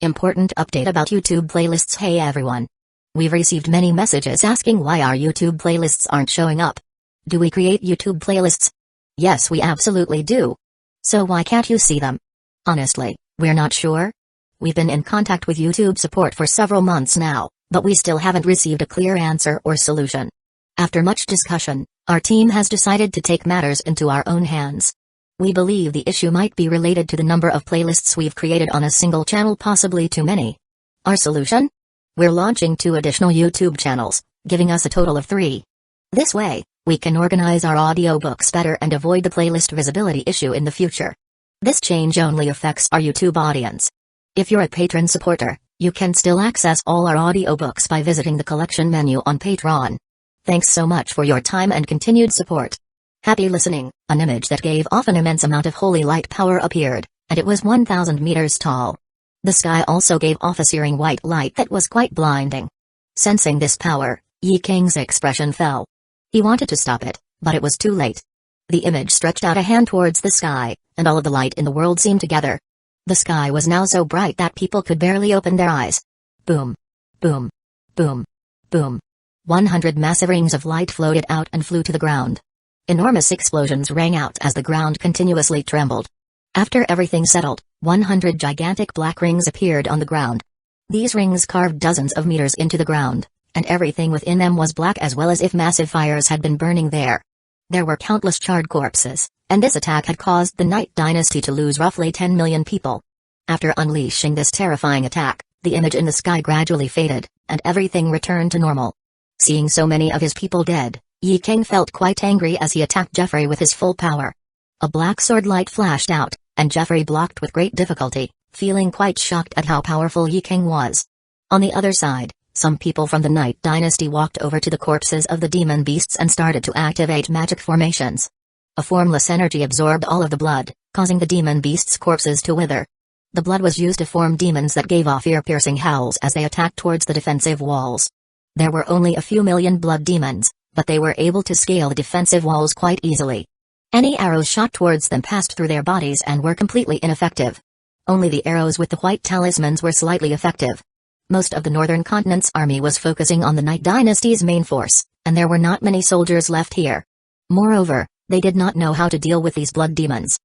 Important update about YouTube playlists. Hey everyone. We've received many messages asking why our YouTube playlists aren't showing up. Do we create YouTube playlists? Yes, we absolutely do. So why can't you see them? Honestly, we're not sure. We've been in contact with YouTube support for several months now, but we still haven't received a clear answer or solution. After much discussion, our team has decided to take matters into our own hands. We believe the issue might be related to the number of playlists we've created on a single channel, possibly too many. Our solution? We're launching 2 additional YouTube channels, giving us a total of 3. This way, we can organize our audiobooks better and avoid the playlist visibility issue in the future. This change only affects our YouTube audience. If you're a patron supporter, you can still access all our audiobooks by visiting the collection menu on Patreon. Thanks so much for your time and continued support. Happy listening. An image that gave off an immense amount of holy light power appeared, and it was 1,000 meters tall. The sky also gave off a searing white light that was quite blinding. Sensing this power, Yi King's expression fell. He wanted to stop it, but it was too late. The image stretched out a hand towards the sky, and all of the light in the world seemed together. The sky was now so bright that people could barely open their eyes. Boom. Boom. Boom. Boom. 100 massive rings of light floated out and flew to the ground. Enormous explosions rang out as the ground continuously trembled. After everything settled, 100 gigantic black rings appeared on the ground. These rings carved dozens of meters into the ground, and everything within them was black, as well as if massive fires had been burning there. There were countless charred corpses, and this attack had caused the Night Dynasty to lose roughly 10 million people. After unleashing this terrifying attack, the image in the sky gradually faded, and everything returned to normal. Seeing so many of his people dead, Yi King felt quite angry as he attacked Jeffrey with his full power. A black sword light flashed out, and Jeffrey blocked with great difficulty, feeling quite shocked at how powerful Yi King was. On the other side, some people from the Night Dynasty walked over to the corpses of the demon beasts and started to activate magic formations. A formless energy absorbed all of the blood, causing the demon beasts' corpses to wither. The blood was used to form demons that gave off ear-piercing howls as they attacked towards the defensive walls. There were only a few million blood demons, but they were able to scale the defensive walls quite easily. Any arrows shot towards them passed through their bodies and were completely ineffective. Only the arrows with the white talismans were slightly effective. Most of the Northern Continent's army was focusing on the Night Dynasty's main force, and there were not many soldiers left here. Moreover, they did not know how to deal with these blood demons.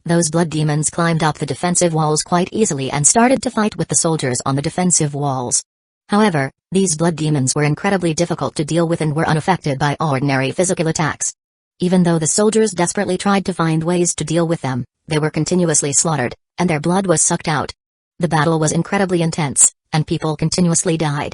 Those blood demons climbed up the defensive walls quite easily and started to fight with the soldiers on the defensive walls. However, these blood demons were incredibly difficult to deal with and were unaffected by ordinary physical attacks. Even though the soldiers desperately tried to find ways to deal with them, they were continuously slaughtered, and their blood was sucked out. The battle was incredibly intense, and people continuously died.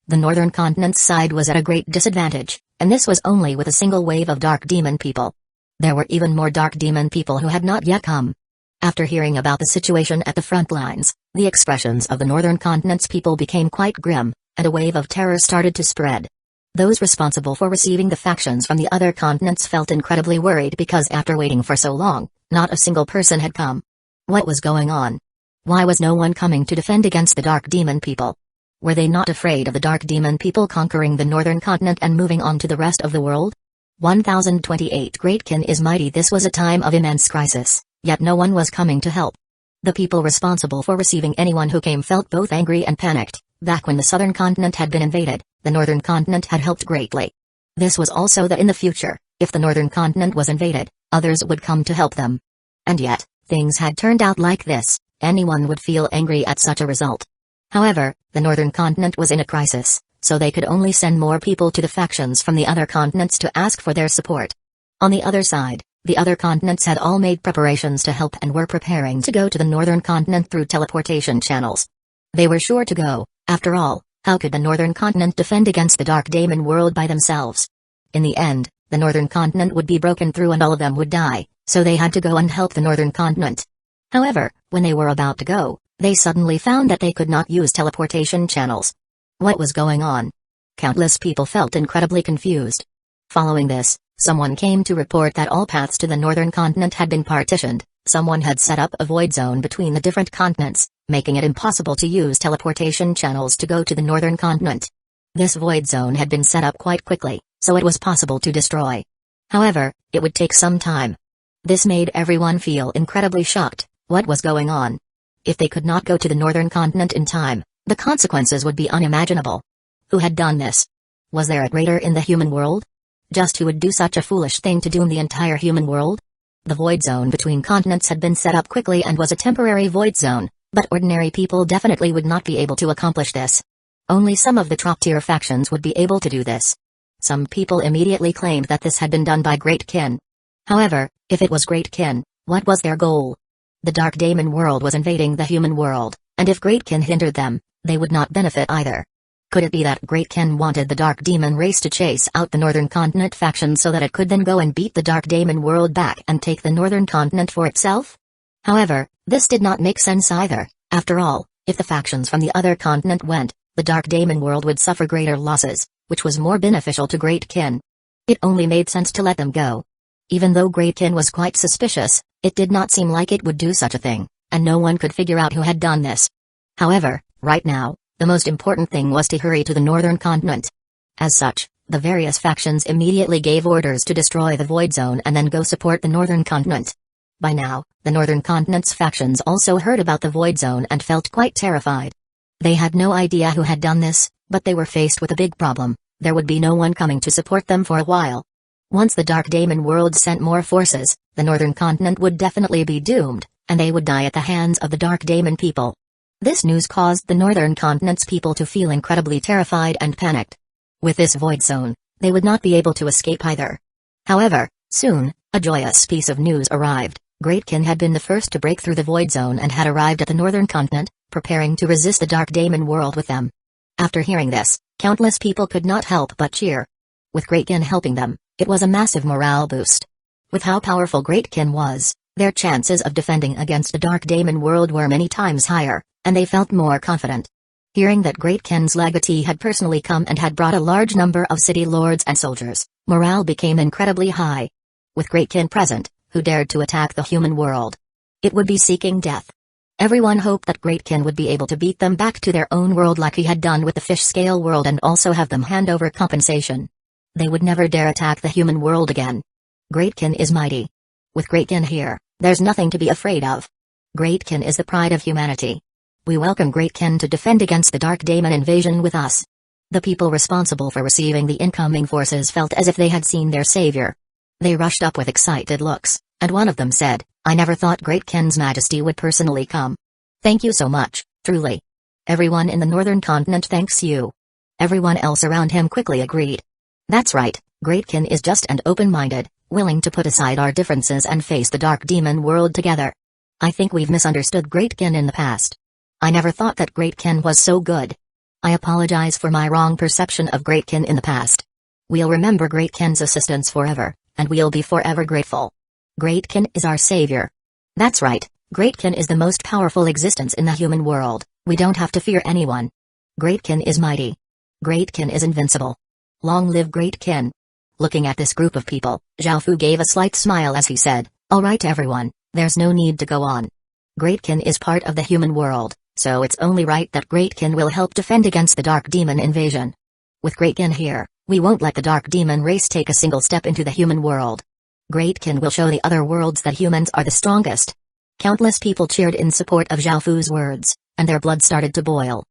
The Northern Continent's side was at a great disadvantage, and this was only with a single wave of dark demon people. There were even more dark demon people who had not yet come. After hearing about the situation at the front lines, the expressions of the Northern Continent's people became quite grim, and a wave of terror started to spread. Those responsible for receiving the factions from the other continents felt incredibly worried because after waiting for so long, not a single person had come. What was going on? Why was no one coming to defend against the Dark Demon people? Were they not afraid of the Dark Demon people conquering the Northern Continent and moving on to the rest of the world? 1028 Great Kin is mighty. This was a time of immense crisis, yet no one was coming to help. The people responsible for receiving anyone who came felt both angry and panicked. Back when the Southern Continent had been invaded, the Northern Continent had helped greatly. This was also that in the future, if the Northern Continent was invaded, others would come to help them. And yet, things had turned out like this. Anyone would feel angry at such a result. However, the Northern Continent was in a crisis, so they could only send more people to the factions from the other continents to ask for their support. On the other side, the other continents had all made preparations to help and were preparing to go to the Northern Continent through teleportation channels. They were sure to go. After all, how could the Northern Continent defend against the Dark Demon world by themselves? In the end, the Northern Continent would be broken through and all of them would die, so they had to go and help the Northern Continent. However, when they were about to go, they suddenly found that they could not use teleportation channels. What was going on? Countless people felt incredibly confused. Following this, someone came to report that all paths to the Northern Continent had been partitioned. Someone had set up a void zone between the different continents, making it impossible to use teleportation channels to go to the Northern Continent. This void zone had been set up quite quickly, so it was possible to destroy. However, it would take some time. This made everyone feel incredibly shocked. What was going on? If they could not go to the northern continent in time, the consequences would be unimaginable. Who had done this? Was there a traitor in the human world? Just who would do such a foolish thing to doom the entire human world? The void zone between continents had been set up quickly and was a temporary void zone, but ordinary people definitely would not be able to accomplish this. Only some of the top-tier factions would be able to do this. Some people immediately claimed that this had been done by Great Kin. However, if it was Great Kin, what was their goal? The Dark Demon world was invading the human world, and if Great Kin hindered them, they would not benefit either. Could it be that Great Kin wanted the Dark Demon race to chase out the Northern Continent faction so that it could then go and beat the Dark Demon world back and take the Northern Continent for itself? However, this did not make sense either. After all, if the factions from the other continent went, the Dark Demon world would suffer greater losses, which was more beneficial to Great Kin. It only made sense to let them go. Even though Great Kin was quite suspicious, it did not seem like it would do such a thing, and no one could figure out who had done this. However, right now, the most important thing was to hurry to the northern continent. As such, the various factions immediately gave orders to destroy the void zone and then go support the northern continent. By now, the northern continent's factions also heard about the void zone and felt quite terrified. They had no idea who had done this, but they were faced with a big problem. There would be no one coming to support them for a while. Once the Dark Demon world sent more forces, the northern continent would definitely be doomed, and they would die at the hands of the Dark Demon people. This news caused the northern continent's people to feel incredibly terrified and panicked. With this void zone, they would not be able to escape either. However, soon, a joyous piece of news arrived. Great Kin had been the first to break through the void zone and had arrived at the northern continent, preparing to resist the Dark Demon world with them. After hearing this, countless people could not help but cheer. With Great Kin helping them, it was a massive morale boost. With how powerful Great Kin was, their chances of defending against the Dark Demon world were many times higher, and they felt more confident. Hearing that Great Kin's legatee had personally come and had brought a large number of city lords and soldiers, morale became incredibly high. With Great Kin present, who dared to attack the human world? It would be seeking death. Everyone hoped that Great Kin would be able to beat them back to their own world like he had done with the fish scale world and also have them hand over compensation. They would never dare attack the human world again. Great Kin is mighty. With Great Kin here, there's nothing to be afraid of. Great Kin is the pride of humanity. We welcome Great Kin to defend against the Dark Demon invasion with us. The people responsible for receiving the incoming forces felt as if they had seen their savior. They rushed up with excited looks, and one of them said, "I never thought Great Kin's Majesty would personally come. Thank you so much, truly. Everyone in the northern continent thanks you." Everyone else around him quickly agreed. That's right, Great Kin is just and open-minded, willing to put aside our differences and face the Dark Demon world together. I think we've misunderstood Great Kin in the past. I never thought that Great Kin was so good. I apologize for my wrong perception of Great Kin in the past. We'll remember Great Kin's assistance forever, and we'll be forever grateful. Great Kin is our savior. That's right, Great Kin is the most powerful existence in the human world. We don't have to fear anyone. Great Kin is mighty. Great Kin is invincible. Long live Great Kin. Looking at this group of people, Zhao Fu gave a slight smile as he said, "All right everyone, there's no need to go on. Great Kin is part of the human world, so it's only right that Great Kin will help defend against the Dark Demon invasion. With Great Kin here, we won't let the Dark Demon race take a single step into the human world. Great Kin will show the other worlds that humans are the strongest." Countless people cheered in support of Zhao Fu's words, and their blood started to boil.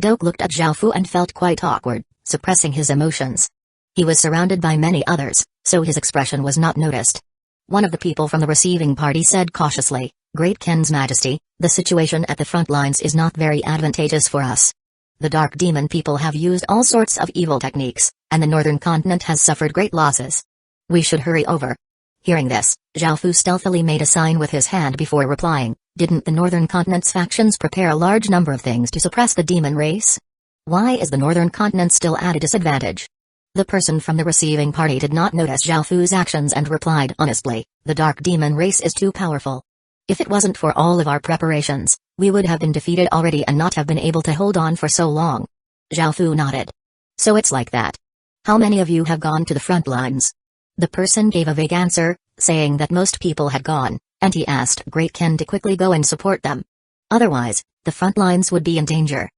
Doke looked at Zhao Fu and felt quite awkward, suppressing his emotions. He was surrounded by many others, so his expression was not noticed. One of the people from the receiving party said cautiously, "Great Kin's Majesty, the situation at the front lines is not very advantageous for us. The Dark Demon people have used all sorts of evil techniques, and the northern continent has suffered great losses. We should hurry over." Hearing this, Zhao Fu stealthily made a sign with his hand before replying, "Didn't the northern continent's factions prepare a large number of things to suppress the demon race? Why is the northern continent still at a disadvantage?" The person from the receiving party did not notice Zhao Fu's actions and replied honestly, "The Dark Demon race is too powerful. If it wasn't for all of our preparations, we would have been defeated already and not have been able to hold on for so long." Zhao Fu nodded. "So it's like that. How many of you have gone to the front lines?" The person gave a vague answer, saying that most people had gone, and he asked Great Kin to quickly go and support them. Otherwise, the front lines would be in danger.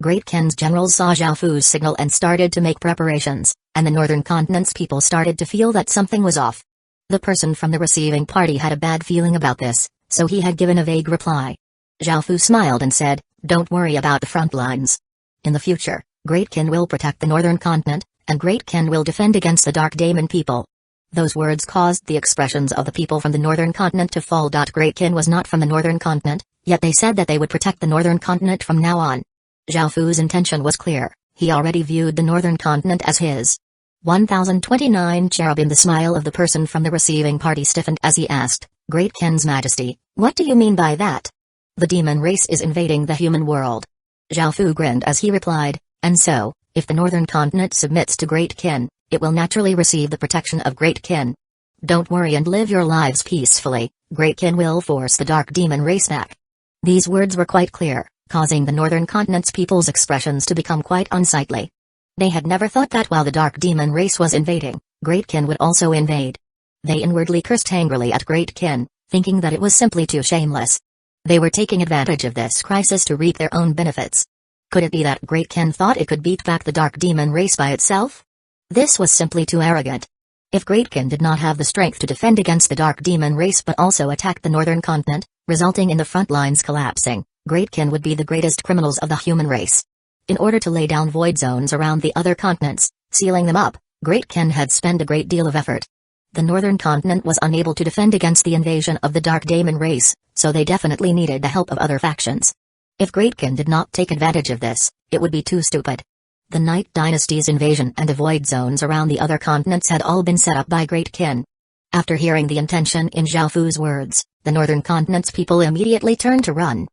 Great Kin's generals saw Zhao Fu's signal and started to make preparations, and the northern continent's people started to feel that something was off. The person from the receiving party had a bad feeling about this, so he had given a vague reply. Zhao Fu smiled and said, "Don't worry about the front lines. In the future, Great Qin will protect the northern continent, and Great Qin will defend against the Dark Demon people." Those words caused the expressions of the people from the northern continent to fall. Great Qin was not from the northern continent, yet they said that they would protect the northern continent from now on. Zhao Fu's intention was clear. He already viewed the northern continent as his. 1029 Cherubim. The smile of the person from the receiving party stiffened as he asked, "Great Qin's Majesty, what do you mean by that?" "The demon race is invading the human world." Zhao Fu grinned as he replied, "And so, if the northern continent submits to Great Qin, it will naturally receive the protection of Great Qin. Don't worry and live your lives peacefully, Great Qin will force the dark demon race back." These words were quite clear, causing the northern continent's people's expressions to become quite unsightly. They had never thought that while the dark demon race was invading, Great Qin would also invade. They inwardly cursed angrily at Great Qin, thinking that it was simply too shameless. They were taking advantage of this crisis to reap their own benefits. Could it be that Great Qin thought it could beat back the dark demon race by itself? This was simply too arrogant. If Great Qin did not have the strength to defend against the dark demon race but also attack the northern continent, resulting in the front lines collapsing, Great Qin would be the greatest criminals of the human race. In order to lay down void zones around the other continents, sealing them up, Great Qin had spent a great deal of effort. The northern continent was unable to defend against the invasion of the dark demon race, so they definitely needed the help of other factions. If Great Qin did not take advantage of this, it would be too stupid. The Night Dynasty's invasion and the void zones around the other continents had all been set up by Great Qin. After hearing the intention in Zhao Fu's words, the northern continent's people immediately turned to run.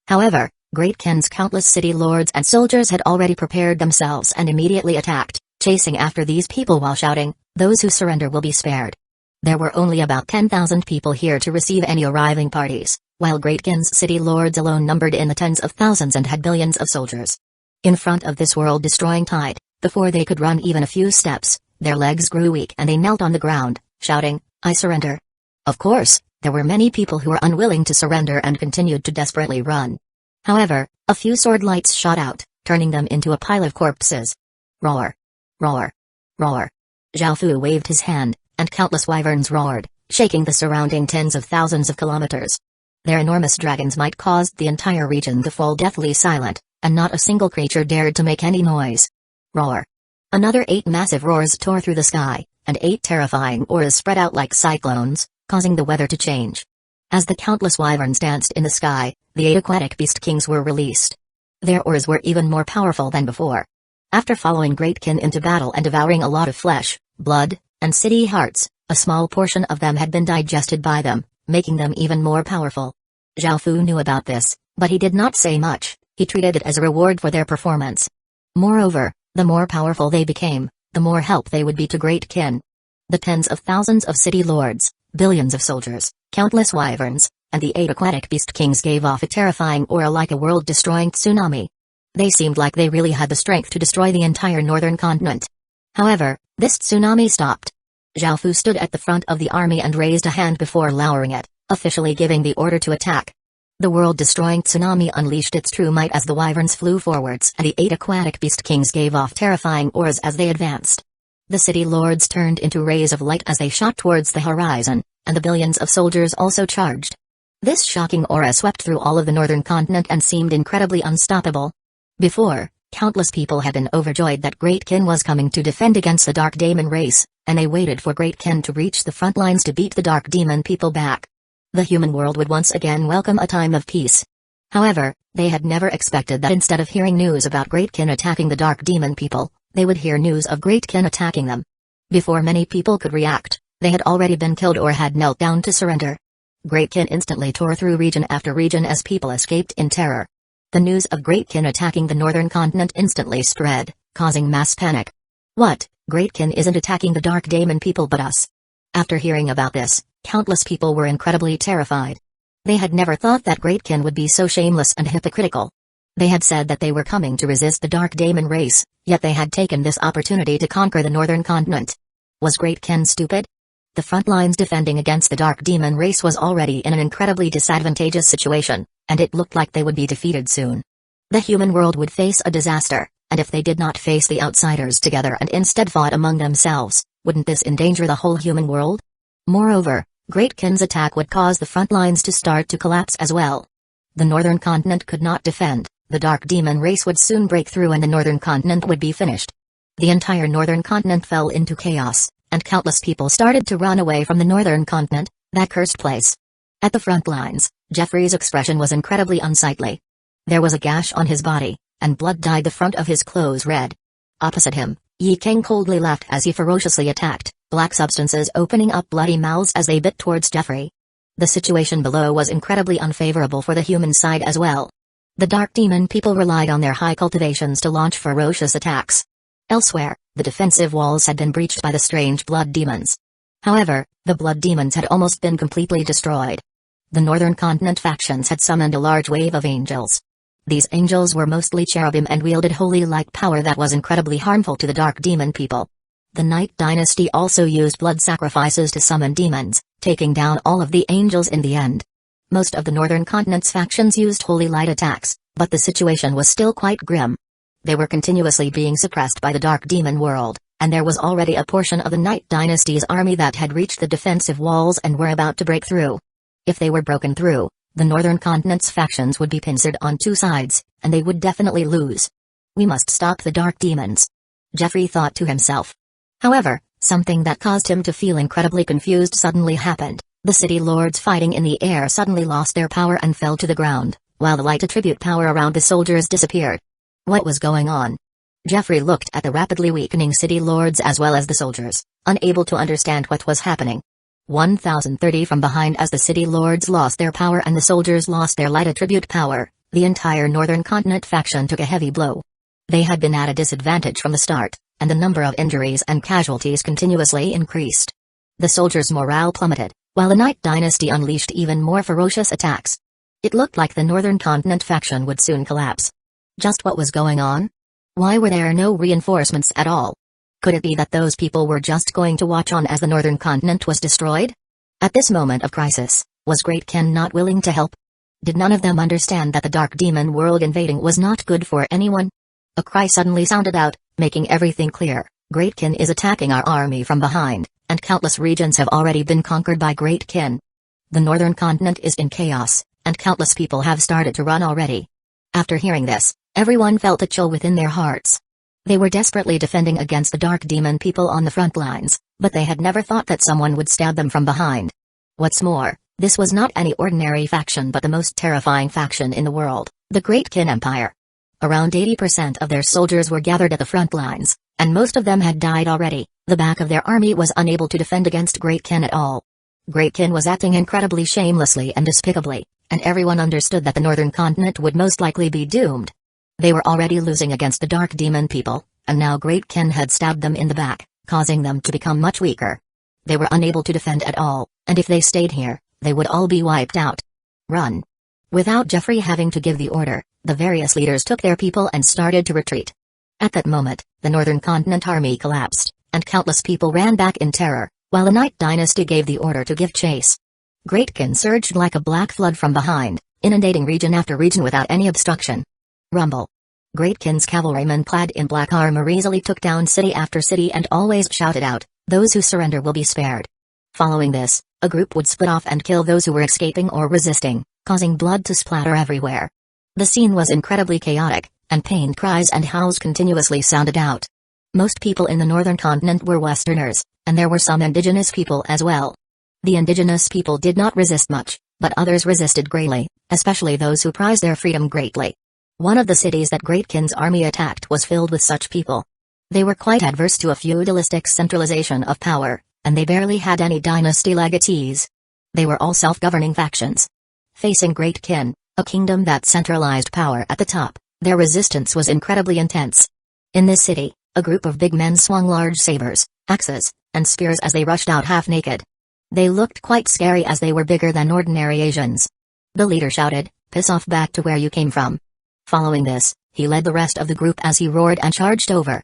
However, Great Qin's countless city lords and soldiers had already prepared themselves and immediately attacked, chasing after these people while shouting, "Those who surrender will be spared." There were only about 10,000 people here to receive any arriving parties, while Great Qin's city lords alone numbered in the tens of thousands and had billions of soldiers. In front of this world-destroying tide, before they could run even a few steps, their legs grew weak and they knelt on the ground, shouting, "I surrender." Of course, there were many people who were unwilling to surrender and continued to desperately run. However, a few sword lights shot out, turning them into a pile of corpses. Roar! Roar! Roar! Zhao Fu waved his hand, and countless wyverns roared, shaking the surrounding tens of thousands of kilometers. Their enormous dragons might cause the entire region to fall deathly silent, and not a single creature dared to make any noise. Roar! Another 8 massive roars tore through the sky, and 8 terrifying auras spread out like cyclones, causing the weather to change. As the countless wyverns danced in the sky, the 8 aquatic beast kings were released. Their auras were even more powerful than before. After following Great Qin into battle and devouring a lot of flesh, blood, and city hearts, a small portion of them had been digested by them, making them even more powerful. Zhao Fu knew about this, but he did not say much. He treated it as a reward for their performance. Moreover, the more powerful they became, the more help they would be to Great Qin. The tens of thousands of city lords, billions of soldiers, countless wyverns, and the 8 aquatic beast kings gave off a terrifying aura like a world-destroying tsunami. They seemed like they really had the strength to destroy the entire northern continent. However, this tsunami stopped. Zhao Fu stood at the front of the army and raised a hand before lowering it, officially giving the order to attack. The world-destroying tsunami unleashed its true might as the wyverns flew forwards and the 8 aquatic beast kings gave off terrifying auras as they advanced. The city lords turned into rays of light as they shot towards the horizon, and the billions of soldiers also charged. This shocking aura swept through all of the northern continent and seemed incredibly unstoppable. Before, countless people had been overjoyed that Great Qin was coming to defend against the Dark Demon race, and they waited for Great Qin to reach the front lines to beat the Dark Demon people back. The human world would once again welcome a time of peace. However, they had never expected that instead of hearing news about Great Qin attacking the Dark Demon people, they would hear news of Great Qin attacking them. Before many people could react, they had already been killed or had knelt down to surrender. Great Qin instantly tore through region after region as people escaped in terror. The news of Great Qin attacking the northern continent instantly spread, causing mass panic. What? Great Qin isn't attacking the Dark Demon people but us. After hearing about this, countless people were incredibly terrified. They had never thought that Great Qin would be so shameless and hypocritical. They had said that they were coming to resist the Dark Demon race, yet they had taken this opportunity to conquer the northern continent. Was Great Qin stupid? The front lines defending against the Dark Demon race was already in an incredibly disadvantageous situation, and it looked like they would be defeated soon. The human world would face a disaster, and if they did not face the outsiders together and instead fought among themselves, wouldn't this endanger the whole human world? Moreover, Great Qin's attack would cause the front lines to start to collapse as well. The northern continent could not defend, the dark demon race would soon break through and the northern continent would be finished. The entire northern continent fell into chaos, and countless people started to run away from the northern continent, that cursed place. At the front lines, Jeffrey's expression was incredibly unsightly. There was a gash on his body, and blood dyed the front of his clothes red. Opposite him, Yi King coldly laughed as he ferociously attacked, black substances opening up bloody mouths as they bit towards Jeffrey. The situation below was incredibly unfavorable for the human side as well. The dark demon people relied on their high cultivations to launch ferocious attacks. Elsewhere, the defensive walls had been breached by the strange blood demons. However, the blood demons had almost been completely destroyed. The northern continent factions had summoned a large wave of angels. These angels were mostly cherubim and wielded holy-like power that was incredibly harmful to the dark demon people. The Night Dynasty also used blood sacrifices to summon demons, taking down all of the angels in the end. Most of the northern continent's factions used holy light attacks, but the situation was still quite grim. They were continuously being suppressed by the dark demon world, and there was already a portion of the Night Dynasty's army that had reached the defensive walls and were about to break through. If they were broken through, the northern continent's factions would be pincered on two sides, and they would definitely lose. We must stop the dark demons, Jeffrey thought to himself. However, something that caused him to feel incredibly confused suddenly happened. The city lords fighting in the air suddenly lost their power and fell to the ground, while the light attribute power around the soldiers disappeared. What was going on? Jeffrey looked at the rapidly weakening city lords as well as the soldiers, unable to understand what was happening. 1030 from behind. As the city lords lost their power and the soldiers lost their light attribute power, the entire northern continent faction took a heavy blow. They had been at a disadvantage from the start, and the number of injuries and casualties continuously increased. The soldiers' morale plummeted, while the Night Dynasty unleashed even more ferocious attacks. It looked like the northern continent faction would soon collapse. Just what was going on? Why were there no reinforcements at all? Could it be that those people were just going to watch on as the northern continent was destroyed? At this moment of crisis, was Great Ken not willing to help? Did none of them understand that the dark demon world invading was not good for anyone? A cry suddenly sounded out, making everything clear. Great Ken is attacking our army from behind, and countless regions have already been conquered by Great Ken. The northern continent is in chaos, and countless people have started to run already. After hearing this, everyone felt a chill within their hearts. They were desperately defending against the dark demon people on the front lines, but they had never thought that someone would stab them from behind. What's more, this was not any ordinary faction but the most terrifying faction in the world, the Great Ken Empire. Around 80% of their soldiers were gathered at the front lines, and most of them had died already. The back of their army was unable to defend against Great Ken at all. Great Ken was acting incredibly shamelessly and despicably, and everyone understood that the northern continent would most likely be doomed. They were already losing against the dark demon people, and now Great Ken had stabbed them in the back, causing them to become much weaker. They were unable to defend at all, and if they stayed here, they would all be wiped out. Run. Without Jeffrey having to give the order, the various leaders took their people and started to retreat. At that moment, the northern continent army collapsed, and countless people ran back in terror, while the Night Dynasty gave the order to give chase. Great Ken surged like a black flood from behind, inundating region after region without any obstruction. Rumble. Great Ken's cavalrymen clad in black armor easily took down city after city and always shouted out, "Those who surrender will be spared." Following this, a group would split off and kill those who were escaping or resisting, causing blood to splatter everywhere. The scene was incredibly chaotic, and pained cries and howls continuously sounded out. Most people in the northern continent were Westerners, and there were some indigenous people as well. The indigenous people did not resist much, but others resisted greatly, especially those who prized their freedom greatly. One of the cities that Great Ken's army attacked was filled with such people. They were quite adverse to a feudalistic centralization of power, and they barely had any dynasty legatees. They were all self-governing factions. Facing Great Ken, a kingdom that centralized power at the top, their resistance was incredibly intense. In this city, a group of big men swung large sabers, axes, and spears as they rushed out half-naked. They looked quite scary as they were bigger than ordinary Asians. The leader shouted, "Piss off back to where you came from." Following this, he led the rest of the group as he roared and charged over.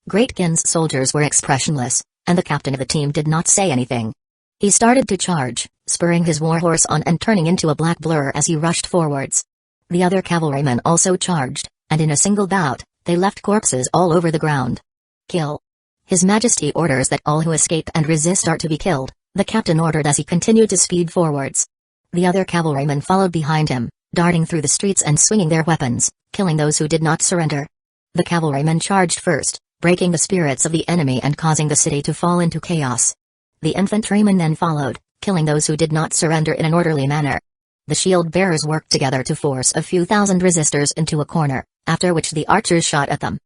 Great Ken's soldiers were expressionless, and the captain of the team did not say anything. He started to charge, spurring his warhorse on and turning into a black blur as he rushed forwards. The other cavalrymen also charged, and in a single bout, they left corpses all over the ground. Kill. His Majesty orders that all who escape and resist are to be killed, the captain ordered as he continued to speed forwards. The other cavalrymen followed behind him, darting through the streets and swinging their weapons, killing those who did not surrender. The cavalrymen charged first, breaking the spirits of the enemy and causing the city to fall into chaos. The infantrymen then followed, killing those who did not surrender in an orderly manner. The shield bearers worked together to force a few thousand resistors into a corner, after which the archers shot at them.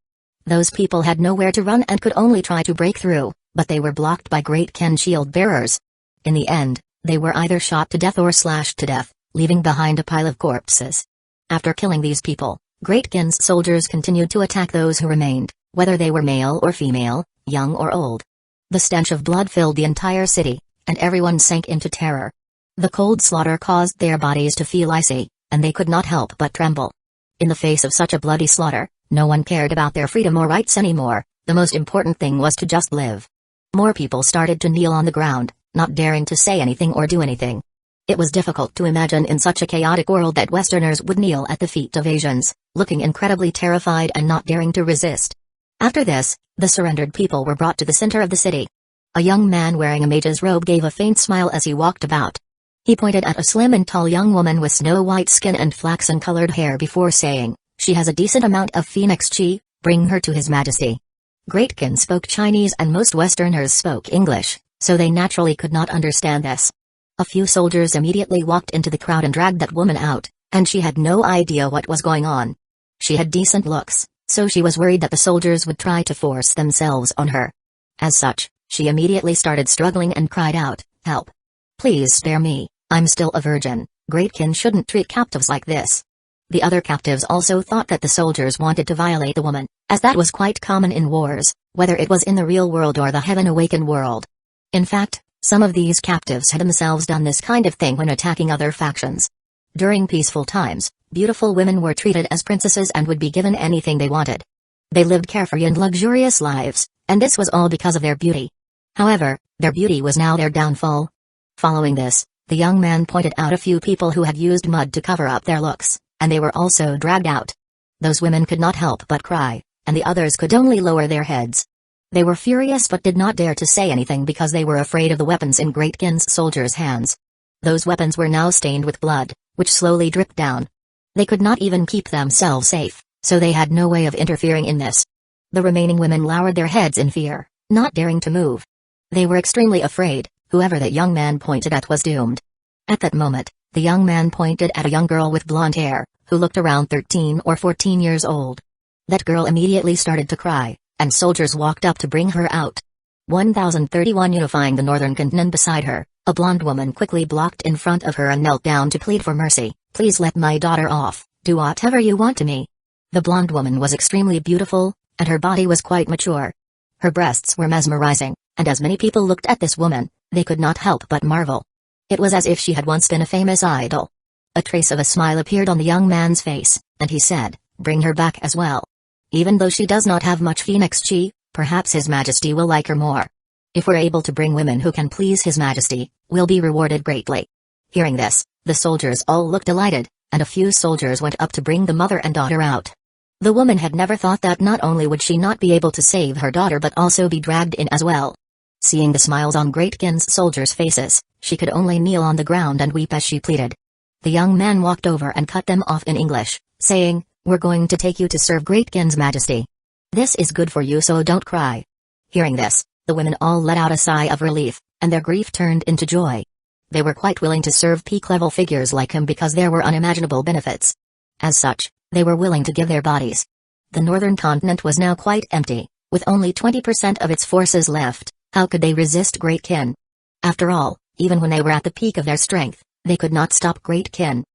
Those people had nowhere to run and could only try to break through, but they were blocked by Great Kin shield bearers. In the end, they were either shot to death or slashed to death, leaving behind a pile of corpses. After killing these people, Great Kin's soldiers continued to attack those who remained, whether they were male or female, young or old. The stench of blood filled the entire city, and everyone sank into terror. The cold slaughter caused their bodies to feel icy, and they could not help but tremble. In the face of such a bloody slaughter, no one cared about their freedom or rights anymore. The most important thing was to just live. More people started to kneel on the ground, not daring to say anything or do anything. It was difficult to imagine in such a chaotic world that Westerners would kneel at the feet of Asians, looking incredibly terrified and not daring to resist. After this, the surrendered people were brought to the center of the city. A young man wearing a mage's robe gave a faint smile as he walked about. He pointed at a slim and tall young woman with snow-white skin and flaxen-colored hair before saying, "She has a decent amount of phoenix chi, bring her to His Majesty." Great Kin spoke Chinese and most Westerners spoke English, so they naturally could not understand this. A few soldiers immediately walked into the crowd and dragged that woman out, and she had no idea what was going on. She had decent looks, so she was worried that the soldiers would try to force themselves on her. As such, she immediately started struggling and cried out, "Help! Please spare me, I'm still a virgin, Great Kin shouldn't treat captives like this." The other captives also thought that the soldiers wanted to violate the woman, as that was quite common in wars, whether it was in the real world or the heaven-awakened world. In fact, some of these captives had themselves done this kind of thing when attacking other factions. During peaceful times, beautiful women were treated as princesses and would be given anything they wanted. They lived carefree and luxurious lives, and this was all because of their beauty. However, their beauty was now their downfall. Following this, the young man pointed out a few people who had used mud to cover up their looks, and they were also dragged out. Those women could not help but cry, and the others could only lower their heads. They were furious but did not dare to say anything because they were afraid of the weapons in Great Kin's soldiers' hands. Those weapons were now stained with blood, which slowly dripped down. They could not even keep themselves safe, so they had no way of interfering in this. The remaining women lowered their heads in fear, not daring to move. They were extremely afraid. Whoever that young man pointed at was doomed. At that moment, the young man pointed at a young girl with blonde hair, who looked around 13 or 14 years old. That girl immediately started to cry, and soldiers walked up to bring her out. 1031 Unifying the northern continent beside her, a blonde woman quickly blocked in front of her and knelt down to plead for mercy. "Please let my daughter off, do whatever you want to me." The blonde woman was extremely beautiful, and her body was quite mature. Her breasts were mesmerizing, and as many people looked at this woman, they could not help but marvel. It was as if she had once been a famous idol. A trace of a smile appeared on the young man's face, and he said, "Bring her back as well. Even though she does not have much phoenix chi, perhaps His Majesty will like her more. If we're able to bring women who can please His Majesty, we'll be rewarded greatly." Hearing this, the soldiers all looked delighted, and a few soldiers went up to bring the mother and daughter out. The woman had never thought that not only would she not be able to save her daughter but also be dragged in as well. Seeing the smiles on Great Kin's soldiers' faces, she could only kneel on the ground and weep as she pleaded. The young man walked over and cut them off in English, saying, "We're going to take you to serve Great Kin's Majesty. This is good for you, so don't cry." Hearing this, the women all let out a sigh of relief, and their grief turned into joy. They were quite willing to serve peak-level figures like him because there were unimaginable benefits. As such, they were willing to give their bodies. The northern continent was now quite empty, with only 20% of its forces left. How could they resist Great Kin? After all, even when they were at the peak of their strength, they could not stop Great Kin.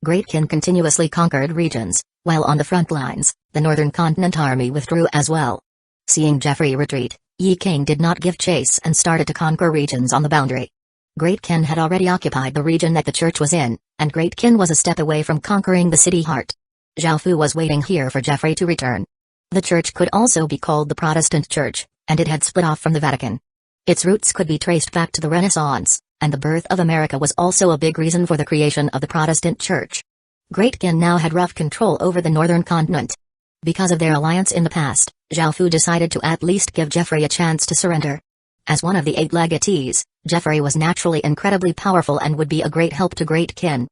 Great Kin continuously conquered regions, while on the front lines, the northern continent army withdrew as well. Seeing Jeffrey retreat, Yi King did not give chase and started to conquer regions on the boundary. Great Kin had already occupied the region that the church was in, and Great Kin was a step away from conquering the city heart. Zhao Fu was waiting here for Jeffrey to return. The church could also be called the Protestant Church, and it had split off from the Vatican. Its roots could be traced back to the Renaissance, and the birth of America was also a big reason for the creation of the Protestant Church. Great Kin now had rough control over the northern continent. Because of their alliance in the past, Zhao Fu decided to at least give Jeffrey a chance to surrender. As one of the 8 legatees, Jeffrey was naturally incredibly powerful and would be a great help to Great Kin.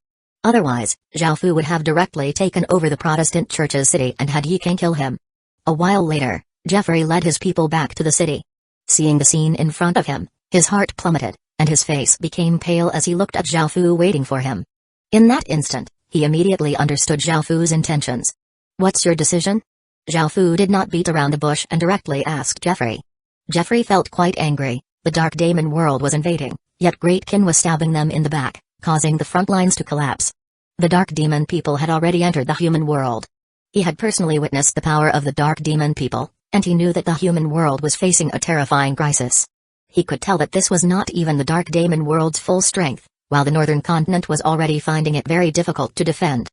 Otherwise, Zhao Fu would have directly taken over the Protestant church's city and had Ye King kill him. A while later, Jeffrey led his people back to the city. Seeing the scene in front of him, his heart plummeted, and his face became pale as he looked at Zhao Fu waiting for him. In that instant, he immediately understood Zhao Fu's intentions. "What's your decision?" Zhao Fu did not beat around the bush and directly asked Jeffrey. Jeffrey felt quite angry. The Dark Demon world was invading, yet Great Kin was stabbing them in the back, causing the front lines to collapse. The Dark Demon people had already entered the human world. He had personally witnessed the power of the Dark Demon people, and he knew that the human world was facing a terrifying crisis. He could tell that this was not even the Dark Demon world's full strength, while the northern continent was already finding it very difficult to defend.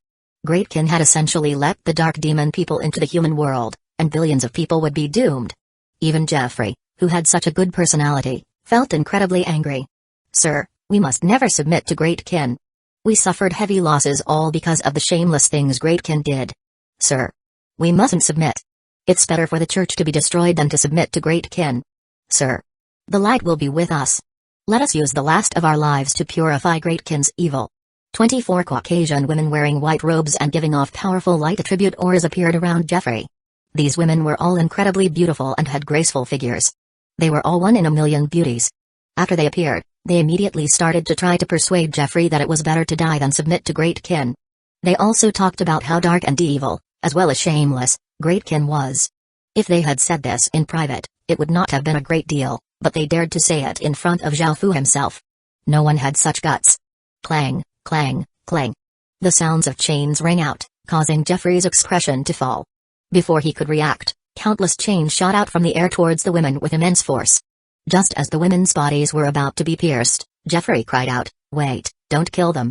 Great Kin had essentially let the Dark Demon people into the human world, and billions of people would be doomed. Even Jeffrey, who had such a good personality, felt incredibly angry. "Sir, we must never submit to Great Kin. We suffered heavy losses all because of the shameless things Great Kin did. Sir, we mustn't submit. It's better for the church to be destroyed than to submit to Great Kin. Sir, the light will be with us. Let us use the last of our lives to purify Great Kin's evil." 24 Caucasian women wearing white robes and giving off powerful light attribute auras appeared around Jeffrey. These women were all incredibly beautiful and had graceful figures. They were all one in a million beauties. After they appeared, they immediately started to try to persuade Jeffrey that it was better to die than submit to Great Kin. They also talked about how dark and evil, as well as shameless, Great Kin was. If they had said this in private, it would not have been a great deal, but they dared to say it in front of Zhao Fu himself. No one had such guts. Clang, clang, clang. The sounds of chains rang out, causing Jeffrey's expression to fall. Before he could react, countless chains shot out from the air towards the women with immense force. Just as the women's bodies were about to be pierced, Jeffrey cried out, "Wait, don't kill them."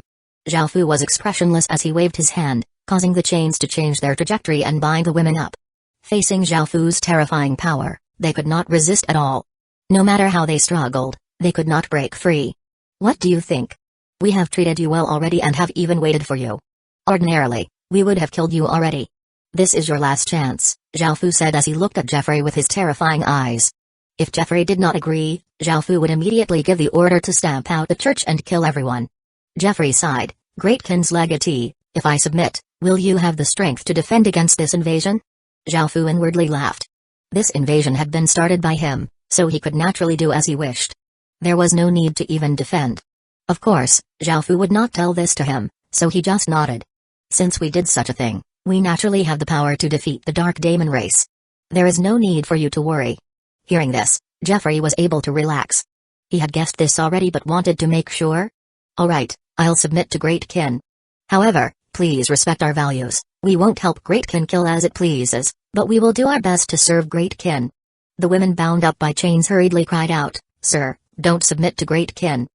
Zhao Fu was expressionless as he waved his hand, causing the chains to change their trajectory and bind the women up. Facing Zhao Fu's terrifying power, they could not resist at all. No matter how they struggled, they could not break free. "What do you think? We have treated you well already and have even waited for you. Ordinarily, we would have killed you already. This is your last chance," Zhao Fu said as he looked at Jeffrey with his terrifying eyes. If Jeffrey did not agree, Zhao Fu would immediately give the order to stamp out the church and kill everyone. Jeffrey sighed, "Great Kin's legatee, if I submit, will you have the strength to defend against this invasion?" Zhao Fu inwardly laughed. This invasion had been started by him, so he could naturally do as he wished. There was no need to even defend. Of course, Zhao Fu would not tell this to him, so he just nodded. "Since we did such a thing, we naturally have the power to defeat the Dark Demon race. There is no need for you to worry." Hearing this, Jeffrey was able to relax. He had guessed this already but wanted to make sure. "Alright, I'll submit to Great Kin. However, please respect our values. We won't help Great Kin kill as it pleases, but we will do our best to serve Great Kin." The women bound up by chains hurriedly cried out, "Sir, don't submit to Great Kin."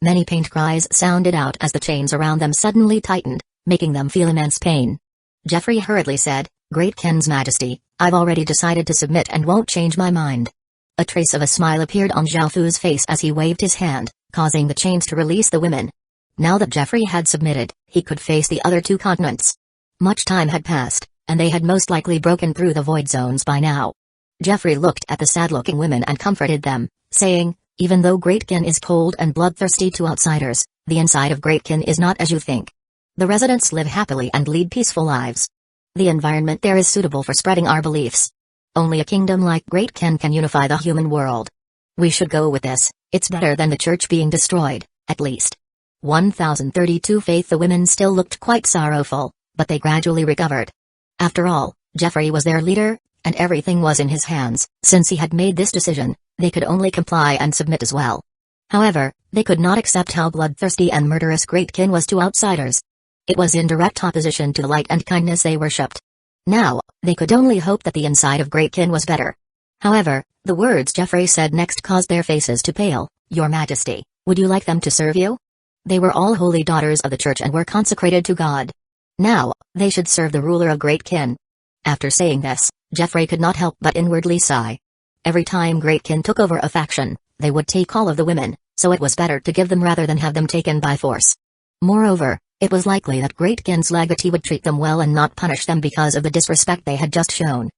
Many pained cries sounded out as the chains around them suddenly tightened, making them feel immense pain. Jeffrey hurriedly said, "Great Kin's Majesty, I've already decided to submit and won't change my mind." A trace of a smile appeared on Zhao Fu's face as he waved his hand, causing the chains to release the women. Now that Jeffrey had submitted, he could face the other two continents. Much time had passed, and they had most likely broken through the void zones by now. Jeffrey looked at the sad-looking women and comforted them, saying, "Even though Great Kin is cold and bloodthirsty to outsiders, the inside of Great Kin is not as you think. The residents live happily and lead peaceful lives. The environment there is suitable for spreading our beliefs. Only a kingdom like Great Kin can unify the human world. We should go with this, it's better than the church being destroyed, at least." 1032 Faith. The women still looked quite sorrowful, but they gradually recovered. After all, Jeffrey was their leader, and everything was in his hands. Since he had made this decision, they could only comply and submit as well. However, they could not accept how bloodthirsty and murderous Great Kin was to outsiders. It was in direct opposition to the light and kindness they worshipped. Now, they could only hope that the inside of Great Kin was better. However, the words Jeffrey said next caused their faces to pale. "Your Majesty, would you like them to serve you? They were all holy daughters of the church and were consecrated to God. Now, they should serve the ruler of Great Kin." After saying this, Jeffrey could not help but inwardly sigh. Every time Great Kin took over a faction, they would take all of the women, so it was better to give them rather than have them taken by force. Moreover, it was likely that Great Kin's legatee would treat them well and not punish them because of the disrespect they had just shown.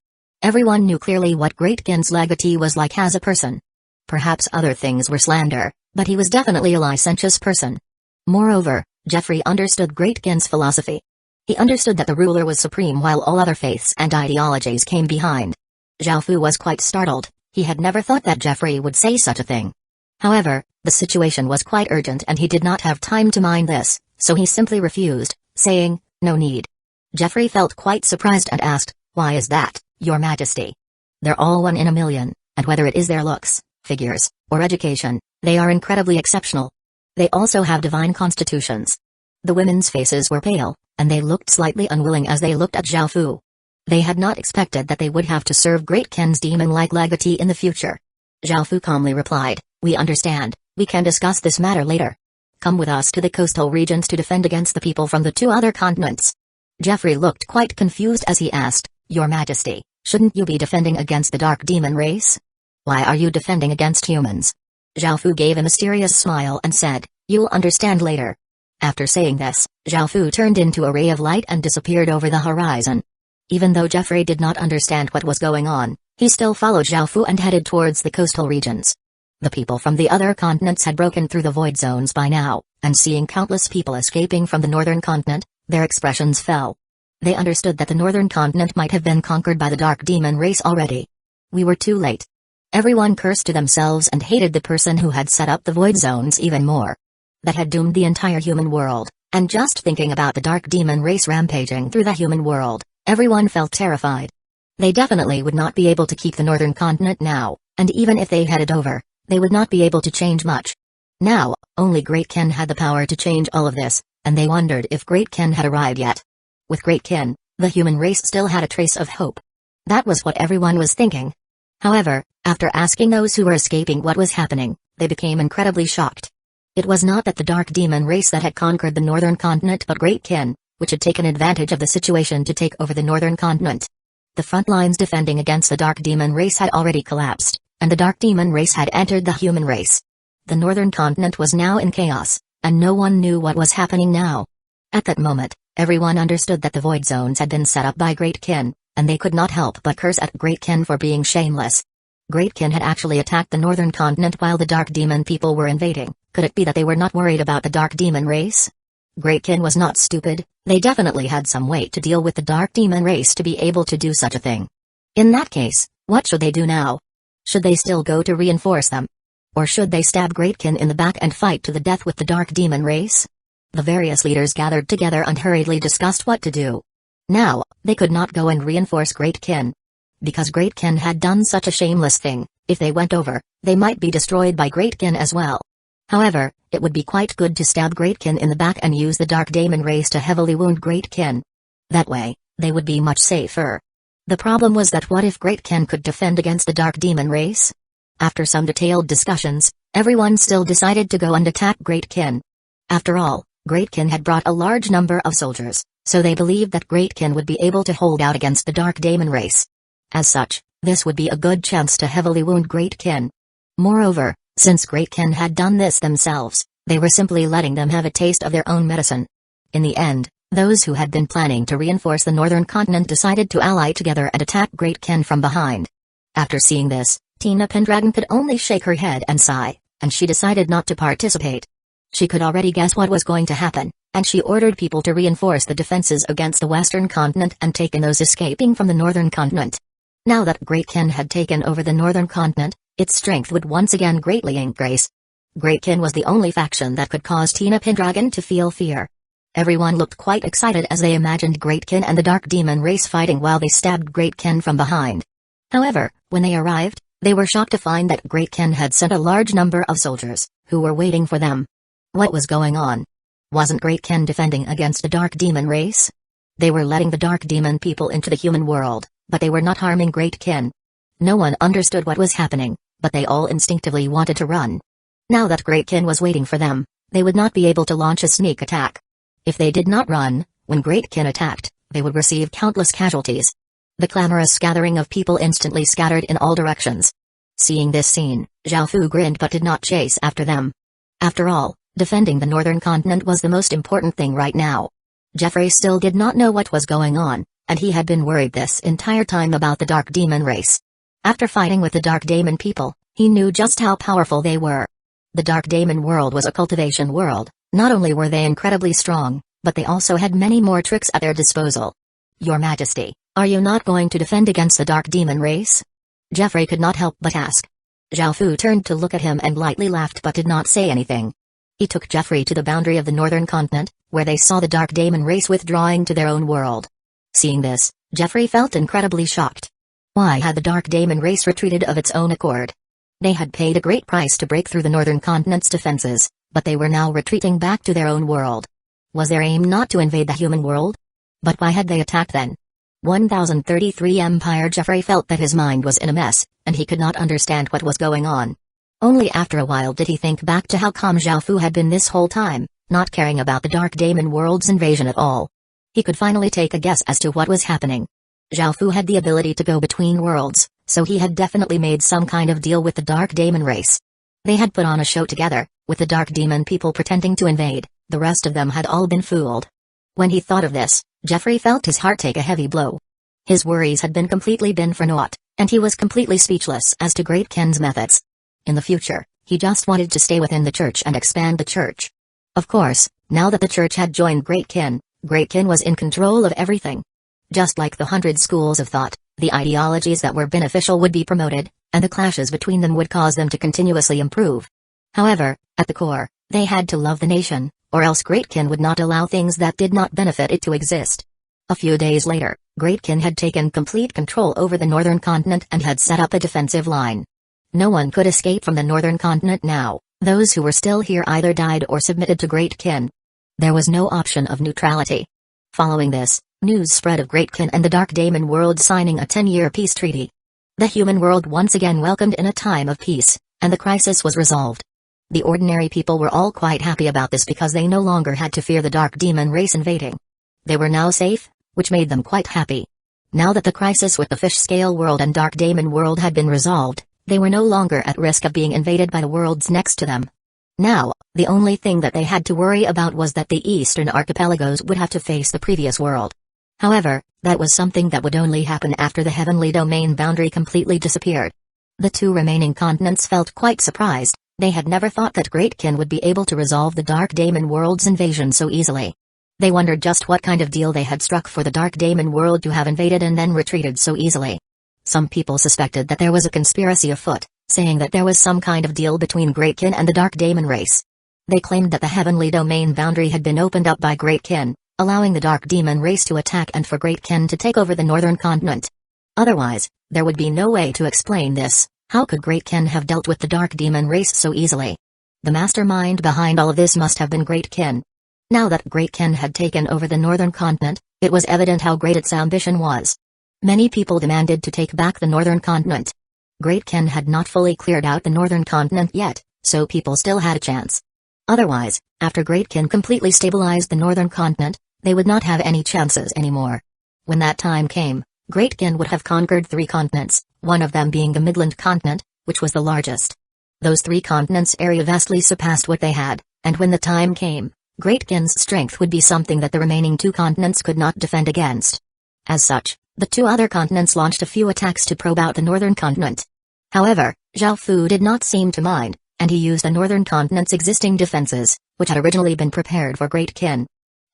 Everyone knew clearly what Great Kin's legatee was like as a person. Perhaps other things were slander, but he was definitely a licentious person. Moreover, Jeffrey understood Great Kin's philosophy. He understood that the ruler was supreme while all other faiths and ideologies came behind. Zhao Fu was quite startled. He had never thought that Jeffrey would say such a thing. However, the situation was quite urgent and he did not have time to mind this, so he simply refused, saying, "No need." Jeffrey felt quite surprised and asked, "Why is that, Your Majesty?" "They're all one in a million, and whether it is their looks, figures, or education, they are incredibly exceptional. They also have divine constitutions." The women's faces were pale, and they looked slightly unwilling as they looked at Zhao Fu. They had not expected that they would have to serve Great Kin's demon-like legatee in the future. Zhao Fu calmly replied, "We understand, we can discuss this matter later. Come with us to the coastal regions to defend against the people from the 2 other continents." Jeffrey looked quite confused as he asked, "Your Majesty, shouldn't you be defending against the dark demon race? Why are you defending against humans?" Zhao Fu gave a mysterious smile and said, "You'll understand later." After saying this, Zhao Fu turned into a ray of light and disappeared over the horizon. Even though Jeffrey did not understand what was going on, he still followed Zhao Fu and headed towards the coastal regions. The people from the other continents had broken through the void zones by now, and seeing countless people escaping from the northern continent, their expressions fell. They understood that the northern continent might have been conquered by the dark demon race already. We were too late. Everyone cursed to themselves and hated the person who had set up the void zones even more. That had doomed the entire human world, and just thinking about the dark demon race rampaging through the human world, everyone felt terrified. They definitely would not be able to keep the northern continent now, and even if they headed over, they would not be able to change much. Now, only Great Kin had the power to change all of this, and they wondered if Great Kin had arrived yet. With Great Kin, the human race still had a trace of hope. That was what everyone was thinking. However, after asking those who were escaping what was happening, they became incredibly shocked. It was not that the dark demon race that had conquered the northern continent but Great Kin, which had taken advantage of the situation to take over the northern continent. The front lines defending against the dark demon race had already collapsed, and the dark demon race had entered the human race. The northern continent was now in chaos, and no one knew what was happening now. At that moment, everyone understood that the void zones had been set up by Great Kin, and they could not help but curse at Great Kin for being shameless. Great Kin had actually attacked the northern continent while the dark demon people were invading. Could it be that they were not worried about the dark demon race? Great Kin was not stupid, they definitely had some way to deal with the dark demon race to be able to do such a thing. In that case, what should they do now? Should they still go to reinforce them? Or should they stab Great Kin in the back and fight to the death with the dark demon race? The various leaders gathered together and hurriedly discussed what to do. Now, they could not go and reinforce Great Kin. Because Great Kin had done such a shameless thing, if they went over, they might be destroyed by Great Kin as well. However, it would be quite good to stab Great Kin in the back and use the dark demon race to heavily wound Great Kin. That way, they would be much safer. The problem was that what if Great Kin could defend against the dark demon race? After some detailed discussions, everyone still decided to go and attack Great Kin. After all, Great Kin had brought a large number of soldiers, so they believed that Great Kin would be able to hold out against the dark demon race. As such, this would be a good chance to heavily wound Great Kin. Moreover, since Great Kin had done this themselves, they were simply letting them have a taste of their own medicine. In the end, those who had been planning to reinforce the northern continent decided to ally together and attack Great Kin from behind. After seeing this, Tina Pendragon could only shake her head and sigh, and she decided not to participate. She could already guess what was going to happen, and she ordered people to reinforce the defenses against the western continent and take in those escaping from the northern continent. Now that Great Kin had taken over the northern continent, its strength would once again greatly increase. Great Kin was the only faction that could cause Tina Pendragon to feel fear. Everyone looked quite excited as they imagined Great Kin and the dark demon race fighting while they stabbed Great Kin from behind. However, when they arrived, they were shocked to find that Great Kin had sent a large number of soldiers, who were waiting for them. What was going on? Wasn't Great Kin defending against the dark demon race? They were letting the dark demon people into the human world, but they were not harming Great Kin. No one understood what was happening, but they all instinctively wanted to run. Now that Great Kin was waiting for them, they would not be able to launch a sneak attack. If they did not run, when Great Kin attacked, they would receive countless casualties. The clamorous gathering of people instantly scattered in all directions. Seeing this scene, Zhao Fu grinned but did not chase after them. After all, defending the northern continent was the most important thing right now. Jeffrey still did not know what was going on, and he had been worried this entire time about the dark demon race. After fighting with the dark demon people, he knew just how powerful they were. The dark demon world was a cultivation world, Not only were they incredibly strong, but they also had many more tricks at their disposal. Your Majesty, are you not going to defend against the Dark Demon race? Geoffrey could not help but ask. Zhao Fu turned to look at him and lightly laughed but did not say anything. He took Geoffrey to the boundary of the northern continent, where they saw the Dark Demon race withdrawing to their own world. Seeing this, Geoffrey felt incredibly shocked. Why had the Dark Demon race retreated of its own accord? They had paid a great price to break through the northern continent's defenses, but they were now retreating back to their own world. Was their aim not to invade the human world? But why had they attacked then? 1033 Empire. Geoffrey felt that his mind was in a mess, and he could not understand what was going on. Only after a while did he think back to how calm Zhao Fu had been this whole time, not caring about the Dark Demon world's invasion at all. He could finally take a guess as to what was happening. Zhao Fu had the ability to go between worlds, so he had definitely made some kind of deal with the Dark Demon race. They had put on a show together, with the Dark Demon people pretending to invade. The rest of them had all been fooled. When he thought of this, Geoffrey felt his heart take a heavy blow. His worries had been completely for naught, and he was completely speechless as to Great Kin's methods. In the future, he just wanted to stay within the church and expand the church. Of course, now that the church had joined Great Kin was in control of everything. Just like the 100 schools of thought, the ideologies that were beneficial would be promoted, and the clashes between them would cause them to continuously improve. However, at the core, they had to love the nation, or else Great Kin would not allow things that did not benefit it to exist. A few days later, Great Kin had taken complete control over the northern continent and had set up a defensive line. No one could escape from the northern continent now. Those who were still here either died or submitted to Great Kin. There was no option of neutrality. Following this, news spread of Great Kin and the Dark Demon world signing a 10-year peace treaty. The human world once again welcomed in a time of peace, and the crisis was resolved. The ordinary people were all quite happy about this because they no longer had to fear the Dark Demon race invading. They were now safe, which made them quite happy. Now that the crisis with the Fish Scale world and Dark Demon world had been resolved, they were no longer at risk of being invaded by the worlds next to them. Now, the only thing that they had to worry about was that the eastern archipelagos would have to face the previous world. However, that was something that would only happen after the heavenly domain boundary completely disappeared. The two remaining continents felt quite surprised. They had never thought that Great Kin would be able to resolve the Dark Demon world's invasion so easily. They wondered just what kind of deal they had struck for the Dark Demon world to have invaded and then retreated so easily. Some people suspected that there was a conspiracy afoot, saying that there was some kind of deal between Great Kin and the Dark Demon race. They claimed that the heavenly domain boundary had been opened up by Great Kin, allowing the Dark Demon race to attack and for Great Kin to take over the northern continent. Otherwise, there would be no way to explain this. How could Great Kin have dealt with the Dark Demon race so easily? The mastermind behind all of this must have been Great Kin. Now that Great Kin had taken over the northern continent, it was evident how great its ambition was. Many people demanded to take back the northern continent. Great Kin had not fully cleared out the northern continent yet, so people still had a chance. Otherwise, after Great Kin completely stabilized the northern continent, they would not have any chances anymore. When that time came, Great Kin would have conquered 3 continents, one of them being the Midland continent, which was the largest. Those 3 continents' area vastly surpassed what they had, and when the time came, Great Kin's strength would be something that the remaining 2 continents could not defend against. As such, the 2 other continents launched a few attacks to probe out the northern continent. However, Zhao Fu did not seem to mind, and he used the northern continent's existing defenses, which had originally been prepared for Great Kin.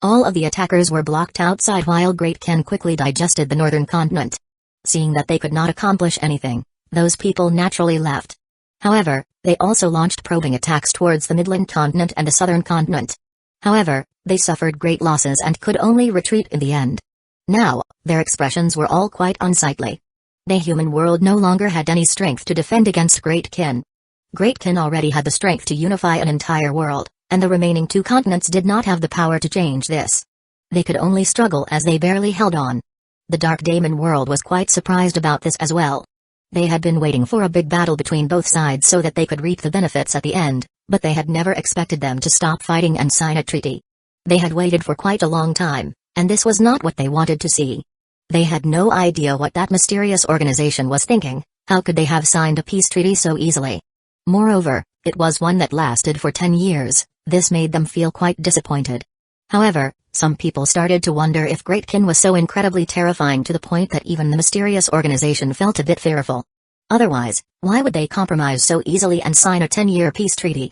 All of the attackers were blocked outside while Great Kin quickly digested the northern continent. Seeing that they could not accomplish anything, those people naturally left. However, they also launched probing attacks towards the Midland continent and the southern continent. However, they suffered great losses and could only retreat in the end. Now, their expressions were all quite unsightly. The human world no longer had any strength to defend against Great Kin. Great Kin already had the strength to unify an entire world, and the remaining 2 continents did not have the power to change this. They could only struggle as they barely held on. The Dark Demon world was quite surprised about this as well. They had been waiting for a big battle between both sides so that they could reap the benefits at the end, but they had never expected them to stop fighting and sign a treaty. They had waited for quite a long time, and this was not what they wanted to see. They had no idea what that mysterious organization was thinking. How could they have signed a peace treaty so easily? Moreover, it was one that lasted for 10 years, this made them feel quite disappointed. However, some people started to wonder if Great Kin was so incredibly terrifying to the point that even the mysterious organization felt a bit fearful. Otherwise, why would they compromise so easily and sign a 10-year peace treaty?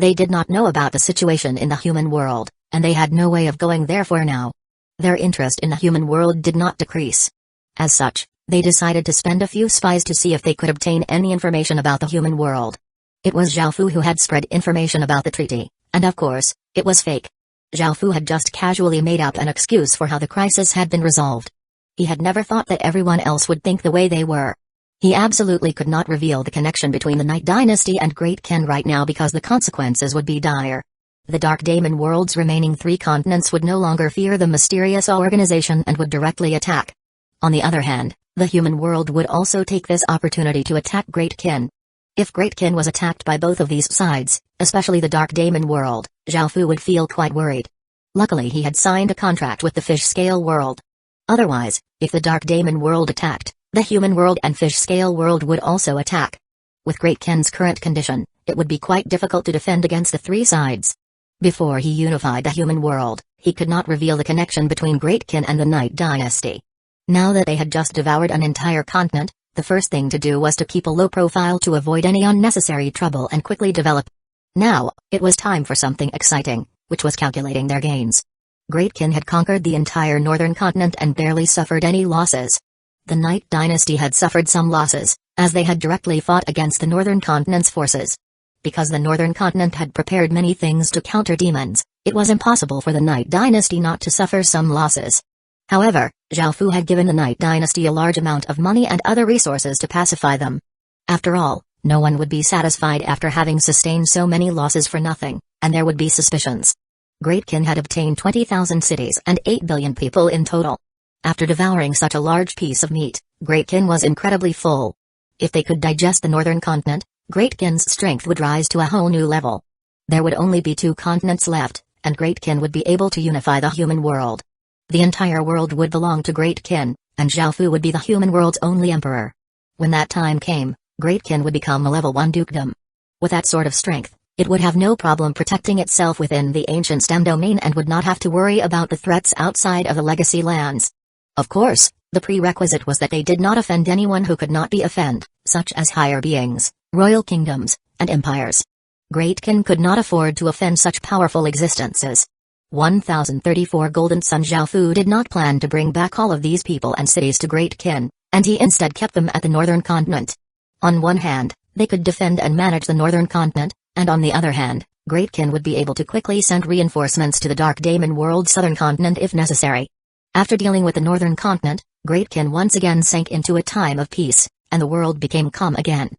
They did not know about the situation in the human world, and they had no way of going there for now. Their interest in the human world did not decrease. As such, they decided to spend a few spies to see if they could obtain any information about the human world. It was Zhao Fu who had spread information about the treaty, and of course, it was fake. Zhao Fu had just casually made up an excuse for how the crisis had been resolved. He had never thought that everyone else would think the way they were. He absolutely could not reveal the connection between the Night Dynasty and Great Ken right now because the consequences would be dire. The Dark Daemon world's remaining 3 continents would no longer fear the mysterious organization and would directly attack. On the other hand, the human world would also take this opportunity to attack Great Ken. If Great Ken was attacked by both of these sides, especially the Dark Daemon world, Zhao Fu would feel quite worried. Luckily he had signed a contract with the Fish Scale world. Otherwise, if the Dark Daemon world attacked, the human world and Fish Scale world would also attack. With Great Ken's current condition, it would be quite difficult to defend against the 3 sides. Before he unified the human world, he could not reveal the connection between Great Ken and the Night Dynasty. Now that they had just devoured an entire continent, the first thing to do was to keep a low profile to avoid any unnecessary trouble and quickly develop. Now, it was time for something exciting, which was calculating their gains. Great Ken had conquered the entire northern continent and barely suffered any losses. The Night Dynasty had suffered some losses, as they had directly fought against the northern continent's forces. Because the northern continent had prepared many things to counter demons, it was impossible for the Night Dynasty not to suffer some losses. However, Zhao Fu had given the Night Dynasty a large amount of money and other resources to pacify them. After all, no one would be satisfied after having sustained so many losses for nothing, and there would be suspicions. Great Ken had obtained 20,000 cities and 8 billion people in total. After devouring such a large piece of meat, Great Ken was incredibly full. If they could digest the northern continent, Great Ken's strength would rise to a whole new level. There would only be 2 continents left, and Great Ken would be able to unify the human world. The entire world would belong to Great Ken, and Zhao Fu would be the human world's only emperor. When that time came, Great Ken would become a level 1 dukedom. With that sort of strength, it would have no problem protecting itself within the ancient stem domain and would not have to worry about the threats outside of the legacy lands. Of course, the prerequisite was that they did not offend anyone who could not be offended, such as higher beings, royal kingdoms, and empires. Great Ken could not afford to offend such powerful existences. 1034 Golden Sun. Zhao Fu did not plan to bring back all of these people and cities to Great Ken, and he instead kept them at the northern continent. On one hand, they could defend and manage the northern continent, and on the other hand, Great Ken would be able to quickly send reinforcements to the Dark Daemon world's southern continent if necessary. After dealing with the northern continent, Great Ken once again sank into a time of peace, and the world became calm again.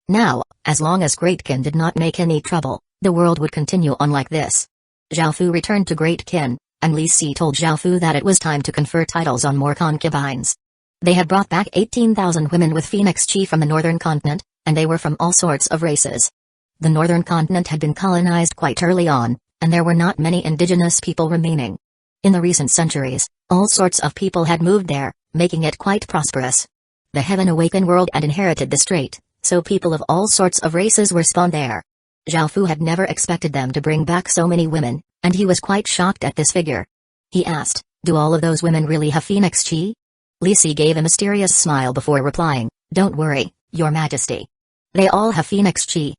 Now, as long as Great Ken did not make any trouble, the world would continue on like this. Zhao Fu returned to Great Ken, and Li Si told Zhao Fu that it was time to confer titles on more concubines. They had brought back 18,000 women with phoenix chi from the northern continent, and they were from all sorts of races. The northern continent had been colonized quite early on, and there were not many indigenous people remaining. In the recent centuries, all sorts of people had moved there, making it quite prosperous. The Heaven Awakened world had inherited the strait, so people of all sorts of races were spawned there. Zhao Fu had never expected them to bring back so many women, and he was quite shocked at this figure. He asked, "Do all of those women really have phoenix chi?" Li Si gave a mysterious smile before replying, "Don't worry, Your Majesty. They all have phoenix chi.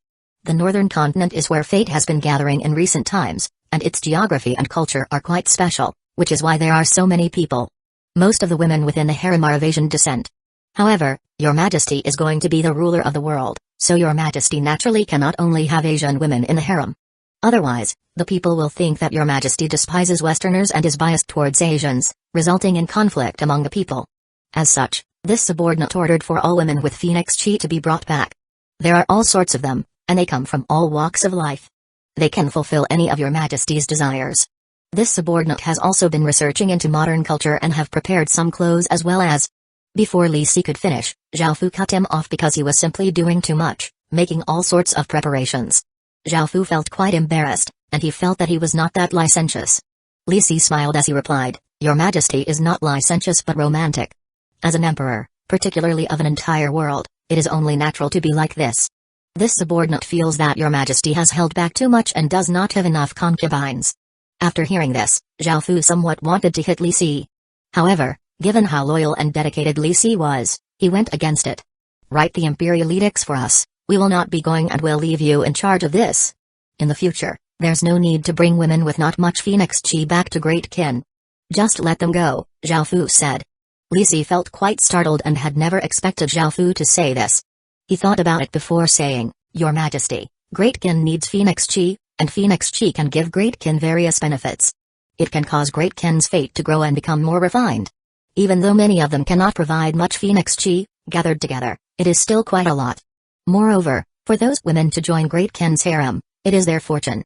The northern continent is where fate has been gathering in recent times, and its geography and culture are quite special, which is why there are so many people. Most of the women within the harem are of Asian descent. However, Your Majesty is going to be the ruler of the world, so Your Majesty naturally cannot only have Asian women in the harem. Otherwise, the people will think that Your Majesty despises Westerners and is biased towards Asians, resulting in conflict among the people. As such, this subordinate ordered for all women with phoenix chi to be brought back. There are all sorts of them, and they come from all walks of life. They can fulfill any of Your Majesty's desires. This subordinate has also been researching into modern culture and have prepared some clothes as well as..." Before Li Si could finish, Zhao Fu cut him off because he was simply doing too much, making all sorts of preparations. Zhao Fu felt quite embarrassed, and he felt that he was not that licentious. Li Si smiled as he replied, "Your Majesty is not licentious but romantic. As an emperor, particularly of an entire world, it is only natural to be like this. This subordinate feels that Your Majesty has held back too much and does not have enough concubines." After hearing this, Zhao Fu somewhat wanted to hit Li Si. However, given how loyal and dedicated Li Si was, he went against it. "Write the imperial edicts for us, we will not be going and we'll leave you in charge of this." In the future, there's no need to bring women with not much phoenix chi back to Great Kin. Just let them go, Zhao Fu said. Li Si felt quite startled and had never expected Zhao Fu to say this. He thought about it before saying, Your Majesty, Great Kin needs phoenix chi, and phoenix chi can give Great Kin various benefits. It can cause Great Kin's fate to grow and become more refined. Even though many of them cannot provide much phoenix chi, gathered together, it is still quite a lot. Moreover, for those women to join Great Kin's harem, it is their fortune.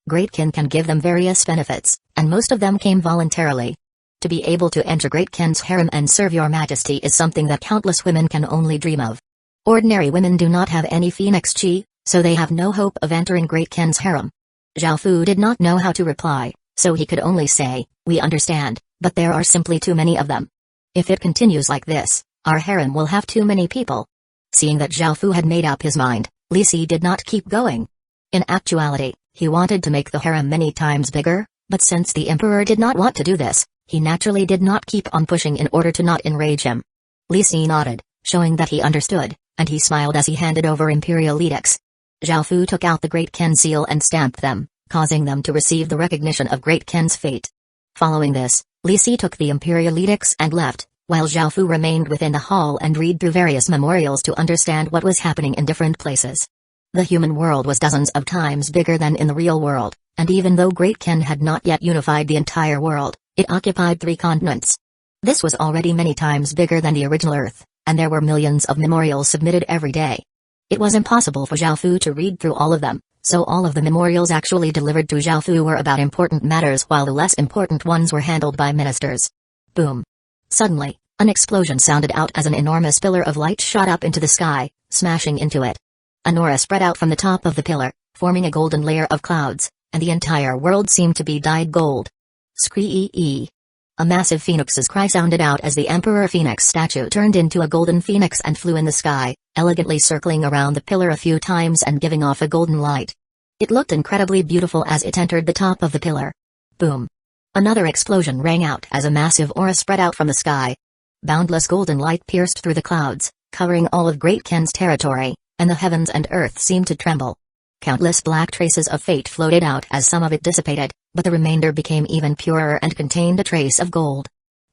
Great Kin can give them various benefits, and most of them came voluntarily. To be able to enter Great Kin's harem and serve Your Majesty is something that countless women can only dream of. Ordinary women do not have any phoenix chi, so they have no hope of entering Great Kin's harem. Zhao Fu did not know how to reply, so he could only say, We understand, but there are simply too many of them. If it continues like this, our harem will have too many people. Seeing that Zhao Fu had made up his mind, Li Si did not keep going. In actuality, he wanted to make the harem many times bigger, but since the emperor did not want to do this, he naturally did not keep on pushing in order to not enrage him. Li Si nodded, showing that he understood, and he smiled as he handed over imperial edicts. Zhao Fu took out the Great Kin seal and stamped them, causing them to receive the recognition of Great Kin's fate. Following this, Li Si took the imperial edicts and left, while Zhao Fu remained within the hall and read through various memorials to understand what was happening in different places. The human world was dozens of times bigger than in the real world, and even though Great Kin had not yet unified the entire world, it occupied 3 continents. This was already many times bigger than the original Earth, and there were millions of memorials submitted every day. It was impossible for Zhao Fu to read through all of them, so all of the memorials actually delivered to Zhao Fu were about important matters while the less important ones were handled by ministers. Boom. Suddenly, an explosion sounded out as an enormous pillar of light shot up into the sky, smashing into it. An aura spread out from the top of the pillar, forming a golden layer of clouds, and the entire world seemed to be dyed gold. Scree-ee. A massive phoenix's cry sounded out as the Emperor Phoenix statue turned into a golden phoenix and flew in the sky, elegantly circling around the pillar a few times and giving off a golden light. It looked incredibly beautiful as it entered the top of the pillar. Boom. Another explosion rang out as a massive aura spread out from the sky. Boundless golden light pierced through the clouds, covering all of Great Kin's territory, and the heavens and earth seemed to tremble. Countless black traces of fate floated out as some of it dissipated, but the remainder became even purer and contained a trace of gold.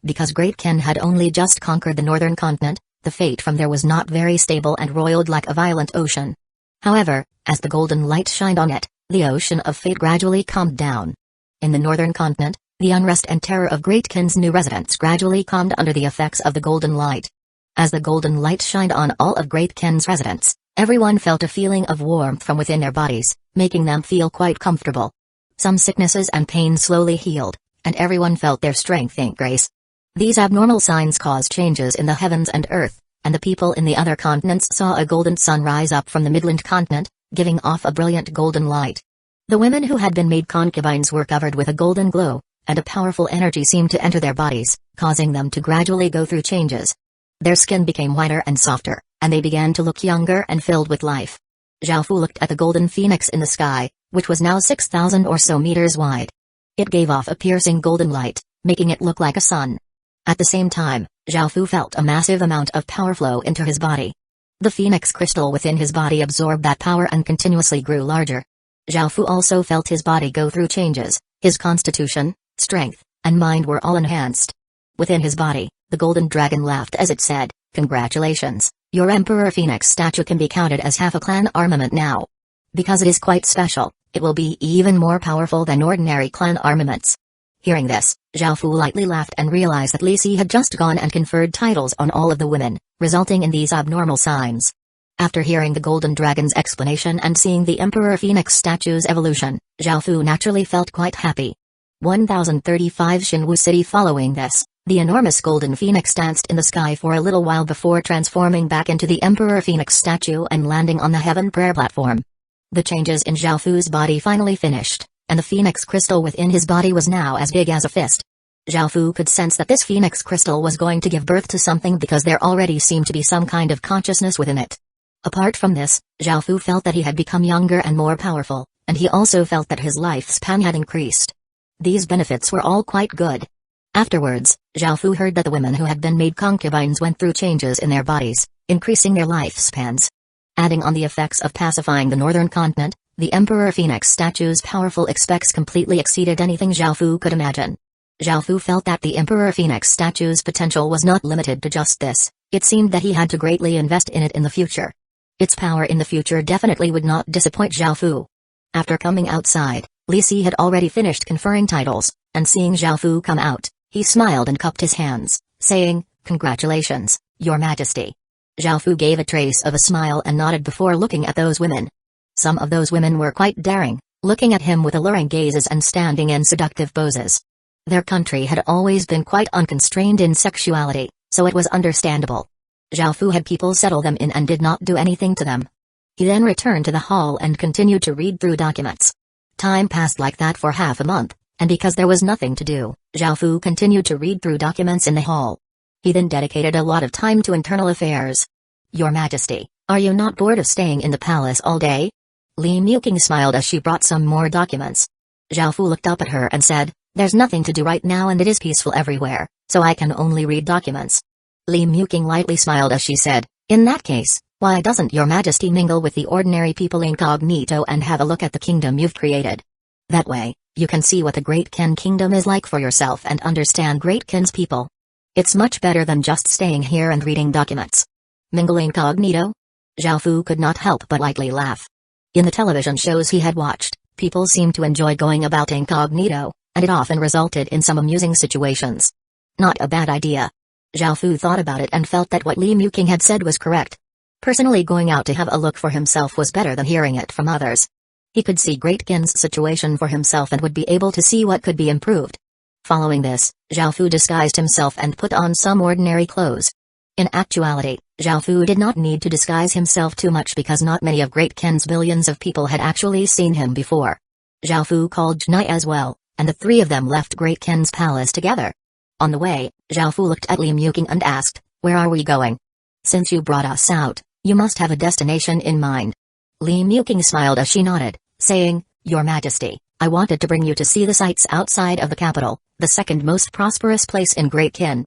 Because Great Kin had only just conquered the northern continent, the fate from there was not very stable and roiled like a violent ocean. However, as the golden light shined on it, the ocean of fate gradually calmed down. In the northern continent, the unrest and terror of Great Kin's new residents gradually calmed under the effects of the golden light. As the golden light shined on all of Great Kin's residents, everyone felt a feeling of warmth from within their bodies, making them feel quite comfortable. Some sicknesses and pains slowly healed, and everyone felt their strength increase. These abnormal signs caused changes in the heavens and earth, and the people in the other continents saw a golden sun rise up from the Midland continent, giving off a brilliant golden light. The women who had been made concubines were covered with a golden glow, and a powerful energy seemed to enter their bodies, causing them to gradually go through changes. Their skin became whiter and softer, and they began to look younger and filled with life. Zhao Fu looked at the golden phoenix in the sky, which was now 6,000 or so meters wide. It gave off a piercing golden light, making it look like a sun. At the same time, Zhao Fu felt a massive amount of power flow into his body. The phoenix crystal within his body absorbed that power and continuously grew larger. Zhao Fu also felt his body go through changes, his constitution, strength, and mind were all enhanced. Within his body, the golden dragon laughed as it said, "Congratulations, your Emperor Phoenix statue can be counted as half a clan armament now. Because it is quite special, it will be even more powerful than ordinary clan armaments." Hearing this, Zhao Fu lightly laughed and realized that Li Si had just gone and conferred titles on all of the women, resulting in these abnormal signs. After hearing the golden dragon's explanation and seeing the Emperor Phoenix statue's evolution, Zhao Fu naturally felt quite happy. 1035 Shinwu City. Following this, the enormous golden phoenix danced in the sky for a little while before transforming back into the Emperor Phoenix statue and landing on the heaven prayer platform. The changes in Zhao Fu's body finally finished, and the phoenix crystal within his body was now as big as a fist. Zhao Fu could sense that this phoenix crystal was going to give birth to something because there already seemed to be some kind of consciousness within it. Apart from this, Zhao Fu felt that he had become younger and more powerful, and he also felt that his lifespan had increased. These benefits were all quite good. Afterwards, Zhao Fu heard that the women who had been made concubines went through changes in their bodies, increasing their lifespans. Adding on the effects of pacifying the northern continent, The Emperor Phoenix statue's powerful effects completely exceeded anything Zhao Fu could imagine. Zhao Fu felt that the Emperor Phoenix statue's potential was not limited to just this. It seemed that he had to greatly invest in it in the future. Its power in the future definitely would not disappoint Zhao Fu. After coming outside, Li Si had already finished conferring titles, and seeing Zhao Fu come out, he smiled and cupped his hands, saying, "Congratulations, Your Majesty." Zhao Fu gave a trace of a smile and nodded before looking at those women. Some of those women were quite daring, looking at him with alluring gazes and standing in seductive poses. Their country had always been quite unconstrained in sexuality, so it was understandable. Zhao Fu had people settle them in and did not do anything to them. He then returned to the hall and continued to read through documents. Time passed like that for half a month, and because there was nothing to do, Zhao Fu continued to read through documents in the hall. He then dedicated a lot of time to internal affairs. "Your Majesty, are you not bored of staying in the palace all day?" Li Muking smiled as she brought some more documents. Zhao Fu looked up at her and said, "There's nothing to do right now and it is peaceful everywhere, so I can only read documents." Li Muking lightly smiled as she said, "In that case, why doesn't Your Majesty mingle with the ordinary people incognito and have a look at the kingdom you've created? That way, you can see what the Great Ken Kingdom is like for yourself and understand Great Ken's people. It's much better than just staying here and reading documents." Mingle incognito? Zhao Fu could not help but lightly laugh. In the television shows he had watched, people seemed to enjoy going about incognito, and it often resulted in some amusing situations. Not a bad idea. Zhao Fu thought about it and felt that what Li Muking had said was correct. Personally, going out to have a look for himself was better than hearing it from others. He could see Great Ken's situation for himself and would be able to see what could be improved. Following this, Zhao Fu disguised himself and put on some ordinary clothes. In actuality, Zhao Fu did not need to disguise himself too much because not many of Great Ken's billions of people had actually seen him before. Zhao Fu called Jinai as well, and the three of them left Great Ken's palace together. On the way, Zhao Fu looked at Li Muking and asked, "Where are we going? Since you brought us out, you must have a destination in mind." Li Muking smiled as she nodded, saying, "Your Majesty, I wanted to bring you to see the sights outside of the capital, the second most prosperous place in Great Ken."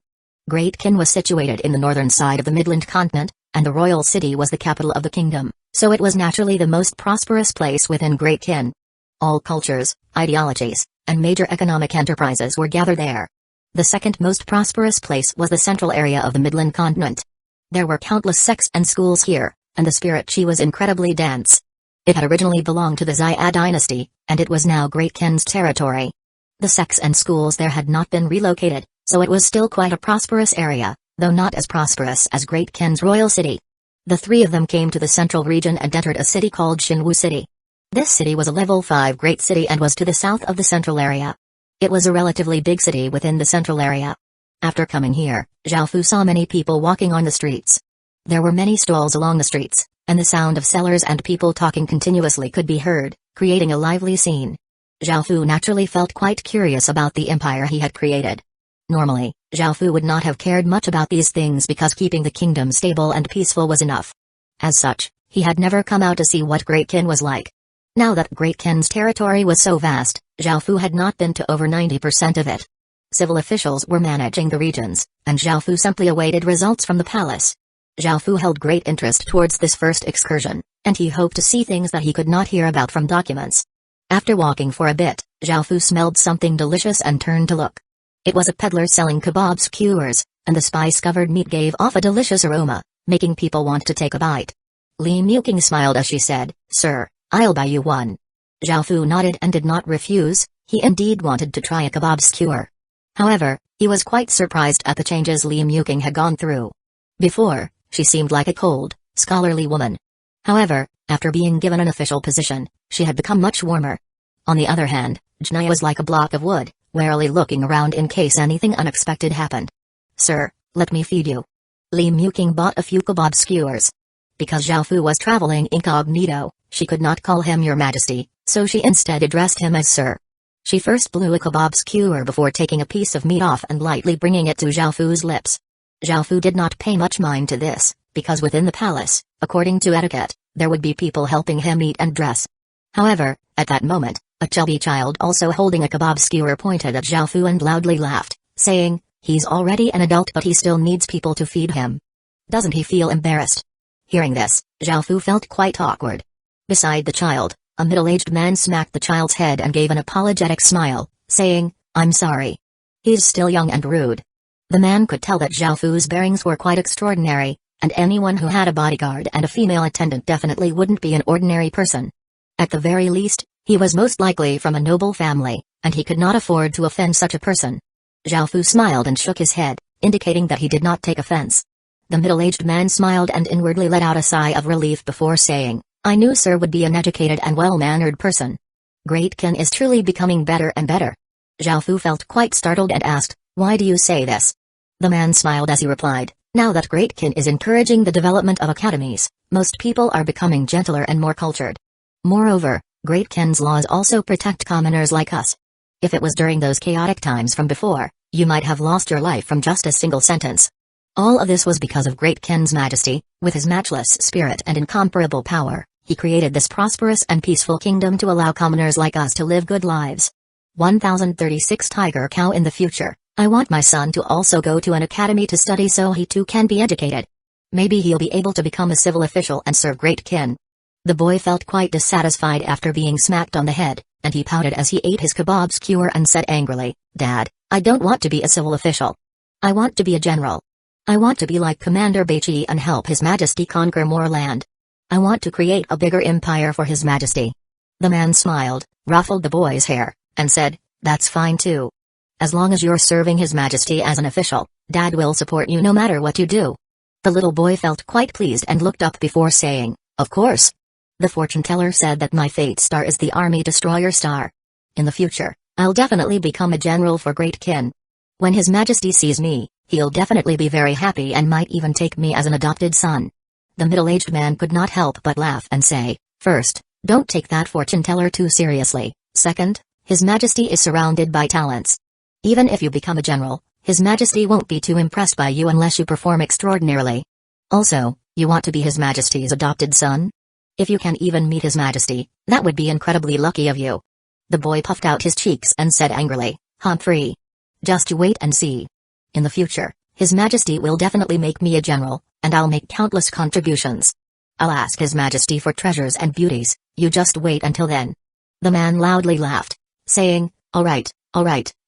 Great Ken was situated in the northern side of the Midland continent, and the royal city was the capital of the kingdom, so it was naturally the most prosperous place within Great Ken. All cultures, ideologies, and major economic enterprises were gathered there. The second most prosperous place was the central area of the Midland continent. There were countless sects and schools here, and the spirit chi was incredibly dense. It had originally belonged to the Xia dynasty, and it was now Great Ken's territory. The sects and schools there had not been relocated, so it was still quite a prosperous area, though not as prosperous as Great Ken's royal city. The three of them came to the central region and entered a city called Shinwu City. This city was a level 5 great city and was to the south of the central area. It was a relatively big city within the central area. After coming here, Zhao Fu saw many people walking on the streets. There were many stalls along the streets, and the sound of sellers and people talking continuously could be heard, creating a lively scene. Zhao Fu naturally felt quite curious about the empire he had created. Normally, Zhao Fu would not have cared much about these things because keeping the kingdom stable and peaceful was enough. As such, he had never come out to see what Great Ken was like. Now that Great Ken's territory was so vast, Zhao Fu had not been to over 90% of it. Civil officials were managing the regions, and Zhao Fu simply awaited results from the palace. Zhao Fu held great interest towards this first excursion, and he hoped to see things that he could not hear about from documents. After walking for a bit, Zhao Fu smelled something delicious and turned to look. It was a peddler selling kebab skewers, and the spice-covered meat gave off a delicious aroma, making people want to take a bite. Li Muking smiled as she said, "Sir, I'll buy you one." Zhao Fu nodded and did not refuse. He indeed wanted to try a kebab skewer. However, he was quite surprised at the changes Li Muking had gone through. Before, she seemed like a cold, scholarly woman. However, after being given an official position, she had become much warmer. On the other hand, Jinai was like a block of wood, warily looking around in case anything unexpected happened. "Sir, let me feed you." Li Muking bought a few kebab skewers. Because Zhao Fu was traveling incognito, she could not call him Your Majesty, so she instead addressed him as Sir. She first blew a kebab skewer before taking a piece of meat off and lightly bringing it to Zhao Fu's lips. Zhao Fu did not pay much mind to this, because within the palace, according to etiquette, there would be people helping him eat and dress. However, at that moment, a chubby child also holding a kebab skewer pointed at Zhao Fu and loudly laughed, saying, "He's already an adult but he still needs people to feed him. Doesn't he feel embarrassed?" Hearing this, Zhao Fu felt quite awkward. Beside the child, A middle-aged man smacked the child's head and gave an apologetic smile, saying, "I'm sorry. He's still young and rude." The man could tell that Xiaofu's bearings were quite extraordinary, and anyone who had a bodyguard and a female attendant definitely wouldn't be an ordinary person. At the very least, he was most likely from a noble family, and he could not afford to offend such a person. Xiaofu smiled and shook his head, indicating that he did not take offense. The middle-aged man smiled and inwardly let out a sigh of relief before saying, "I knew sir would be an educated and well-mannered person. Great Kin is truly becoming better and better." Xiaofu felt quite startled and asked, "Why do you say this?" The man smiled as he replied, "Now that Great Kin is encouraging the development of academies, most people are becoming gentler and more cultured. Moreover, Great Kin's laws also protect commoners like us. If it was during those chaotic times from before, you might have lost your life from just a single sentence. All of this was because of Great Kin's majesty. With his matchless spirit and incomparable power, he created this prosperous and peaceful kingdom to allow commoners like us to live good lives." 1036 Tiger Cow. In the future, I want my son to also go to an academy to study so he too can be educated. Maybe he'll be able to become a civil official and serve Great Kin. The boy felt quite dissatisfied after being smacked on the head, and he pouted as he ate his kebab skewer and said angrily, "Dad, I don't want to be a civil official. I want to be a general. I want to be like Commander Beichi and help His Majesty conquer more land. I want to create a bigger empire for His Majesty." The man smiled, ruffled the boy's hair, and said, "That's fine too. As long as you're serving His Majesty as an official, Dad will support you no matter what you do." The little boy felt quite pleased and looked up before saying, "Of course. The fortune teller said that my fate star is the army destroyer star. In the future, I'll definitely become a general for Great Kin. When His Majesty sees me, he'll definitely be very happy and might even take me as an adopted son." The middle-aged man could not help but laugh and say, "First, don't take that fortune teller too seriously. Second, His Majesty is surrounded by talents. Even if you become a general, His Majesty won't be too impressed by you unless you perform extraordinarily. Also, you want to be His Majesty's adopted son? If you can even meet His Majesty, that would be incredibly lucky of you." The boy puffed out his cheeks and said angrily, "Humphrey. Just you wait and see. In the future, His Majesty will definitely make me a general, and I'll make countless contributions. I'll ask His Majesty for treasures and beauties, you just wait until then." The man loudly laughed, saying, all right,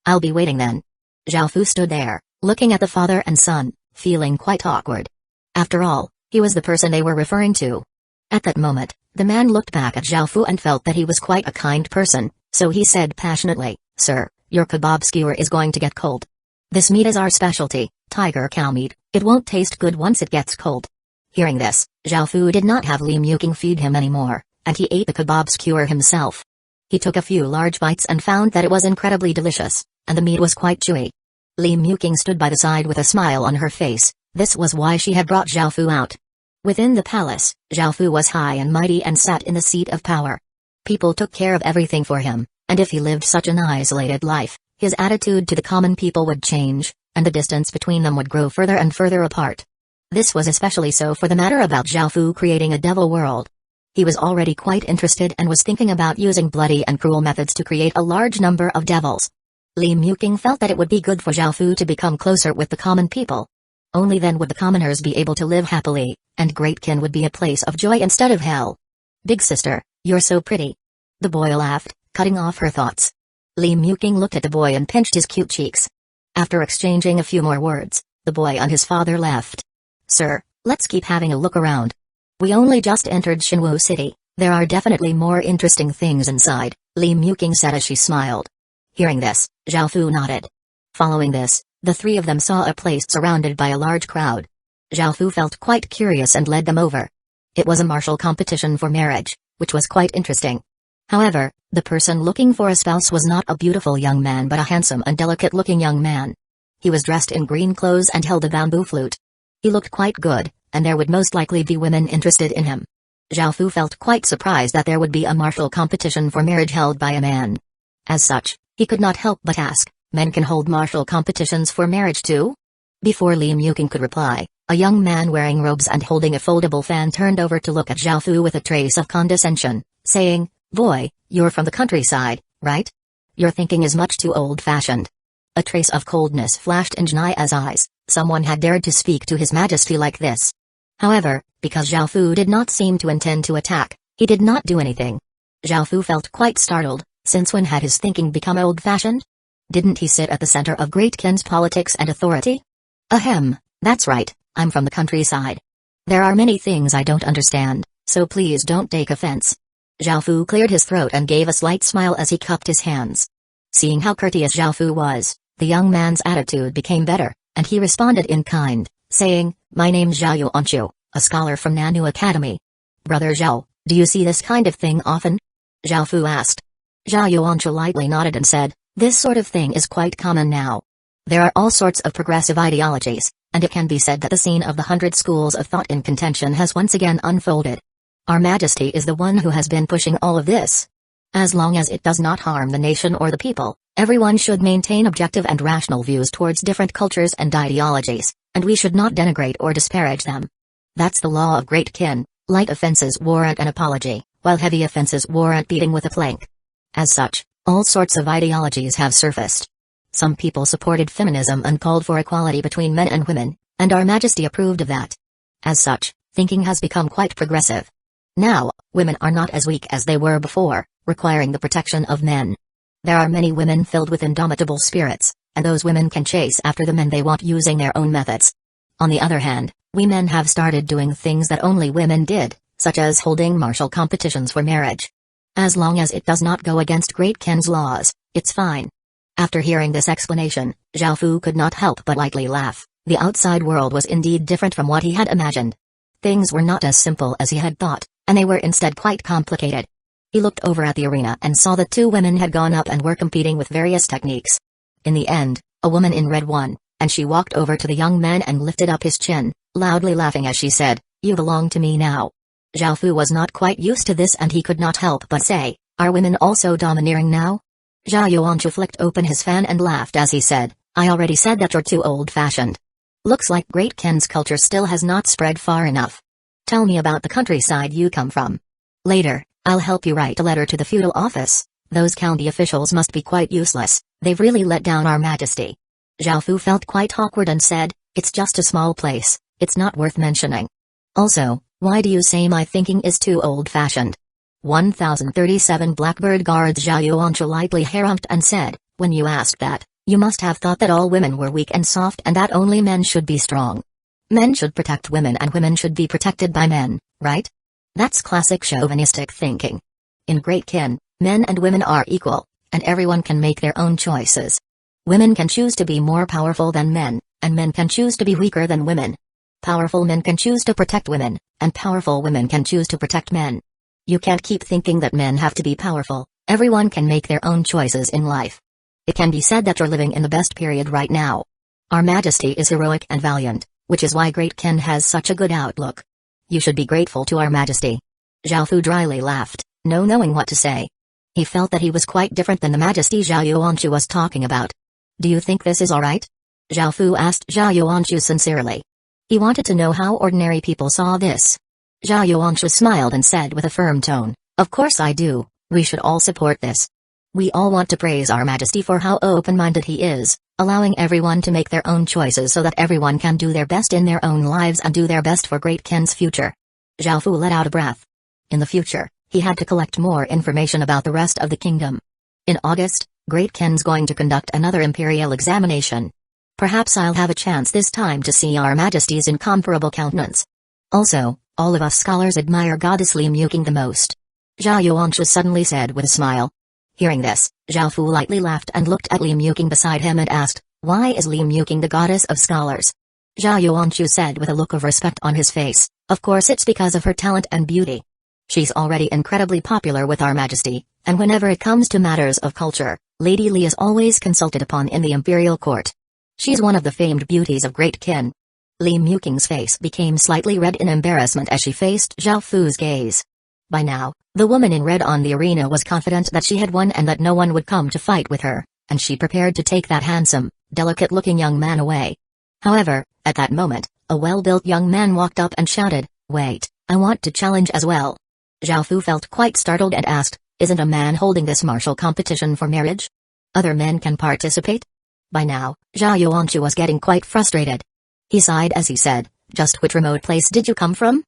I'll be waiting then." Xiaofu stood there, looking at the father and son, feeling quite awkward. After all, he was the person they were referring to. At that moment, the man looked back at Xiaofu and felt that he was quite a kind person, so he said passionately, "Sir, your kebab skewer is going to get cold. This meat is our specialty, tiger cow meat. It won't taste good once it gets cold." Hearing this, Xiaofu did not have Li Muking feed him anymore, and he ate the kebab skewer himself. He took a few large bites and found that it was incredibly delicious, and the meat was quite chewy. Li Muking stood by the side with a smile on her face. This was why she had brought Xiaofu out. Within the palace, Xiaofu was high and mighty and sat in the seat of power. People took care of everything for him, and if he lived such an isolated life, his attitude to the common people would change, and the distance between them would grow further and further apart. This was especially so for the matter about Xiaofu creating a devil world. He was already quite interested and was thinking about using bloody and cruel methods to create a large number of devils. Li Muking felt that it would be good for Xiaofu to become closer with the common people. Only then would the commoners be able to live happily, and Great Kin would be a place of joy instead of hell. "Big sister, you're so pretty." The boy laughed, cutting off her thoughts. Li Muking looked at the boy and pinched his cute cheeks. After exchanging a few more words, the boy and his father left. "Sir, let's keep having a look around. We only just entered Shinwu City, there are definitely more interesting things inside," Li Muking said as she smiled. Hearing this, Xiaofu nodded. Following this, the three of them saw a place surrounded by a large crowd. Xiaofu felt quite curious and led them over. It was a martial competition for marriage, which was quite interesting. However, the person looking for a spouse was not a beautiful young man but a handsome and delicate-looking young man. He was dressed in green clothes and held a bamboo flute. He looked quite good, and there would most likely be women interested in him. Xiaofu felt quite surprised that there would be a martial competition for marriage held by a man. As such, he could not help but ask, "Men can hold martial competitions for marriage too?" Before Li Muking could reply, a young man wearing robes and holding a foldable fan turned over to look at Xiaofu with a trace of condescension, saying, "Boy, you're from the countryside, right? Your thinking is much too old-fashioned." A trace of coldness flashed in Jania's eyes. Someone had dared to speak to His Majesty like this. However, because Xiaofu did not seem to intend to attack, he did not do anything. Zhao Fu felt quite startled. Since when had his thinking become old-fashioned? Didn't he sit at the center of Great Qin's politics and authority? Ahem, that's right, I'm from the countryside. There are many things I don't understand, so please don't take offense. Zhao Fu cleared his throat and gave a slight smile as he cupped his hands. Seeing how courteous Zhao Fu was, the young man's attitude became better, and he responded in kind, saying, "My name's Zhao Yuanchu, a scholar from Nanu Academy. Brother Zhao, do you see this kind of thing often?" Zhao Fu asked. Zhao Yuanchu lightly nodded and said, "This sort of thing is quite common now. There are all sorts of progressive ideologies, and it can be said that the scene of the 100 schools of thought in contention has once again unfolded. Our Majesty is the one who has been pushing all of this. As long as it does not harm the nation or the people, everyone should maintain objective and rational views towards different cultures and ideologies, and we should not denigrate or disparage them. That's the law of Great Qin. Light offenses warrant an apology, while heavy offenses warrant beating with a plank. As such, all sorts of ideologies have surfaced. Some people supported feminism and called for equality between men and women, and Our Majesty approved of that. As such, thinking has become quite progressive. Now, women are not as weak as they were before, requiring the protection of men. There are many women filled with indomitable spirits, and those women can chase after the men they want using their own methods. On the other hand, we men have started doing things that only women did, such as holding martial competitions for marriage. As long as it does not go against Great Qin's laws, it's fine." After hearing this explanation, Zhao Fu could not help but lightly laugh. The outside world was indeed different from what he had imagined. Things were not as simple as he had thought, and they were instead quite complicated. He looked over at the arena and saw that two women had gone up and were competing with various techniques. In the end, a woman in red won, and she walked over to the young man and lifted up his chin, loudly laughing as she said, "You belong to me now." Zhao Fu was not quite used to this and he could not help but say, "Are women also domineering now?" Zhao Yuanchu flicked open his fan and laughed as he said, "I already said that you're too old-fashioned. Looks like Great Qin's culture still has not spread far enough. Tell me about the countryside you come from. Later, I'll help you write a letter to the feudal office. Those county officials must be quite useless, they've really let down Our Majesty." Zhao Fu felt quite awkward and said, "It's just a small place, it's not worth mentioning. Also, why do you say my thinking is too old-fashioned?" 1037 Blackbird Guards. Zhao Yuanchu lightly hair-umped and said, "When you asked that, you must have thought that all women were weak and soft and that only men should be strong. Men should protect women and women should be protected by men, right? That's classic chauvinistic thinking. In Great Qin, men and women are equal, and everyone can make their own choices. Women can choose to be more powerful than men, and men can choose to be weaker than women. Powerful men can choose to protect women, and powerful women can choose to protect men. You can't keep thinking that men have to be powerful, everyone can make their own choices in life. It can be said that you're living in the best period right now. Our Majesty is heroic and valiant, which is why Great Qin has such a good outlook. You should be grateful to Our Majesty." Zhao Fu dryly laughed, no knowing what to say. He felt that he was quite different than the Majesty Zhao Yuanchu was talking about. "Do you think this is alright?" Zhao Fu asked Zhao Yuanchu sincerely. He wanted to know how ordinary people saw this. Zhao Yuanchu smiled and said with a firm tone, "Of course I do, we should all support this. We all want to praise Our Majesty for how open-minded he is, allowing everyone to make their own choices so that everyone can do their best in their own lives and do their best for Great Qin's future." Zhao Fu let out a breath. In the future, he had to collect more information about the rest of the kingdom. In August, Great Qin's going to conduct another imperial examination. Perhaps I'll have a chance this time to see Our Majesty's incomparable countenance. Also, all of us scholars admire Goddess Li Muking the most. Zhao Yuanchu suddenly said with a smile. Hearing this, Zhao Fu lightly laughed and looked at Li Muking beside him and asked, "Why is Li Muking the goddess of scholars?" Zhao Yuanchu said with a look of respect on his face, "Of course it's because of her talent and beauty. She's already incredibly popular with Our Majesty, and whenever it comes to matters of culture, Lady Li is always consulted upon in the imperial court. She's one of the famed beauties of Great Qin." Li Muking's face became slightly red in embarrassment as she faced Zhao Fu's gaze. By now, the woman in red on the arena was confident that she had won and that no one would come to fight with her, and she prepared to take that handsome, delicate-looking young man away. However, at that moment, a well-built young man walked up and shouted, "Wait, I want to challenge as well." Zhao Fu felt quite startled and asked, "Isn't a man holding this martial competition for marriage? Other men can participate?" By now, Zhao Yuanchu was getting quite frustrated. He sighed as he said, "Just which remote place did you come from?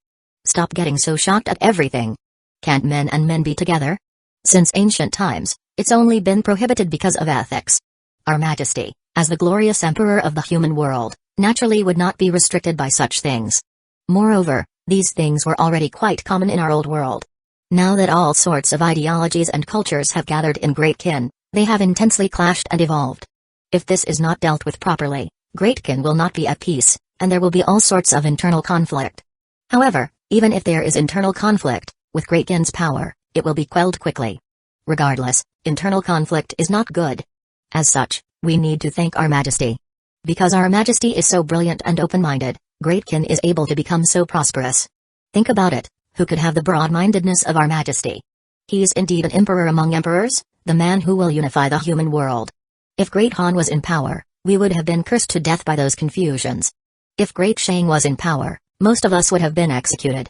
Stop getting so shocked at everything. Can't men and men be together?" Since ancient times, it's only been prohibited because of ethics. Our Majesty, as the glorious emperor of the human world, naturally would not be restricted by such things. Moreover, these things were already quite common in our old world. Now that all sorts of ideologies and cultures have gathered in Great Kin, they have intensely clashed and evolved. If this is not dealt with properly, Great Kin will not be at peace, and there will be all sorts of internal conflict. However, even if there is internal conflict, with Great Kin's power, it will be quelled quickly. Regardless, internal conflict is not good. As such, we need to thank our Majesty. Because our Majesty is so brilliant and open-minded, Great Kin is able to become so prosperous. Think about it, who could have the broad-mindedness of our Majesty? He is indeed an emperor among emperors, the man who will unify the human world. If Great Han was in power, we would have been cursed to death by those confusions. If Great Shang was in power, most of us would have been executed.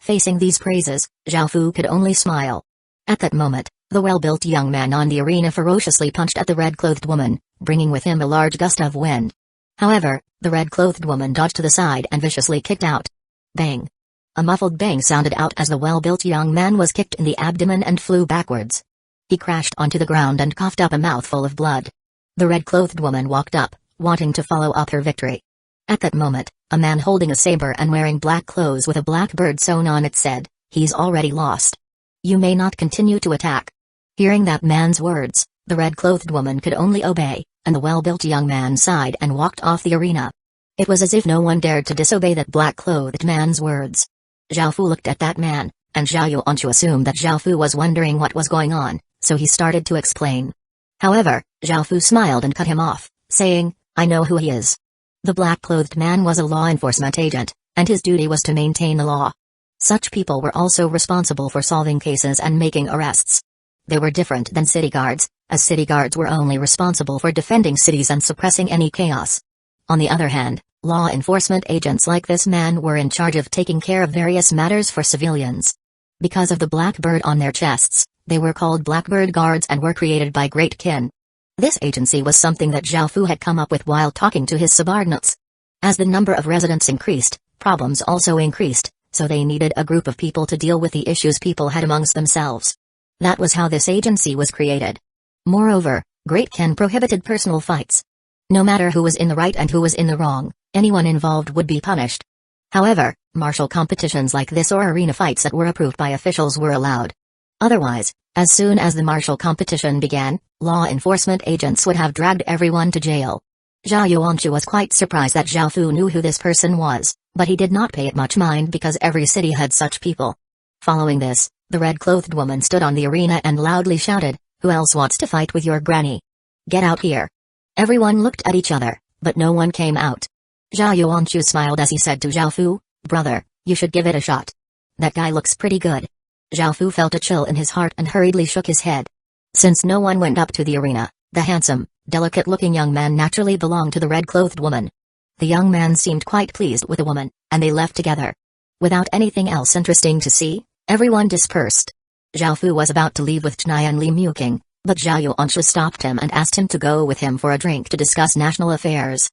Facing these praises, Zhao Fu could only smile. At that moment, the well-built young man on the arena ferociously punched at the red-clothed woman, bringing with him a large gust of wind. However, the red-clothed woman dodged to the side and viciously kicked out. Bang! A muffled bang sounded out as the well-built young man was kicked in the abdomen and flew backwards. He crashed onto the ground and coughed up a mouthful of blood. The red-clothed woman walked up, wanting to follow up her victory. At that moment, a man holding a saber and wearing black clothes with a black bird sewn on it said, "He's already lost. You may not continue to attack." Hearing that man's words, the red-clothed woman could only obey, and the well-built young man sighed and walked off the arena. It was as if no one dared to disobey that black-clothed man's words. Zhao Fu looked at that man, and Zhao Yuanshu assumed that Zhao Fu was wondering what was going on, so he started to explain. However, Zhao Fu smiled and cut him off, saying, "I know who he is." The black-clothed man was a law enforcement agent, and his duty was to maintain the law. Such people were also responsible for solving cases and making arrests. They were different than city guards, as city guards were only responsible for defending cities and suppressing any chaos. On the other hand, law enforcement agents like this man were in charge of taking care of various matters for civilians. Because of the black bird on their chests, they were called Blackbird Guards and were created by Great Kin. This agency was something that Zhao Fu had come up with while talking to his subordinates. As the number of residents increased, problems also increased, so they needed a group of people to deal with the issues people had amongst themselves. That was how this agency was created. Moreover, Great Kin prohibited personal fights. No matter who was in the right and who was in the wrong, anyone involved would be punished. However, martial competitions like this or arena fights that were approved by officials were allowed. Otherwise, as soon as the martial competition began, law enforcement agents would have dragged everyone to jail. Zhao Yuanshu was quite surprised that Zhao Fu knew who this person was, but he did not pay it much mind because every city had such people. Following this, the red-clothed woman stood on the arena and loudly shouted, "Who else wants to fight with your granny? Get out here." Everyone looked at each other, but no one came out. Zhao Yuanshu smiled as he said to Zhao Fu, "Brother, you should give it a shot. That guy looks pretty good." Zhao Fu felt a chill in his heart and hurriedly shook his head. Since no one went up to the arena, the handsome, delicate-looking young man naturally belonged to the red-clothed woman. The young man seemed quite pleased with the woman, and they left together. Without anything else interesting to see, everyone dispersed. Zhao Fu was about to leave with Chnai and Li Muking, but Zhao Yuanshu stopped him and asked him to go with him for a drink to discuss national affairs.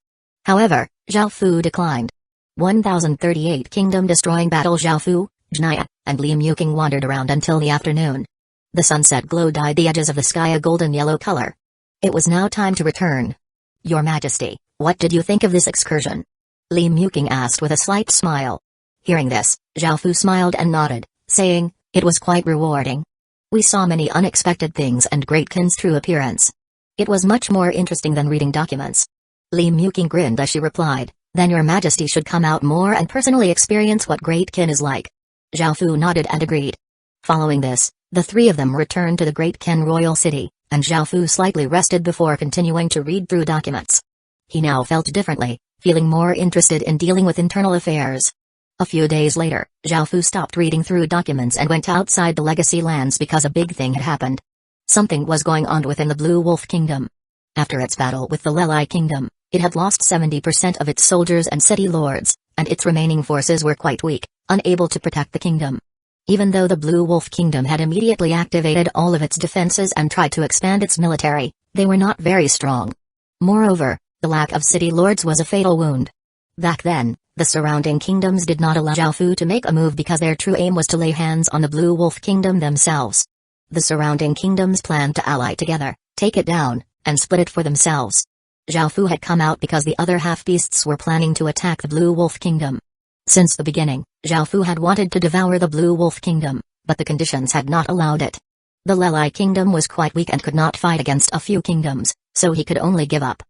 However, Zhao Fu declined. 1038 Kingdom-destroying battle. Zhao Fu, Chnai, and Li Muking wandered around until the afternoon. The sunset glow dyed the edges of the sky a golden-yellow color. It was now time to return. "Your Majesty, what did you think of this excursion?" Li Muking asked with a slight smile. Hearing this, Zhao Fu smiled and nodded, saying, "It was quite rewarding. We saw many unexpected things and Great Kin's true appearance. It was much more interesting than reading documents." Li Muking grinned as she replied, "Then your Majesty should come out more and personally experience what Great Kin is like." Zhao Fu nodded and agreed. Following this, the three of them returned to the Great Kin royal city, and Zhao Fu slightly rested before continuing to read through documents. He now felt differently, feeling more interested in dealing with internal affairs. A few days later, Zhao Fu stopped reading through documents and went outside the legacy lands because a big thing had happened. Something was going on within the Blue Wolf Kingdom. After its battle with the Lelai Kingdom, it had lost 70% of its soldiers and city lords, and its remaining forces were quite weak, unable to protect the kingdom. Even though the Blue Wolf Kingdom had immediately activated all of its defenses and tried to expand its military, they were not very strong. Moreover, the lack of city lords was a fatal wound. Back then, the surrounding kingdoms did not allow Zhao Fu to make a move because their true aim was to lay hands on the Blue Wolf Kingdom themselves. The surrounding kingdoms planned to ally together, take it down, and split it for themselves. Zhaofu had come out because the other half-beasts were planning to attack the Blue Wolf Kingdom. Since the beginning, Zhaofu had wanted to devour the Blue Wolf Kingdom, but the conditions had not allowed it. The Lelai Kingdom was quite weak and could not fight against a few kingdoms, so he could only give up.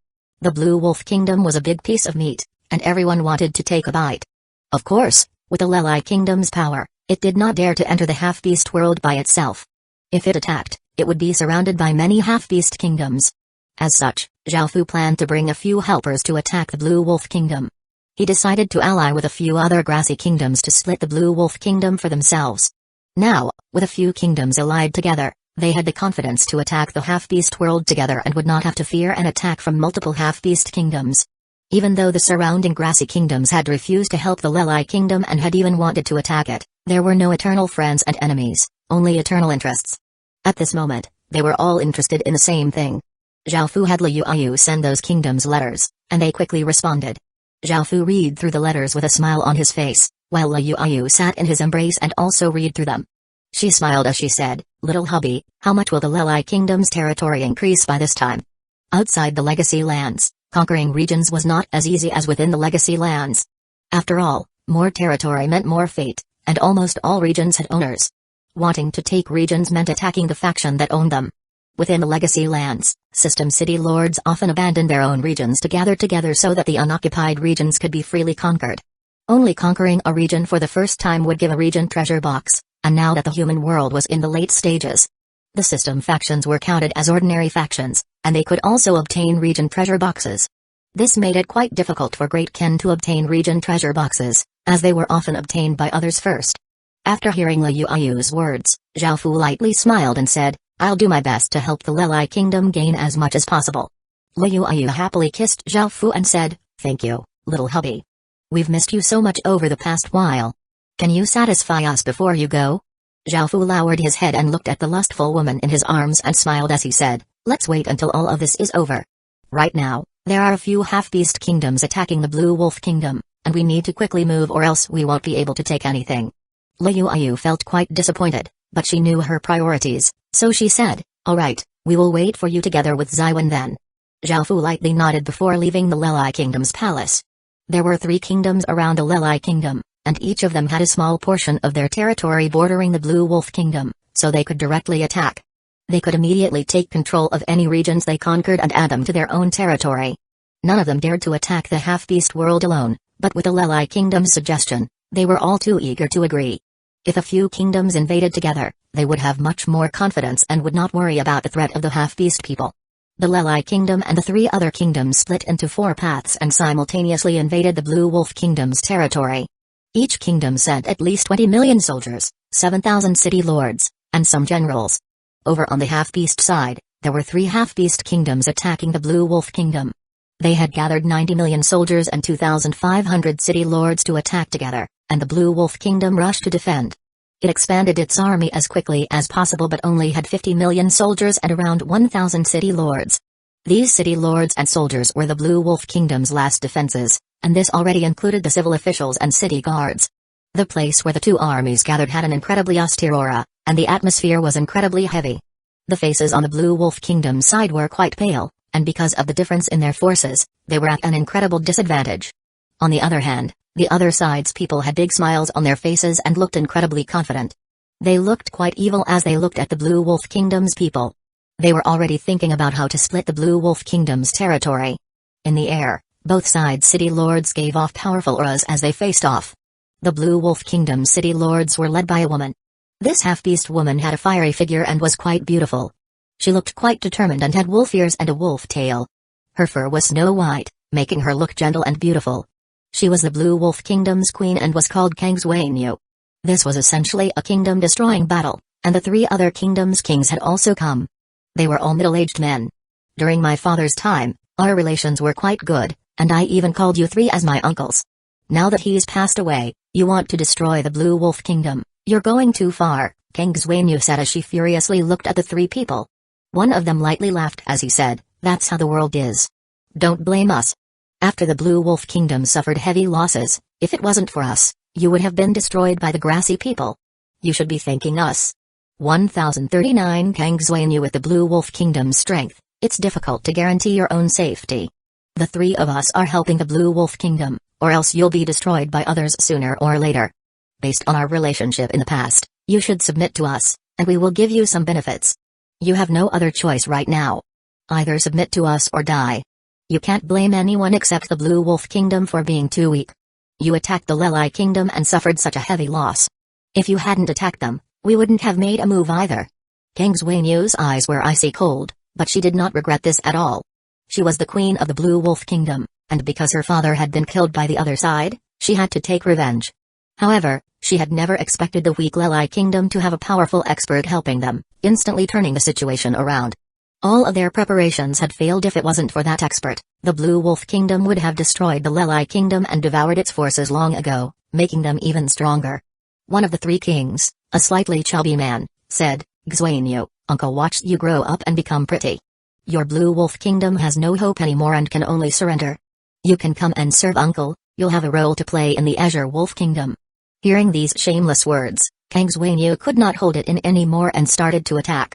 The Blue Wolf Kingdom was a big piece of meat, and everyone wanted to take a bite. Of course, with the Lelai Kingdom's power, it did not dare to enter the half-beast world by itself. If it attacked, it would be surrounded by many half-beast kingdoms. As such, Zhaofu planned to bring a few helpers to attack the Blue Wolf Kingdom. He decided to ally with a few other grassy kingdoms to split the Blue Wolf Kingdom for themselves. Now, with a few kingdoms allied together, they had the confidence to attack the half-beast world together and would not have to fear an attack from multiple half-beast kingdoms. Even though the surrounding grassy kingdoms had refused to help the Lelai Kingdom and had even wanted to attack it, there were no eternal friends and enemies, only eternal interests. At this moment, they were all interested in the same thing. Zhaofu had Liu send those kingdoms letters, and they quickly responded. Zhaofu read through the letters with a smile on his face, while Liu sat in his embrace and also read through them. She smiled as she said, "Little hubby, how much will the Lelai Kingdom's territory increase by this time?" Outside the Legacy Lands, conquering regions was not as easy as within the Legacy Lands. After all, more territory meant more fate, and almost all regions had owners. Wanting to take regions meant attacking the faction that owned them. Within the Legacy Lands, system city lords often abandoned their own regions to gather together so that the unoccupied regions could be freely conquered. Only conquering a region for the first time would give a region treasure box, and now that the human world was in the late stages, the system factions were counted as ordinary factions, and they could also obtain region treasure boxes. This made it quite difficult for Great Ken to obtain region treasure boxes, as they were often obtained by others first. After hearing Liu's words, Zhaofu lightly smiled and said, "I'll do my best to help the Lelai Kingdom gain as much as possible." Liu happily kissed Zhaofu and said, "Thank you, little hubby. We've missed you so much over the past while. Can you satisfy us before you go?" Zhaofu lowered his head and looked at the lustful woman in his arms and smiled as he said, "Let's wait until all of this is over. Right now, there are a few half-beast kingdoms attacking the Blue Wolf Kingdom, and we need to quickly move or else we won't be able to take anything." Liu felt quite disappointed, but she knew her priorities, so she said, "All right, we will wait for you together with Zaiwan then." Zhaofu lightly nodded before leaving the Lelai Kingdom's palace. There were 3 kingdoms around the Lelai Kingdom, and each of them had a small portion of their territory bordering the Blue Wolf Kingdom, so they could directly attack. They could immediately take control of any regions they conquered and add them to their own territory. None of them dared to attack the half-beast world alone, but with the Lelai Kingdom's suggestion, they were all too eager to agree. If a few kingdoms invaded together, they would have much more confidence and would not worry about the threat of the half-beast people. The Lelai Kingdom and the 3 other kingdoms split into 4 paths and simultaneously invaded the Blue Wolf Kingdom's territory. Each kingdom sent at least 20 million soldiers, 7,000 city lords, and some generals. Over on the half-beast side, there were 3 half-beast kingdoms attacking the Blue Wolf Kingdom. They had gathered 90 million soldiers and 2,500 city lords to attack together, and the Blue Wolf Kingdom rushed to defend. It expanded its army as quickly as possible but only had 50 million soldiers and around 1,000 city lords. These city lords and soldiers were the Blue Wolf Kingdom's last defenses, and this already included the civil officials and city guards. The place where the 2 armies gathered had an incredibly austere aura, and the atmosphere was incredibly heavy. The faces on the Blue Wolf Kingdom side were quite pale, and because of the difference in their forces, they were at an incredible disadvantage. On the other hand, the other side's people had big smiles on their faces and looked incredibly confident. They looked quite evil as they looked at the Blue Wolf Kingdom's people. They were already thinking about how to split the Blue Wolf Kingdom's territory. In the air, both sides' city lords gave off powerful auras as they faced off. The Blue Wolf Kingdom's city lords were led by a woman. This half-beast woman had a fiery figure and was quite beautiful. She looked quite determined and had wolf ears and a wolf tail. Her fur was snow white, making her look gentle and beautiful. She was the Blue Wolf Kingdom's queen and was called Kangzhuanyu. This was essentially a kingdom-destroying battle, and the 3 other kingdoms' kings had also come. They were all middle-aged men. During my father's time, our relations were quite good, and I even called you 3 as my uncles. Now that he's passed away, you want to destroy the Blue Wolf Kingdom. You're going too far, Kangzhuanyu said as she furiously looked at the 3 people. One of them lightly laughed as he said, "That's how the world is. Don't blame us. After the Blue Wolf Kingdom suffered heavy losses, if it wasn't for us, you would have been destroyed by the grassy people. You should be thanking us." 1039 Kang Xuanyu with the Blue Wolf Kingdom's strength, it's difficult to guarantee your own safety. The three of us are helping the Blue Wolf Kingdom, or else you'll be destroyed by others sooner or later. Based on our relationship in the past, you should submit to us, and we will give you some benefits. You have no other choice right now. Either submit to us or die. You can't blame anyone except the Blue Wolf Kingdom for being too weak. You attacked the Lelai Kingdom and suffered such a heavy loss. If you hadn't attacked them, we wouldn't have made a move either. Kang Xuanyu's eyes were icy cold, but she did not regret this at all. She was the queen of the Blue Wolf Kingdom, and because her father had been killed by the other side, she had to take revenge. However, she had never expected the weak Lelai Kingdom to have a powerful expert helping them, instantly turning the situation around. All of their preparations had failed. If it wasn't for that expert, the Blue Wolf Kingdom would have destroyed the Lelai Kingdom and devoured its forces long ago, making them even stronger. One of the three kings, a slightly chubby man, said, "Xuanyu, Uncle watched you grow up and become pretty. Your Blue Wolf Kingdom has no hope anymore and can only surrender. You can come and serve Uncle, you'll have a role to play in the Azure Wolf Kingdom." Hearing these shameless words, Kang Xuanyu could not hold it in anymore and started to attack.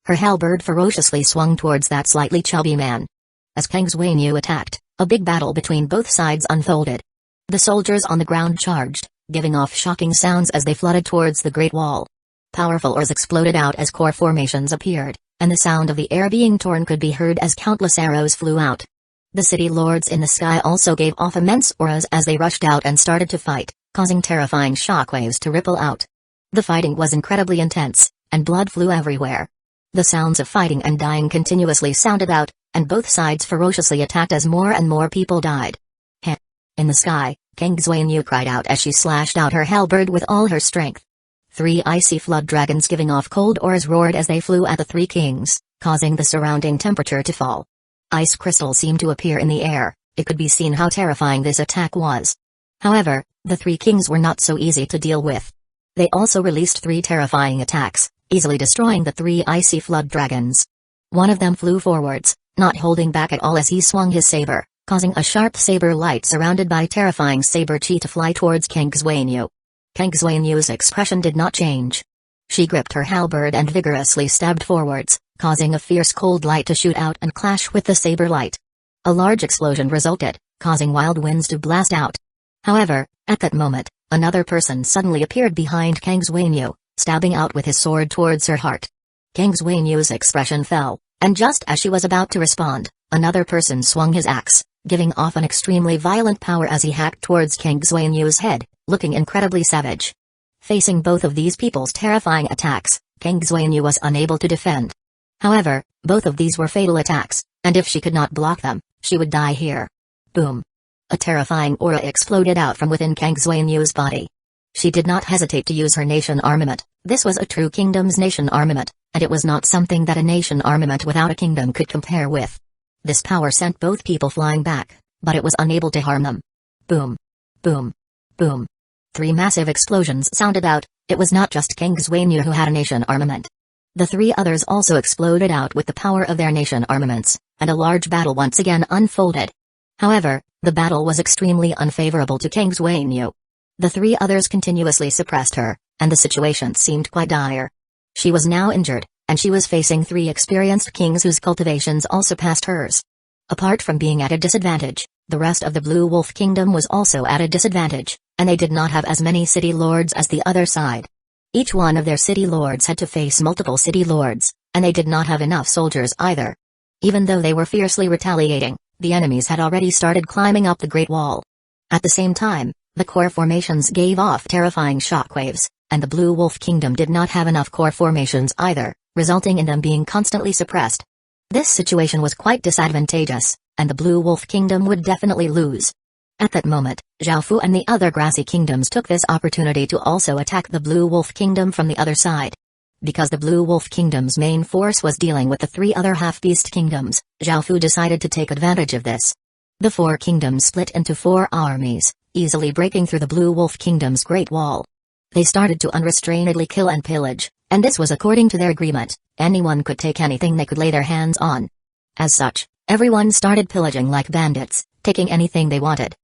Her halberd ferociously swung towards that slightly chubby man. As Kang Xuanyu attacked, a big battle between both sides unfolded. The soldiers on the ground charged, giving off shocking sounds as they flooded towards the Great Wall. Powerful auras exploded out as core formations appeared, and the sound of the air being torn could be heard as countless arrows flew out. The city lords in the sky also gave off immense auras as they rushed out and started to fight, causing terrifying shockwaves to ripple out. The fighting was incredibly intense, and blood flew everywhere. The sounds of fighting and dying continuously sounded out, and both sides ferociously attacked as more and more people died. Heh! In the sky, Kang Xuanyu cried out as she slashed out her halberd with all her strength. Three icy flood dragons giving off cold auras roared as they flew at the three kings, causing the surrounding temperature to fall. Ice crystals seemed to appear in the air. It could be seen how terrifying this attack was. However, the three kings were not so easy to deal with. They also released three terrifying attacks, easily destroying the three icy flood dragons. One of them flew forwards, not holding back at all as he swung his saber, causing a sharp saber light surrounded by terrifying saber chi to fly towards Kang Xuanyu. Kang Xuanyu's expression did not change. She gripped her halberd and vigorously stabbed forwards, causing a fierce cold light to shoot out and clash with the saber light. A large explosion resulted, causing wild winds to blast out. However, at that moment, another person suddenly appeared behind Kang Xuanyu, stabbing out with his sword towards her heart. Kang Xuanyu's expression fell, and just as she was about to respond, another person swung his axe, giving off an extremely violent power as he hacked towards Kang Xuanyu's head, looking incredibly savage. Facing both of these people's terrifying attacks, Kang Xuanyu was unable to defend. However, both of these were fatal attacks, and if she could not block them, she would die here. Boom! A terrifying aura exploded out from within Kang Xuanyu's body. She did not hesitate to use her nation armament. This was a true kingdom's nation armament, and it was not something that a nation armament without a kingdom could compare with. This power sent both people flying back, but it was unable to harm them. Boom! Boom! Boom! Three massive explosions sounded out. It was not just Kang Xuanyu who had a nation armament. The three others also exploded out with the power of their nation armaments, and a large battle once again unfolded. However, the battle was extremely unfavorable to Kang Xuanyu. The three others continuously suppressed her, and the situation seemed quite dire. She was now injured, and she was facing three experienced kings whose cultivations also passed hers. Apart from being at a disadvantage, the rest of the Blue Wolf Kingdom was also at a disadvantage, and they did not have as many city lords as the other side. Each one of their city lords had to face multiple city lords, and they did not have enough soldiers either. Even though they were fiercely retaliating, the enemies had already started climbing up the Great Wall. At the same time, the core formations gave off terrifying shockwaves, and the Blue Wolf Kingdom did not have enough core formations either, resulting in them being constantly suppressed. This situation was quite disadvantageous, and the Blue Wolf Kingdom would definitely lose. At that moment, Zhaofu and the other grassy kingdoms took this opportunity to also attack the Blue Wolf Kingdom from the other side. Because the Blue Wolf Kingdom's main force was dealing with the three other half-beast kingdoms, Zhaofu decided to take advantage of this. The four kingdoms split into four armies, easily breaking through the Blue Wolf Kingdom's Great Wall. They started to unrestrainedly kill and pillage, and this was according to their agreement. Anyone could take anything they could lay their hands on. As such, everyone started pillaging like bandits, taking anything they wanted.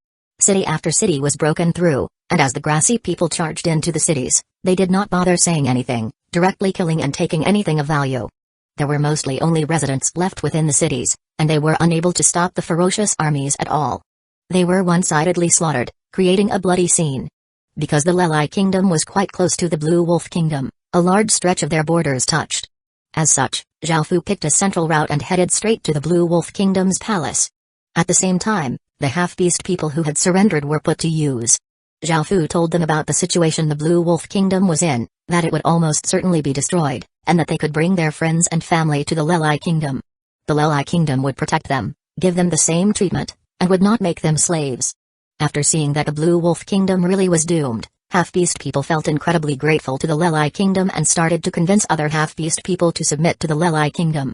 City after city was broken through, and as the grassy people charged into the cities, they did not bother saying anything, directly killing and taking anything of value. There were mostly only residents left within the cities, and they were unable to stop the ferocious armies at all. They were one-sidedly slaughtered, creating a bloody scene. Because the Lelai Kingdom was quite close to the Blue Wolf Kingdom, a large stretch of their borders touched. As such, Zhao Fu picked a central route and headed straight to the Blue Wolf Kingdom's palace. At the same time, the half-beast people who had surrendered were put to use. Zhao Fu told them about the situation the Blue Wolf Kingdom was in, that it would almost certainly be destroyed, and that they could bring their friends and family to the Lelai Kingdom. The Lelai Kingdom would protect them, give them the same treatment, and would not make them slaves. After seeing that the Blue Wolf Kingdom really was doomed, half-beast people felt incredibly grateful to the Lelai Kingdom and started to convince other half-beast people to submit to the Lelai Kingdom.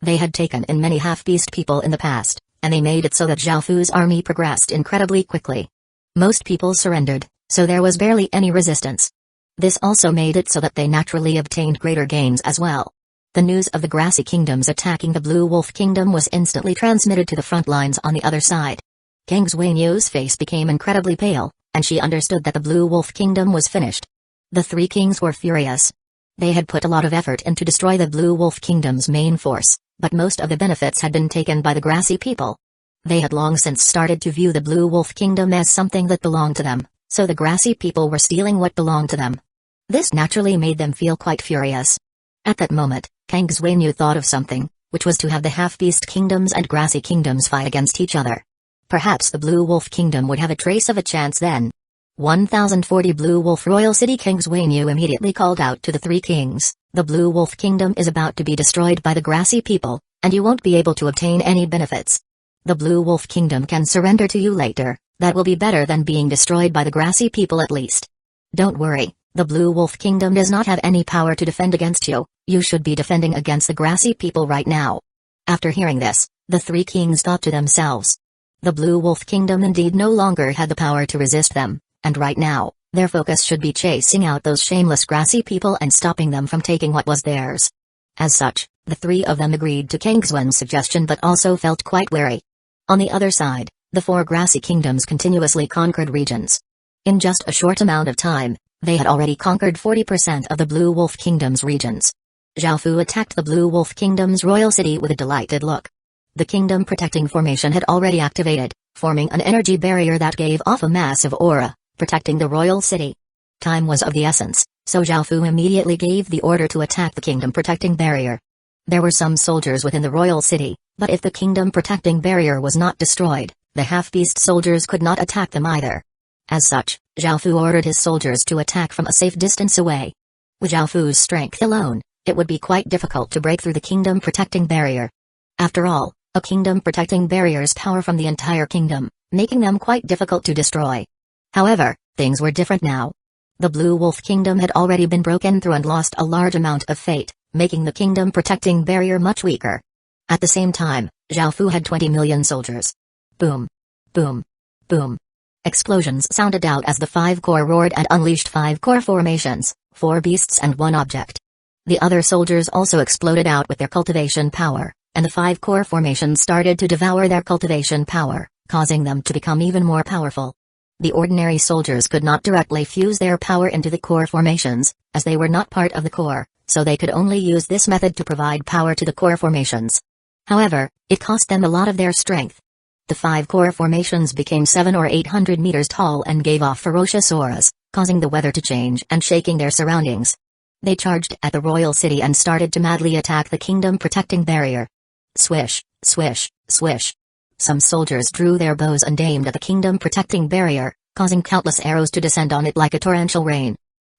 They had taken in many half-beast people in the past, and they made it so that Zhao Fu's army progressed incredibly quickly. Most people surrendered, so there was barely any resistance. This also made it so that they naturally obtained greater gains as well. The news of the Grassy Kingdoms attacking the Blue Wolf Kingdom was instantly transmitted to the front lines on the other side. King Xuanyu's face became incredibly pale, and she understood that the Blue Wolf Kingdom was finished. The three kings were furious. They had put a lot of effort into destroy the Blue Wolf Kingdom's main force, but most of the benefits had been taken by the Grassy people. They had long since started to view the Blue Wolf Kingdom as something that belonged to them, so the Grassy people were stealing what belonged to them. This naturally made them feel quite furious. At that moment, King Xuanyu thought of something, which was to have the half-beast kingdoms and Grassy kingdoms fight against each other. Perhaps the Blue Wolf Kingdom would have a trace of a chance then. 1040 Blue Wolf Royal City. King Xuanyu immediately called out to the three kings, "The Blue Wolf Kingdom is about to be destroyed by the Grassy people, and you won't be able to obtain any benefits. The Blue Wolf Kingdom can surrender to you later, that will be better than being destroyed by the Grassy people at least. Don't worry, the Blue Wolf Kingdom does not have any power to defend against you, you should be defending against the Grassy people right now." After hearing this, the three kings thought to themselves. The Blue Wolf Kingdom indeed no longer had the power to resist them, and right now, their focus should be chasing out those shameless Grassy people and stopping them from taking what was theirs. As such, the three of them agreed to King Xuan's suggestion but also felt quite wary. On the other side, the four Grassy kingdoms continuously conquered regions. In just a short amount of time, they had already conquered 40% of the Blue Wolf Kingdom's regions. Zhao Fu attacked the Blue Wolf Kingdom's royal city with a delighted look. The kingdom protecting formation had already activated, forming an energy barrier that gave off a massive aura, protecting the royal city. Time was of the essence, so Zhao Fu immediately gave the order to attack the kingdom protecting barrier. There were some soldiers within the royal city, but if the kingdom protecting barrier was not destroyed, the half-beast soldiers could not attack them either. As such, Zhao Fu ordered his soldiers to attack from a safe distance away. With Zhao Fu's strength alone, it would be quite difficult to break through the kingdom protecting barrier. After all, a kingdom protecting barriers power from the entire kingdom, making them quite difficult to destroy. However, things were different now. The Blue Wolf Kingdom had already been broken through and lost a large amount of fate, making the kingdom protecting barrier much weaker. At the same time, Zhao Fu had 20 million soldiers. Boom. Boom. Boom. Explosions sounded out as the 5 core roared and unleashed 5 core formations, 4 beasts and 1 object. The other soldiers also exploded out with their cultivation power, and the 5 core formations started to devour their cultivation power, causing them to become even more powerful. The ordinary soldiers could not directly fuse their power into the core formations, as they were not part of the core, so they could only use this method to provide power to the core formations. However, it cost them a lot of their strength. The 5 core formations became 700 or 800 meters tall and gave off ferocious auras, causing the weather to change and shaking their surroundings. They charged at the royal city and started to madly attack the kingdom protecting barrier. Swish, swish, swish. Some soldiers drew their bows and aimed at the kingdom protecting barrier, causing countless arrows to descend on it like a torrential rain.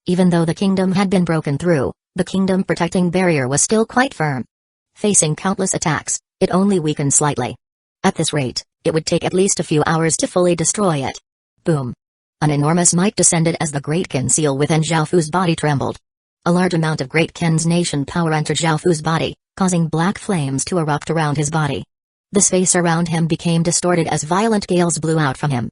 Even though the kingdom had been broken through, the kingdom protecting barrier was still quite firm. Facing countless attacks, it only weakened slightly. At this rate, it would take at least a few hours to fully destroy it. Boom. An enormous might descended as the Great Qin seal within Zhao Fu's body trembled. A large amount of Great Qin's nation power entered Zhao Fu's body, causing black flames to erupt around his body. The space around him became distorted as violent gales blew out from him.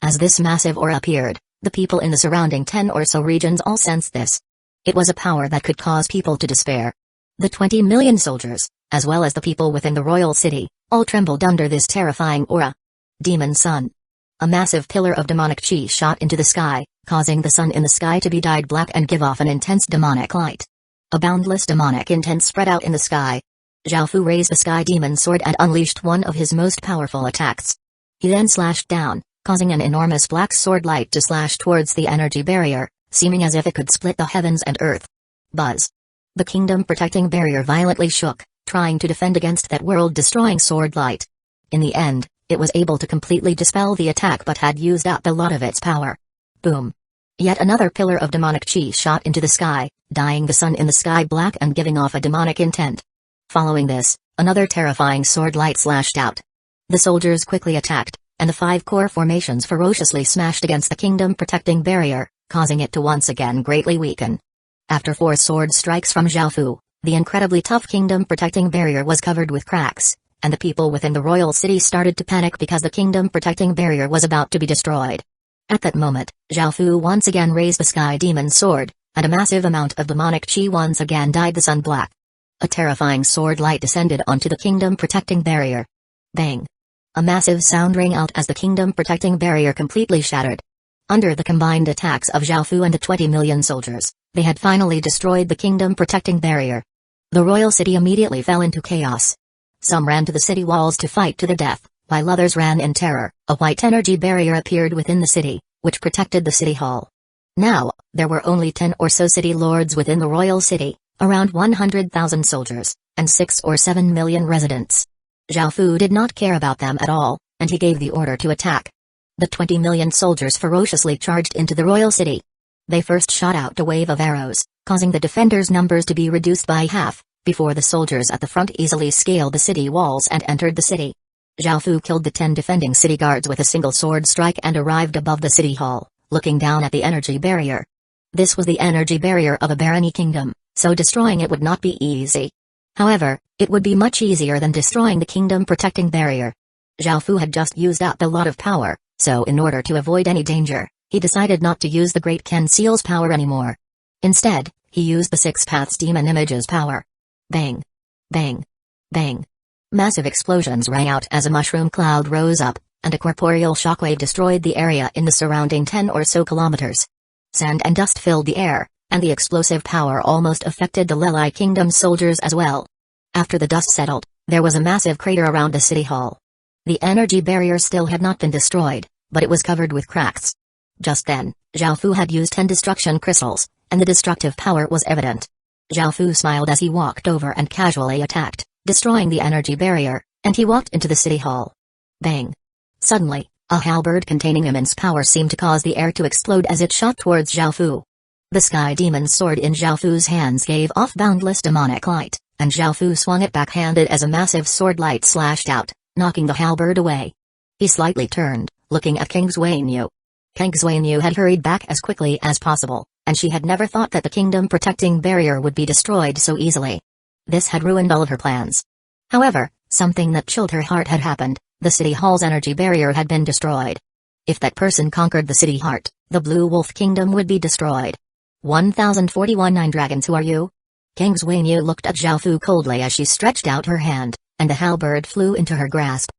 As this massive aura appeared, the people in the surrounding 10 or so regions all sensed this. It was a power that could cause people to despair. The 20 million soldiers, as well as the people within the royal city, all trembled under this terrifying aura. Demon Sun. A massive pillar of demonic chi shot into the sky, causing the sun in the sky to be dyed black and give off an intense demonic light. A boundless demonic intent spread out in the sky. Zhao Fu raised the sky demon sword and unleashed one of his most powerful attacks. He then slashed down, causing an enormous black sword light to slash towards the energy barrier, seeming as if it could split the heavens and earth. Buzz. The kingdom-protecting barrier violently shook, trying to defend against that world-destroying sword light. In the end, it was able to completely dispel the attack but had used up a lot of its power. Boom. Yet another pillar of demonic chi shot into the sky, dyeing the sun in the sky black and giving off a demonic intent. Following this, another terrifying sword light slashed out. The soldiers quickly attacked, and the 5 core formations ferociously smashed against the kingdom-protecting barrier, causing it to once again greatly weaken. After 4 sword strikes from Zhao Fu, the incredibly tough kingdom-protecting barrier was covered with cracks, and the people within the royal city started to panic because the kingdom-protecting barrier was about to be destroyed. At that moment, Zhao Fu once again raised the sky demon sword, and a massive amount of demonic chi once again dyed the sun black. A terrifying sword light descended onto the kingdom-protecting barrier. Bang! A massive sound rang out as the kingdom-protecting barrier completely shattered. Under the combined attacks of Zhao Fu and the 20 million soldiers, they had finally destroyed the kingdom-protecting barrier. The royal city immediately fell into chaos. Some ran to the city walls to fight to the death, while others ran in terror. A white energy barrier appeared within the city, which protected the city hall. Now, there were only 10 or so city lords within the royal city, around 100,000 soldiers, and 6 or 7 million residents. Zhao Fu did not care about them at all, and he gave the order to attack. The 20 million soldiers ferociously charged into the royal city. They first shot out a wave of arrows, causing the defenders' numbers to be reduced by half, before the soldiers at the front easily scaled the city walls and entered the city. Zhao Fu killed the 10 defending city guards with a single sword strike and arrived above the city hall, looking down at the energy barrier. This was the energy barrier of a barony kingdom, so destroying it would not be easy. However, it would be much easier than destroying the kingdom-protecting barrier. Zhao Fu had just used up a lot of power, so in order to avoid any danger, he decided not to use the Great Ken Seal's power anymore. Instead, he used the 6 Paths Demon Image's power. Bang! Bang! Bang! Massive explosions rang out as a mushroom cloud rose up, and a corporeal shockwave destroyed the area in the surrounding 10 or so kilometers. Sand and dust filled the air, and the explosive power almost affected the Lelai Kingdom's soldiers as well. After the dust settled, there was a massive crater around the city hall. The energy barrier still had not been destroyed, but it was covered with cracks. Just then, Zhao Fu had used 10 destruction crystals, and the destructive power was evident. Zhao Fu smiled as he walked over and casually attacked, destroying the energy barrier, and he walked into the city hall. Bang! Suddenly, a halberd containing immense power seemed to cause the air to explode as it shot towards Zhao Fu. The sky demon's sword in Zhao Fu's hands gave off boundless demonic light, and Zhao Fu swung it backhanded as a massive sword light slashed out, knocking the halberd away. He slightly turned, looking at King Xuanyu. King Xuanyu had hurried back as quickly as possible, and she had never thought that the kingdom-protecting barrier would be destroyed so easily. This had ruined all of her plans. However, something that chilled her heart had happened. The city hall's energy barrier had been destroyed. If that person conquered the city heart, the Blue Wolf Kingdom would be destroyed. 1041 Nine Dragons, who are you? King Xuanyu looked at Zhao Fu coldly as she stretched out her hand, and the halberd flew into her grasp.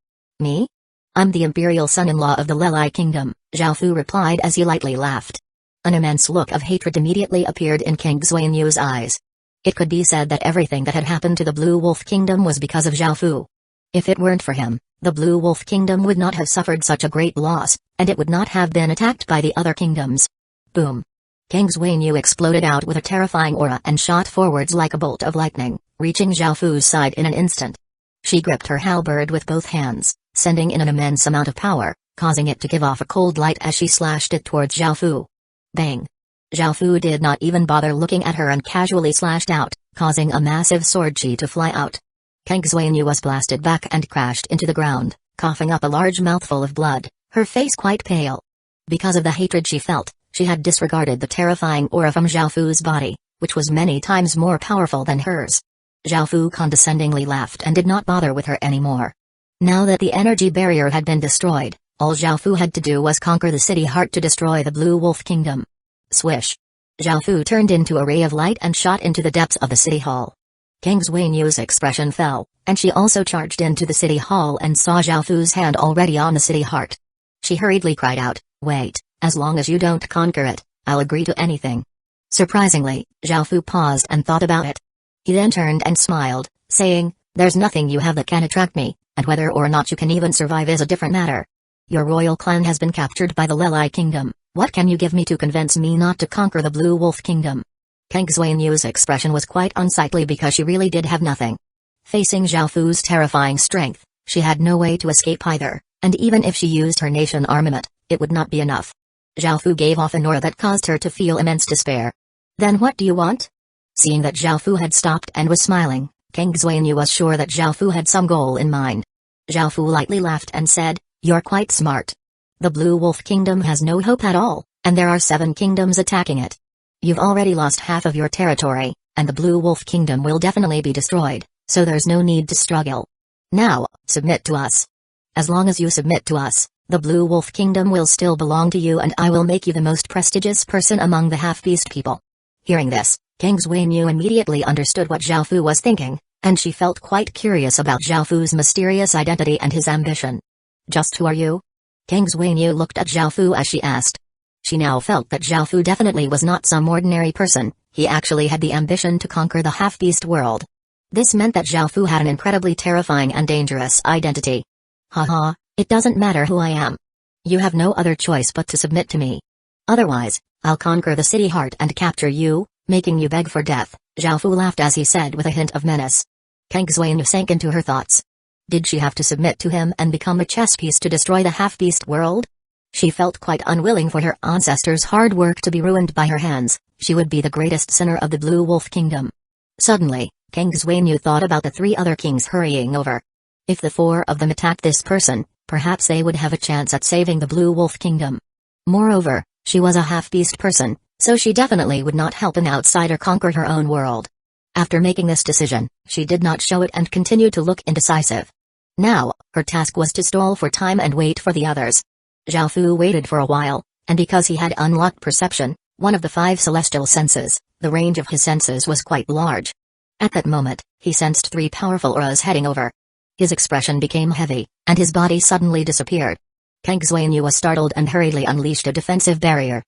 Me? I'm the imperial son-in-law of the Lelai Kingdom, Zhao Fu replied as he lightly laughed. An immense look of hatred immediately appeared in King Xuanyu's eyes. It could be said that everything that had happened to the Blue Wolf Kingdom was because of Zhao Fu. If it weren't for him, the Blue Wolf Kingdom would not have suffered such a great loss, and it would not have been attacked by the other kingdoms. Boom! King Xuanyu exploded out with a terrifying aura and shot forwards like a bolt of lightning, reaching Zhao Fu's side in an instant. She gripped her halberd with both hands, sending in an immense amount of power, causing it to give off a cold light as she slashed it towards Zhao Fu. Bang! Zhao Fu did not even bother looking at her and casually slashed out, causing a massive sword chi to fly out. King Xuanyu was blasted back and crashed into the ground, coughing up a large mouthful of blood, her face quite pale. Because of the hatred she felt, she had disregarded the terrifying aura from Zhao Fu's body, which was many times more powerful than hers. Zhao Fu condescendingly laughed and did not bother with her anymore. Now that the energy barrier had been destroyed, all Zhao Fu had to do was conquer the city heart to destroy the Blue Wolf Kingdom. Swish! Zhao Fu turned into a ray of light and shot into the depths of the city hall. King Xuanyu's expression fell, and she also charged into the city hall and saw Zhao Fu's hand already on the city heart. She hurriedly cried out, "Wait, as long as you don't conquer it, I'll agree to anything." Surprisingly, Zhao Fu paused and thought about it. He then turned and smiled, saying, "There's nothing you have that can attract me, and whether or not you can even survive is a different matter. Your royal clan has been captured by the Lelai Kingdom. What can you give me to convince me not to conquer the Blue Wolf Kingdom?" Kang Xuanyu's expression was quite unsightly because she really did have nothing. Facing Zhao Fu's terrifying strength, she had no way to escape either, and even if she used her nation armament, it would not be enough. Zhao Fu gave off an aura that caused her to feel immense despair. "Then what do you want?" Seeing that Zhao Fu had stopped and was smiling, Kang Xuanyu was sure that Zhao Fu had some goal in mind. Zhao Fu lightly laughed and said, "You're quite smart. The Blue Wolf Kingdom has no hope at all, and there are 7 kingdoms attacking it. You've already lost half of your territory, and the Blue Wolf Kingdom will definitely be destroyed, so there's no need to struggle. Now, submit to us. As long as you submit to us, the Blue Wolf Kingdom will still belong to you and I will make you the most prestigious person among the half-beast people." Hearing this, Kang Xuanyu immediately understood what Zhao Fu was thinking, and she felt quite curious about Zhao Fu's mysterious identity and his ambition. "Just who are you?" Kang Xuanyu looked at Zhao Fu as she asked. She now felt that Zhao Fu definitely was not some ordinary person, he actually had the ambition to conquer the half-beast world. This meant that Zhao Fu had an incredibly terrifying and dangerous identity. "Haha, it doesn't matter who I am. You have no other choice but to submit to me. Otherwise, I'll conquer the city heart and capture you, making you beg for death," Zhao Fu laughed as he said with a hint of menace. Kang Xuanyu sank into her thoughts. Did she have to submit to him and become a chess piece to destroy the half-beast world? She felt quite unwilling for her ancestors' hard work to be ruined by her hands. She would be the greatest sinner of the Blue Wolf Kingdom. Suddenly, Kang Xuanyu thought about the 3 other kings hurrying over. If the 4 of them attacked this person, perhaps they would have a chance at saving the Blue Wolf Kingdom. Moreover, she was a half-beast person, so she definitely would not help an outsider conquer her own world. After making this decision, she did not show it and continued to look indecisive. Now, her task was to stall for time and wait for the others. Zhao Fu waited for a while, and because he had unlocked perception, one of the 5 celestial senses, the range of his senses was quite large. At that moment, he sensed 3 powerful auras heading over. His expression became heavy, and his body suddenly disappeared. Kang Xuanyu was startled and hurriedly unleashed a defensive barrier.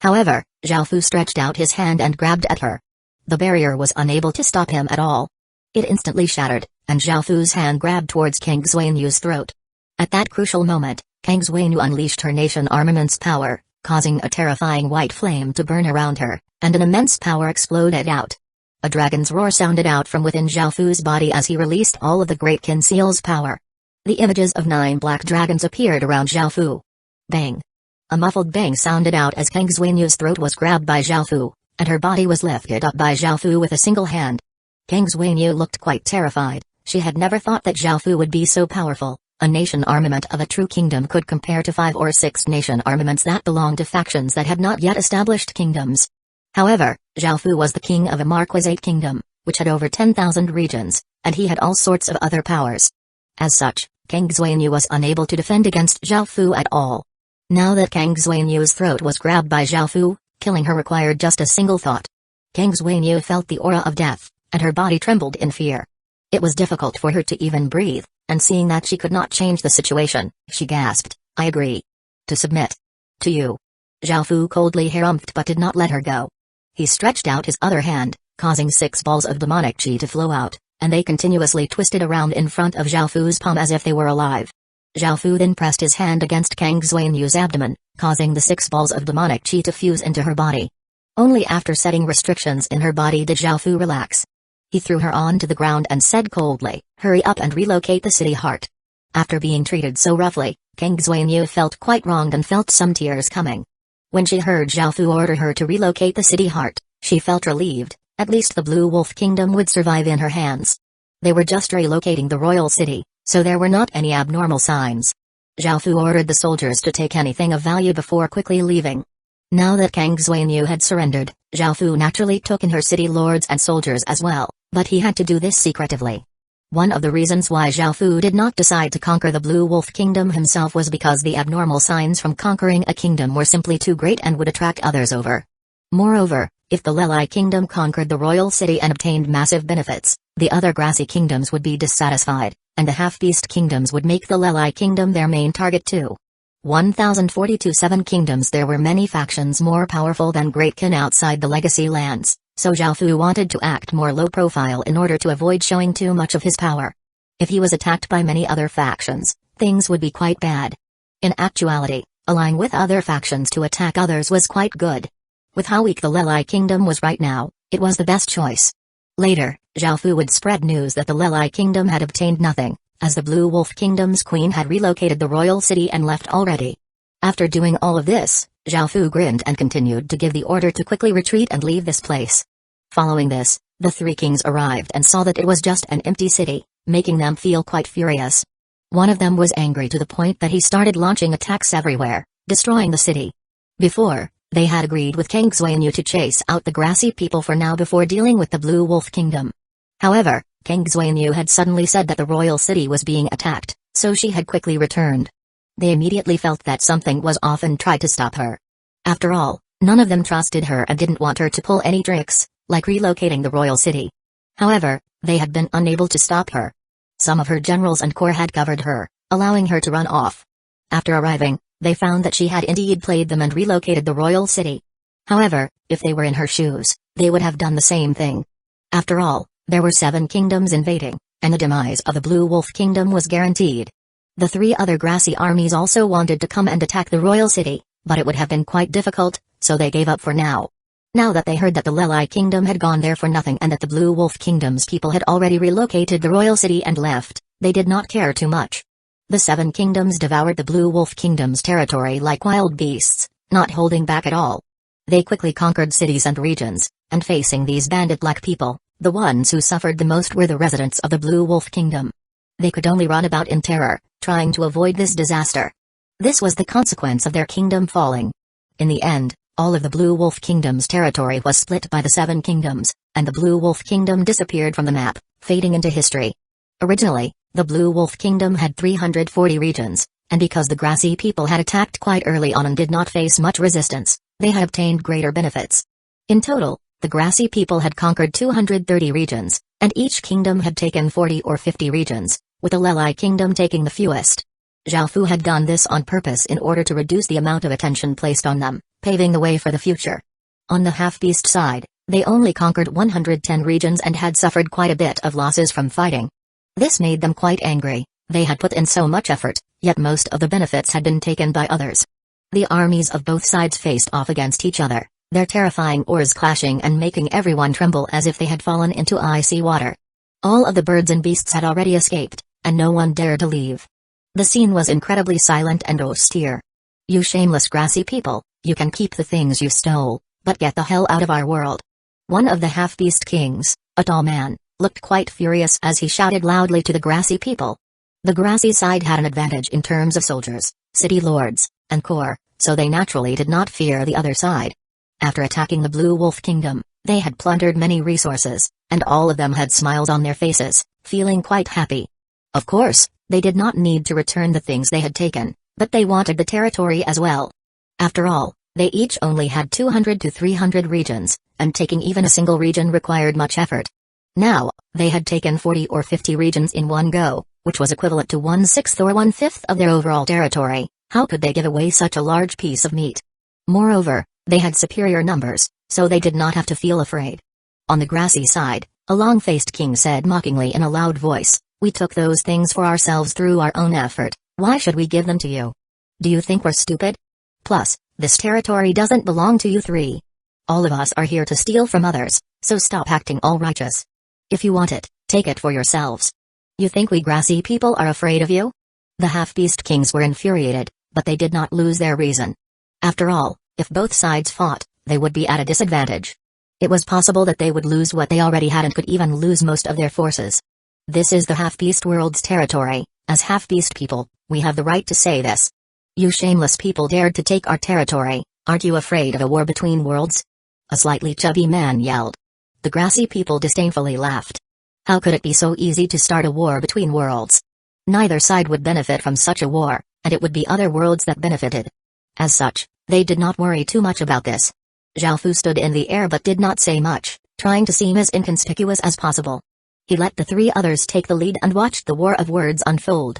However, Zhao Fu stretched out his hand and grabbed at her. The barrier was unable to stop him at all. It instantly shattered, and Zhao Fu's hand grabbed towards Kang Xuanyu's throat. At that crucial moment, Kang Xuanyu unleashed her nation armament's power, causing a terrifying white flame to burn around her, and an immense power exploded out. A dragon's roar sounded out from within Zhao Fu's body as he released all of the Great Qin Seal's power. The images of 9 black dragons appeared around Zhao Fu. Bang! A muffled bang sounded out as Kang Xuanyu's throat was grabbed by Zhao Fu, and her body was lifted up by Zhao Fu with a single hand. Kang Xuanyu looked quite terrified. She had never thought that Zhao Fu would be so powerful. A nation armament of a true kingdom could compare to 5 or 6 nation armaments that belonged to factions that had not yet established kingdoms. However, Zhao Fu was the king of a Marquisate kingdom, which had over 10,000 regions, and he had all sorts of other powers. As such, Kang Xuanyu was unable to defend against Zhao Fu at all. Now that Kang Xuanyu's throat was grabbed by Zhao Fu, killing her required just a single thought. Kang Xuanyu felt the aura of death, and her body trembled in fear. It was difficult for her to even breathe, and seeing that she could not change the situation, she gasped, "I agree. To submit. To you." Zhao Fu coldly harumphed but did not let her go. He stretched out his other hand, causing 6 balls of demonic chi to flow out, and they continuously twisted around in front of Zhao Fu's palm as if they were alive. Zhao Fu then pressed his hand against Kang Xuanyu's abdomen, causing the 6 balls of demonic chi to fuse into her body. Only after setting restrictions in her body did Zhao Fu relax. He threw her onto the ground and said coldly, "Hurry up and relocate the city heart." After being treated so roughly, Kang Xuanyu felt quite wronged and felt some tears coming. When she heard Zhao Fu order her to relocate the city heart, she felt relieved. At least the Blue Wolf Kingdom would survive in her hands. They were just relocating the royal city, so there were not any abnormal signs. Zhao Fu ordered the soldiers to take anything of value before quickly leaving. Now that Kang Xuanyu had surrendered, Zhao Fu naturally took in her city lords and soldiers as well, but he had to do this secretively. One of the reasons why Zhao Fu did not decide to conquer the Blue Wolf Kingdom himself was because the abnormal signs from conquering a kingdom were simply too great and would attract others over. Moreover, if the Lelai Kingdom conquered the royal city and obtained massive benefits, the other grassy kingdoms would be dissatisfied, and the half-beast kingdoms would make the Lelai Kingdom their main target too. 1042 Seven Kingdoms. There were many factions more powerful than Great Kin outside the legacy lands, so Zhao Fu wanted to act more low profile in order to avoid showing too much of his power. If he was attacked by many other factions, things would be quite bad. In actuality, allying with other factions to attack others was quite good. With how weak the Lelai Kingdom was right now, it was the best choice. Later, Zhao Fu would spread news that the Lelai Kingdom had obtained nothing, as the Blue Wolf Kingdom's queen had relocated the royal city and left already. After doing all of this, Zhao Fu grinned and continued to give the order to quickly retreat and leave this place. Following this, the three kings arrived and saw that it was just an empty city, making them feel quite furious. One of them was angry to the point that he started launching attacks everywhere, destroying the city. Before, they had agreed with King Xuanyu to chase out the grassy people for now before dealing with the Blue Wolf Kingdom. However, King Xuanyu had suddenly said that the royal city was being attacked, so she had quickly returned. They immediately felt that something was off and tried to stop her. After all, none of them trusted her and didn't want her to pull any tricks, like relocating the royal city. However, they had been unable to stop her. Some of her generals and corps had covered her, allowing her to run off. After arriving, they found that she had indeed played them and relocated the royal city. However, if they were in her shoes, they would have done the same thing. After all, there were 7 kingdoms invading, and the demise of the Blue Wolf Kingdom was guaranteed. The 3 other grassy armies also wanted to come and attack the royal city, but it would have been quite difficult, so they gave up for now. Now that they heard that the Lelai Kingdom had gone there for nothing and that the Blue Wolf Kingdom's people had already relocated the royal city and left, they did not care too much. The 7 kingdoms devoured the Blue Wolf Kingdom's territory like wild beasts, not holding back at all. They quickly conquered cities and regions, and facing these bandit-like people, the ones who suffered the most were the residents of the Blue Wolf Kingdom. They could only run about in terror, trying to avoid this disaster. This was the consequence of their kingdom falling. In the end, all of the Blue Wolf Kingdom's territory was split by the 7 kingdoms, and the Blue Wolf Kingdom disappeared from the map, fading into history. Originally, the Blue Wolf Kingdom had 340 regions, and because the grassy people had attacked quite early on and did not face much resistance, they had obtained greater benefits. In total, the grassy people had conquered 230 regions, and each kingdom had taken 40 or 50 regions, with the Lelai Kingdom taking the fewest. Zhao Fu had done this on purpose in order to reduce the amount of attention placed on them, paving the way for the future. On the half-beast side, they only conquered 110 regions and had suffered quite a bit of losses from fighting. This made them quite angry. They had put in so much effort, yet most of the benefits had been taken by others. The armies of both sides faced off against each other, their terrifying oars clashing and making everyone tremble as if they had fallen into icy water. All of the birds and beasts had already escaped, and no one dared to leave. The scene was incredibly silent and austere. "You shameless grassy people, you can keep the things you stole, but get the hell out of our world." One of the half-beast kings, a tall man, looked quite furious as he shouted loudly to the grassy people. The grassy side had an advantage in terms of soldiers, city lords, and corps, so they naturally did not fear the other side. After attacking the Blue Wolf Kingdom, they had plundered many resources, and all of them had smiles on their faces, feeling quite happy. Of course, they did not need to return the things they had taken, but they wanted the territory as well. After all, they each only had 200 to 300 regions, and taking even a single region required much effort. Now, they had taken 40 or 50 regions in one go, which was equivalent to 1/6 or 1/5 of their overall territory. How could they give away such a large piece of meat? Moreover, they had superior numbers, so they did not have to feel afraid. On the grassy side, a long-faced king said mockingly in a loud voice, "We took those things for ourselves through our own effort, why should we give them to you? Do you think we're stupid? Plus, this territory doesn't belong to you three. All of us are here to steal from others, so stop acting all righteous. If you want it, take it for yourselves. You think we grassy people are afraid of you?" The half-beast kings were infuriated, but they did not lose their reason. After all, if both sides fought, they would be at a disadvantage. It was possible that they would lose what they already had and could even lose most of their forces. This is the half-beast world's territory. As half-beast people, we have the right to say this. You shameless people dared to take our territory, aren't you afraid of a war between worlds? A slightly chubby man yelled. The grassy people disdainfully laughed. How could it be so easy to start a war between worlds? Neither side would benefit from such a war, and it would be other worlds that benefited. As such, they did not worry too much about this. Zhao Fu stood in the air but did not say much, trying to seem as inconspicuous as possible. He let the 3 others take the lead and watched the war of words unfold.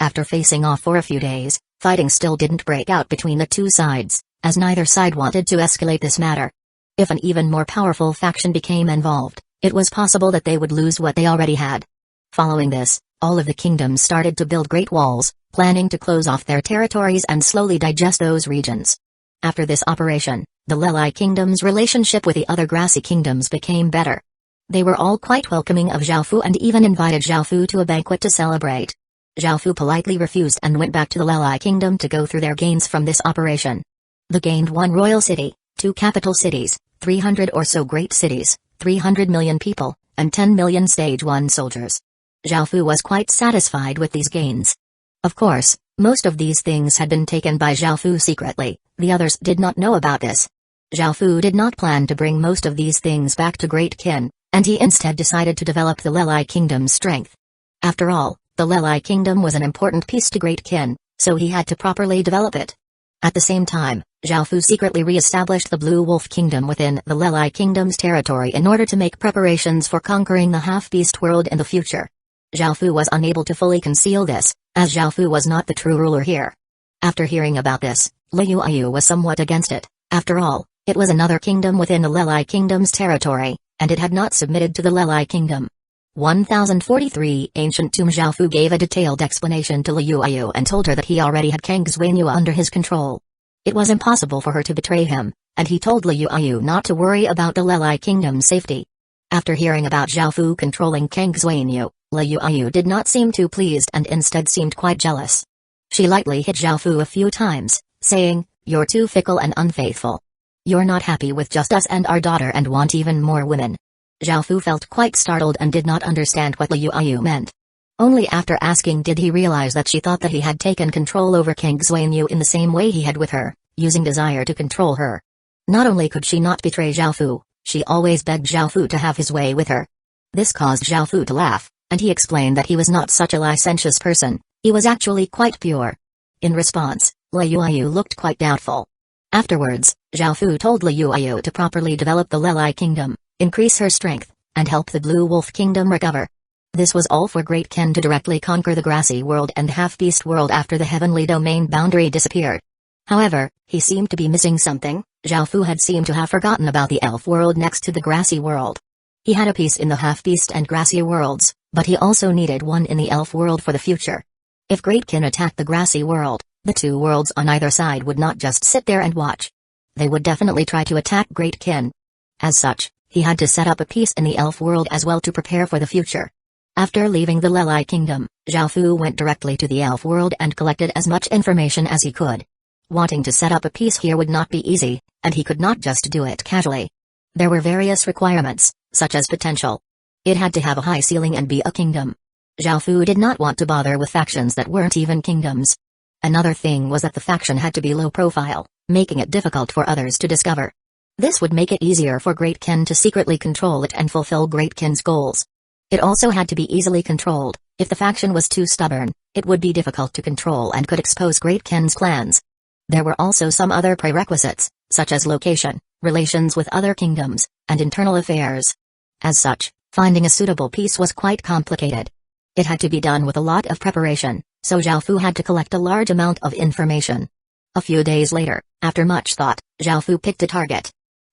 After facing off for a few days, fighting still didn't break out between the two sides, as neither side wanted to escalate this matter. If an even more powerful faction became involved, it was possible that they would lose what they already had. Following this, all of the kingdoms started to build great walls, planning to close off their territories and slowly digest those regions. After this operation, the Lelai Kingdom's relationship with the other grassy kingdoms became better. They were all quite welcoming of Zhaofu and even invited Zhaofu to a banquet to celebrate. Zhaofu politely refused and went back to the Lelai Kingdom to go through their gains from this operation. They gained 1 royal city, 2 capital cities, 300 or so great cities, 300 million people, and 10 million stage 1 soldiers. Zhaofu was quite satisfied with these gains. Of course, most of these things had been taken by Zhaofu secretly, the others did not know about this. Zhaofu did not plan to bring most of these things back to Great Qin, and he instead decided to develop the Lelai Kingdom's strength. After all, the Lelai Kingdom was an important piece to Great Qin, so he had to properly develop it. At the same time, Zhaofu secretly re-established the Blue Wolf Kingdom within the Lelai Kingdom's territory in order to make preparations for conquering the half-beast world in the future. Zhaofu was unable to fully conceal this, as Zhaofu was not the true ruler here. After hearing about this, Liu Yu was somewhat against it. After all, it was another kingdom within the Lelai Kingdom's territory, and it had not submitted to the Lelai Kingdom. 1043 Ancient Tomb. Zhaofu gave a detailed explanation to Liu Yu and told her that he already had Kang Xuanyu under his control. It was impossible for her to betray him, and he told Liu Yu not to worry about the Lelai Kingdom's safety. After hearing about Zhaofu controlling Kang Xuanyu, Liu Yu did not seem too pleased and instead seemed quite jealous. She lightly hit Zhaofu a few times, saying, "You're too fickle and unfaithful. You're not happy with just us and our daughter and want even more women." Zhaofu felt quite startled and did not understand what Liu Yu meant. Only after asking did he realize that she thought that he had taken control over Kang Xuanyu in the same way he had with her, using desire to control her. Not only could she not betray Zhaofu, she always begged Zhaofu to have his way with her. This caused Zhaofu to laugh, and he explained that he was not such a licentious person, he was actually quite pure. In response, Liu Yu looked quite doubtful. Afterwards, Zhaofu told Liu Yu to properly develop the Lelai Kingdom, increase her strength, and help the Blue Wolf Kingdom recover. This was all for Great Qin to directly conquer the grassy world and half-beast world after the heavenly domain boundary disappeared. However, he seemed to be missing something. Zhaofu had seemed to have forgotten about the elf world next to the grassy world. He had a piece in the half-beast and grassy worlds, but he also needed one in the elf world for the future. If Great Qin attacked the grassy world, the two worlds on either side would not just sit there and watch. They would definitely try to attack Great Qin. As such, he had to set up a piece in the elf world as well to prepare for the future. After leaving the Lelai Kingdom, Zhaofu went directly to the elf world and collected as much information as he could. Wanting to set up a piece here would not be easy, and he could not just do it casually. There were various requirements, such as potential. It had to have a high ceiling and be a kingdom. Zhaofu did not want to bother with factions that weren't even kingdoms. Another thing was that the faction had to be low profile, making it difficult for others to discover. This would make it easier for Great Qin to secretly control it and fulfill Great Qin's goals. It also had to be easily controlled. If the faction was too stubborn, it would be difficult to control and could expose Great Qin's plans. There were also some other prerequisites, such as location, relations with other kingdoms, and internal affairs. As such, finding a suitable piece was quite complicated. It had to be done with a lot of preparation, so Zhaofu had to collect a large amount of information. A few days later, after much thought, Zhaofu picked a target.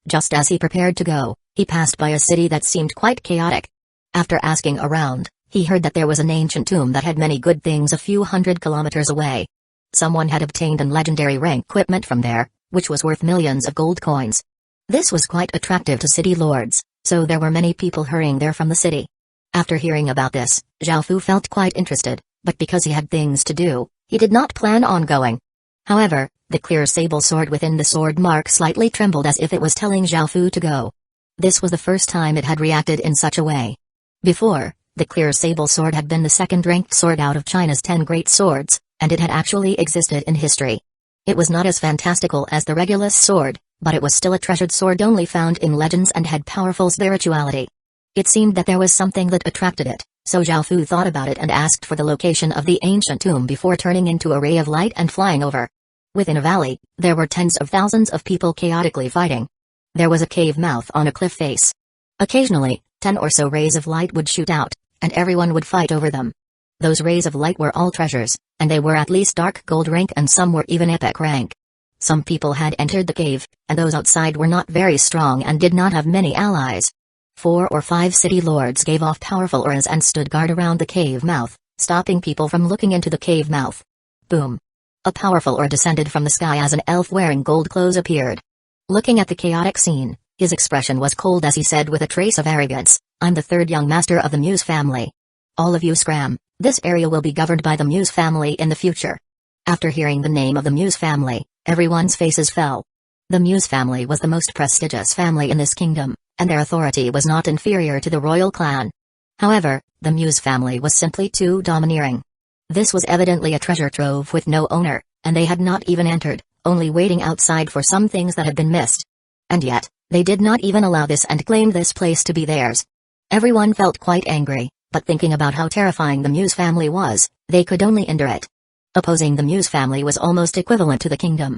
Just as he prepared to go, he passed by a city that seemed quite chaotic. After asking around, he heard that there was an ancient tomb that had many good things a few hundred kilometers away. Someone had obtained an legendary rank equipment from there, which was worth millions of gold coins. This was quite attractive to city lords, so there were many people hurrying there from the city. After hearing about this, Zhaofu felt quite interested, but because he had things to do, he did not plan on going. However, the clear sable sword within the sword mark slightly trembled as if it was telling Zhaofu to go. This was the first time it had reacted in such a way. Before, the clear sable sword had been the second-ranked sword out of China's 10 great swords, and it had actually existed in history. It was not as fantastical as the Regulus sword, but it was still a treasured sword only found in legends and had powerful spirituality. It seemed that there was something that attracted it, so Zhaofu thought about it and asked for the location of the ancient tomb before turning into a ray of light and flying over. Within a valley, there were tens of thousands of people chaotically fighting. There was a cave mouth on a cliff face. Occasionally, 10 or so rays of light would shoot out, and everyone would fight over them. Those rays of light were all treasures, and they were at least dark gold rank and some were even epic rank. Some people had entered the cave, and those outside were not very strong and did not have many allies. 4 or 5 city lords gave off powerful auras and stood guard around the cave mouth, stopping people from looking into the cave mouth. Boom! A powerful aura descended from the sky as an elf wearing gold clothes appeared. Looking at the chaotic scene, his expression was cold as he said with a trace of arrogance, "I'm the 3rd young master of the Muse family. All of you scram, this area will be governed by the Muse family in the future." After hearing the name of the Muse family, everyone's faces fell. The Muse family was the most prestigious family in this kingdom, and their authority was not inferior to the royal clan. However, the Muse family was simply too domineering. This was evidently a treasure trove with no owner, and they had not even entered, only waiting outside for some things that had been missed. And yet, they did not even allow this and claimed this place to be theirs. Everyone felt quite angry, but thinking about how terrifying the Muse family was, they could only endure it. Opposing the Muse family was almost equivalent to the kingdom.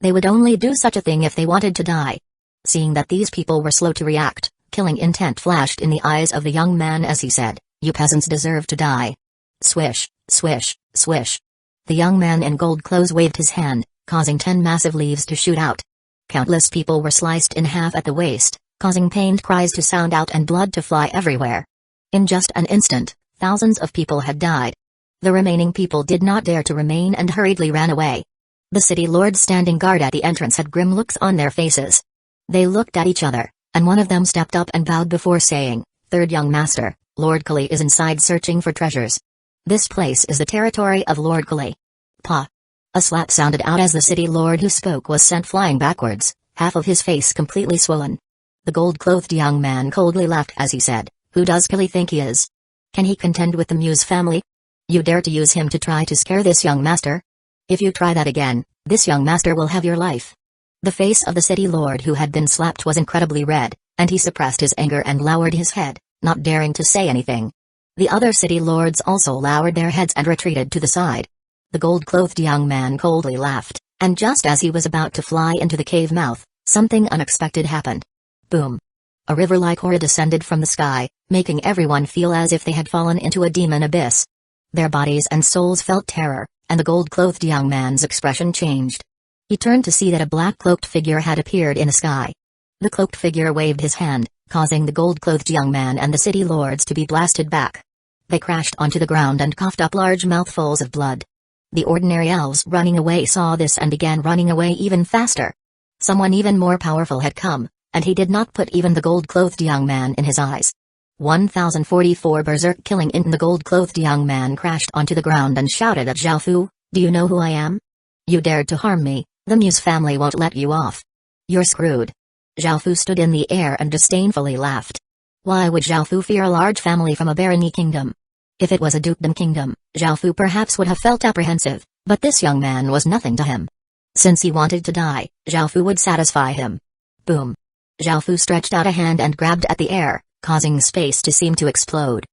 They would only do such a thing if they wanted to die. Seeing that these people were slow to react, killing intent flashed in the eyes of the young man as he said, "You peasants deserve to die." Swish, swish, swish. The young man in gold clothes waved his hand, causing 10 massive leaves to shoot out. Countless people were sliced in half at the waist, causing pained cries to sound out and blood to fly everywhere. In just an instant, thousands of people had died. The remaining people did not dare to remain and hurriedly ran away. The city lords standing guard at the entrance had grim looks on their faces. They looked at each other, and one of them stepped up and bowed before saying, "3rd young master, Lord Kali is inside searching for treasures. This place is the territory of Lord Kali." Pa! A slap sounded out as the city lord who spoke was sent flying backwards, half of his face completely swollen. The gold-clothed young man coldly laughed as he said, "Who does Kali think he is? Can he contend with the Muse family? You dare to use him to try to scare this young master? If you try that again, this young master will have your life." The face of the city lord who had been slapped was incredibly red, and he suppressed his anger and lowered his head, not daring to say anything. The other city lords also lowered their heads and retreated to the side. The gold-clothed young man coldly laughed, and just as he was about to fly into the cave mouth, something unexpected happened. Boom! A river-like aura descended from the sky, making everyone feel as if they had fallen into a demon abyss. Their bodies and souls felt terror, and the gold-clothed young man's expression changed. He turned to see that a black cloaked figure had appeared in the sky. The cloaked figure waved his hand, causing the gold-clothed young man and the city lords to be blasted back. They crashed onto the ground and coughed up large mouthfuls of blood. The ordinary elves running away saw this and began running away even faster. Someone even more powerful had come, and he did not put even the gold-clothed young man in his eyes. 1044 Berserk killing in the gold-clothed young man crashed onto the ground and shouted at Zhao Fu, "Do you know who I am? You dared to harm me, the Muse family won't let you off. You're screwed." Zhao Fu stood in the air and disdainfully laughed. Why would Zhao Fu fear a large family from a barony kingdom? If it was a dukedom kingdom, Zhao Fu perhaps would have felt apprehensive, but this young man was nothing to him. Since he wanted to die, Zhao Fu would satisfy him. Boom! Zhao Fu stretched out a hand and grabbed at the air, causing space to seem to explode.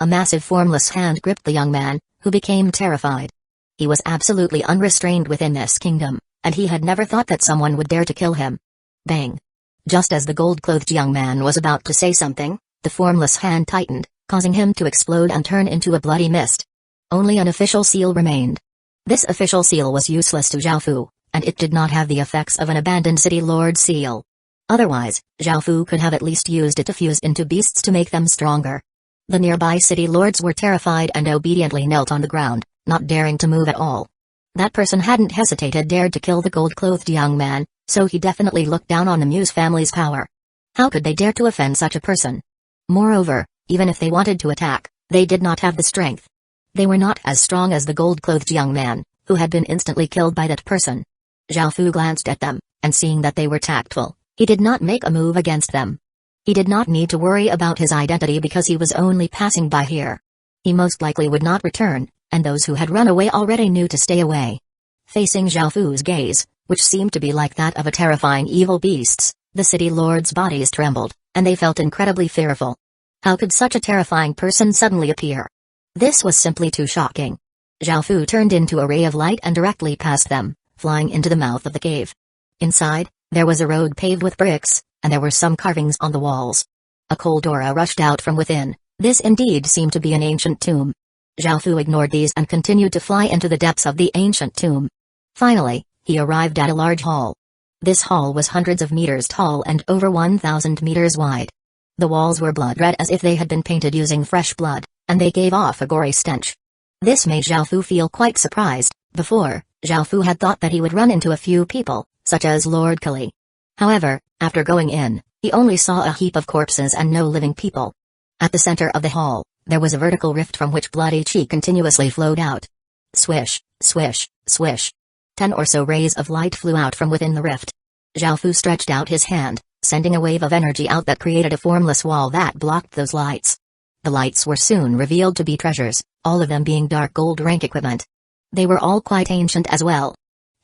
A massive formless hand gripped the young man, who became terrified. He was absolutely unrestrained within this kingdom, and he had never thought that someone would dare to kill him. Bang! Just as the gold-clothed young man was about to say something, the formless hand tightened, causing him to explode and turn into a bloody mist. Only an official seal remained. This official seal was useless to Zhao Fu, and it did not have the effects of an abandoned city lord seal. Otherwise, Zhao Fu could have at least used it to fuse into beasts to make them stronger. The nearby city lords were terrified and obediently knelt on the ground, not daring to move at all. That person hadn't hesitated dared to kill the gold-clothed young man, so he definitely looked down on the Muse family's power. How could they dare to offend such a person? Moreover, even if they wanted to attack, they did not have the strength. They were not as strong as the gold-clothed young man, who had been instantly killed by that person. Zhao Fu glanced at them, and seeing that they were tactful, he did not make a move against them. He did not need to worry about his identity because he was only passing by here. He most likely would not return, and those who had run away already knew to stay away. Facing Zhao Fu's gaze, which seemed to be like that of a terrifying evil beasts, the city lords' bodies trembled, and they felt incredibly fearful. How could such a terrifying person suddenly appear? This was simply too shocking. Zhao Fu turned into a ray of light and directly past them, flying into the mouth of the cave. Inside, there was a road paved with bricks, and there were some carvings on the walls. A cold aura rushed out from within. This indeed seemed to be an ancient tomb. Zhao Fu ignored these and continued to fly into the depths of the ancient tomb. Finally, he arrived at a large hall. This hall was hundreds of meters tall and over 1,000 meters wide. The walls were blood red as if they had been painted using fresh blood, and they gave off a gory stench. This made Zhao Fu feel quite surprised. Before, Zhao Fu had thought that he would run into a few people, such as Lord Kali. However, after going in, he only saw a heap of corpses and no living people. At the center of the hall, there was a vertical rift from which bloody chi continuously flowed out. Swish, swish, swish. 10 or so rays of light flew out from within the rift. Zhao Fu stretched out his hand, sending a wave of energy out that created a formless wall that blocked those lights. The lights were soon revealed to be treasures, all of them being dark gold rank equipment. They were all quite ancient as well.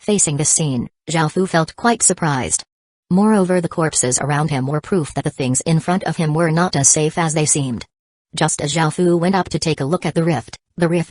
Facing this scene, Zhao Fu felt quite surprised. Moreover, the corpses around him were proof that the things in front of him were not as safe as they seemed. Just as Zhao Fu went up to take a look at the rift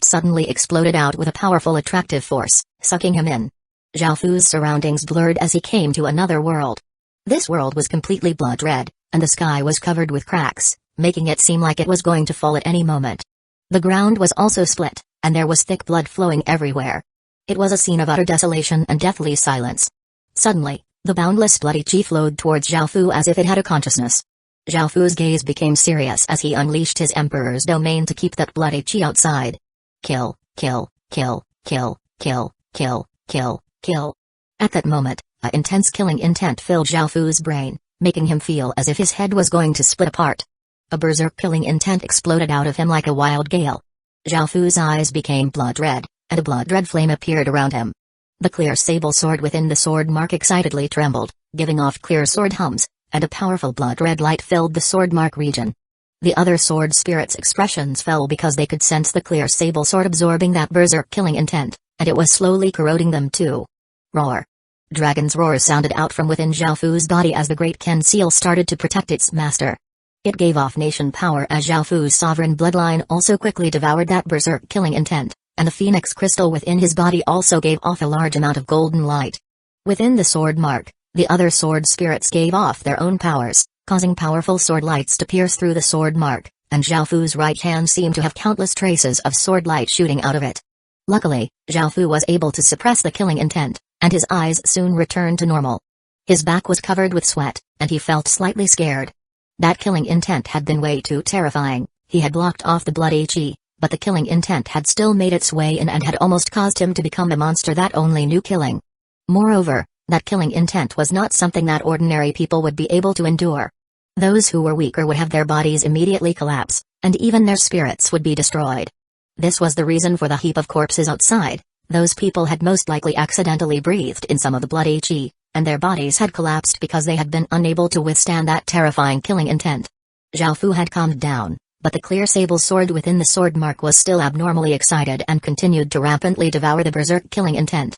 suddenly exploded out with a powerful attractive force, sucking him in. Zhao Fu's surroundings blurred as he came to another world. This world was completely blood red, and the sky was covered with cracks, making it seem like it was going to fall at any moment. The ground was also split, and there was thick blood flowing everywhere. It was a scene of utter desolation and deathly silence. Suddenly, the boundless bloody chi flowed towards Zhao Fu as if it had a consciousness. Zhao Fu's gaze became serious as he unleashed his Emperor's domain to keep that bloody chi outside. Kill, kill, kill, kill, kill, kill, kill, kill. At that moment, an intense killing intent filled Zhao Fu's brain, making him feel as if his head was going to split apart. A berserk killing intent exploded out of him like a wild gale. Zhao Fu's eyes became blood red, and a blood red flame appeared around him. The clear sable sword within the sword mark excitedly trembled, giving off clear sword hums, and a powerful blood red light filled the sword mark region. The other sword spirits' expressions fell because they could sense the clear sable sword absorbing that berserk killing intent, and it was slowly corroding them too. Roar. Dragon's roar sounded out from within Zhao Fu's body as the great Ken seal started to protect its master. It gave off nation power as Zhao Fu's sovereign bloodline also quickly devoured that berserk killing intent, and the phoenix crystal within his body also gave off a large amount of golden light. Within the sword mark, the other sword spirits gave off their own powers, causing powerful sword lights to pierce through the sword mark, and Zhao Fu's right hand seemed to have countless traces of sword light shooting out of it. Luckily, Zhao Fu was able to suppress the killing intent, and his eyes soon returned to normal. His back was covered with sweat, and he felt slightly scared. That killing intent had been way too terrifying. He had blocked off the bloody chi, but the killing intent had still made its way in and had almost caused him to become a monster that only knew killing. Moreover, that killing intent was not something that ordinary people would be able to endure. Those who were weaker would have their bodies immediately collapse, and even their spirits would be destroyed. This was the reason for the heap of corpses outside. Those people had most likely accidentally breathed in some of the bloody chi, and their bodies had collapsed because they had been unable to withstand that terrifying killing intent. Zhao Fu had calmed down, but the clear sable sword within the sword mark was still abnormally excited and continued to rampantly devour the berserk killing intent.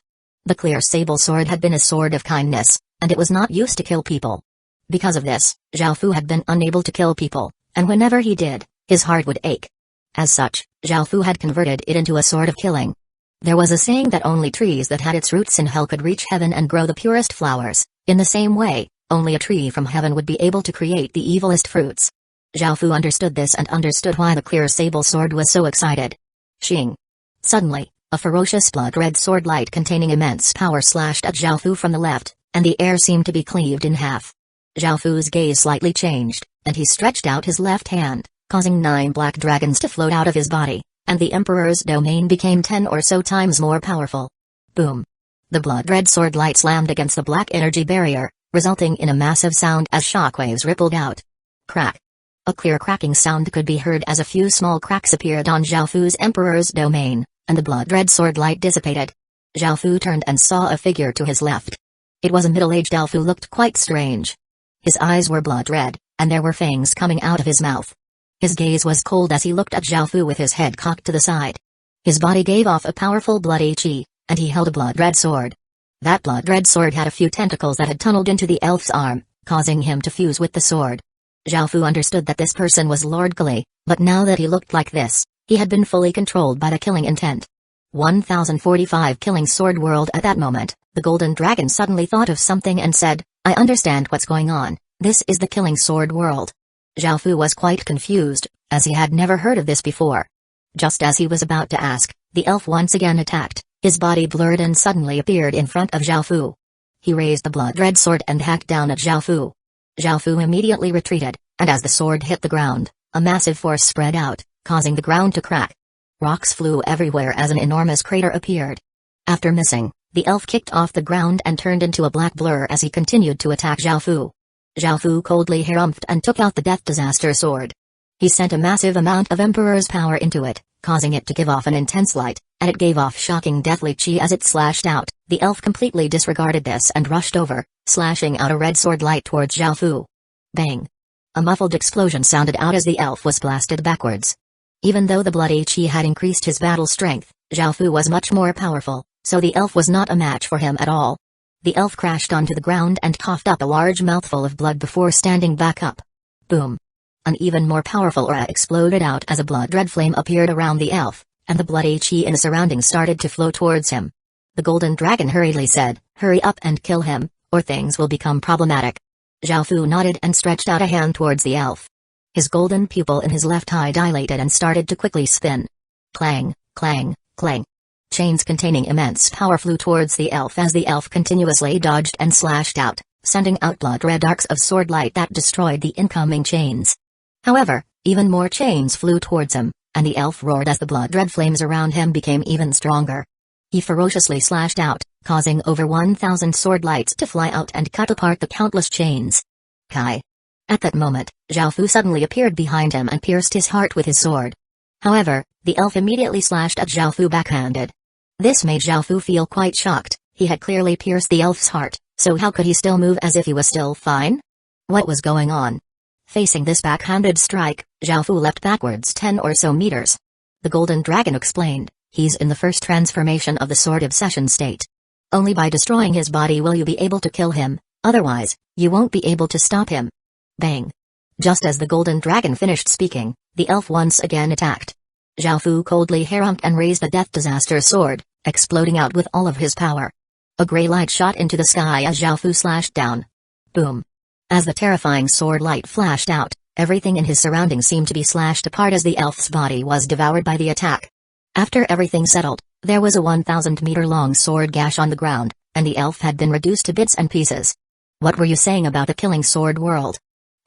The clear sable sword had been a sword of kindness, and it was not used to kill people. Because of this, Zhao Fu had been unable to kill people, and whenever he did, his heart would ache. As such, Zhao Fu had converted it into a sword of killing. There was a saying that only trees that had its roots in hell could reach heaven and grow the purest flowers. In the same way, only a tree from heaven would be able to create the evilest fruits. Zhao Fu understood this and understood why the clear sable sword was so excited. Shing. Suddenly, a ferocious blood-red sword light containing immense power slashed at Zhao Fu from the left, and the air seemed to be cleaved in half. Zhao Fu's gaze slightly changed, and he stretched out his left hand, causing 9 black dragons to float out of his body, and the Emperor's domain became 10 or so times more powerful. Boom! The blood-red sword light slammed against the black energy barrier, resulting in a massive sound as shockwaves rippled out. Crack! A clear cracking sound could be heard as a few small cracks appeared on Zhao Fu's Emperor's domain, and the blood-red sword light dissipated. Zhao Fu turned and saw a figure to his left. It was a middle-aged elf who looked quite strange. His eyes were blood-red, and there were fangs coming out of his mouth. His gaze was cold as he looked at Zhao Fu with his head cocked to the side. His body gave off a powerful bloody chi, and he held a blood-red sword. That blood-red sword had a few tentacles that had tunneled into the elf's arm, causing him to fuse with the sword. Zhao Fu understood that this person was Lord Kali, but now that he looked like this, he had been fully controlled by the killing intent. 1045 Killing Sword World. At that moment, the Golden Dragon suddenly thought of something and said, "I understand what's going on. This is the Killing Sword World." Zhao Fu was quite confused, as he had never heard of this before. Just as he was about to ask, the elf once again attacked. His body blurred and suddenly appeared in front of Zhao Fu. He raised the blood-red sword and hacked down at Zhao Fu. Zhao Fu immediately retreated, and as the sword hit the ground, a massive force spread out, causing the ground to crack. Rocks flew everywhere as an enormous crater appeared. After missing, the elf kicked off the ground and turned into a black blur as he continued to attack Zhao Fu. Zhao Fu coldly harumphed and took out the Death Disaster sword. He sent a massive amount of Emperor's power into it, causing it to give off an intense light, and it gave off shocking deathly chi as it slashed out. The elf completely disregarded this and rushed over, slashing out a red sword light towards Zhao Fu. Bang! A muffled explosion sounded out as the elf was blasted backwards. Even though the bloody chi had increased his battle strength, Zhao Fu was much more powerful, so the elf was not a match for him at all. The elf crashed onto the ground and coughed up a large mouthful of blood before standing back up. Boom! An even more powerful aura exploded out as a blood-red flame appeared around the elf, and the bloody chi in the surroundings started to flow towards him. The golden dragon hurriedly said, "Hurry up and kill him, or things will become problematic." Zhao Fu nodded and stretched out a hand towards the elf. His golden pupil in his left eye dilated and started to quickly spin. Clang, clang, clang. Chains containing immense power flew towards the elf as the elf continuously dodged and slashed out, sending out blood-red arcs of sword light that destroyed the incoming chains. However, even more chains flew towards him, and the elf roared as the blood-red flames around him became even stronger. He ferociously slashed out, causing over 1,000 sword lights to fly out and cut apart the countless chains. Kai! At that moment, Zhao Fu suddenly appeared behind him and pierced his heart with his sword. However, the elf immediately slashed at Zhao Fu backhanded. This made Zhao Fu feel quite shocked. He had clearly pierced the elf's heart, so how could he still move as if he was still fine? What was going on? Facing this backhanded strike, Zhao Fu leapt backwards 10 or so meters. The golden dragon explained, "He's in the first transformation of the sword obsession state. Only by destroying his body will you be able to kill him, otherwise, you won't be able to stop him." Bang! Just as the golden dragon finished speaking, the elf once again attacked. Zhao Fu coldly harumphed and raised the Death Disaster sword, exploding out with all of his power. A gray light shot into the sky as Zhao Fu slashed down. Boom! As the terrifying sword light flashed out, everything in his surroundings seemed to be slashed apart as the elf's body was devoured by the attack. After everything settled, there was a 1,000-meter-long sword gash on the ground, and the elf had been reduced to bits and pieces. What were you saying about the killing sword world?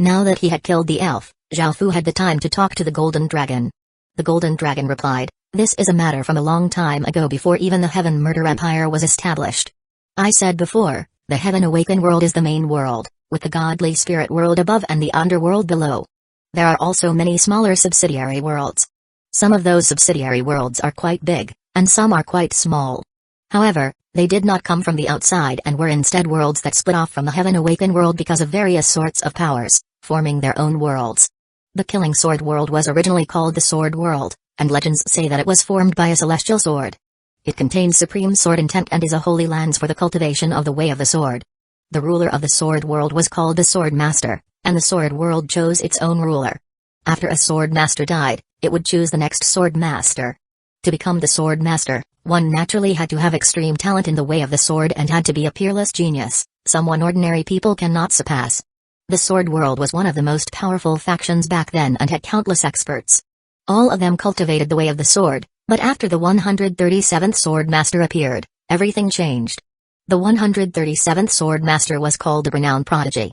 Now that he had killed the elf, Zhao Fu had the time to talk to the golden dragon. The golden dragon replied, "This is a matter from a long time ago before even the Heaven Murder Empire was established. I said before, the Heaven Awaken world is the main world, with the godly spirit world above and the underworld below. There are also many smaller subsidiary worlds. Some of those subsidiary worlds are quite big, and some are quite small. However, they did not come from the outside and were instead worlds that split off from the Heaven Awaken world because of various sorts of powers, forming their own worlds. The Killing Sword world was originally called the Sword World, and legends say that it was formed by a celestial sword. It contains supreme sword intent and is a holy lands for the cultivation of the way of the sword. The ruler of the Sword World was called the Sword Master, and the Sword World chose its own ruler. After a Sword Master died, it would choose the next Sword Master. To become the Sword Master, one naturally had to have extreme talent in the way of the sword and had to be a peerless genius, someone ordinary people cannot surpass. The Sword World was one of the most powerful factions back then and had countless experts. All of them cultivated the way of the sword, but after the 137th Sword Master appeared, everything changed. The 137th Sword Master was called the Renowned Prodigy.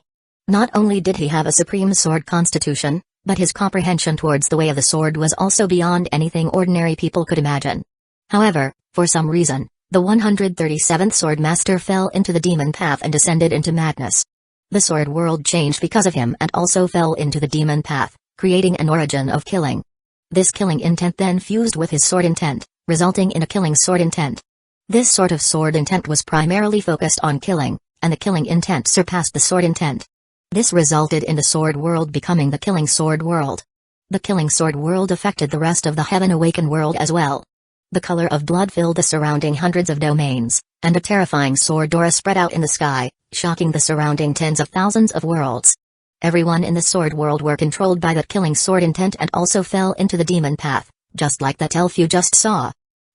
Not only did he have a supreme sword constitution, but his comprehension towards the way of the sword was also beyond anything ordinary people could imagine. However, for some reason, the 137th Sword Master fell into the demon path and descended into madness. The sword world changed because of him and also fell into the demon path, creating an origin of killing. This killing intent then fused with his sword intent, resulting in a killing sword intent. This sort of sword intent was primarily focused on killing, and the killing intent surpassed the sword intent. This resulted in the sword world becoming the Killing Sword world. The Killing Sword world affected the rest of the Heaven Awaken world as well. The color of blood filled the surrounding hundreds of domains, and a terrifying sword aura spread out in the sky, shocking the surrounding tens of thousands of worlds. Everyone in the sword world were controlled by that killing sword intent and also fell into the demon path, just like that elf you just saw.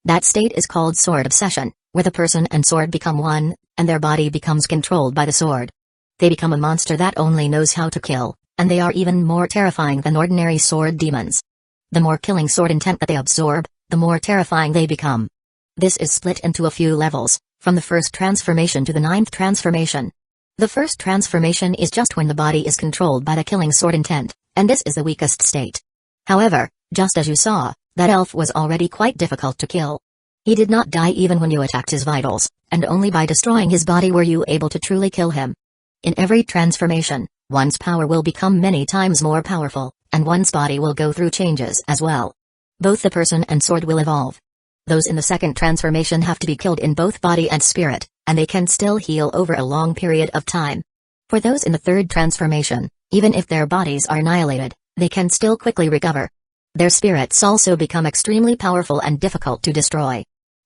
That state is called sword obsession, where the person and sword become one, and their body becomes controlled by the sword. They become a monster that only knows how to kill, and they are even more terrifying than ordinary sword demons. The more killing sword intent that they absorb, the more terrifying they become. This is split into a few levels, from the first transformation to the 9th transformation. The first transformation is just when the body is controlled by the killing sword intent, and this is the weakest state. However, just as you saw, that elf was already quite difficult to kill. He did not die even when you attacked his vitals, and only by destroying his body were you able to truly kill him. In every transformation, one's power will become many times more powerful, and one's body will go through changes as well. Both the person and sword will evolve. Those in the second transformation have to be killed in both body and spirit, and they can still heal over a long period of time. For those in the third transformation, even if their bodies are annihilated, they can still quickly recover. Their spirits also become extremely powerful and difficult to destroy.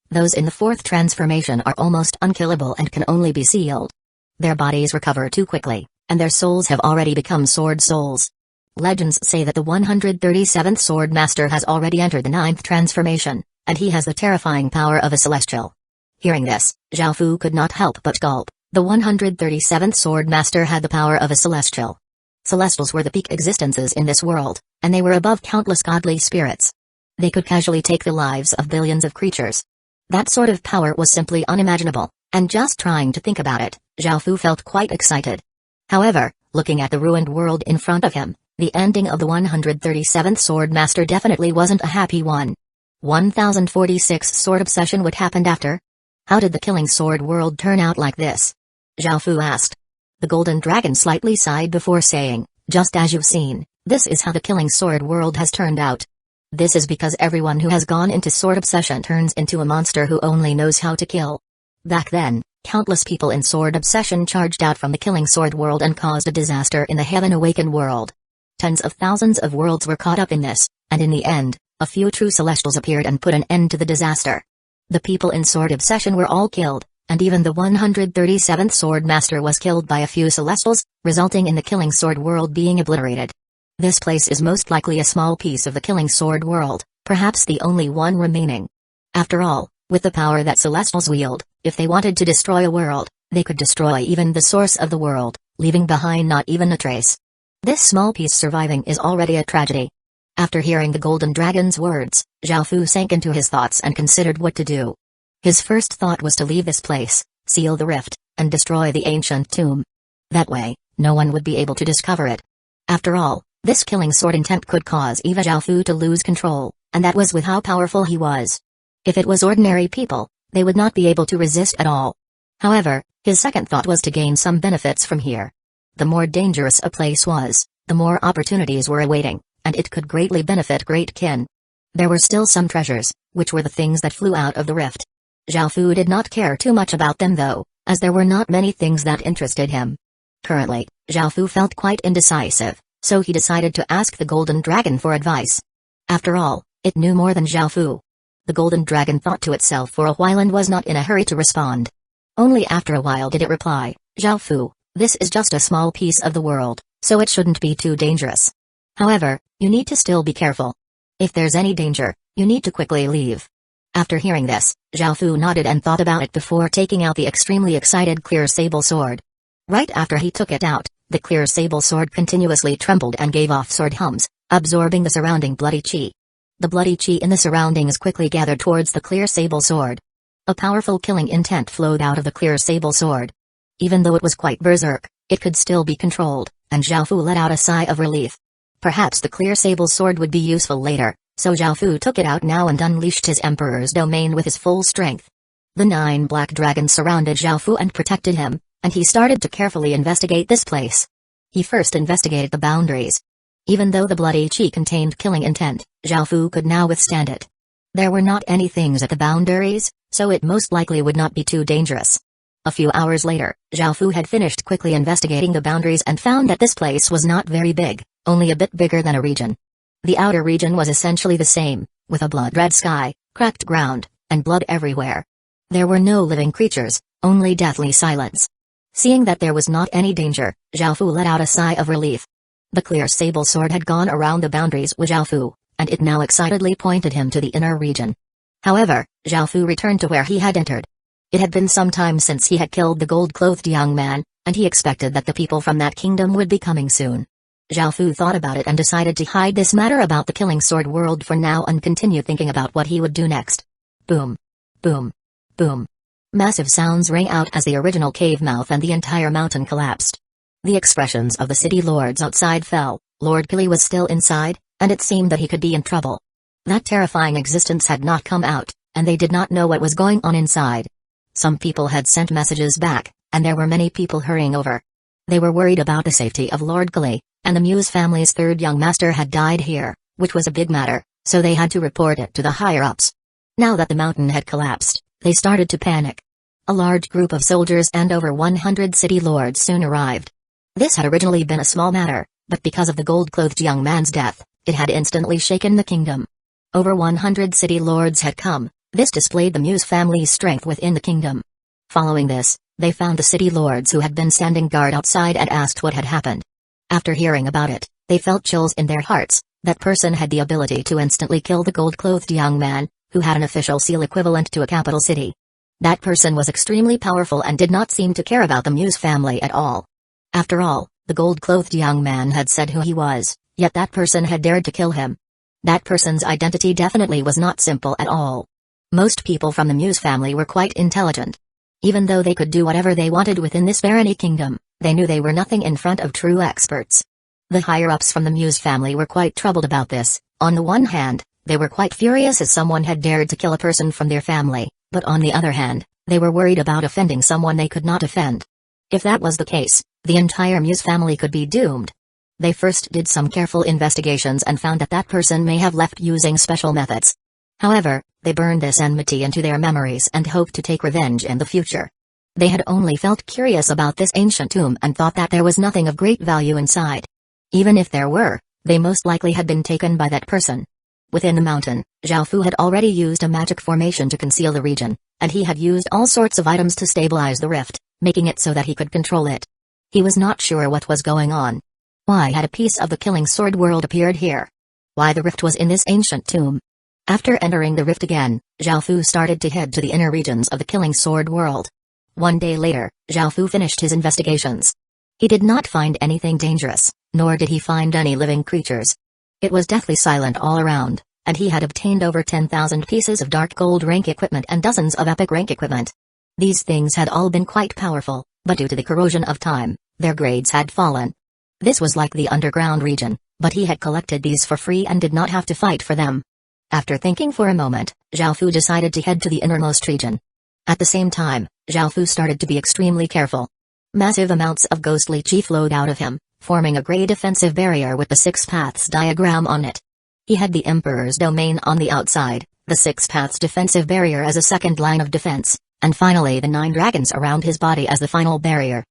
Those in the fourth transformation are almost unkillable and can only be sealed. Their bodies recover too quickly, and their souls have already become sword souls. Legends say that the 137th Sword Master has already entered the 9th transformation, and he has the terrifying power of a celestial. Hearing this, Zhao Fu could not help but gulp. The 137th Sword Master had the power of a celestial. Celestials were the peak existences in this world, and they were above countless godly spirits. They could casually take the lives of billions of creatures. That sort of power was simply unimaginable, and just trying to think about it, Zhao Fu felt quite excited. However, looking at the ruined world in front of him, the ending of the 137th Sword Master definitely wasn't a happy one. 1046 Sword Obsession. What happened after? How did the killing sword world turn out like this? Zhao Fu asked. The golden dragon slightly sighed before saying, just as you've seen, this is how the killing sword world has turned out. This is because everyone who has gone into sword obsession turns into a monster who only knows how to kill. Back then, countless people in sword obsession charged out from the killing sword world and caused a disaster in the Heaven Awakened world. Tens of thousands of worlds were caught up in this, and in the end, a few true celestials appeared and put an end to the disaster. The people in sword obsession were all killed, and even the 137th Sword Master was killed by a few celestials, resulting in the killing sword world being obliterated. This place is most likely a small piece of the killing sword world, perhaps the only one remaining. After all, with the power that celestials wield, if they wanted to destroy a world, they could destroy even the source of the world, leaving behind not even a trace. This small piece surviving is already a tragedy. After hearing the Golden Dragon's words, Zhao Fu sank into his thoughts and considered what to do. His first thought was to leave this place, seal the rift, and destroy the ancient tomb. That way, no one would be able to discover it. After all, this killing sword intent could cause even Zhao Fu to lose control, and that was with how powerful he was. If it was ordinary people, they would not be able to resist at all. However, his second thought was to gain some benefits from here. The more dangerous a place was, the more opportunities were awaiting, and it could greatly benefit Great Kin. There were still some treasures, which were the things that flew out of the rift. Zhao Fu did not care too much about them though, as there were not many things that interested him. Currently, Zhao Fu felt quite indecisive, so he decided to ask the Golden Dragon for advice. After all, it knew more than Zhao Fu. The Golden Dragon thought to itself for a while and was not in a hurry to respond. Only after a while did it reply, Zhao Fu, this is just a small piece of the world, so it shouldn't be too dangerous. However, you need to still be careful. If there's any danger, you need to quickly leave. After hearing this, Zhao Fu nodded and thought about it before taking out the extremely excited clear sable sword. Right after he took it out, the clear sable sword continuously trembled and gave off sword hums, absorbing the surrounding bloody chi. The bloody chi in the surroundings quickly gathered towards the clear sable sword. A powerful killing intent flowed out of the clear sable sword. Even though it was quite berserk, it could still be controlled, and Zhao Fu let out a sigh of relief. Perhaps the clear sable sword would be useful later, so Zhao Fu took it out now and unleashed his Emperor's domain with his full strength. The 9 black dragons surrounded Zhao Fu and protected him, and he started to carefully investigate this place. He first investigated the boundaries. Even though the bloody chi contained killing intent, Zhao Fu could now withstand it. There were not any things at the boundaries, so it most likely would not be too dangerous. A few hours later, Zhao Fu had finished quickly investigating the boundaries and found that this place was not very big, only a bit bigger than a region. The outer region was essentially the same, with a blood-red sky, cracked ground, and blood everywhere. There were no living creatures, only deathly silence. Seeing that there was not any danger, Zhao Fu let out a sigh of relief. The clear sable sword had gone around the boundaries with Zhao Fu, and it now excitedly pointed him to the inner region. However, Zhao Fu returned to where he had entered. It had been some time since he had killed the gold-clothed young man, and he expected that the people from that kingdom would be coming soon. Zhao Fu thought about it and decided to hide this matter about the killing sword world for now and continue thinking about what he would do next. Boom. Boom. Boom. Massive sounds rang out as the original cave mouth and the entire mountain collapsed. The expressions of the city lords outside fell. Lord Kili was still inside, and it seemed that he could be in trouble. That terrifying existence had not come out, and they did not know what was going on inside. Some people had sent messages back, and there were many people hurrying over. They were worried about the safety of Lord Kili, and the Muse family's third young master had died here, which was a big matter, so they had to report it to the higher-ups. Now that the mountain had collapsed, they started to panic. A large group of soldiers and over 100 city lords soon arrived. This had originally been a small matter, but because of the gold-clothed young man's death, it had instantly shaken the kingdom. Over 100 city lords had come. This displayed the Muse family's strength within the kingdom. Following this, they found the city lords who had been standing guard outside and asked what had happened. After hearing about it, they felt chills in their hearts. That person had the ability to instantly kill the gold-clothed young man, who had an official seal equivalent to a capital city. That person was extremely powerful and did not seem to care about the Muse family at all. After all, the gold-clothed young man had said who he was, yet that person had dared to kill him. That person's identity definitely was not simple at all. Most people from the Muse family were quite intelligent. Even though they could do whatever they wanted within this barony kingdom, they knew they were nothing in front of true experts. The higher-ups from the Muse family were quite troubled about this. On the one hand, they were quite furious as someone had dared to kill a person from their family, but on the other hand, they were worried about offending someone they could not offend. If that was the case, the entire Muse family could be doomed. They first did some careful investigations and found that that person may have left using special methods. However, they burned this enmity into their memories and hoped to take revenge in the future. They had only felt curious about this ancient tomb and thought that there was nothing of great value inside. Even if there were, they most likely had been taken by that person. Within the mountain, Zhao Fu had already used a magic formation to conceal the region, and he had used all sorts of items to stabilize the rift, making it so that he could control it. He was not sure what was going on. Why had a piece of the killing sword world appeared here? Why the rift was in this ancient tomb? After entering the rift again, Zhao Fu started to head to the inner regions of the killing sword world. One day later, Zhao Fu finished his investigations. He did not find anything dangerous, nor did he find any living creatures. It was deathly silent all around, and he had obtained over 10,000 pieces of dark gold rank equipment and dozens of epic rank equipment. These things had all been quite powerful, but due to the corrosion of time, their grades had fallen. This was like the underground region, but he had collected these for free and did not have to fight for them. After thinking for a moment, Zhao Fu decided to head to the innermost region. At the same time, Zhao Fu started to be extremely careful. Massive amounts of ghostly chi flowed out of him, forming a grey defensive barrier with the Six Paths diagram on it. He had the Emperor's domain on the outside, the Six Paths defensive barrier as a second line of defense, and finally the 9 dragons around his body as the final barrier.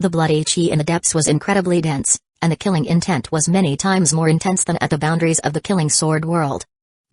The bloody chi in the depths was incredibly dense, and the killing intent was many times more intense than at the boundaries of the killing sword world.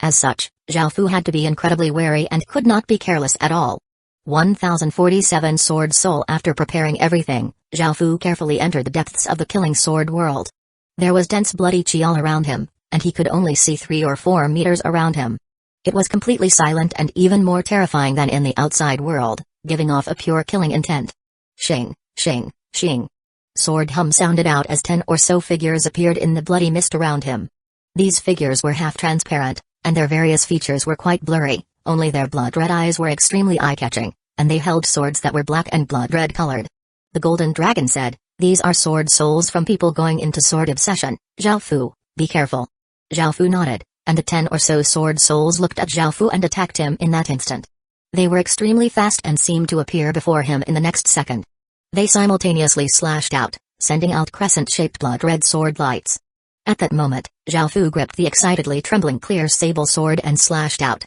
As such, Zhao Fu had to be incredibly wary and could not be careless at all. 1047 Sword Soul. After preparing everything, Zhao Fu carefully entered the depths of the killing sword world. There was dense bloody chi all around him, and he could only see 3 or 4 meters around him. It was completely silent and even more terrifying than in the outside world, giving off a pure killing intent. Shing, shing, shing. Sword hum sounded out as 10 or so figures appeared in the bloody mist around him. These figures were half-transparent, and their various features were quite blurry, only their blood-red eyes were extremely eye-catching, and they held swords that were black and blood-red colored. The Golden Dragon said, "These are sword souls from people going into sword obsession. Zhao Fu, be careful." Zhao Fu nodded, and the 10 or so sword souls looked at Zhao Fu and attacked him in that instant. They were extremely fast and seemed to appear before him in the next second. They simultaneously slashed out, sending out crescent-shaped blood-red sword lights. At that moment, Zhao Fu gripped the excitedly trembling clear sable sword and slashed out.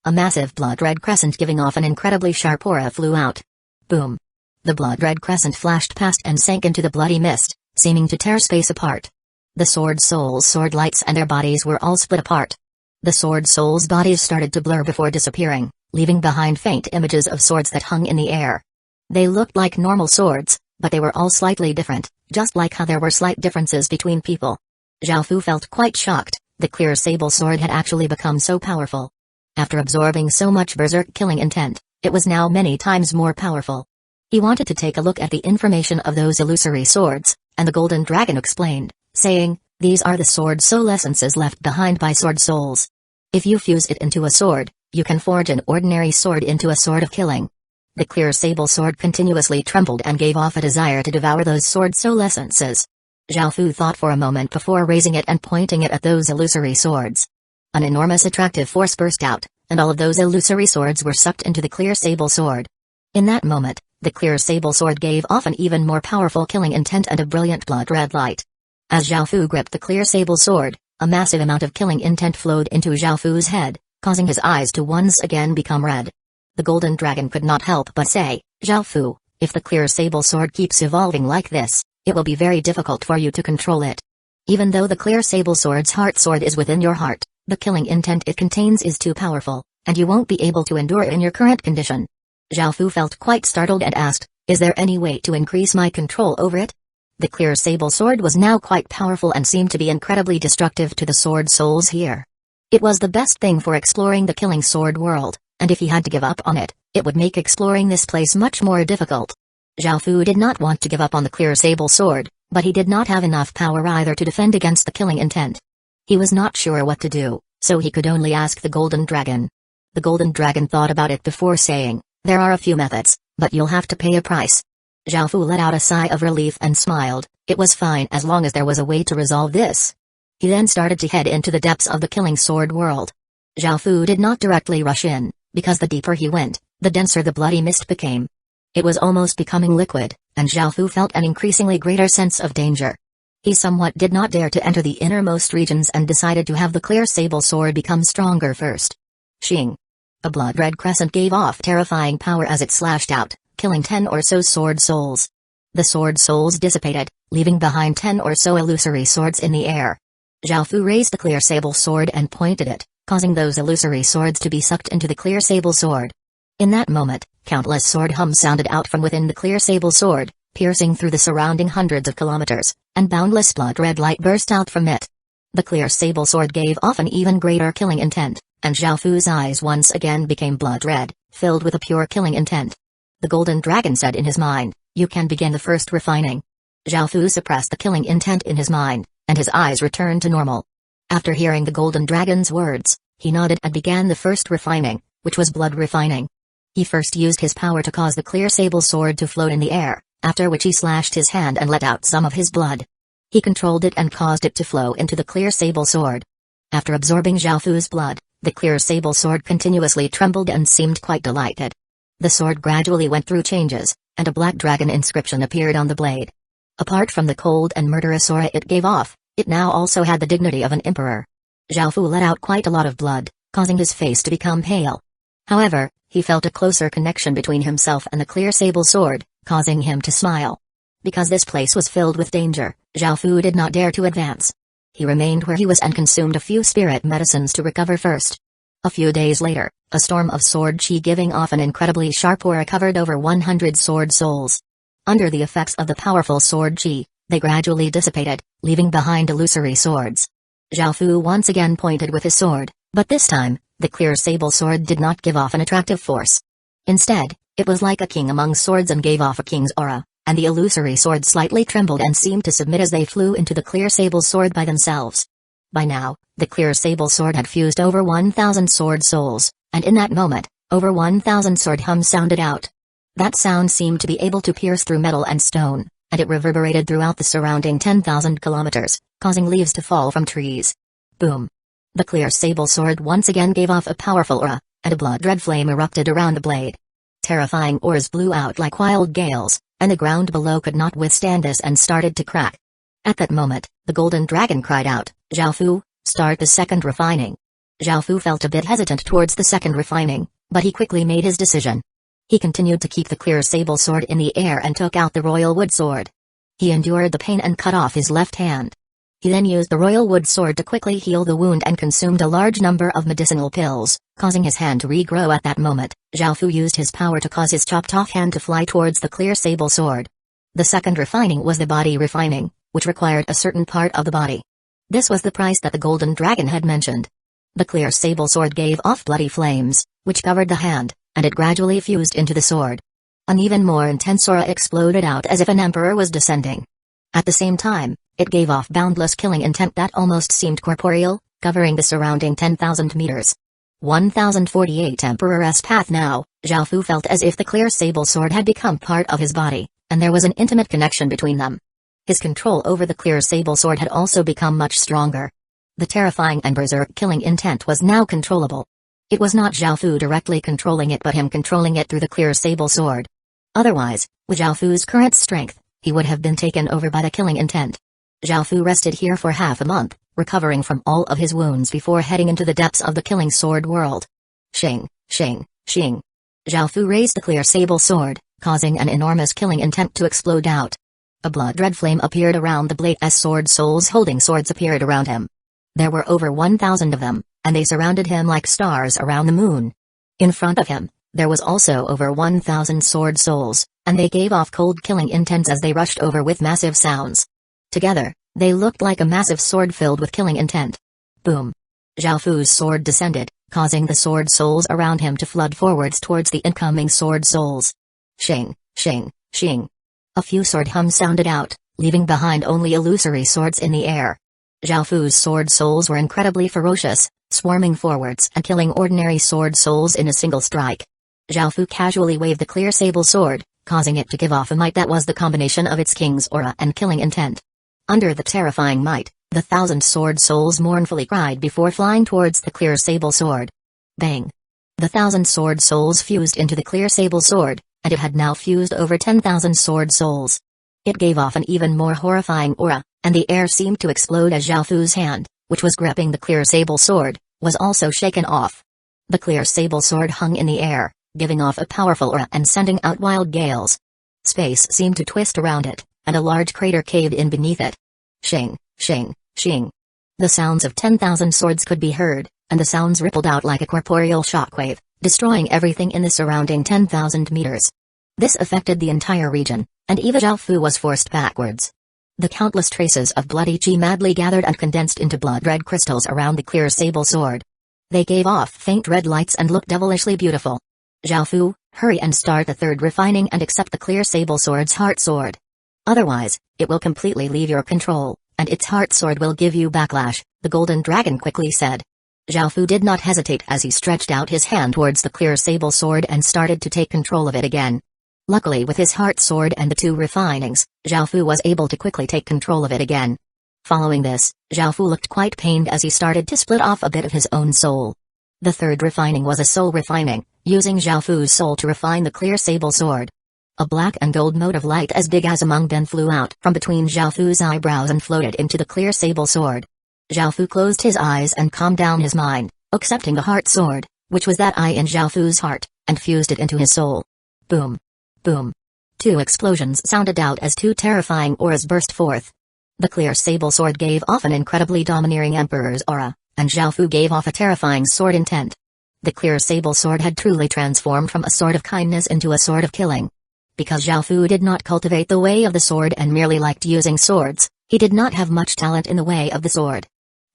A massive blood-red crescent giving off an incredibly sharp aura flew out. Boom! The blood-red crescent flashed past and sank into the bloody mist, seeming to tear space apart. The sword souls' sword lights and their bodies were all split apart. The sword souls' bodies started to blur before disappearing, leaving behind faint images of swords that hung in the air. They looked like normal swords, but they were all slightly different, just like how there were slight differences between people. Zhao Fu felt quite shocked. The clear sable sword had actually become so powerful. After absorbing so much berserk killing intent, it was now many times more powerful. He wanted to take a look at the information of those illusory swords, and the Golden Dragon explained, saying, "These are the sword soul essences left behind by sword souls. If you fuse it into a sword, you can forge an ordinary sword into a sword of killing." The clear sable sword continuously trembled and gave off a desire to devour those sword soul essences. Zhao Fu thought for a moment before raising it and pointing it at those illusory swords. An enormous attractive force burst out, and all of those illusory swords were sucked into the clear sable sword. In that moment, the clear sable sword gave off an even more powerful killing intent and a brilliant blood-red light. As Zhao Fu gripped the clear sable sword, a massive amount of killing intent flowed into Zhao Fu's head, causing his eyes to once again become red. The golden dragon could not help but say, "Zhao Fu, if the clear sable sword keeps evolving like this, it will be very difficult for you to control it. Even though the clear sable sword's heart sword is within your heart, the killing intent it contains is too powerful, and you won't be able to endure it in your current condition." Zhao Fu felt quite startled and asked, "Is there any way to increase my control over it?" The clear sable sword was now quite powerful and seemed to be incredibly destructive to the sword souls here. It was the best thing for exploring the killing sword world, and if he had to give up on it, it would make exploring this place much more difficult. Zhao Fu did not want to give up on the clear sable sword, but he did not have enough power either to defend against the killing intent. He was not sure what to do, so he could only ask the golden dragon. The golden dragon thought about it before saying, "There are a few methods, but you'll have to pay a price." Zhao Fu let out a sigh of relief and smiled. It was fine as long as there was a way to resolve this. He then started to head into the depths of the killing sword world. Zhao Fu did not directly rush in, because the deeper he went, the denser the bloody mist became. It was almost becoming liquid, and Zhao Fu felt an increasingly greater sense of danger. He somewhat did not dare to enter the innermost regions and decided to have the clear sable sword become stronger first. Shing! A blood-red crescent gave off terrifying power as it slashed out, killing 10 or so sword souls. The sword souls dissipated, leaving behind 10 or so illusory swords in the air. Zhao Fu raised the clear sable sword and pointed it, causing those illusory swords to be sucked into the clear sable sword. In that moment, countless sword hums sounded out from within the clear sable sword, piercing through the surrounding hundreds of kilometers, and boundless blood-red light burst out from it. The clear sable sword gave off an even greater killing intent, and Zhao Fu's eyes once again became blood-red, filled with a pure killing intent. The golden dragon said in his mind, "You can begin the first refining." Zhao Fu suppressed the killing intent in his mind, and his eyes returned to normal. After hearing the golden dragon's words, he nodded and began the first refining, which was blood refining. He first used his power to cause the clear sable sword to float in the air, after which he slashed his hand and let out some of his blood. He controlled it and caused it to flow into the clear sable sword. After absorbing Zhao Fu's blood, the clear sable sword continuously trembled and seemed quite delighted. The sword gradually went through changes, and a black dragon inscription appeared on the blade. Apart from the cold and murderous aura it gave off, it now also had the dignity of an emperor. Zhao Fu let out quite a lot of blood, causing his face to become pale. However, he felt a closer connection between himself and the clear sable sword, causing him to smile. Because this place was filled with danger, Zhao Fu did not dare to advance. He remained where he was and consumed a few spirit medicines to recover first. A few days later, a storm of sword chi giving off an incredibly sharp aura covered over 100 sword souls. Under the effects of the powerful sword chi, they gradually dissipated, leaving behind illusory swords. Zhao Fu once again pointed with his sword, but this time, the clear sable sword did not give off an attractive force. Instead, it was like a king among swords and gave off a king's aura, and the illusory swords slightly trembled and seemed to submit as they flew into the clear sable sword by themselves. By now, the clear sable sword had fused over 1,000 sword souls, and in that moment, over 1,000 sword hums sounded out. That sound seemed to be able to pierce through metal and stone, and it reverberated throughout the surrounding 10,000 kilometers, causing leaves to fall from trees. Boom! The clear sable sword once again gave off a powerful aura, and a blood-red flame erupted around the blade. Terrifying auras blew out like wild gales, and the ground below could not withstand this and started to crack. At that moment, the golden dragon cried out, "Zhao Fu, start the second refining." Zhao Fu felt a bit hesitant towards the second refining, but he quickly made his decision. He continued to keep the clear sable sword in the air and took out the royal wood sword. He endured the pain and cut off his left hand. He then used the royal wood sword to quickly heal the wound and consumed a large number of medicinal pills, causing his hand to regrow at that moment. Zhao Fu used his power to cause his chopped-off hand to fly towards the clear sable sword. The second refining was the body refining, which required a certain part of the body. This was the price that the golden dragon had mentioned. The clear sable sword gave off bloody flames, which covered the hand, and it gradually fused into the sword. An even more intense aura exploded out as if an emperor was descending. At the same time, It gave off boundless killing intent that almost seemed corporeal, covering the surrounding 10,000 meters. 1048 Emperor's Path. Now, Zhao Fu felt as if the clear sable sword had become part of his body, and there was an intimate connection between them. His control over the clear sable sword had also become much stronger. The terrifying and berserk killing intent was now controllable. It was not Zhao Fu directly controlling it but him controlling it through the clear sable sword. Otherwise, with Zhao Fu's current strength, he would have been taken over by the killing intent. Zhao Fu rested here for half a month, recovering from all of his wounds before heading into the depths of the killing sword world. Shing, shing, shing. Zhao Fu raised the clear sable sword, causing an enormous killing intent to explode out. A blood-red flame appeared around the blade as sword souls holding swords appeared around him. There were over 1,000 of them, and they surrounded him like stars around the moon. In front of him, there was also over 1,000 sword souls, and they gave off cold killing intents as they rushed over with massive sounds. Together, they looked like a massive sword filled with killing intent. Boom. Zhao Fu's sword descended, causing the sword souls around him to flood forwards towards the incoming sword souls. Shing, shing, shing. A few sword hums sounded out, leaving behind only illusory swords in the air. Zhao Fu's sword souls were incredibly ferocious, swarming forwards and killing ordinary sword souls in a single strike. Zhao Fu casually waved the clear sable sword, causing it to give off a might that was the combination of its king's aura and killing intent. Under the terrifying might, the 1,000 sword souls mournfully cried before flying towards the clear sable sword. Bang! The 1,000 sword souls fused into the clear sable sword, and it had now fused over 10,000 sword souls. It gave off an even more horrifying aura, and the air seemed to explode as Zhao Fu's hand, which was gripping the clear sable sword, was also shaken off. The clear sable sword hung in the air, giving off a powerful aura and sending out wild gales. Space seemed to twist around it, and a large crater caved in beneath it. Shing, shing, shing. The sounds of 10,000 swords could be heard, and the sounds rippled out like a corporeal shockwave, destroying everything in the surrounding 10,000 meters. This affected the entire region, and even Zhao Fu was forced backwards. The countless traces of bloody chi madly gathered and condensed into blood-red crystals around the clear sable sword. They gave off faint red lights and looked devilishly beautiful. Zhao Fu, hurry and start the third refining and accept the clear sable sword's heart sword. Otherwise, it will completely leave your control, and its heart sword will give you backlash, the golden dragon quickly said. Zhao Fu did not hesitate as he stretched out his hand towards the clear sable sword and started to take control of it again. Luckily with his heart sword and the two refinings, Zhao Fu was able to quickly take control of it again. Following this, Zhao Fu looked quite pained as he started to split off a bit of his own soul. The third refining was a soul refining, using Zhao Fu's soul to refine the clear sable sword. A black and gold mote of light as big as a mungden flew out from between Zhao Fu's eyebrows and floated into the clear sable sword. Zhao Fu closed his eyes and calmed down his mind, accepting the heart sword, which was that eye in Zhao Fu's heart, and fused it into his soul. Boom. Boom. Two explosions sounded out as two terrifying auras burst forth. The clear sable sword gave off an incredibly domineering emperor's aura, and Zhao Fu gave off a terrifying sword intent. The clear sable sword had truly transformed from a sword of kindness into a sword of killing. Because Zhao Fu did not cultivate the way of the sword and merely liked using swords, he did not have much talent in the way of the sword.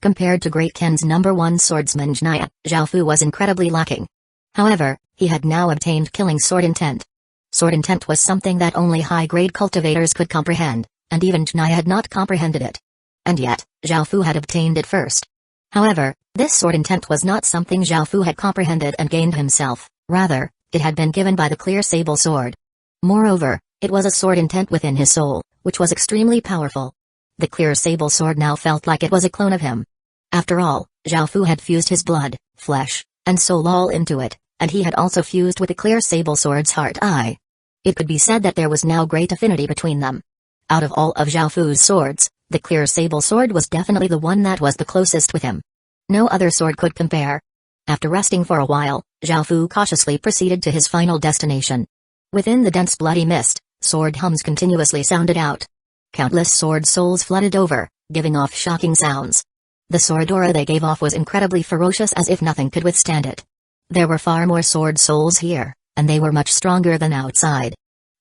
Compared to Great Ken's #1 swordsman Jnaya, Zhao Fu was incredibly lacking. However, he had now obtained killing sword intent. Sword intent was something that only high-grade cultivators could comprehend, and even Jnaya had not comprehended it. And yet, Zhao Fu had obtained it first. However, this sword intent was not something Zhao Fu had comprehended and gained himself, rather, it had been given by the clear sable sword. Moreover, it was a sword intent within his soul, which was extremely powerful. The clear sable sword now felt like it was a clone of him. After all, Zhao Fu had fused his blood, flesh, and soul all into it, and he had also fused with the clear sable sword's heart eye. It could be said that there was now great affinity between them. Out of all of Zhao Fu's swords, the clear sable sword was definitely the one that was the closest with him. No other sword could compare. After resting for a while, Zhao Fu cautiously proceeded to his final destination. Within the dense bloody mist, sword hums continuously sounded out. Countless sword souls flooded over, giving off shocking sounds. The sword aura they gave off was incredibly ferocious as if nothing could withstand it. There were far more sword souls here, and they were much stronger than outside.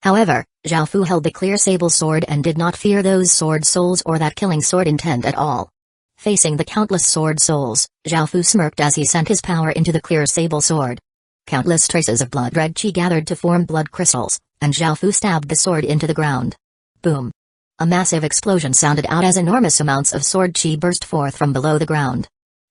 However, Zhao Fu held the clear sable sword and did not fear those sword souls or that killing sword intent at all. Facing the countless sword souls, Zhao Fu smirked as he sent his power into the clear sable sword. Countless traces of blood-red chi gathered to form blood crystals, and Zhao Fu stabbed the sword into the ground. Boom. A massive explosion sounded out as enormous amounts of sword chi burst forth from below the ground.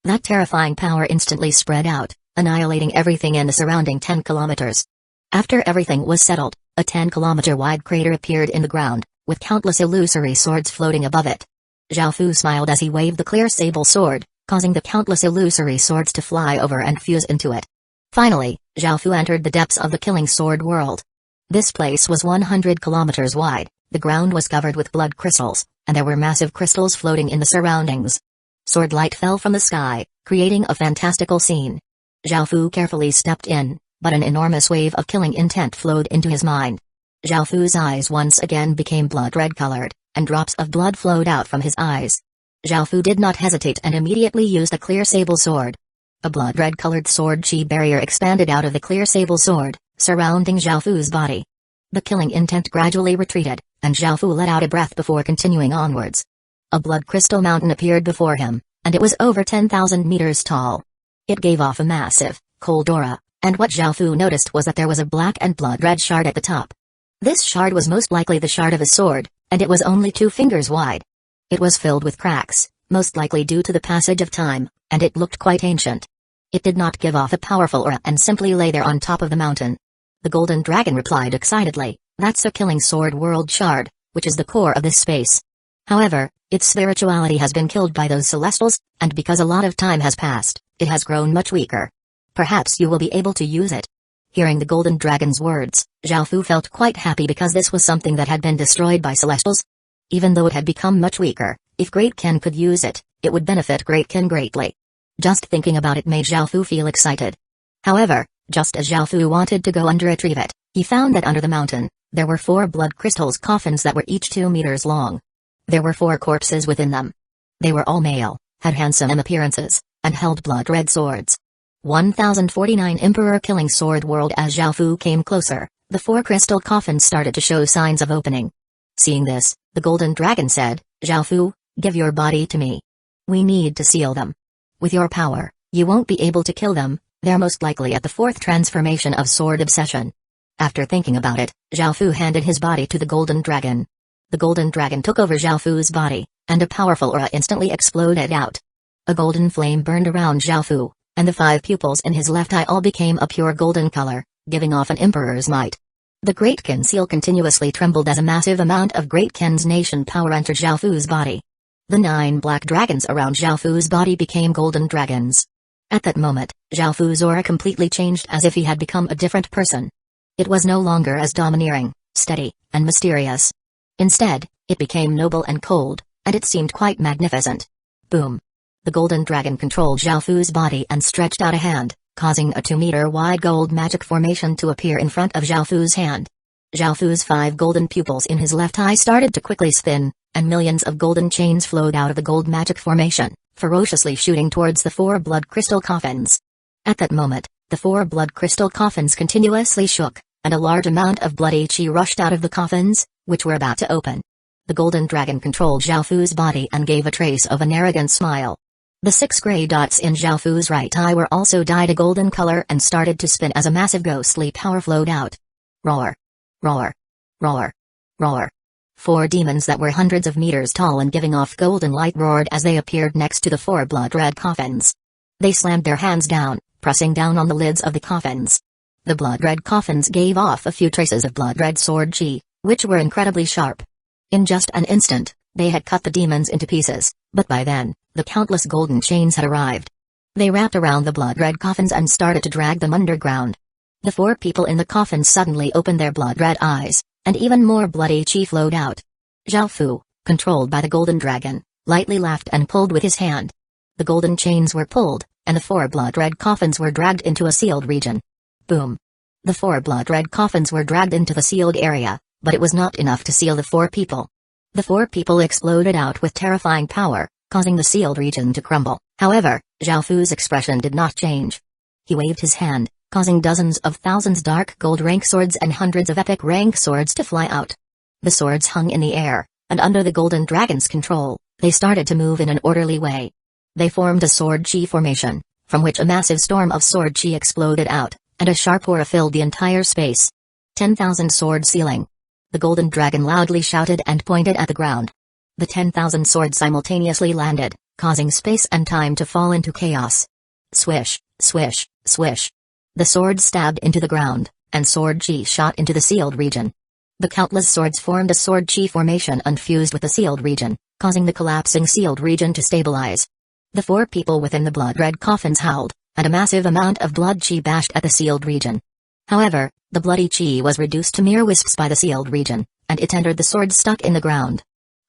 That terrifying power instantly spread out, annihilating everything in the surrounding 10 kilometers. After everything was settled, a 10-kilometer-wide crater appeared in the ground, with countless illusory swords floating above it. Zhao Fu smiled as he waved the clear sable sword, causing the countless illusory swords to fly over and fuse into it. Finally, Zhao Fu entered the depths of the killing sword world. This place was 100 kilometers wide, the ground was covered with blood crystals, and there were massive crystals floating in the surroundings. Sword light fell from the sky, creating a fantastical scene. Zhao Fu carefully stepped in, but an enormous wave of killing intent flowed into his mind. Zhao Fu's eyes once again became blood-red colored, and drops of blood flowed out from his eyes. Zhao Fu did not hesitate and immediately used a clear sable sword. A blood-red colored sword chi barrier expanded out of the clear sable sword, surrounding Zhao Fu's body. The killing intent gradually retreated, and Zhao Fu let out a breath before continuing onwards. A blood crystal mountain appeared before him, and it was over 10,000 meters tall. It gave off a massive, cold aura, and what Zhao Fu noticed was that there was a black and blood-red shard at the top. This shard was most likely the shard of a sword, and it was only 2 fingers wide. It was filled with cracks, most likely due to the passage of time, and it looked quite ancient. It did not give off a powerful aura and simply lay there on top of the mountain. The golden dragon replied excitedly, "That's a killing sword world shard, which is the core of this space. However, its spirituality has been killed by those celestials, and because a lot of time has passed, it has grown much weaker. Perhaps you will be able to use it." Hearing the golden dragon's words, Zhao Fu felt quite happy because this was something that had been destroyed by celestials. Even though it had become much weaker, if Great Ken could use it, it would benefit Great Ken greatly. Just thinking about it made Zhao Fu feel excited. However, just as Zhao Fu wanted to go and retrieve it, he found that under the mountain, there were 4 blood crystals coffins that were each 2 meters long. There were 4 corpses within them. They were all male, had handsome appearances, and held blood-red swords. 1049 Emperor Killing Sword World. As Zhao Fu came closer, the 4 crystal coffins started to show signs of opening. Seeing this, the golden dragon said, "Zhao Fu, give your body to me. We need to seal them. With your power, you won't be able to kill them, they're most likely at the 4th transformation of sword obsession." After thinking about it, Zhao Fu handed his body to the golden dragon. The golden dragon took over Zhao Fu's body, and a powerful aura instantly exploded out. A golden flame burned around Zhao Fu, and the 5 pupils in his left eye all became a pure golden color, giving off an emperor's might. The Great Ken seal continuously trembled as a massive amount of Great Ken's nation power entered Zhao Fu's body. The 9 black dragons around Zhao Fu's body became golden dragons. At that moment, Zhao Fu's aura completely changed as if he had become a different person. It was no longer as domineering, steady, and mysterious. Instead, it became noble and cold, and it seemed quite magnificent. Boom! The golden dragon controlled Zhao Fu's body and stretched out a hand, causing a 2-meter-wide gold magic formation to appear in front of Zhao Fu's hand. Zhao Fu's 5 golden pupils in his left eye started to quickly spin, and millions of golden chains flowed out of the gold magic formation, ferociously shooting towards the 4 blood crystal coffins. At that moment, the 4 blood crystal coffins continuously shook, and a large amount of bloody chi rushed out of the coffins, which were about to open. The golden dragon controlled Zhao Fu's body and gave a trace of an arrogant smile. The 6 gray dots in Zhao Fu's right eye were also dyed a golden color and started to spin as a massive ghostly power flowed out. Roar! Roar! Roar! Roar! 4 demons that were hundreds of meters tall and giving off golden light roared as they appeared next to the 4 blood-red coffins. They slammed their hands down, pressing down on the lids of the coffins. The blood-red coffins gave off a few traces of blood-red sword chi, which were incredibly sharp. In just an instant, they had cut the demons into pieces, but by then, the countless golden chains had arrived. They wrapped around the blood-red coffins and started to drag them underground. The 4 people in the coffins suddenly opened their blood-red eyes, and even more bloody chi flowed out. Zhao Fu, controlled by the golden dragon, lightly laughed and pulled with his hand. The golden chains were pulled, and the 4 blood-red coffins were dragged into a sealed region. Boom! The 4 blood-red coffins were dragged into the sealed area, but it was not enough to seal the 4 people. The 4 people exploded out with terrifying power, causing the sealed region to crumble. However, Zhao Fu's expression did not change. He waved his hand, causing dozens of thousands dark gold rank swords and hundreds of epic rank swords to fly out. The swords hung in the air, and under the golden dragon's control, they started to move in an orderly way. They formed a sword chi formation, from which a massive storm of sword chi exploded out, and a sharp aura filled the entire space. 10,000 sword sealing. The golden dragon loudly shouted and pointed at the ground. The 10,000 swords simultaneously landed, causing space and time to fall into chaos. Swish, swish, swish. The swords stabbed into the ground, and sword chi shot into the sealed region. The countless swords formed a sword chi formation and fused with the sealed region, causing the collapsing sealed region to stabilize. The 4 people within the blood-red coffins howled, and a massive amount of blood chi bashed at the sealed region. However, the bloody chi was reduced to mere wisps by the sealed region, and it entered the swords stuck in the ground.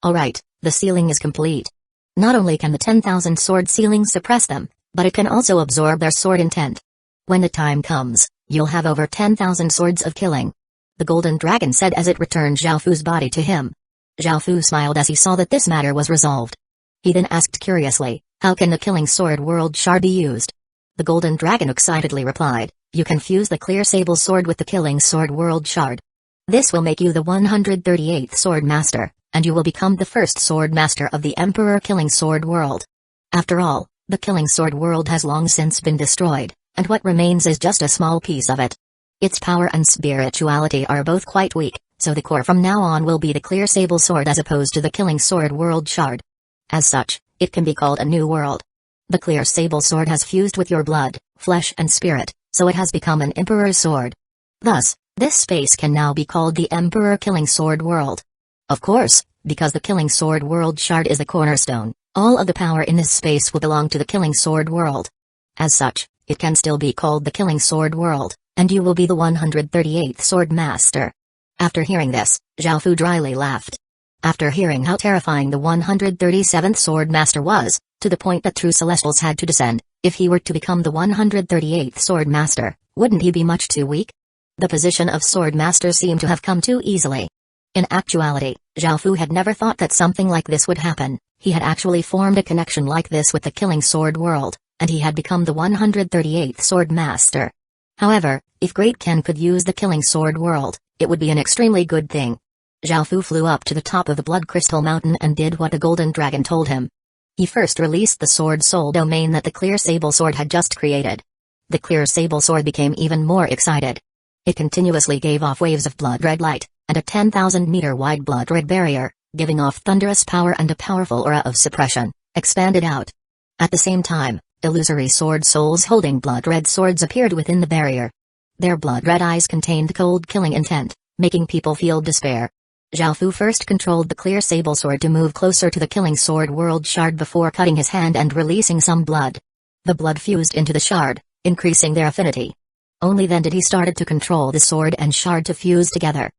Alright, the sealing is complete. Not only can the 10,000 sword sealing suppress them, but it can also absorb their sword intent. When the time comes, you'll have over 10,000 swords of killing. The golden dragon said as it returned Xiaofu's body to him. Xiaofu smiled as he saw that this matter was resolved. He then asked curiously, how can the killing sword world shard be used? The golden dragon excitedly replied, you can fuse the clear sable sword with the killing sword world shard. This will make you the 138th sword master, and you will become the first sword master of the Emperor Killing Sword World. After all, the Killing Sword World has long since been destroyed, and what remains is just a small piece of it. Its power and spirituality are both quite weak, so the core from now on will be the clear sable sword as opposed to the Killing Sword World shard. As such, it can be called a new world. The clear sable sword has fused with your blood, flesh and spirit, so it has become an Emperor's sword. Thus, this space can now be called the Emperor Killing Sword World. Of course, because the Killing Sword World shard is the cornerstone, all of the power in this space will belong to the Killing Sword World. As such, it can still be called the Killing Sword World, and you will be the 138th Sword Master. After hearing this, Xiaofu dryly laughed. After hearing how terrifying the 137th Sword Master was, to the point that true Celestials had to descend, if he were to become the 138th Sword Master, wouldn't he be much too weak? The position of Sword Master seemed to have come too easily. In actuality, Xiaofu had never thought that something like this would happen. He had actually formed a connection like this with the Killing Sword World, and he had become the 138th Sword Master. However, if Great Ken could use the Killing Sword World, it would be an extremely good thing. Xiaofu flew up to the top of the Blood Crystal Mountain and did what the Golden Dragon told him. He first released the Sword Soul domain that the Clear Sable Sword had just created. The Clear Sable Sword became even more excited. It continuously gave off waves of blood-red light, and a 10,000-meter-wide blood-red barrier, giving off thunderous power and a powerful aura of suppression, expanded out. At the same time, illusory sword souls holding blood-red swords appeared within the barrier. Their blood-red eyes contained cold killing intent, making people feel despair. Xiaofu first controlled the clear sable sword to move closer to the Killing Sword World shard before cutting his hand and releasing some blood. The blood fused into the shard, increasing their affinity. Only then did he started to control the sword and shard to fuse together.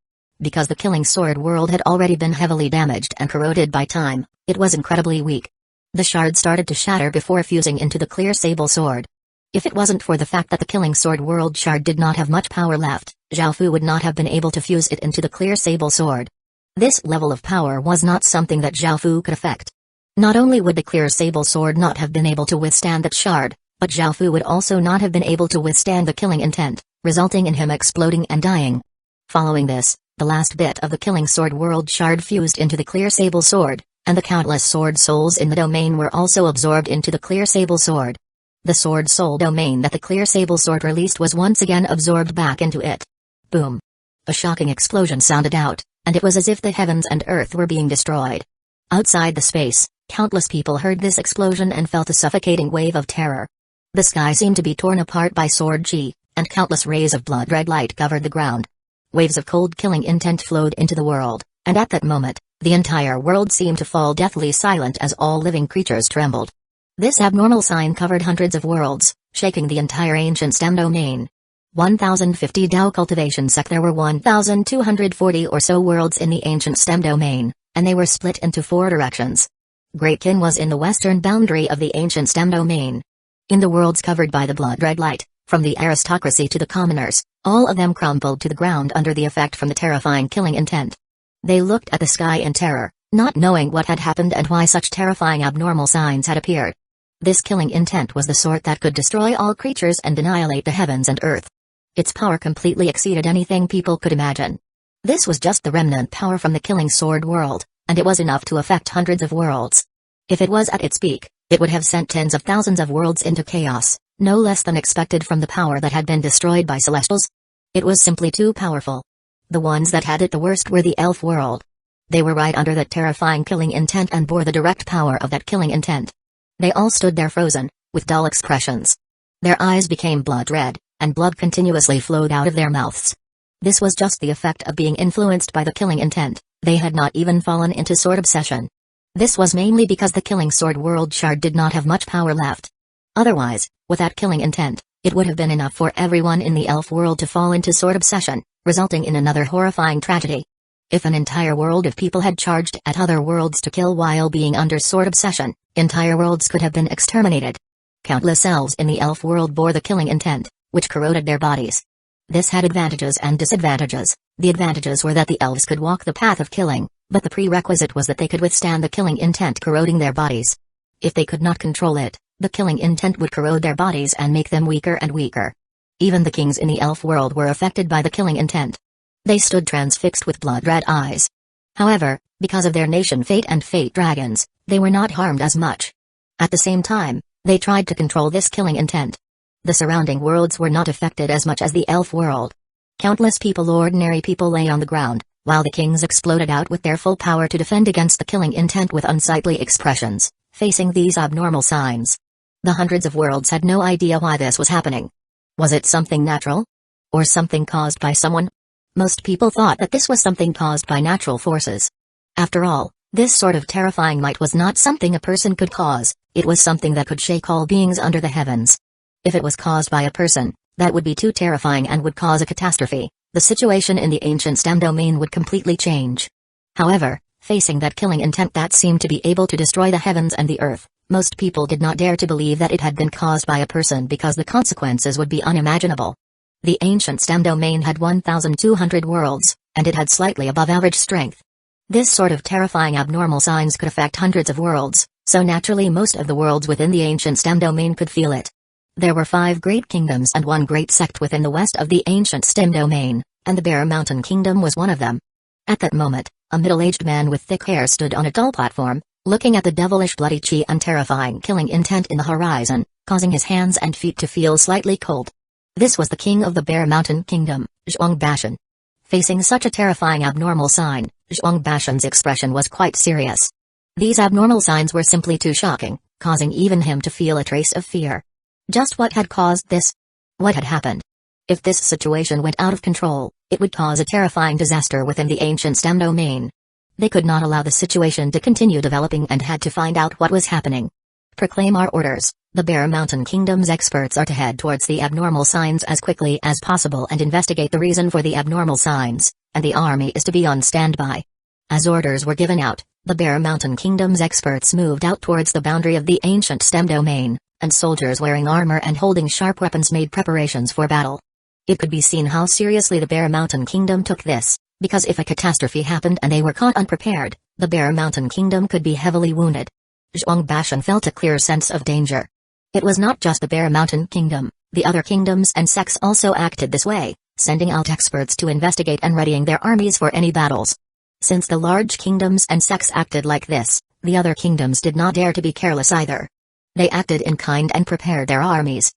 Because the Killing Sword World had already been heavily damaged and corroded by time, it was incredibly weak. The shard started to shatter before fusing into the clear sable sword. If it wasn't for the fact that the Killing Sword World shard did not have much power left, Xiaofu would not have been able to fuse it into the clear sable sword. This level of power was not something that Xiaofu could affect. Not only would the clear sable sword not have been able to withstand that shard, but Xiaofu would also not have been able to withstand the killing intent, resulting in him exploding and dying. Following this, the last bit of the Killing Sword World shard fused into the clear sable sword, and the countless sword souls in the domain were also absorbed into the clear sable sword. The sword soul domain that the clear sable sword released was once again absorbed back into it. Boom! A shocking explosion sounded out, and it was as if the heavens and earth were being destroyed. Outside the space, countless people heard this explosion and felt a suffocating wave of terror. The sky seemed to be torn apart by sword chi, and countless rays of blood-red light covered the ground. Waves of cold killing intent flowed into the world, and at that moment, the entire world seemed to fall deathly silent as all living creatures trembled. This abnormal sign covered hundreds of worlds, shaking the entire ancient stem domain. 1050 Dao cultivation sect. There were 1240 or so worlds in the ancient stem domain, and they were split into 4 directions. Great Kin was in the western boundary of the ancient stem domain. In the worlds covered by the blood-red light, from the aristocracy to the commoners, all of them crumpled to the ground under the effect from the terrifying killing intent. They looked at the sky in terror, not knowing what had happened and why such terrifying abnormal signs had appeared. This killing intent was the sort that could destroy all creatures and annihilate the heavens and earth. Its power completely exceeded anything people could imagine. This was just the remnant power from the Killing Sword World, and it was enough to affect hundreds of worlds. If it was at its peak, it would have sent tens of thousands of worlds into chaos, no less than expected from the power that had been destroyed by Celestials. It was simply too powerful. The ones that had it the worst were the elf world. They were right under that terrifying killing intent and bore the direct power of that killing intent. They all stood there frozen, with dull expressions. Their eyes became blood red, and blood continuously flowed out of their mouths. This was just the effect of being influenced by the killing intent. They had not even fallen into sword obsession. This was mainly because the killing sword world shard did not have much power left. Otherwise, with that killing intent, it would have been enough for everyone in the elf world to fall into sword obsession, resulting in another horrifying tragedy. If an entire world of people had charged at other worlds to kill while being under sword obsession, entire worlds could have been exterminated. Countless elves in the elf world bore the killing intent, which corroded their bodies. This had advantages and disadvantages. The advantages were that the elves could walk the path of killing, but the prerequisite was that they could withstand the killing intent corroding their bodies. If they could not control it, the killing intent would corrode their bodies and make them weaker and weaker. Even the kings in the elf world were affected by the killing intent. They stood transfixed with blood-red eyes. However, because of their nation fate and fate dragons, they were not harmed as much. At the same time, they tried to control this killing intent. The surrounding worlds were not affected as much as the elf world. Countless ordinary people lay on the ground, while the kings exploded out with their full power to defend against the killing intent with unsightly expressions, facing these abnormal signs. The hundreds of worlds had no idea why this was happening. Was it something natural? Or something caused by someone? Most people thought that this was something caused by natural forces. After all, this sort of terrifying might was not something a person could cause, it was something that could shake all beings under the heavens. If it was caused by a person, that would be too terrifying and would cause a catastrophe. The situation in the ancient STEM domain would completely change. However, facing that killing intent that seemed to be able to destroy the heavens and the earth, most people did not dare to believe that it had been caused by a person because the consequences would be unimaginable. The ancient STEM domain had 1,200 worlds, and it had slightly above average strength. This sort of terrifying abnormal signs could affect hundreds of worlds, so naturally most of the worlds within the ancient STEM domain could feel it. There were 5 great kingdoms and 1 great sect within the west of the ancient STEM domain, and the Bear Mountain Kingdom was one of them. At that moment, a middle-aged man with thick hair stood on a tall platform, looking at the devilish bloody chi and terrifying killing intent in the horizon, causing his hands and feet to feel slightly cold. This was the king of the Bear Mountain Kingdom, Zhuang Bashan. Facing such a terrifying abnormal sign, Zhuang Bashan's expression was quite serious. These abnormal signs were simply too shocking, causing even him to feel a trace of fear. Just what had caused this? What had happened? If this situation went out of control, it would cause a terrifying disaster within the ancient STEM domain. They could not allow the situation to continue developing and had to find out what was happening. Proclaim our orders. The Bear Mountain Kingdom's experts are to head towards the abnormal signs as quickly as possible and investigate the reason for the abnormal signs, and the army is to be on standby. As orders were given out, the Bear Mountain Kingdom's experts moved out towards the boundary of the ancient STEM domain, and soldiers wearing armor and holding sharp weapons made preparations for battle. It could be seen how seriously the Bear Mountain Kingdom took this, because if a catastrophe happened and they were caught unprepared, the Bear Mountain Kingdom could be heavily wounded. Zhuang Bashan felt a clear sense of danger. It was not just the Bear Mountain Kingdom, the other kingdoms and sects also acted this way, sending out experts to investigate and readying their armies for any battles. Since the large kingdoms and sects acted like this, the other kingdoms did not dare to be careless either. They acted in kind and prepared their armies.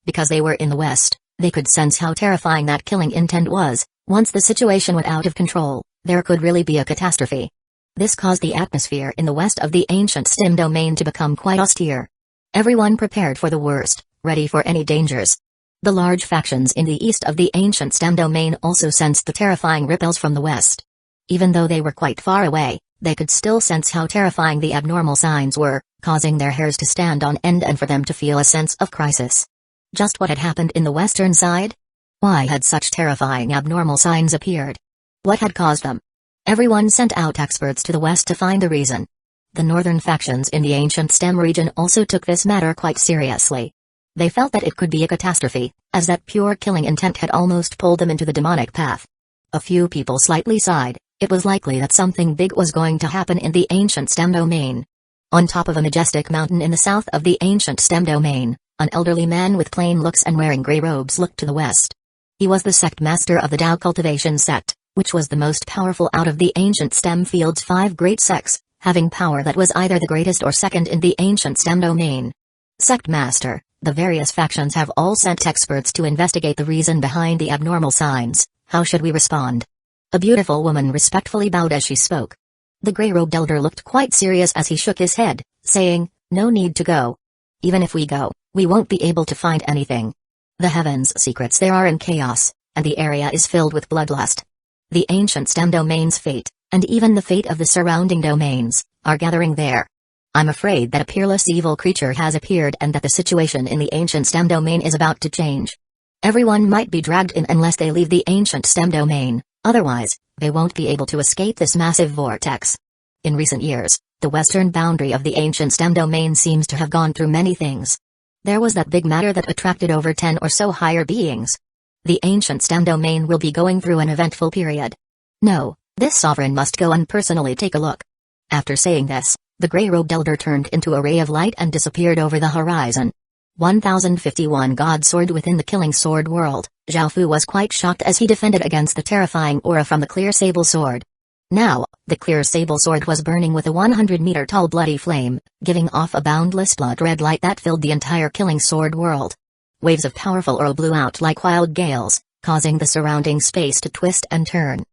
Because they were in the west, they could sense how terrifying that killing intent was. Once the situation went out of control, there could really be a catastrophe. This caused the atmosphere in the west of the ancient STEM domain to become quite austere. Everyone prepared for the worst, ready for any dangers. The large factions in the east of the ancient STEM domain also sensed the terrifying ripples from the west. Even though they were quite far away, they could still sense how terrifying the abnormal signs were, causing their hairs to stand on end and for them to feel a sense of crisis. Just what had happened in the western side? Why had such terrifying abnormal signs appeared? What had caused them? Everyone sent out experts to the west to find the reason. The northern factions in the ancient STEM region also took this matter quite seriously. They felt that it could be a catastrophe, as that pure killing intent had almost pulled them into the demonic path. A few people slightly sighed. It was likely that something big was going to happen in the ancient STEM domain. On top of a majestic mountain in the south of the ancient STEM domain, an elderly man with plain looks and wearing grey robes looked to the west. He was the sect master of the Tao cultivation sect, which was the most powerful out of the ancient STEM field's 5 great sects, having power that was either the greatest or second in the ancient STEM domain. Sect master, the various factions have all sent experts to investigate the reason behind the abnormal signs. How should we respond? A beautiful woman respectfully bowed as she spoke. The gray-robed elder looked quite serious as he shook his head, saying, "No need to go. Even if we go, we won't be able to find anything. The heavens' secrets there are in chaos, and the area is filled with bloodlust. The ancient stem domain's fate, and even the fate of the surrounding domains, are gathering there. I'm afraid that a peerless evil creature has appeared and that the situation in the ancient stem domain is about to change. Everyone might be dragged in unless they leave the ancient stem domain, otherwise, they won't be able to escape this massive vortex. In recent years, the western boundary of the ancient stem domain seems to have gone through many things. There was that big matter that attracted over 10 or so higher beings. The ancient stem domain will be going through an eventful period. No, this sovereign must go and personally take a look." After saying this, the gray-robed elder turned into a ray of light and disappeared over the horizon. 1051 God Sword. Within the killing sword world, Zhao Fu was quite shocked as he defended against the terrifying aura from the clear sable sword. Now, the clear sable sword was burning with a 100-meter-tall bloody flame, giving off a boundless blood-red light that filled the entire killing sword world. Waves of powerful aura blew out like wild gales, causing the surrounding space to twist and turn.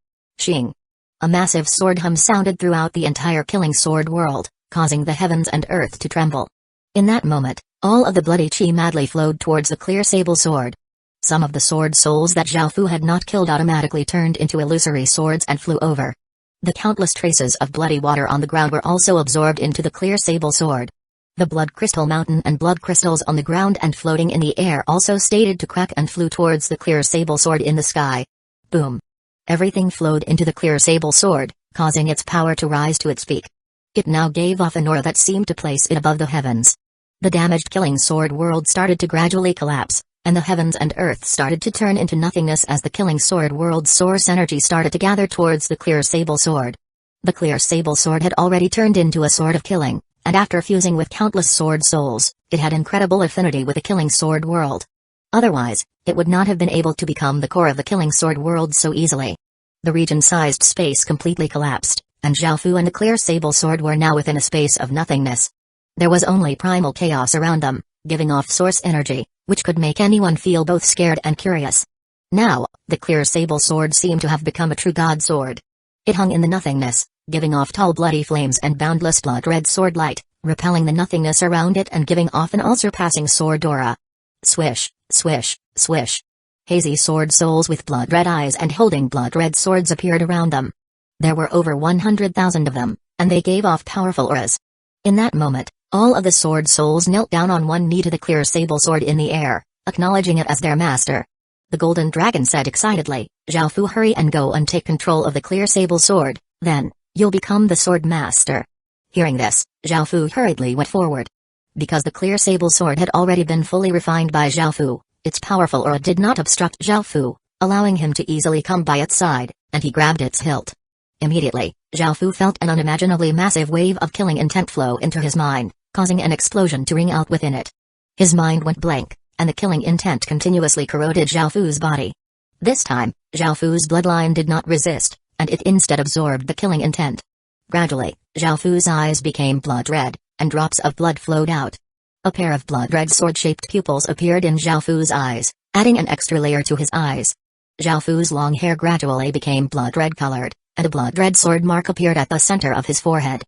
Shing! A massive sword hum sounded throughout the entire killing sword world, causing the heavens and earth to tremble. In that moment, all of the bloody chi madly flowed towards the clear sable sword. Some of the sword souls that Zhao Fu had not killed automatically turned into illusory swords and flew over. The countless traces of bloody water on the ground were also absorbed into the clear sable sword. The blood crystal mountain and blood crystals on the ground and floating in the air also started to crack and flew towards the clear sable sword in the sky. Boom! Everything flowed into the clear sable sword, causing its power to rise to its peak. It now gave off an aura that seemed to place it above the heavens. The damaged killing sword world started to gradually collapse, and the heavens and earth started to turn into nothingness as the killing sword world's source energy started to gather towards the clear sable sword. The clear sable sword had already turned into a sword of killing, and after fusing with countless sword souls, it had incredible affinity with the killing sword world. Otherwise, it would not have been able to become the core of the killing sword world so easily. The region-sized space completely collapsed, and Zhao Fu and the clear sable sword were now within a space of nothingness. There was only primal chaos around them, giving off source energy, which could make anyone feel both scared and curious. Now, the clear sable sword seemed to have become a true god sword. It hung in the nothingness, giving off tall bloody flames and boundless blood-red sword light, repelling the nothingness around it and giving off an all-surpassing sword aura. Swish, swish, swish. Hazy sword souls with blood-red eyes and holding blood-red swords appeared around them. There were over 100,000 of them, and they gave off powerful auras. In that moment, all of the sword souls knelt down on one knee to the clear sable sword in the air, acknowledging it as their master. The golden dragon said excitedly, "Zhao Fu, hurry and go and take control of the clear sable sword, then, you'll become the sword master." Hearing this, Zhao Fu hurriedly went forward. Because the clear sable sword had already been fully refined by Zhao Fu, its powerful aura did not obstruct Zhao Fu, allowing him to easily come by its side, and he grabbed its hilt. Immediately, Zhao Fu felt an unimaginably massive wave of killing intent flow into his mind, causing an explosion to ring out within it. His mind went blank, and the killing intent continuously corroded Zhao Fu's body. This time, Zhao Fu's bloodline did not resist, and it instead absorbed the killing intent. Gradually, Zhao Fu's eyes became blood-red, and drops of blood flowed out. A pair of blood-red sword-shaped pupils appeared in Zhao Fu's eyes, adding an extra layer to his eyes. Zhao Fu's long hair gradually became blood-red colored, and a blood-red sword mark appeared at the center of his forehead.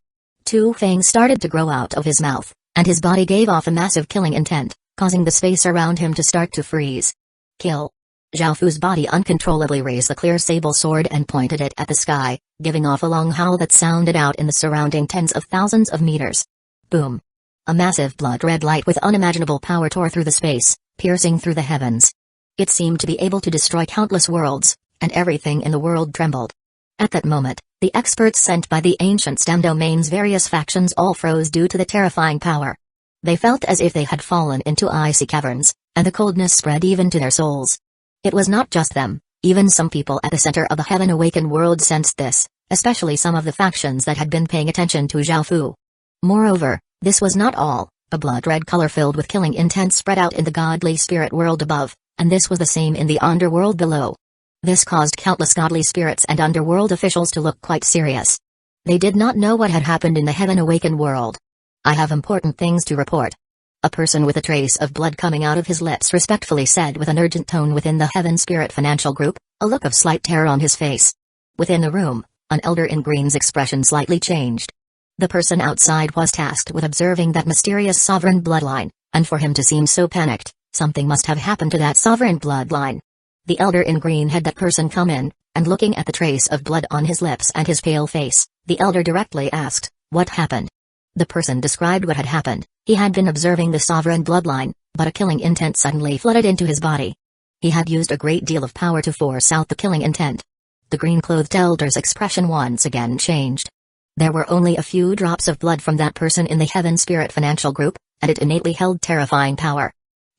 Two fangs started to grow out of his mouth, and his body gave off a massive killing intent, causing the space around him to start to freeze. Kill! Zhao Fu's body uncontrollably raised the clear sable sword and pointed it at the sky, giving off a long howl that sounded out in the surrounding tens of thousands of meters. Boom! A massive blood-red light with unimaginable power tore through the space, piercing through the heavens. It seemed to be able to destroy countless worlds, and everything in the world trembled. At that moment, the experts sent by the ancient stem domain's various factions all froze due to the terrifying power. They felt as if they had fallen into icy caverns, and the coldness spread even to their souls. It was not just them, even some people at the center of the heaven-awakened world sensed this, especially some of the factions that had been paying attention to Zhao Fu. Moreover, this was not all. A blood-red color filled with killing intent spread out in the godly spirit world above, and this was the same in the underworld below. This caused countless godly spirits and underworld officials to look quite serious. They did not know what had happened in the heaven-awakened world. "I have important things to report." A person with a trace of blood coming out of his lips respectfully said with an urgent tone within the Heaven Spirit Financial Group, a look of slight terror on his face. Within the room, an elder in green's expression slightly changed. The person outside was tasked with observing that mysterious sovereign bloodline, and for him to seem so panicked, something must have happened to that sovereign bloodline. The elder in green had that person come in, and looking at the trace of blood on his lips and his pale face, the elder directly asked, "What happened?" The person described what had happened. He had been observing the sovereign bloodline, but a killing intent suddenly flooded into his body. He had used a great deal of power to force out the killing intent. The green-clothed elder's expression once again changed. There were only a few drops of blood from that person in the Heaven Spirit Financial Group, and it innately held terrifying power.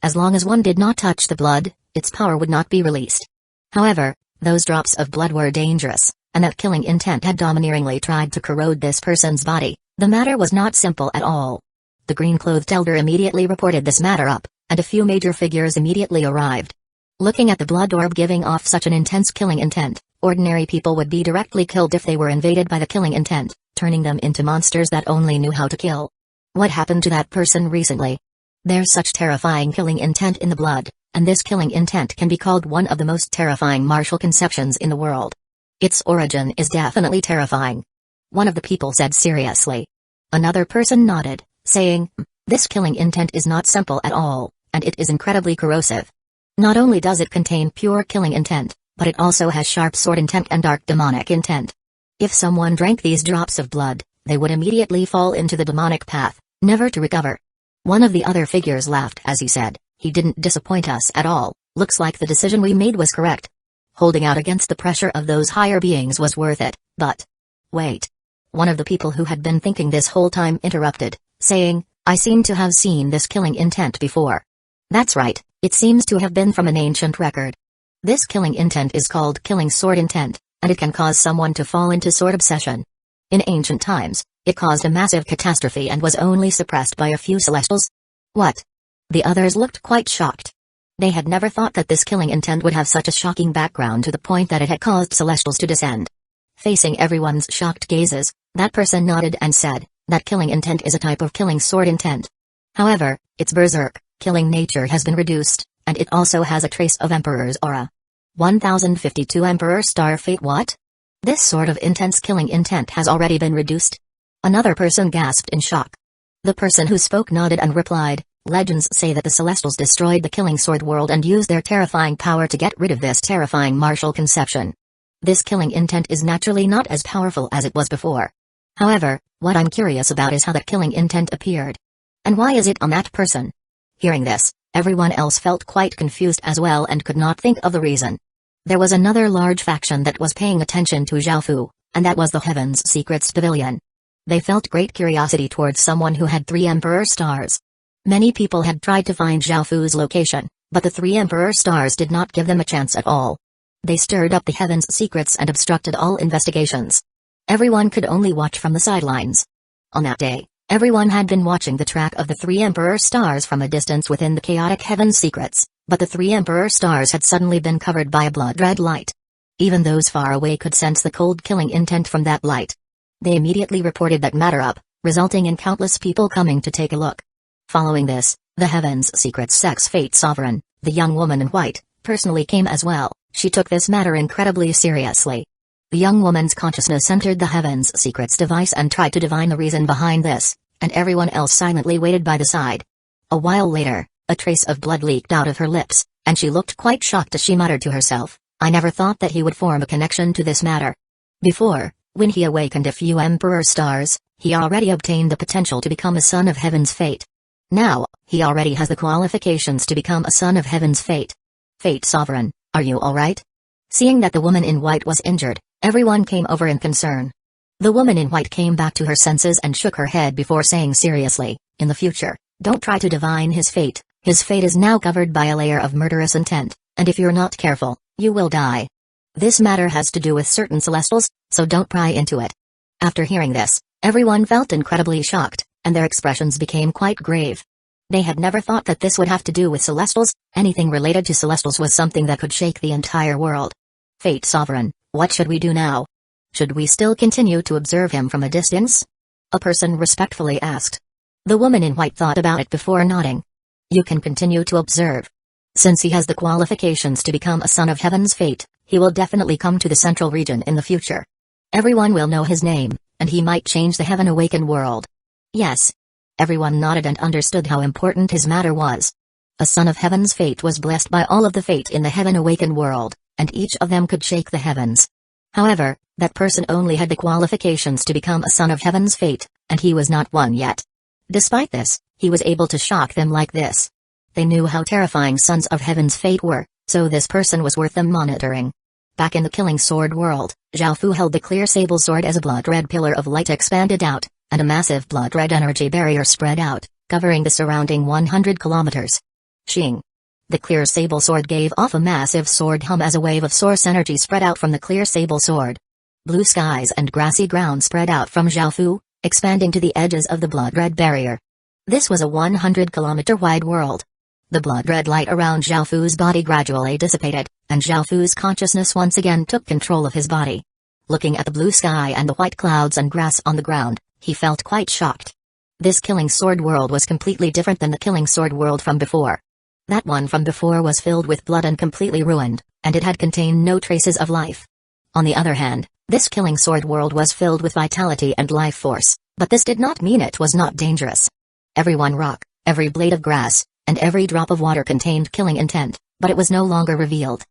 As long as one did not touch the blood, its power would not be released. However, those drops of blood were dangerous, and that killing intent had domineeringly tried to corrode this person's body. The matter was not simple at all. The green-clothed elder immediately reported this matter up, and a few major figures immediately arrived. Looking at the blood orb giving off such an intense killing intent, ordinary people would be directly killed if they were invaded by the killing intent, turning them into monsters that only knew how to kill. What happened to that person recently? There's such terrifying killing intent in the blood, and this killing intent can be called one of the most terrifying martial conceptions in the world. Its origin is definitely terrifying. One of the people said seriously. Another person nodded, saying, "This killing intent is not simple at all, and it is incredibly corrosive. Not only does it contain pure killing intent, but it also has sharp sword intent and dark demonic intent. If someone drank these drops of blood, they would immediately fall into the demonic path, never to recover." One of the other figures laughed as he said, "He didn't disappoint us at all. Looks like the decision we made was correct. Holding out against the pressure of those higher beings was worth it, but..." Wait. One of the people who had been thinking this whole time interrupted, saying, "I seem to have seen this killing intent before." That's right, it seems to have been from an ancient record. This killing intent is called killing sword intent, and it can cause someone to fall into sword obsession. In ancient times, it caused a massive catastrophe and was only suppressed by a few celestials. What? The others looked quite shocked. They had never thought that this killing intent would have such a shocking background to the point that it had caused celestials to descend. Facing everyone's shocked gazes, that person nodded and said, "That killing intent is a type of killing sword intent. However, its berserk, killing nature has been reduced, and it also has a trace of Emperor's aura." 1052 Emperor Star Fate. What? This sort of intense killing intent has already been reduced? Another person gasped in shock. The person who spoke nodded and replied, "Legends say that the Celestials destroyed the killing sword world and used their terrifying power to get rid of this terrifying martial conception. This killing intent is naturally not as powerful as it was before. However, what I'm curious about is how that killing intent appeared. And why is it on that person?" Hearing this, everyone else felt quite confused as well and could not think of the reason. There was another large faction that was paying attention to Zhaofu, and that was the Heaven's Secrets Pavilion. They felt great curiosity towards someone who had 3 Emperor Stars. Many people had tried to find Zhaofu's location, but the 3 Emperor Stars did not give them a chance at all. They stirred up the Heaven's secrets and obstructed all investigations. Everyone could only watch from the sidelines. On that day, everyone had been watching the track of the 3 Emperor Stars from a distance within the chaotic Heaven's secrets, but the 3 Emperor Stars had suddenly been covered by a blood-red light. Even those far away could sense the cold killing intent from that light. They immediately reported that matter up, resulting in countless people coming to take a look. Following this, the Heaven's Secrets Sex Fate Sovereign, the young woman in white, personally came as well. She took this matter incredibly seriously. The young woman's consciousness entered the Heaven's Secrets device and tried to divine the reason behind this, and everyone else silently waited by the side. A while later, a trace of blood leaked out of her lips, and she looked quite shocked as she muttered to herself, "I never thought that he would form a connection to this matter." Before, when he awakened a few Emperor Stars, he already obtained the potential to become a son of Heaven's Fate. Now, he already has the qualifications to become a son of Heaven's Fate. "Fate Sovereign, are you alright?" Seeing that the woman in white was injured, everyone came over in concern. The woman in white came back to her senses and shook her head before saying seriously, "In the future, don't try to divine his fate. His fate is now covered by a layer of murderous intent, and if you're not careful, you will die. This matter has to do with certain celestials, so don't pry into it." After hearing this, everyone felt incredibly shocked, and their expressions became quite grave. They had never thought that this would have to do with celestials. Anything related to celestials was something that could shake the entire world. "Fate Sovereign, what should we do now? Should we still continue to observe him from a distance?" a person respectfully asked. The woman in white thought about it before nodding. "You can continue to observe. Since he has the qualifications to become a son of Heaven's Fate, He will definitely come to the central region in the future. Everyone will know his name, and he might change the Heaven Awakened world. Yes. Everyone nodded and understood how important his matter was. A son of Heaven's fate was blessed by all of the fate in the Heaven Awakened world, and each of them could shake the heavens. However, that person only had the qualifications to become a son of Heaven's fate, and he was not one yet. Despite this, he was able to shock them like this. They knew how terrifying sons of Heaven's fate were, so this person was worth them monitoring. Back in the Killing Sword world, Zhao Fu held the clear sable sword as a blood-red pillar of light expanded out, and a massive blood-red energy barrier spread out, covering the surrounding 100 kilometers. Xing. The clear sable sword gave off a massive sword hum as a wave of source energy spread out from the clear sable sword. Blue skies and grassy ground spread out from Zhao Fu, expanding to the edges of the blood-red barrier. This was a 100-kilometer wide world. The blood-red light around Zhao Fu's body gradually dissipated, and Zhao Fu's consciousness once again took control of his body. Looking at the blue sky and the white clouds and grass on the ground, he felt quite shocked. This Killing Sword world was completely different than the Killing Sword world from before. That one from before was filled with blood and completely ruined, and it had contained no traces of life. On the other hand, this Killing Sword world was filled with vitality and life force, but this did not mean it was not dangerous. Every one rock, every blade of grass, and every drop of water contained killing intent, but it was no longer revealed.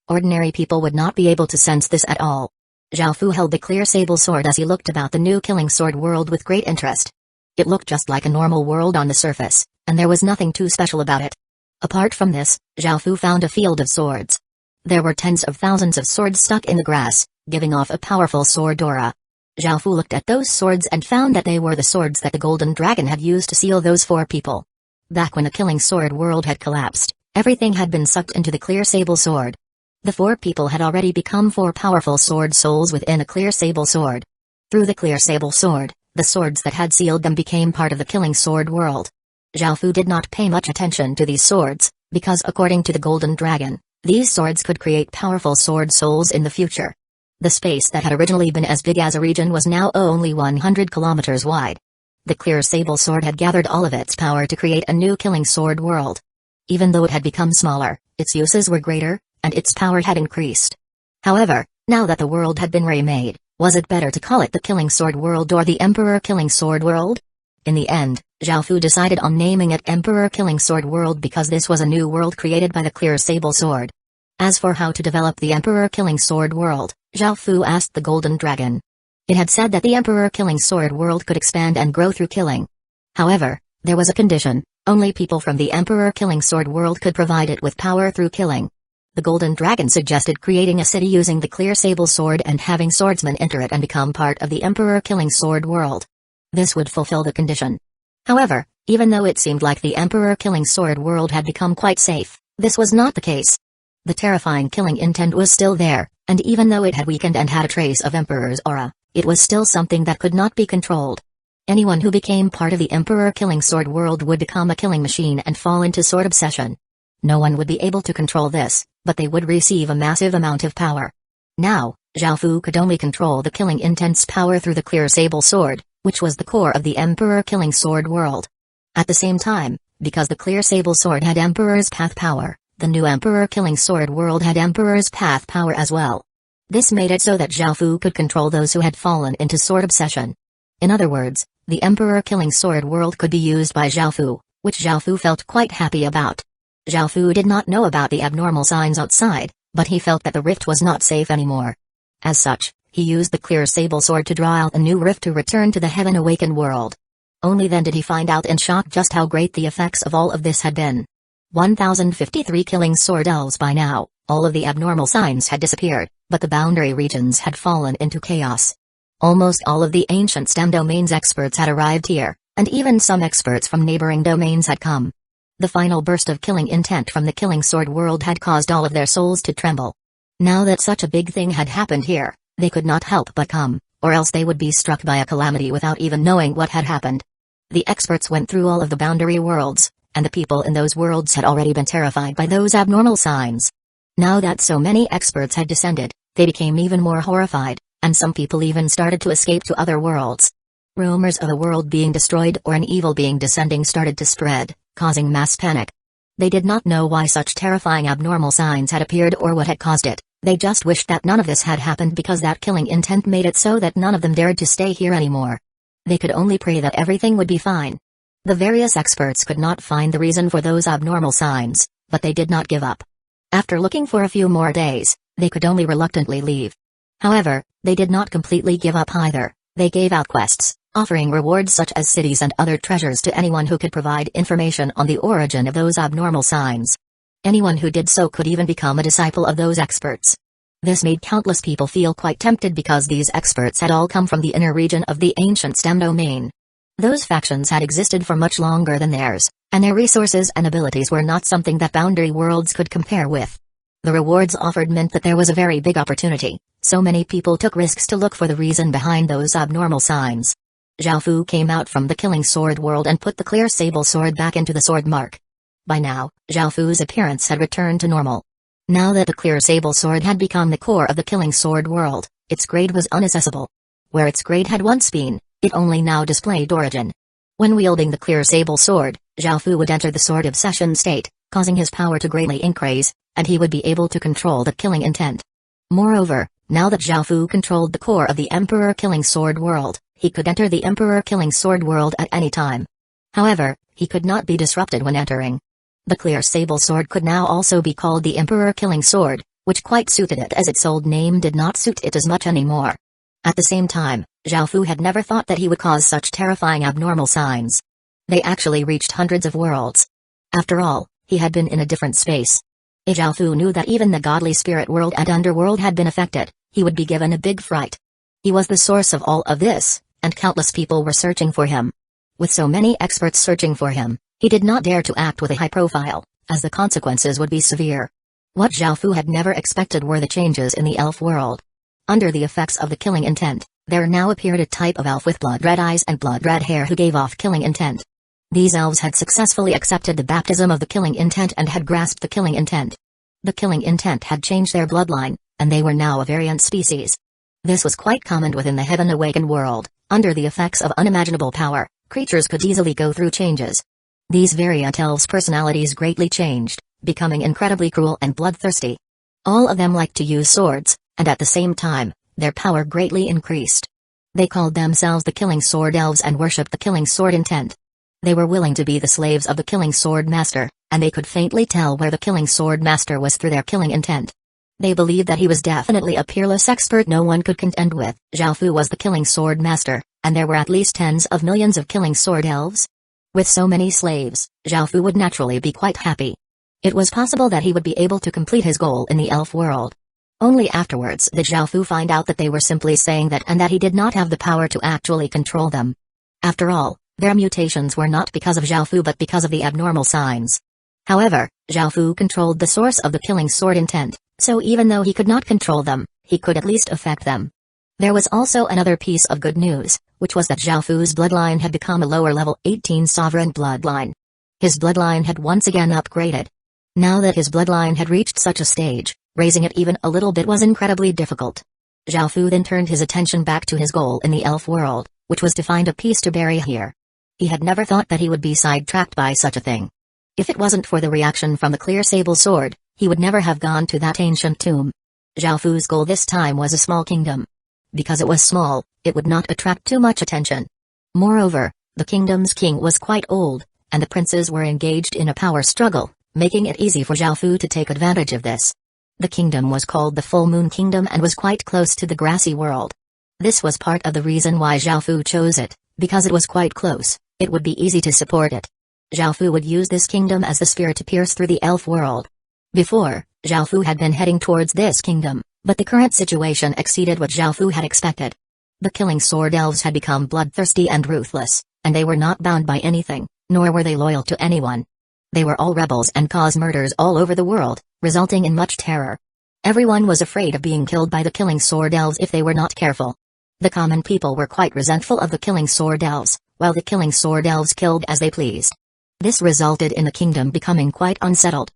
Ordinary people would not be able to sense this at all. Zhao Fu held the clear sable sword as he looked about the new Killing Sword world with great interest. It looked just like a normal world on the surface, and there was nothing too special about it. Apart from this, Zhao Fu found a field of swords. There were tens of thousands of swords stuck in the grass, giving off a powerful sword aura. Zhao Fu looked at those swords and found that they were the swords that the Golden Dragon had used to seal those 4 people. Back when the Killing Sword world had collapsed, everything had been sucked into the clear sable sword. The 4 people had already become 4 powerful sword souls within a clear sable sword. Through the clear sable sword, the swords that had sealed them became part of the Killing Sword world. Zhao Fu did not pay much attention to these swords, because according to the Golden Dragon, these swords could create powerful sword souls in the future. The space that had originally been as big as a region was now only 100 kilometers wide. The clear sable sword had gathered all of its power to create a new Killing Sword world. Even though it had become smaller, its uses were greater, and its power had increased. However, now that the world had been remade, was it better to call it the Killing Sword world or the Emperor Killing Sword world? In the end, Zhao Fu decided on naming it Emperor Killing Sword world because this was a new world created by the clear sable sword. As for how to develop the Emperor Killing Sword world, Zhao Fu asked the Golden Dragon. It had said that the Emperor Killing Sword world could expand and grow through killing. However, there was a condition: only people from the Emperor Killing Sword world could provide it with power through killing. The Golden Dragon suggested creating a city using the clear sable sword and having swordsmen enter it and become part of the Emperor Killing Sword world. This would fulfill the condition. However, even though it seemed like the Emperor Killing Sword world had become quite safe, this was not the case. The terrifying killing intent was still there, and even though it had weakened and had a trace of Emperor's aura, it was still something that could not be controlled. Anyone who became part of the Emperor Killing Sword world would become a killing machine and fall into sword obsession. No one would be able to control this, but they would receive a massive amount of power. Now, Zhao Fu could only control the killing intent's power through the clear sable sword, which was the core of the Emperor Killing Sword world. At the same time, because the clear sable sword had Emperor's path power, the new Emperor Killing Sword world had Emperor's path power as well. This made it so that Zhao Fu could control those who had fallen into sword obsession. In other words, the Emperor Killing Sword world could be used by Zhao Fu, which Zhao Fu felt quite happy about. Zhao Fu did not know about the abnormal signs outside, but he felt that the rift was not safe anymore. As such, he used the clear sable sword to draw out a new rift to return to the Heaven Awakened world. Only then did he find out in shock just how great the effects of all of this had been. 1053 Killing Sword elves by now, all of the abnormal signs had disappeared, but the boundary regions had fallen into chaos. Almost all of the ancient STEM domains experts had arrived here, and even some experts from neighboring domains had come. The final burst of killing intent from the Killing Sword world had caused all of their souls to tremble. Now that such a big thing had happened here, they could not help but come, or else they would be struck by a calamity without even knowing what had happened. The experts went through all of the boundary worlds, and the people in those worlds had already been terrified by those abnormal signs. Now that so many experts had descended, they became even more horrified, and some people even started to escape to other worlds. Rumors of a world being destroyed or an evil being descending started to spread, causing mass panic. They did not know why such terrifying abnormal signs had appeared or what had caused it, They just wished that none of this had happened because that killing intent made it so that none of them dared to stay here anymore. They could only pray that everything would be fine. The various experts could not find the reason for those abnormal signs, but they did not give up. After looking for a few more days, they could only reluctantly leave. However, they did not completely give up either. They gave out quests, offering rewards such as cities and other treasures to anyone who could provide information on the origin of those abnormal signs. Anyone who did so could even become a disciple of those experts. This made countless people feel quite tempted because these experts had all come from the inner region of the ancient STEM domain. Those factions had existed for much longer than theirs, and their resources and abilities were not something that boundary worlds could compare with. The rewards offered meant that there was a very big opportunity, so many people took risks to look for the reason behind those abnormal signs. Zhao Fu came out from the killing sword world and put the clear sable sword back into the sword mark. By now, Zhao Fu's appearance had returned to normal. Now that the clear sable sword had become the core of the killing sword world, its grade was inaccessible. Where its grade had once been, it only now displayed origin. When wielding the clear sable sword, Zhao Fu would enter the sword obsession state, causing his power to greatly increase, and he would be able to control the killing intent. Moreover, now that Zhao Fu controlled the core of the Emperor Killing Sword world, he could enter the Emperor Killing Sword world at any time. However, he could not be disrupted when entering. The clear sable sword could now also be called the Emperor Killing Sword, which quite suited it as its old name did not suit it as much anymore. At the same time, Zhao Fu had never thought that he would cause such terrifying abnormal signs. They actually reached hundreds of worlds. After all, he had been in a different space. If Zhao Fu knew that even the godly spirit world and underworld had been affected, he would be given a big fright. He was the source of all of this, and countless people were searching for him. With so many experts searching for him, he did not dare to act with a high profile, as the consequences would be severe. What Zhao Fu had never expected were the changes in the elf world. Under the effects of the killing intent, there now appeared a type of elf with blood-red eyes and blood-red hair who gave off killing intent. These elves had successfully accepted the baptism of the killing intent and had grasped the killing intent. The killing intent had changed their bloodline, and they were now a variant species. This was quite common within the Heaven Awakened world. Under the effects of unimaginable power, creatures could easily go through changes. These variant elves' personalities greatly changed, becoming incredibly cruel and bloodthirsty. All of them liked to use swords, and at the same time, their power greatly increased. They called themselves the Killing Sword Elves and worshipped the Killing Sword intent. They were willing to be the slaves of the Killing Sword Master, and they could faintly tell where the Killing Sword Master was through their killing intent. They believed that he was definitely a peerless expert no one could contend with. Zhao Fu was the Killing Sword Master, and there were at least tens of millions of Killing Sword Elves. With so many slaves, Zhao Fu would naturally be quite happy. It was possible that he would be able to complete his goal in the elf world. Only afterwards did Zhao Fu find out that they were simply saying that and that he did not have the power to actually control them. After all, their mutations were not because of Zhao Fu but because of the abnormal signs. However, Zhao Fu controlled the source of the killing sword intent, so even though he could not control them, he could at least affect them. There was also another piece of good news, which was that Zhao Fu's bloodline had become a lower level 18 sovereign bloodline. His bloodline had once again upgraded. Now that his bloodline had reached such a stage, raising it even a little bit was incredibly difficult. Zhao Fu then turned his attention back to his goal in the elf world, which was to find a piece to bury here. He had never thought that he would be sidetracked by such a thing. If it wasn't for the reaction from the clear sable sword, he would never have gone to that ancient tomb. Zhao Fu's goal this time was a small kingdom. Because it was small, it would not attract too much attention. Moreover, the kingdom's king was quite old, and the princes were engaged in a power struggle, making it easy for Zhao Fu to take advantage of this. The kingdom was called the Full Moon Kingdom and was quite close to the grassy world. This was part of the reason why Zhao Fu chose it, because it was quite close, it would be easy to support it. Zhao Fu would use this kingdom as the spear to pierce through the elf world. Before, Zhao Fu had been heading towards this kingdom, but the current situation exceeded what Zhao Fu had expected. The killing sword elves had become bloodthirsty and ruthless, and they were not bound by anything, nor were they loyal to anyone. They were all rebels and caused murders all over the world, resulting in much terror. Everyone was afraid of being killed by the killing sword elves if they were not careful. The common people were quite resentful of the killing sword elves, while the killing sword elves killed as they pleased. This resulted in the kingdom becoming quite unsettled.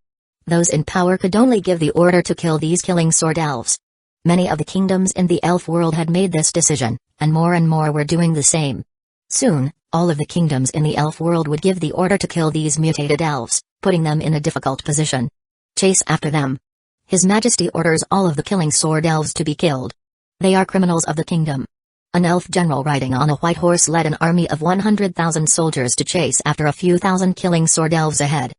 Those in power could only give the order to kill these killing sword elves. Many of the kingdoms in the elf world had made this decision, and more were doing the same. Soon, all of the kingdoms in the elf world would give the order to kill these mutated elves, putting them in a difficult position. Chase after them. His Majesty orders all of the killing sword elves to be killed. They are criminals of the kingdom. An elf general riding on a white horse led an army of 100,000 soldiers to chase after a few thousand killing sword elves ahead.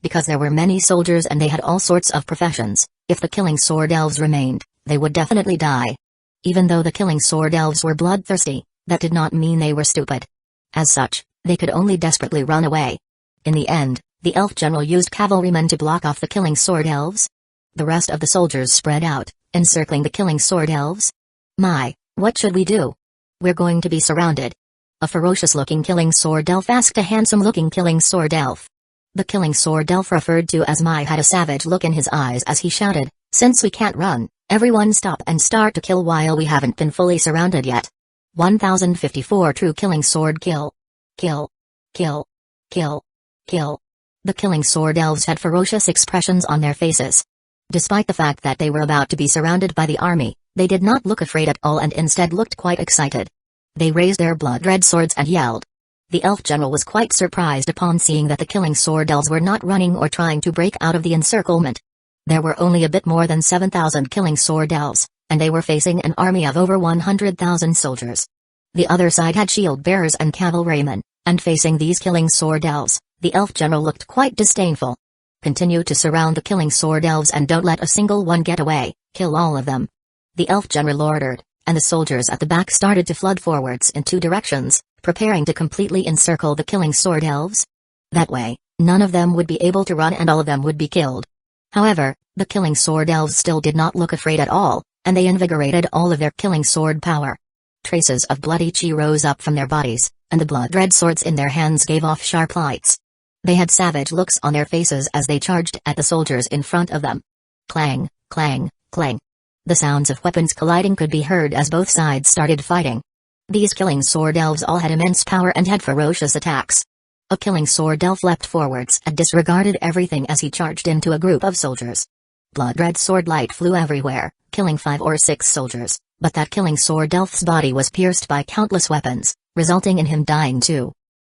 Because there were many soldiers and they had all sorts of professions, if the killing sword elves remained, they would definitely die. Even though the killing sword elves were bloodthirsty, that did not mean they were stupid. As such, they could only desperately run away. In the end, the elf general used cavalrymen to block off the killing sword elves. The rest of the soldiers spread out, encircling the killing sword elves. My, what should we do? We're going to be surrounded. A ferocious-looking killing sword elf asked a handsome-looking killing sword elf. The killing sword elf referred to as Mai had a savage look in his eyes as he shouted, "Since we can't run, everyone stop and start to kill while we haven't been fully surrounded yet." 1054 True killing sword kill. Kill. Kill. Kill. Kill. The killing sword elves had ferocious expressions on their faces. Despite the fact that they were about to be surrounded by the army, they did not look afraid at all and instead looked quite excited. They raised their blood-red swords and yelled. The elf general was quite surprised upon seeing that the killing sword elves were not running or trying to break out of the encirclement. There were only a bit more than 7,000 killing sword elves, and they were facing an army of over 100,000 soldiers. The other side had shield bearers and cavalrymen, and facing these killing sword elves, the elf general looked quite disdainful. Continue to surround the killing sword elves and don't let a single one get away, kill all of them. The elf general ordered, and the soldiers at the back started to flood forwards in two directions, preparing to completely encircle the killing sword elves. That way, none of them would be able to run and all of them would be killed. However, the killing sword elves still did not look afraid at all, and they invigorated all of their killing sword power. Traces of bloody chi rose up from their bodies, and the blood-red swords in their hands gave off sharp lights. They had savage looks on their faces as they charged at the soldiers in front of them. Clang, clang, clang. The sounds of weapons colliding could be heard as both sides started fighting. These killing sword elves all had immense power and had ferocious attacks. A killing sword elf leapt forwards and disregarded everything as he charged into a group of soldiers. Blood-red sword light flew everywhere, killing 5 or 6 soldiers, but that killing sword elf's body was pierced by countless weapons, resulting in him dying too.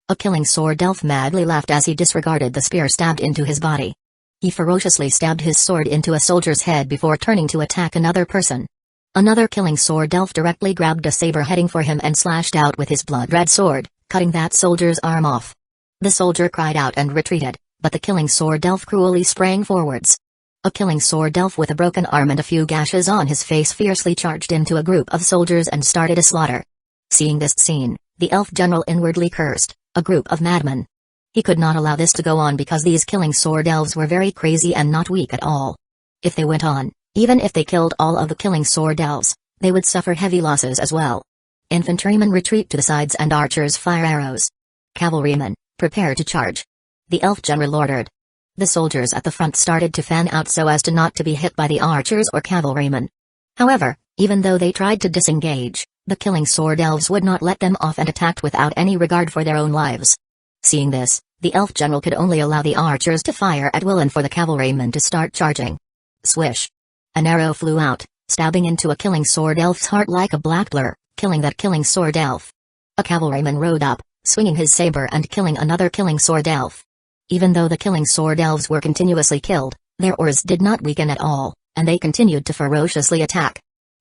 A killing sword elf madly laughed as he disregarded the spear stabbed into his body. He ferociously stabbed his sword into a soldier's head before turning to attack another person. Another killing sword elf directly grabbed a saber heading for him and slashed out with his blood-red sword, cutting that soldier's arm off. The soldier cried out and retreated, but the killing sword elf cruelly sprang forwards. A killing sword elf with a broken arm and a few gashes on his face fiercely charged into a group of soldiers and started a slaughter. Seeing this scene, the elf general inwardly cursed, a group of madmen. He could not allow this to go on because these killing sword elves were very crazy and not weak at all. If they went on, even if they killed all of the killing sword elves, they would suffer heavy losses as well. Infantrymen retreat to the sides and archers fire arrows. Cavalrymen, prepare to charge. The elf general ordered. The soldiers at the front started to fan out so as to not to be hit by the archers or cavalrymen. However, even though they tried to disengage, the killing sword elves would not let them off and attacked without any regard for their own lives. Seeing this, the elf general could only allow the archers to fire at will and for the cavalrymen to start charging. Swish! An arrow flew out, stabbing into a killing sword elf's heart like a black blur, killing that killing sword elf. A cavalryman rode up, swinging his saber and killing another killing sword elf. Even though the killing sword elves were continuously killed, their oars did not weaken at all, and they continued to ferociously attack.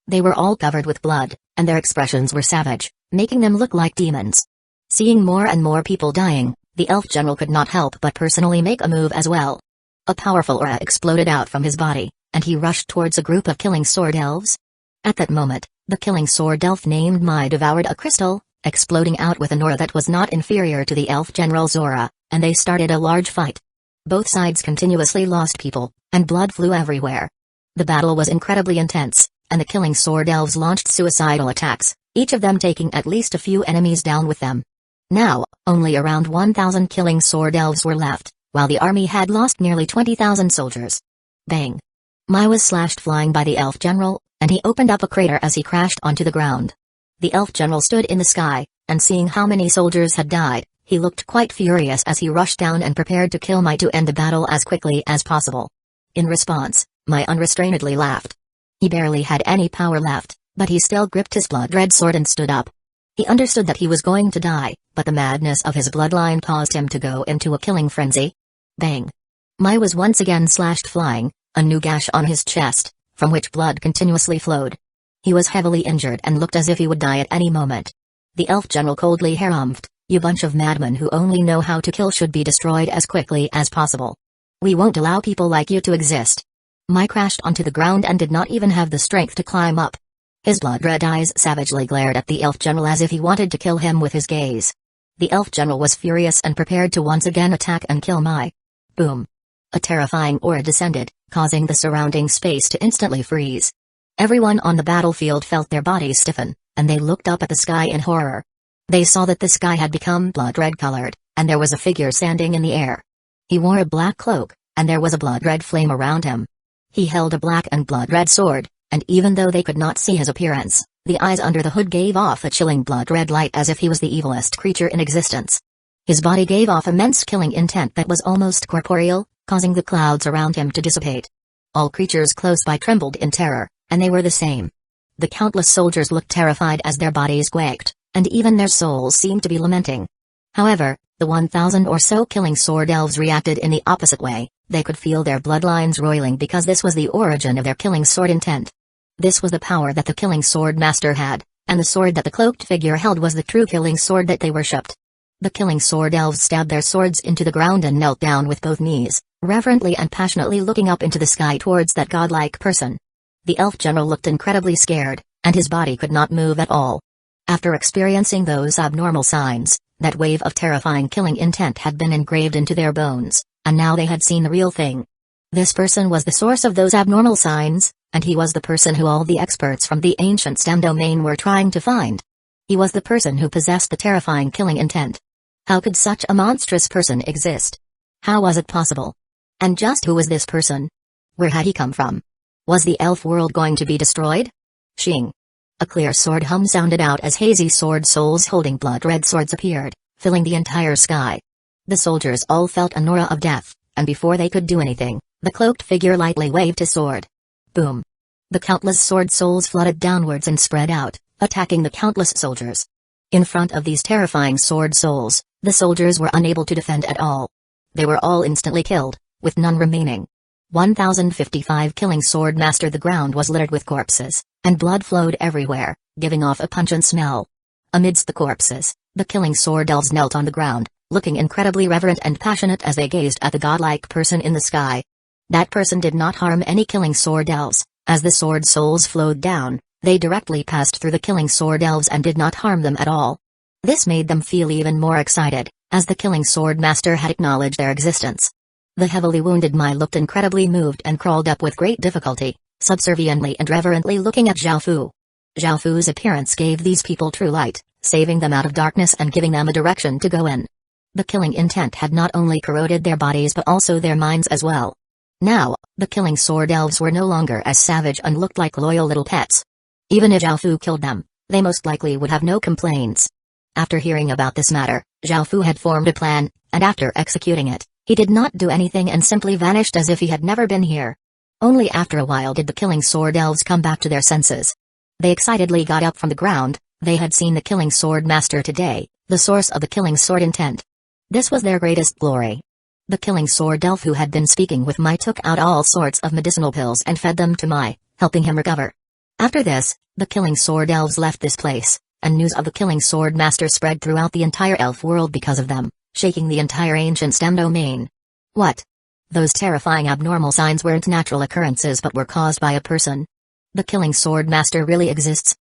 They were all covered with blood, and their expressions were savage, making them look like demons. Seeing more and more people dying, the elf general could not help but personally make a move as well. A powerful aura exploded out from his body, and he rushed towards a group of killing sword elves. At that moment, the killing sword elf named Mai devoured a crystal, exploding out with an aura that was not inferior to the elf general's aura, and they started a large fight. Both sides continuously lost people, and blood flew everywhere. The battle was incredibly intense, and the killing sword elves launched suicidal attacks, each of them taking at least a few enemies down with them. Now, only around 1,000 killing sword elves were left, while the army had lost nearly 20,000 soldiers. Bang! Mai was slashed flying by the elf general, and he opened up a crater as he crashed onto the ground. The elf general stood in the sky, and seeing how many soldiers had died, he looked quite furious as he rushed down and prepared to kill Mai to end the battle as quickly as possible. In response, Mai unrestrainedly laughed. He barely had any power left, but he still gripped his blood-red sword and stood up. He understood that he was going to die, but the madness of his bloodline caused him to go into a killing frenzy. Bang! Mai was once again slashed flying, a new gash on his chest, from which blood continuously flowed. He was heavily injured and looked as if he would die at any moment. The elf general coldly harumphed, "You bunch of madmen who only know how to kill should be destroyed as quickly as possible. We won't allow people like you to exist." Mai crashed onto the ground and did not even have the strength to climb up. His blood-red eyes savagely glared at the elf general as if he wanted to kill him with his gaze. The elf general was furious and prepared to once again attack and kill Mai. Boom. A terrifying aura descended, causing the surrounding space to instantly freeze. Everyone on the battlefield felt their bodies stiffen, and they looked up at the sky in horror. They saw that the sky had become blood-red colored, and there was a figure standing in the air. He wore a black cloak, and there was a blood-red flame around him. He held a black and blood-red sword, and even though they could not see his appearance, the eyes under the hood gave off a chilling blood-red light as if he was the evilest creature in existence. His body gave off immense killing intent that was almost corporeal, causing the clouds around him to dissipate. All creatures close by trembled in terror, and they were the same. The countless soldiers looked terrified as their bodies quaked, and even their souls seemed to be lamenting. However, the 1,000 or so killing sword elves reacted in the opposite way. They could feel their bloodlines roiling because this was the origin of their killing sword intent. This was the power that the killing sword master had, and the sword that the cloaked figure held was the true killing sword that they worshipped. The killing sword elves stabbed their swords into the ground and knelt down with both knees, reverently and passionately looking up into the sky towards that godlike person. The elf general looked incredibly scared, and his body could not move at all. After experiencing those abnormal signs, that wave of terrifying killing intent had been engraved into their bones, and now they had seen the real thing. This person was the source of those abnormal signs, and he was the person who all the experts from the ancient STEM domain were trying to find. He was the person who possessed the terrifying killing intent. How could such a monstrous person exist? How was it possible? And just who was this person? Where had he come from? Was the elf world going to be destroyed? Shing. A clear sword hum sounded out as hazy sword souls holding blood-red swords appeared, filling the entire sky. The soldiers all felt an aura of death, and before they could do anything, the cloaked figure lightly waved his sword. Boom. The countless sword souls flooded downwards and spread out, attacking the countless soldiers. In front of these terrifying sword souls, the soldiers were unable to defend at all. They were all instantly killed, with none remaining. 1055 killing sword master. The ground was littered with corpses, and blood flowed everywhere, giving off a pungent smell. Amidst the corpses, the killing sword elves knelt on the ground, looking incredibly reverent and passionate as they gazed at the godlike person in the sky. That person did not harm any killing sword elves. As the sword souls flowed down, they directly passed through the killing sword elves and did not harm them at all. This made them feel even more excited, as the killing sword master had acknowledged their existence. The heavily wounded Mai looked incredibly moved and crawled up with great difficulty, subserviently and reverently looking at Zhao Fu. Zhao Fu's appearance gave these people true light, saving them out of darkness and giving them a direction to go in. The killing intent had not only corroded their bodies but also their minds as well. Now, the killing sword elves were no longer as savage and looked like loyal little pets. Even if Zhao Fu killed them, they most likely would have no complaints. After hearing about this matter, Zhao Fu had formed a plan, and after executing it, he did not do anything and simply vanished as if he had never been here. Only after a while did the killing sword elves come back to their senses. They excitedly got up from the ground. They had seen the killing sword master today, the source of the killing sword intent. This was their greatest glory. The killing sword elf who had been speaking with Mai took out all sorts of medicinal pills and fed them to Mai, helping him recover. After this, the killing sword elves left this place, and news of the killing sword master spread throughout the entire elf world because of them, shaking the entire ancient STEM domain. What? Those terrifying abnormal signs weren't natural occurrences but were caused by a person. The killing sword master really exists.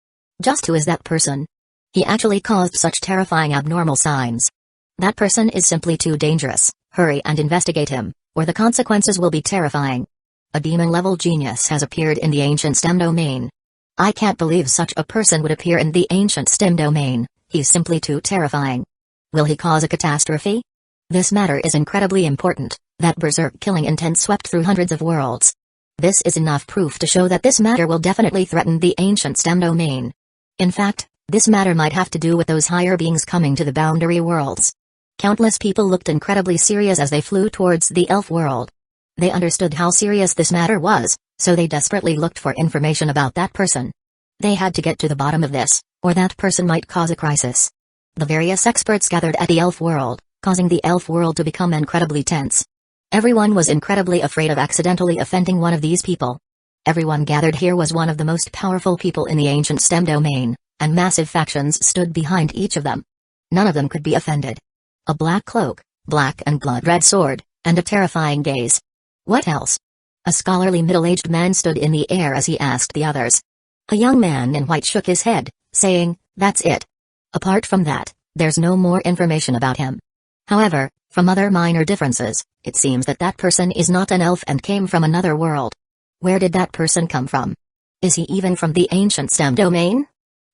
Just who is that person? He actually caused such terrifying abnormal signs. That person is simply too dangerous. Hurry and investigate him, or the consequences will be terrifying. A demon-level genius has appeared in the ancient STEM domain. I can't believe such a person would appear in the ancient STEM domain. He's simply too terrifying. Will he cause a catastrophe? This matter is incredibly important. That berserk killing intent swept through hundreds of worlds. This is enough proof to show that this matter will definitely threaten the ancient STEM domain. In fact, this matter might have to do with those higher beings coming to the boundary worlds. Countless people looked incredibly serious as they flew towards the elf world. They understood how serious this matter was, so they desperately looked for information about that person. They had to get to the bottom of this, or that person might cause a crisis. The various experts gathered at the elf world, causing the elf world to become incredibly tense. Everyone was incredibly afraid of accidentally offending one of these people. Everyone gathered here was one of the most powerful people in the ancient STEM domain, and massive factions stood behind each of them. None of them could be offended. A black cloak, black and blood-red sword, and a terrifying gaze. What else? A scholarly middle-aged man stood in the air as he asked the others. A young man in white shook his head, saying, "That's it. Apart from that, there's no more information about him." However, from other minor differences, it seems that that person is not an elf and came from another world. Where did that person come from? Is he even from the ancient STEM domain?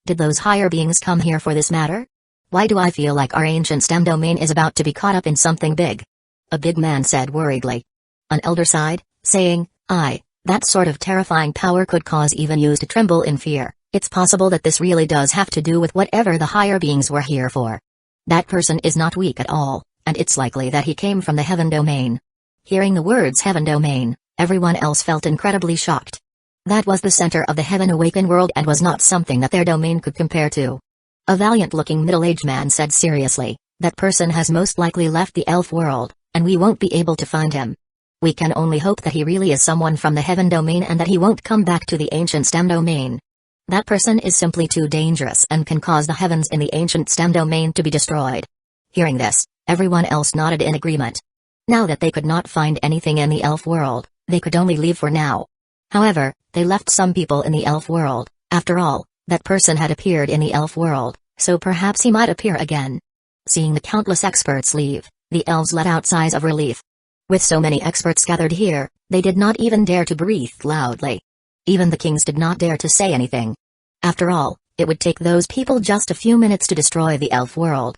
Did those higher beings come here for this matter? Why do I feel like our ancient STEM domain is about to be caught up in something big? A big man said worriedly. An elder sighed, saying, that sort of terrifying power could cause even you to tremble in fear. It's possible that this really does have to do with whatever the higher beings were here for. That person is not weak at all, and it's likely that he came from the heaven domain. Hearing the words heaven domain, everyone else felt incredibly shocked. That was the center of the heaven awakened world and was not something that their domain could compare to. A valiant-looking middle-aged man said seriously, "That person has most likely left the elf world, and we won't be able to find him. We can only hope that he really is someone from the heaven domain and that he won't come back to the ancient STEM domain. That person is simply too dangerous and can cause the heavens in the ancient STEM domain to be destroyed." Hearing this, everyone else nodded in agreement. Now that they could not find anything in the elf world, they could only leave for now. However, they left some people in the elf world. After all, that person had appeared in the elf world, so perhaps he might appear again. Seeing the countless experts leave, the elves let out sighs of relief. With so many experts gathered here, they did not even dare to breathe loudly. Even the kings did not dare to say anything. After all, it would take those people just a few minutes to destroy the elf world.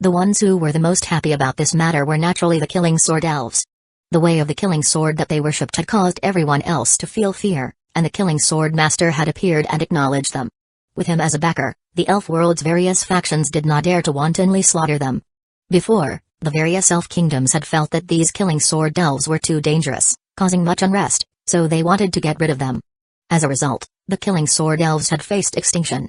The ones who were the most happy about this matter were naturally the Killing Sword elves. The way of the Killing Sword that they worshipped had caused everyone else to feel fear, and the Killing Sword Master had appeared and acknowledged them. With him as a backer, the elf world's various factions did not dare to wantonly slaughter them. Before, the various elf kingdoms had felt that these Killing Sword elves were too dangerous, causing much unrest, so they wanted to get rid of them. As a result, the Killing Sword elves had faced extinction.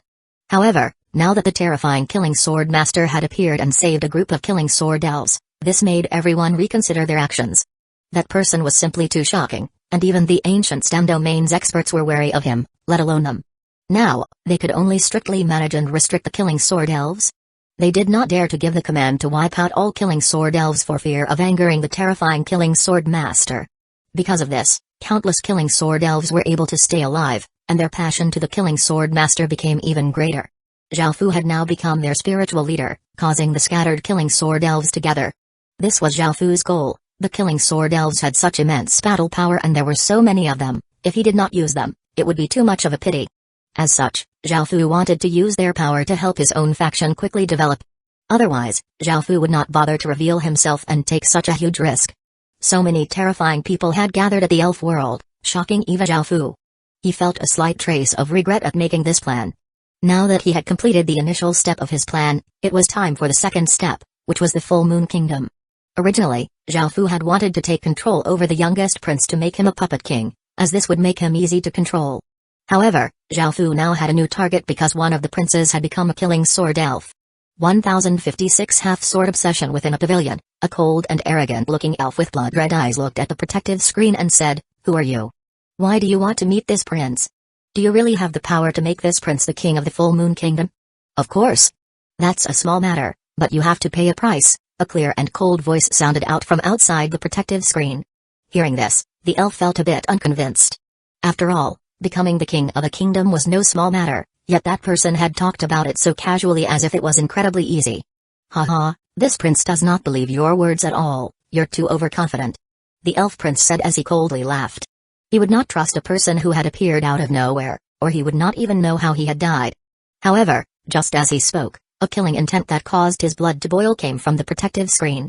However, now that the terrifying Killing Sword Master had appeared and saved a group of Killing Sword elves, this made everyone reconsider their actions. That person was simply too shocking, and even the ancient STEM domain's experts were wary of him, let alone them. Now, they could only strictly manage and restrict the Killing Sword elves. They did not dare to give the command to wipe out all Killing Sword elves for fear of angering the terrifying Killing Sword Master. Because of this, countless Killing Sword elves were able to stay alive, and their passion to the Killing Sword Master became even greater. Zhao Fu had now become their spiritual leader, causing the scattered Killing Sword elves to gather. This was Zhao Fu's goal. The Killing Sword elves had such immense battle power and there were so many of them. If he did not use them, it would be too much of a pity. As such, Zhao Fu wanted to use their power to help his own faction quickly develop. Otherwise, Zhao Fu would not bother to reveal himself and take such a huge risk. So many terrifying people had gathered at the elf world, shocking even Zhao Fu. He felt a slight trace of regret at making this plan. Now that he had completed the initial step of his plan, it was time for the second step, which was the Full Moon Kingdom. Originally, Zhao Fu had wanted to take control over the youngest prince to make him a puppet king, as this would make him easy to control. However, Zhao Fu now had a new target because one of the princes had become a Killing Sword elf. 1056 Half-Sword Obsession. Within a pavilion, a cold and arrogant-looking elf with blood-red eyes looked at the protective screen and said, "Who are you? Why do you want to meet this prince? Do you really have the power to make this prince the king of the Full Moon Kingdom?" "Of course. That's a small matter, but you have to pay a price," a clear and cold voice sounded out from outside the protective screen. Hearing this, the elf felt a bit unconvinced. After all, becoming the king of a kingdom was no small matter, yet that person had talked about it so casually as if it was incredibly easy. "Haha, this prince does not believe your words at all, you're too overconfident," the elf prince said as he coldly laughed. He would not trust a person who had appeared out of nowhere, or he would not even know how he had died. However, just as he spoke, a killing intent that caused his blood to boil came from the protective screen.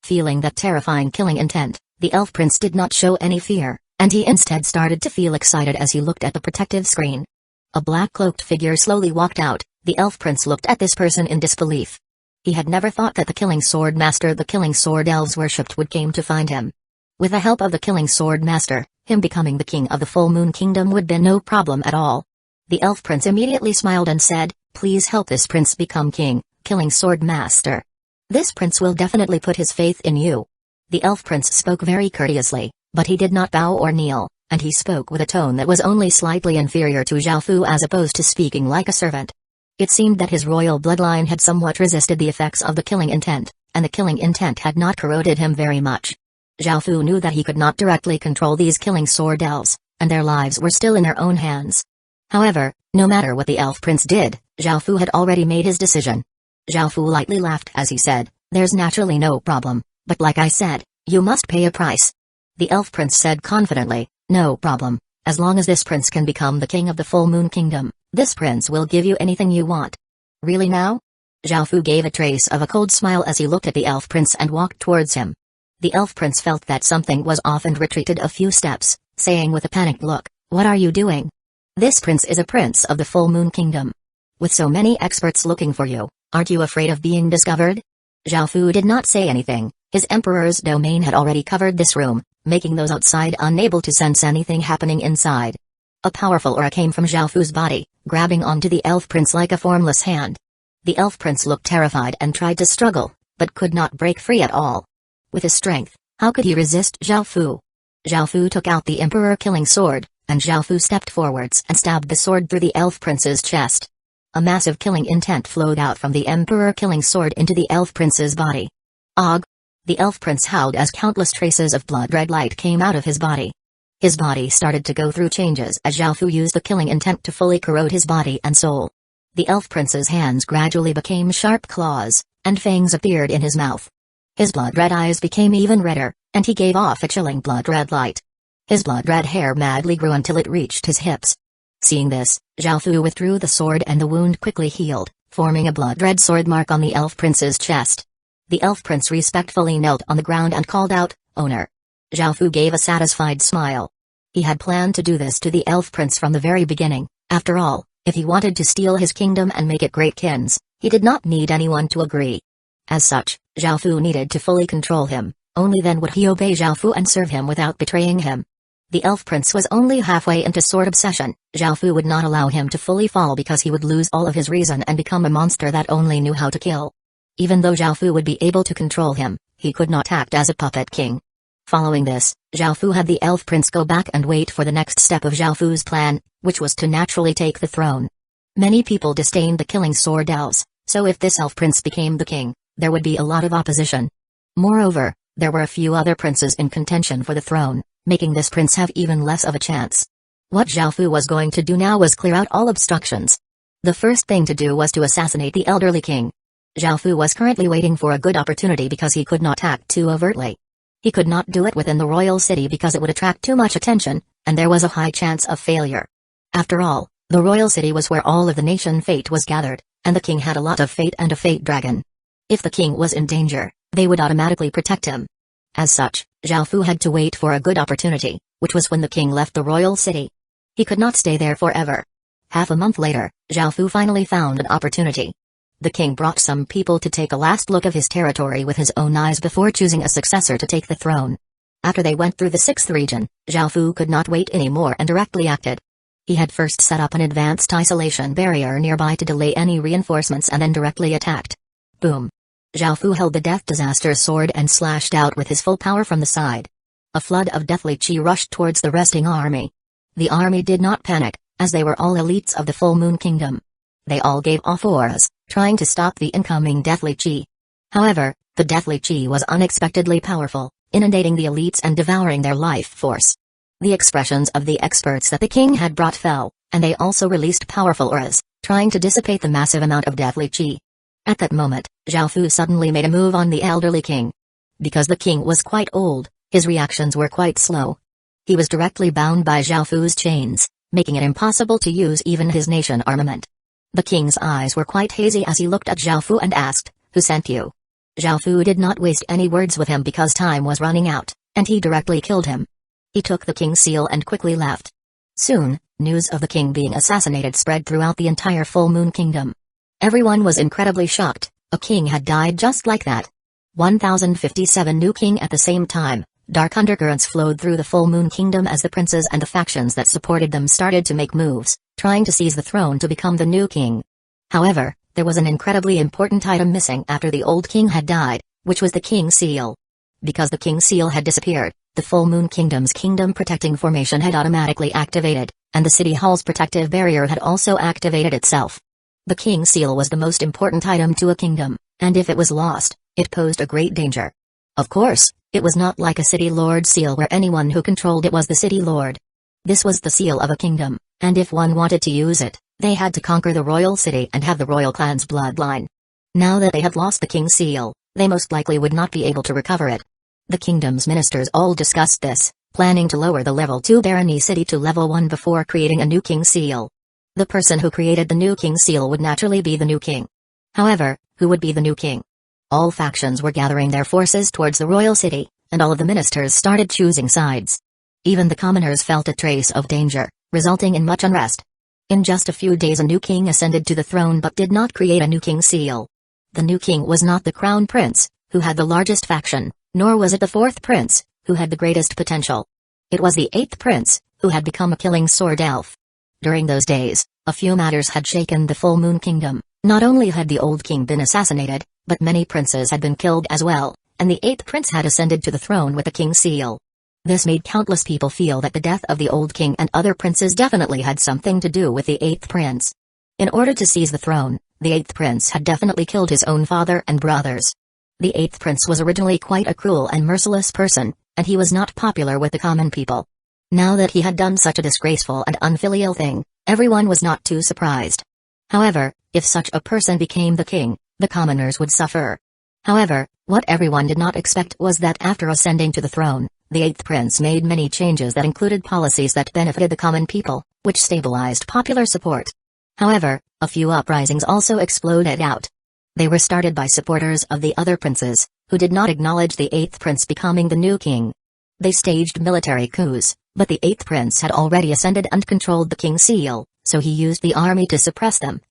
Feeling that terrifying killing intent, the elf prince did not show any fear, and he instead started to feel excited as he looked at the protective screen. A black-cloaked figure slowly walked out. The elf prince looked at this person in disbelief. He had never thought that the Killing Sword Master the Killing Sword elves worshipped would came to find him. With the help of the Killing Sword Master, him becoming the king of the Full Moon Kingdom would be no problem at all. The elf prince immediately smiled and said, "Please help this prince become king, Killing Sword Master. This prince will definitely put his faith in you." The elf prince spoke very courteously, but he did not bow or kneel, and he spoke with a tone that was only slightly inferior to Zhao Fu as opposed to speaking like a servant. It seemed that his royal bloodline had somewhat resisted the effects of the killing intent, and the killing intent had not corroded him very much. Zhao Fu knew that he could not directly control these killing sword elves, and their lives were still in their own hands. However, no matter what the elf prince did, Zhao Fu had already made his decision. Zhao Fu lightly laughed as he said, "There's naturally no problem, but like I said, you must pay a price." The elf prince said confidently, "No problem, as long as this prince can become the king of the Full Moon Kingdom, this prince will give you anything you want." "Really now?" Zhao Fu gave a trace of a cold smile as he looked at the elf prince and walked towards him. The elf prince felt that something was off and retreated a few steps, saying with a panicked look, "What are you doing? This prince is a prince of the Full Moon Kingdom. With so many experts looking for you, aren't you afraid of being discovered?" Zhao Fu did not say anything. His emperor's domain had already covered this room, making those outside unable to sense anything happening inside. A powerful aura came from Zhao Fu's body, grabbing onto the elf prince like a formless hand. The elf prince looked terrified and tried to struggle, but could not break free at all. With his strength, how could he resist Zhao Fu? Zhao Fu took out the emperor killing sword, and Zhao Fu stepped forwards and stabbed the sword through the elf prince's chest. A massive killing intent flowed out from the emperor killing sword into the elf prince's body. Og! The elf prince howled as countless traces of blood-red light came out of his body. His body started to go through changes as Zhao Fu used the killing intent to fully corrode his body and soul. The elf prince's hands gradually became sharp claws, and fangs appeared in his mouth. His blood-red eyes became even redder, and he gave off a chilling blood-red light. His blood-red hair madly grew until it reached his hips. Seeing this, Zhao Fu withdrew the sword and the wound quickly healed, forming a blood-red sword mark on the elf prince's chest. The elf prince respectfully knelt on the ground and called out, "Owner." Zhao Fu gave a satisfied smile. He had planned to do this to the elf prince from the very beginning. After all, if he wanted to steal his kingdom and make it great kins, he did not need anyone to agree. As such, Zhao Fu needed to fully control him, only then would he obey Zhao Fu and serve him without betraying him. The elf prince was only halfway into sword obsession. Zhao Fu would not allow him to fully fall because he would lose all of his reason and become a monster that only knew how to kill. Even though Zhao Fu would be able to control him, he could not act as a puppet king. Following this, Zhao Fu had the elf prince go back and wait for the next step of Zhao Fu's plan, which was to naturally take the throne. Many people disdained the killing sword elves, so if this elf prince became the king, there would be a lot of opposition. Moreover, there were a few other princes in contention for the throne, making this prince have even less of a chance. What Zhao Fu was going to do now was clear out all obstructions. The first thing to do was to assassinate the elderly king. Zhao Fu was currently waiting for a good opportunity because he could not act too overtly. He could not do it within the royal city because it would attract too much attention, and there was a high chance of failure. After all, the royal city was where all of the nation fate was gathered, and the king had a lot of fate and a fate dragon. If the king was in danger, they would automatically protect him. As such, Zhao Fu had to wait for a good opportunity, which was when the king left the royal city. He could not stay there forever. Half a month later, Zhao Fu finally found an opportunity. The king brought some people to take a last look of his territory with his own eyes before choosing a successor to take the throne. After they went through the 6th region, Zhao Fu could not wait anymore and directly acted. He had first set up an advanced isolation barrier nearby to delay any reinforcements and then directly attacked. Boom! Zhao Fu held the Death Disaster sword and slashed out with his full power from the side. A flood of deathly chi rushed towards the resting army. The army did not panic, as they were all elites of the Full Moon Kingdom. They all gave off auras, trying to stop the incoming deathly chi. However, the deathly chi was unexpectedly powerful, inundating the elites and devouring their life force. The expressions of the experts that the king had brought fell, and they also released powerful auras, trying to dissipate the massive amount of deathly chi. At that moment, Zhao Fu suddenly made a move on the elderly king. Because the king was quite old, his reactions were quite slow. He was directly bound by Zhao Fu's chains, making it impossible to use even his nation armament. The king's eyes were quite hazy as he looked at Zhao Fu and asked, "Who sent you?" Zhao Fu did not waste any words with him because time was running out, and he directly killed him. He took the king's seal and quickly left. Soon, news of the king being assassinated spread throughout the entire Full Moon Kingdom. Everyone was incredibly shocked. A king had died just like that. 1057 new king at the same time. Dark undercurrents flowed through the Full Moon Kingdom as the princes and the factions that supported them started to make moves, trying to seize the throne to become the new king. However, there was an incredibly important item missing after the old king had died, which was the king's seal. Because the King Seal had disappeared, the Full Moon Kingdom's kingdom protecting formation had automatically activated, and the City Hall's protective barrier had also activated itself. The King Seal was the most important item to a kingdom, and if it was lost, it posed a great danger. Of course, it was not like a City Lord seal where anyone who controlled it was the City Lord. This was the seal of a kingdom, and if one wanted to use it, they had to conquer the royal city and have the royal clan's bloodline. Now that they had lost the King Seal, they most likely would not be able to recover it. The kingdom's ministers all discussed this, planning to lower the level 2 barony city to level 1 before creating a new King Seal. The person who created the new King Seal would naturally be the new king. However, who would be the new king? All factions were gathering their forces towards the royal city, and all of the ministers started choosing sides. Even the commoners felt a trace of danger, resulting in much unrest. In just a few days a new king ascended to the throne but did not create a new King Seal. The new king was not the crown prince, who had the largest faction, nor was it the fourth prince, who had the greatest potential. It was the eighth prince, who had become a killing sword elf. During those days, a few matters had shaken the Full Moon Kingdom. Not only had the old king been assassinated, but many princes had been killed as well, and the eighth prince had ascended to the throne with the King Seal. This made countless people feel that the death of the old king and other princes definitely had something to do with the eighth prince. In order to seize the throne, the eighth prince had definitely killed his own father and brothers. The eighth prince was originally quite a cruel and merciless person, and he was not popular with the common people. Now that he had done such a disgraceful and unfilial thing, everyone was not too surprised. However, if such a person became the king, the commoners would suffer. However, what everyone did not expect was that after ascending to the throne, the eighth prince made many changes that included policies that benefited the common people, which stabilized popular support. However, a few uprisings also exploded out. They were started by supporters of the other princes, who did not acknowledge the eighth prince becoming the new king. They staged military coups, but the eighth prince had already ascended and controlled the King Seal, so he used the army to suppress them.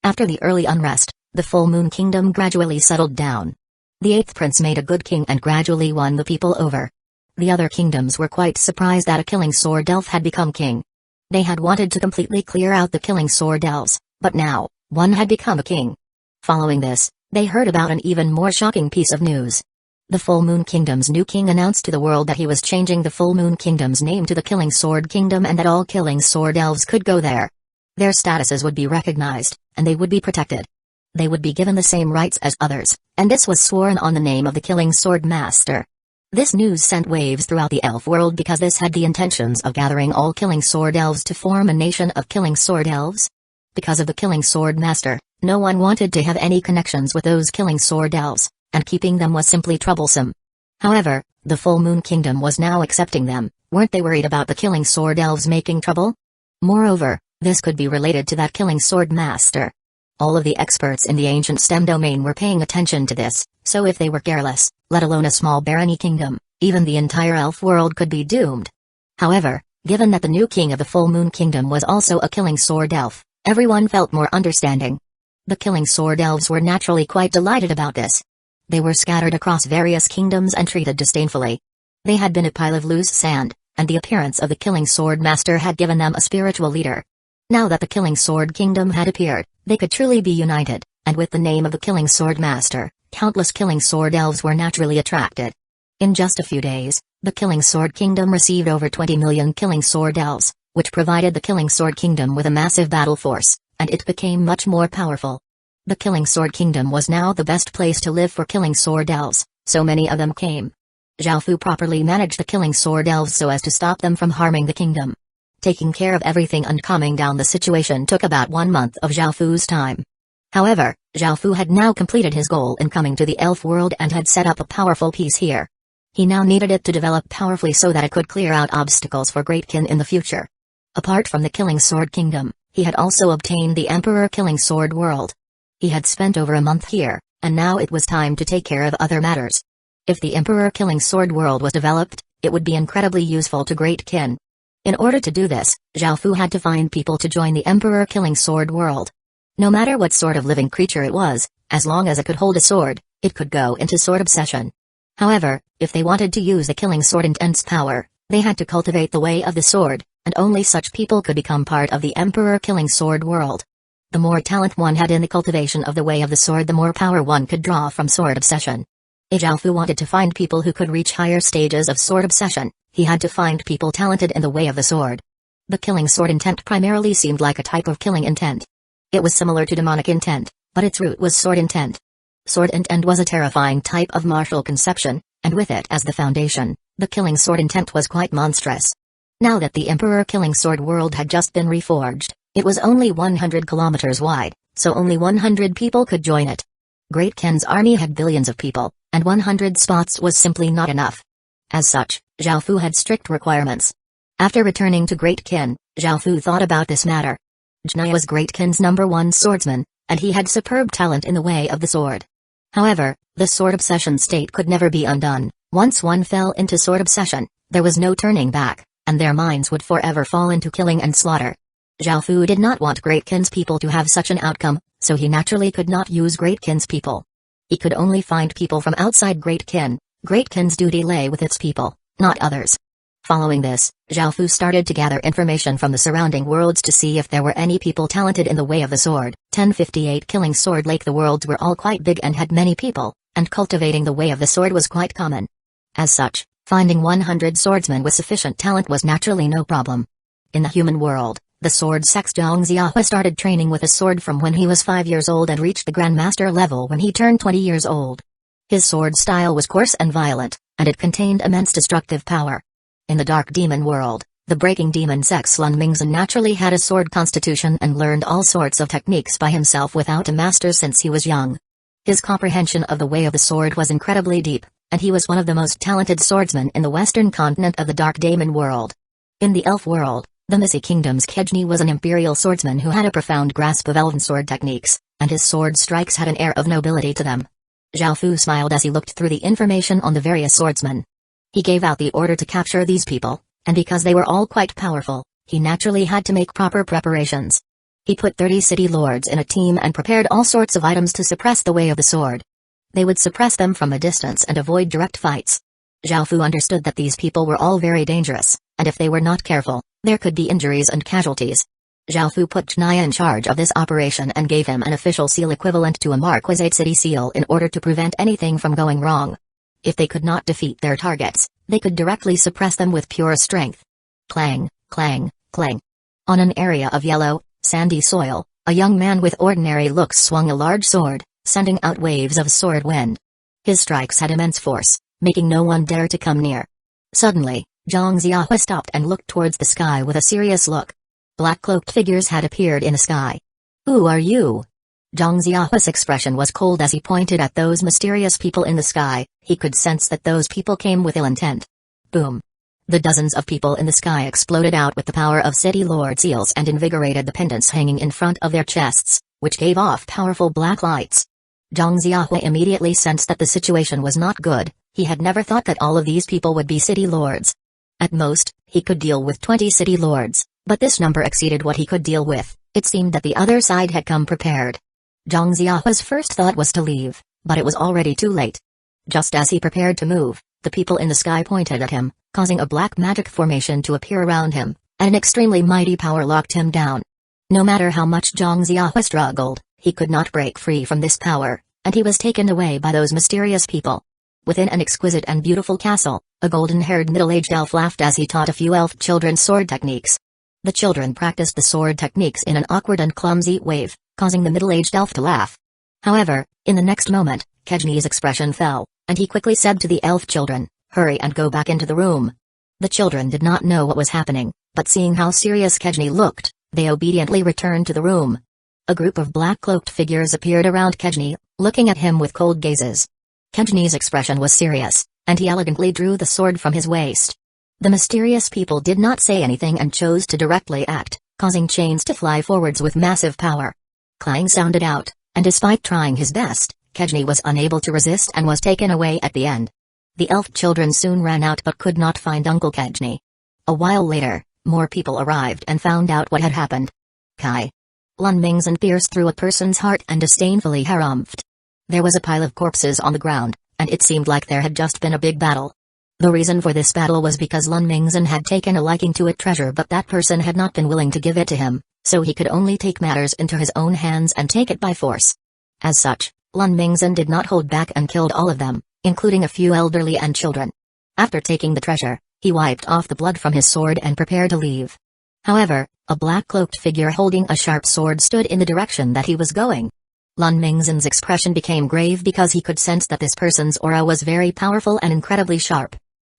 After the early unrest, the Full Moon Kingdom gradually settled down. The eighth prince made a good king and gradually won the people over. The other kingdoms were quite surprised that a killing sword elf had become king. They had wanted to completely clear out the killing sword elves, but now, one had become a king. Following this, they heard about an even more shocking piece of news. The Full Moon Kingdom's new king announced to the world that he was changing the Full Moon Kingdom's name to the Killing Sword Kingdom and that all killing sword elves could go there. Their statuses would be recognized, and they would be protected. They would be given the same rights as others, and this was sworn on the name of the Killing Sword Master. This news sent waves throughout the elf world because this had the intentions of gathering all killing sword elves to form a nation of killing sword elves. Because of the Killing Sword Master, no one wanted to have any connections with those killing sword elves, and keeping them was simply troublesome. However, the Full Moon Kingdom was now accepting them. Weren't they worried about the killing sword elves making trouble? Moreover, this could be related to that Killing Sword Master. All of the experts in the ancient STEM domain were paying attention to this, so if they were careless, let alone a small barony kingdom, even the entire elf world could be doomed. However, given that the new king of the Full Moon Kingdom was also a killing sword elf, everyone felt more understanding. The killing sword elves were naturally quite delighted about this. They were scattered across various kingdoms and treated disdainfully. They had been a pile of loose sand, and the appearance of the Killing Sword Master had given them a spiritual leader. Now that the Killing Sword Kingdom had appeared, they could truly be united, and with the name of the Killing Sword Master, countless killing sword elves were naturally attracted. In just a few days, the Killing Sword Kingdom received over 20 million killing sword elves, which provided the Killing Sword Kingdom with a massive battle force, and it became much more powerful. The Killing Sword Kingdom was now the best place to live for killing sword elves, so many of them came. Zhao Fu properly managed the killing sword elves so as to stop them from harming the kingdom. Taking care of everything and calming down the situation took about 1 month of Zhao Fu's time. However, Zhao Fu had now completed his goal in coming to the elf world and had set up a powerful piece here. He now needed it to develop powerfully so that it could clear out obstacles for Great Kin in the future. Apart from the Killing Sword Kingdom, he had also obtained the Emperor Killing Sword World. He had spent over a month here, and now it was time to take care of other matters. If the Emperor Killing Sword World was developed, it would be incredibly useful to Great Kin. In order to do this, Zhao Fu had to find people to join the Emperor Killing Sword World. No matter what sort of living creature it was, as long as it could hold a sword, it could go into sword obsession. However, if they wanted to use the killing sword intense power, they had to cultivate the way of the sword, and only such people could become part of the Emperor Killing Sword World. The more talent one had in the cultivation of the way of the sword, the more power one could draw from sword obsession. Zhao wanted to find people who could reach higher stages of sword obsession. He had to find people talented in the way of the sword. The killing sword intent primarily seemed like a type of killing intent. It was similar to demonic intent, but its root was sword intent. Sword intent was a terrifying type of martial conception, and with it as the foundation, the killing sword intent was quite monstrous. Now that the Emperor Killing Sword world had just been reforged, it was only 100 kilometers wide, so only 100 people could join it. Great Qin's army had billions of people, and 100 spots was simply not enough. As such, Zhao Fu had strict requirements. After returning to Great Qin, Zhao Fu thought about this matter. Jnai was Great Qin's #1 swordsman, and he had superb talent in the way of the sword. However, the sword obsession state could never be undone. Once one fell into sword obsession, there was no turning back, and their minds would forever fall into killing and slaughter. Zhao Fu did not want Great Qin's people to have such an outcome, so he naturally could not use Great Qin's people. He could only find people from outside Great Qin. Great Qin's duty lay with its people, not others. Following this, Zhao Fu started to gather information from the surrounding worlds to see if there were any people talented in the way of the sword. 1058 Killing Sword Lake. The worlds were all quite big and had many people, and cultivating the way of the sword was quite common. As such, finding 100 swordsmen with sufficient talent was naturally no problem. In the human world, the sword sex Zhang Ziahua started training with a sword from when he was 5 years old and reached the Grandmaster level when he turned 20 years old. His sword style was coarse and violent, and it contained immense destructive power. In the Dark Demon world, the breaking demon sex Lun Mingzhen naturally had a sword constitution and learned all sorts of techniques by himself without a master since he was young. His comprehension of the way of the sword was incredibly deep, and he was one of the most talented swordsmen in the western continent of the Dark Demon world. In the Elf world, the Missy Kingdom's Kejni was an imperial swordsman who had a profound grasp of elven sword techniques, and his sword strikes had an air of nobility to them. Zhao Fu smiled as he looked through the information on the various swordsmen. He gave out the order to capture these people, and because they were all quite powerful, he naturally had to make proper preparations. He put 30 city lords in a team and prepared all sorts of items to suppress the way of the sword. They would suppress them from a distance and avoid direct fights. Zhao Fu understood that these people were all very dangerous, and if they were not careful, there could be injuries and casualties. Zhao Fu put Chnaya in charge of this operation and gave him an official seal equivalent to a Marquisate city seal in order to prevent anything from going wrong. If they could not defeat their targets, they could directly suppress them with pure strength. Clang, clang, clang. On an area of yellow, sandy soil, a young man with ordinary looks swung a large sword, sending out waves of sword wind. His strikes had immense force, making no one dare to come near. Suddenly, Zhang Ziahua stopped and looked towards the sky with a serious look. Black-cloaked figures had appeared in the sky. "Who are you?" Zhang Ziahua's expression was cold as he pointed at those mysterious people in the sky. He could sense that those people came with ill intent. Boom. The dozens of people in the sky exploded out with the power of city lord seals and invigorated the pendants hanging in front of their chests, which gave off powerful black lights. Zhang Ziahua immediately sensed that the situation was not good. He had never thought that all of these people would be city lords. At most, he could deal with 20 city lords, but this number exceeded what he could deal with. It seemed that the other side had come prepared. Zhang Ziahua's first thought was to leave, but it was already too late. Just as he prepared to move, the people in the sky pointed at him, causing a black magic formation to appear around him, and an extremely mighty power locked him down. No matter how much Zhang Ziahua struggled, he could not break free from this power, and he was taken away by those mysterious people. Within an exquisite and beautiful castle, a golden-haired middle-aged elf laughed as he taught a few elf children sword techniques. The children practiced the sword techniques in an awkward and clumsy wave, causing the middle-aged elf to laugh. However, in the next moment, Kejni's expression fell, and he quickly said to the elf children, "Hurry and go back into the room." The children did not know what was happening, but seeing how serious Kejni looked, they obediently returned to the room. A group of black-cloaked figures appeared around Kejni, looking at him with cold gazes. Kejni's expression was serious, and he elegantly drew the sword from his waist. The mysterious people did not say anything and chose to directly act, causing chains to fly forwards with massive power. Clang sounded out, and despite trying his best, Kejni was unable to resist and was taken away at the end. The elf children soon ran out but could not find Uncle Kejni. A while later, more people arrived and found out what had happened. Kai. Lun Mingzhen pierced through a person's heart and disdainfully harumphed. There was a pile of corpses on the ground, and it seemed like there had just been a big battle. The reason for this battle was because Lun Mingzhen had taken a liking to a treasure, but that person had not been willing to give it to him, so he could only take matters into his own hands and take it by force. As such, Lun Mingzhen did not hold back and killed all of them, including a few elderly and children. After taking the treasure, he wiped off the blood from his sword and prepared to leave. However, a black-cloaked figure holding a sharp sword stood in the direction that he was going. Lun Mingzhen's expression became grave because he could sense that this person's aura was very powerful and incredibly sharp.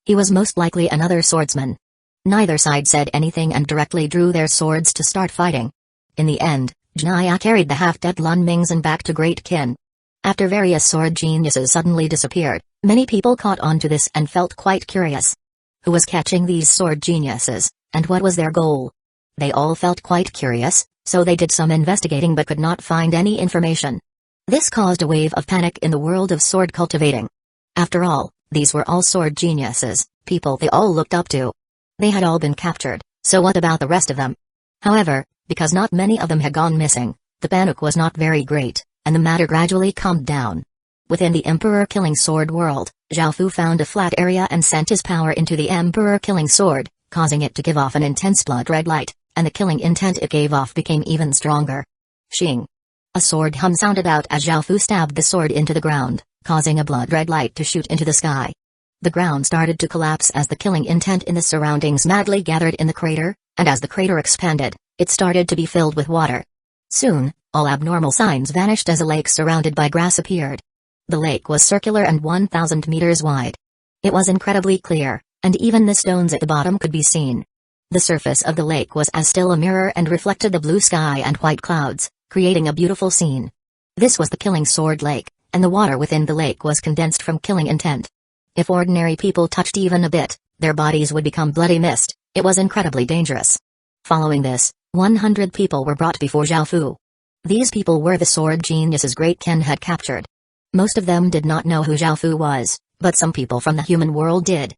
He was most likely another swordsman. Neither side said anything and directly drew their swords to start fighting. In the end, Jnaya carried the half-dead Lun Mingzhen back to Great Qin. After various sword geniuses suddenly disappeared, many people caught on to this and felt quite curious. Who was catching these sword geniuses, and what was their goal? They all felt quite curious, so they did some investigating but could not find any information. This caused a wave of panic in the world of sword cultivating. After all, these were all sword geniuses, people they all looked up to. They had all been captured, so what about the rest of them? However, because not many of them had gone missing, the panic was not very great, and the matter gradually calmed down. Within the Emperor-killing sword world, Zhao Fu found a flat area and sent his power into the Emperor-killing sword, causing it to give off an intense blood-red light, and the killing intent it gave off became even stronger. Shing! A sword hum sounded out as Zhao Fu stabbed the sword into the ground, causing a blood-red light to shoot into the sky. The ground started to collapse as the killing intent in the surroundings madly gathered in the crater, and as the crater expanded, it started to be filled with water. Soon, all abnormal signs vanished as a lake surrounded by grass appeared. The lake was circular and 1,000 meters wide. It was incredibly clear, and even the stones at the bottom could be seen. The surface of the lake was as still a mirror and reflected the blue sky and white clouds, creating a beautiful scene. This was the Killing Sword Lake, and the water within the lake was condensed from killing intent. If ordinary people touched even a bit, their bodies would become bloody mist. It was incredibly dangerous. Following this, 100 people were brought before Zhao Fu. These people were the sword geniuses Great Qin had captured. Most of them did not know who Zhao Fu was, but some people from the human world did.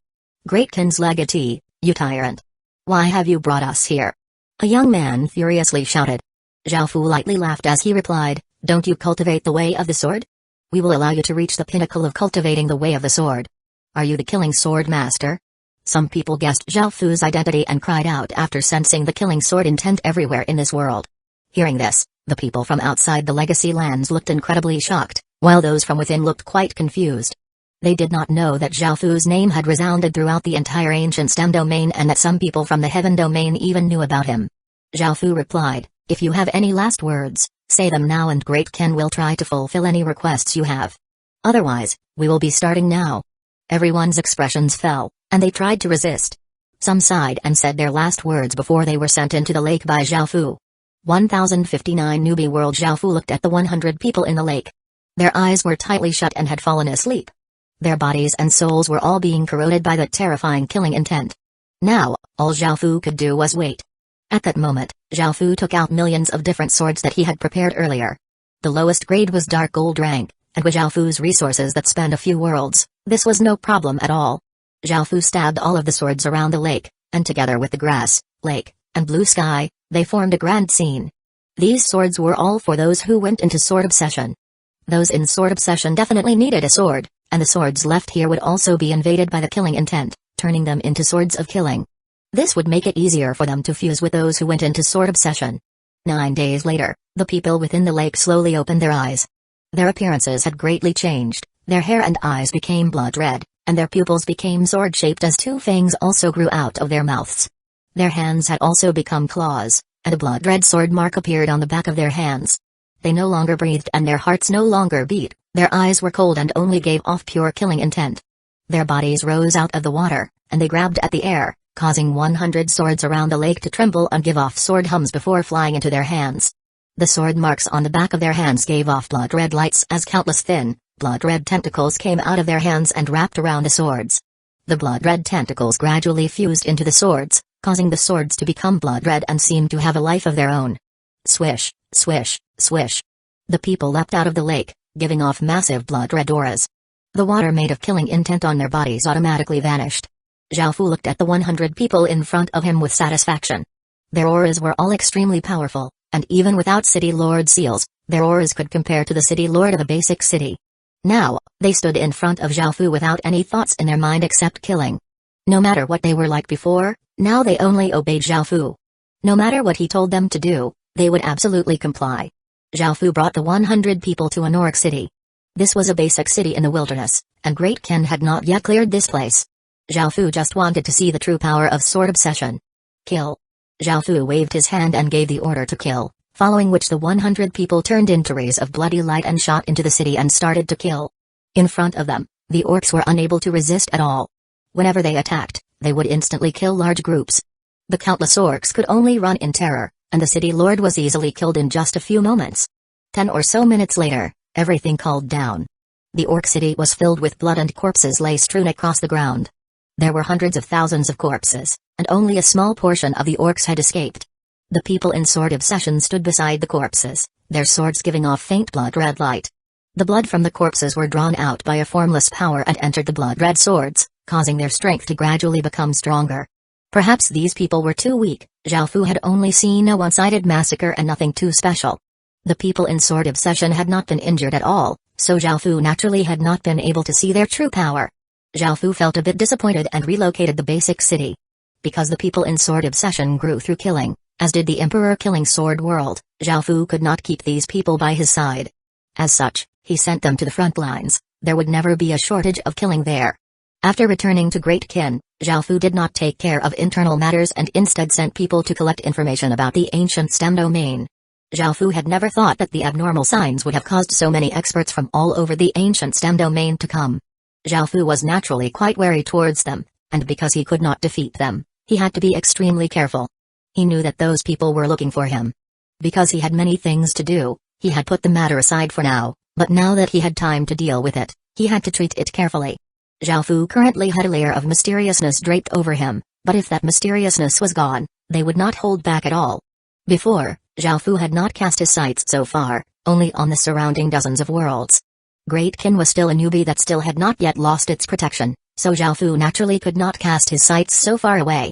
Great Qin's legatee, you tyrant! Why have you brought us here? A young man furiously shouted. Zhao Fu lightly laughed as he replied, don't you cultivate the way of the sword? We will allow you to reach the pinnacle of cultivating the way of the sword. Are you the killing sword master? Some people guessed Zhao Fu's identity and cried out after sensing the killing sword intent everywhere in this world. Hearing this, the people from outside the legacy lands looked incredibly shocked, while those from within looked quite confused. They did not know that Zhao Fu's name had resounded throughout the entire ancient STEM domain and that some people from the heaven domain even knew about him. Zhao Fu replied, if you have any last words, say them now and Great Qin will try to fulfill any requests you have. Otherwise, we will be starting now. Everyone's expressions fell, and they tried to resist. Some sighed and said their last words before they were sent into the lake by Zhao Fu. 1059 Newbie World. Zhao Fu looked at the 100 people in the lake. Their eyes were tightly shut and had fallen asleep. Their bodies and souls were all being corroded by that terrifying killing intent. Now, all Zhao Fu could do was wait. At that moment, Zhao Fu took out millions of different swords that he had prepared earlier. The lowest grade was dark gold rank, and with Zhao Fu's resources that spanned a few worlds, this was no problem at all. Zhao Fu stabbed all of the swords around the lake, and together with the grass, lake, and blue sky, they formed a grand scene. These swords were all for those who went into sword obsession. Those in sword obsession definitely needed a sword, and the swords left here would also be invaded by the killing intent, turning them into swords of killing. This would make it easier for them to fuse with those who went into sword obsession. 9 days later, the people within the lake slowly opened their eyes. Their appearances had greatly changed, their hair and eyes became blood red, and their pupils became sword-shaped as 2 fangs also grew out of their mouths. Their hands had also become claws, and a blood-red sword mark appeared on the back of their hands. They no longer breathed and their hearts no longer beat, their eyes were cold and only gave off pure killing intent. Their bodies rose out of the water, and they grabbed at the air, causing 100 swords around the lake to tremble and give off sword hums before flying into their hands. The sword marks on the back of their hands gave off blood-red lights as countless thin, blood-red tentacles came out of their hands and wrapped around the swords. The blood-red tentacles gradually fused into the swords, causing the swords to become blood-red and seemed to have a life of their own. Swish, swish, swish. The people leapt out of the lake, giving off massive blood-red auras. The water made of killing intent on their bodies automatically vanished. Zhao Fu looked at the 100 people in front of him with satisfaction. Their auras were all extremely powerful, and even without City Lord seals, their auras could compare to the City Lord of a basic city. Now, they stood in front of Zhao Fu without any thoughts in their mind except killing. No matter what they were like before, now they only obeyed Zhao Fu. No matter what he told them to do, they would absolutely comply. Zhao Fu brought the 100 people to Anork City. This was a basic city in the wilderness, and Great Ken had not yet cleared this place. Zhao Fu just wanted to see the true power of sword obsession. Kill. Zhao Fu waved his hand and gave the order to kill, following which the 100 people turned into rays of bloody light and shot into the city and started to kill. In front of them, the orcs were unable to resist at all. Whenever they attacked, they would instantly kill large groups. The countless orcs could only run in terror, and the city lord was easily killed in just a few moments. 10 or so minutes later, everything calmed down. The orc city was filled with blood and corpses lay strewn across the ground. There were hundreds of thousands of corpses, and only a small portion of the orcs had escaped. The people in sword obsession stood beside the corpses, their swords giving off faint blood-red light. The blood from the corpses were drawn out by a formless power and entered the blood-red swords, causing their strength to gradually become stronger. Perhaps these people were too weak. Zhao Fu had only seen a one-sided massacre and nothing too special. The people in sword obsession had not been injured at all, so Zhao Fu naturally had not been able to see their true power. Zhao Fu felt a bit disappointed and relocated the basic city. Because the people in sword obsession grew through killing, as did the emperor killing sword world, Zhao Fu could not keep these people by his side. As such, he sent them to the front lines. There would never be a shortage of killing there. After returning to Great Kin, Zhao Fu did not take care of internal matters and instead sent people to collect information about the ancient STEM domain. Zhao Fu had never thought that the abnormal signs would have caused so many experts from all over the ancient STEM domain to come. Zhao Fu was naturally quite wary towards them, and because he could not defeat them, he had to be extremely careful. He knew that those people were looking for him. Because he had many things to do, he had put the matter aside for now, but now that he had time to deal with it, he had to treat it carefully. Zhao Fu currently had a layer of mysteriousness draped over him, but if that mysteriousness was gone, they would not hold back at all. Before, Zhao Fu had not cast his sights so far, only on the surrounding dozens of worlds. Great Kin was still a newbie that still had not yet lost its protection, so Zhao Fu naturally could not cast his sights so far away.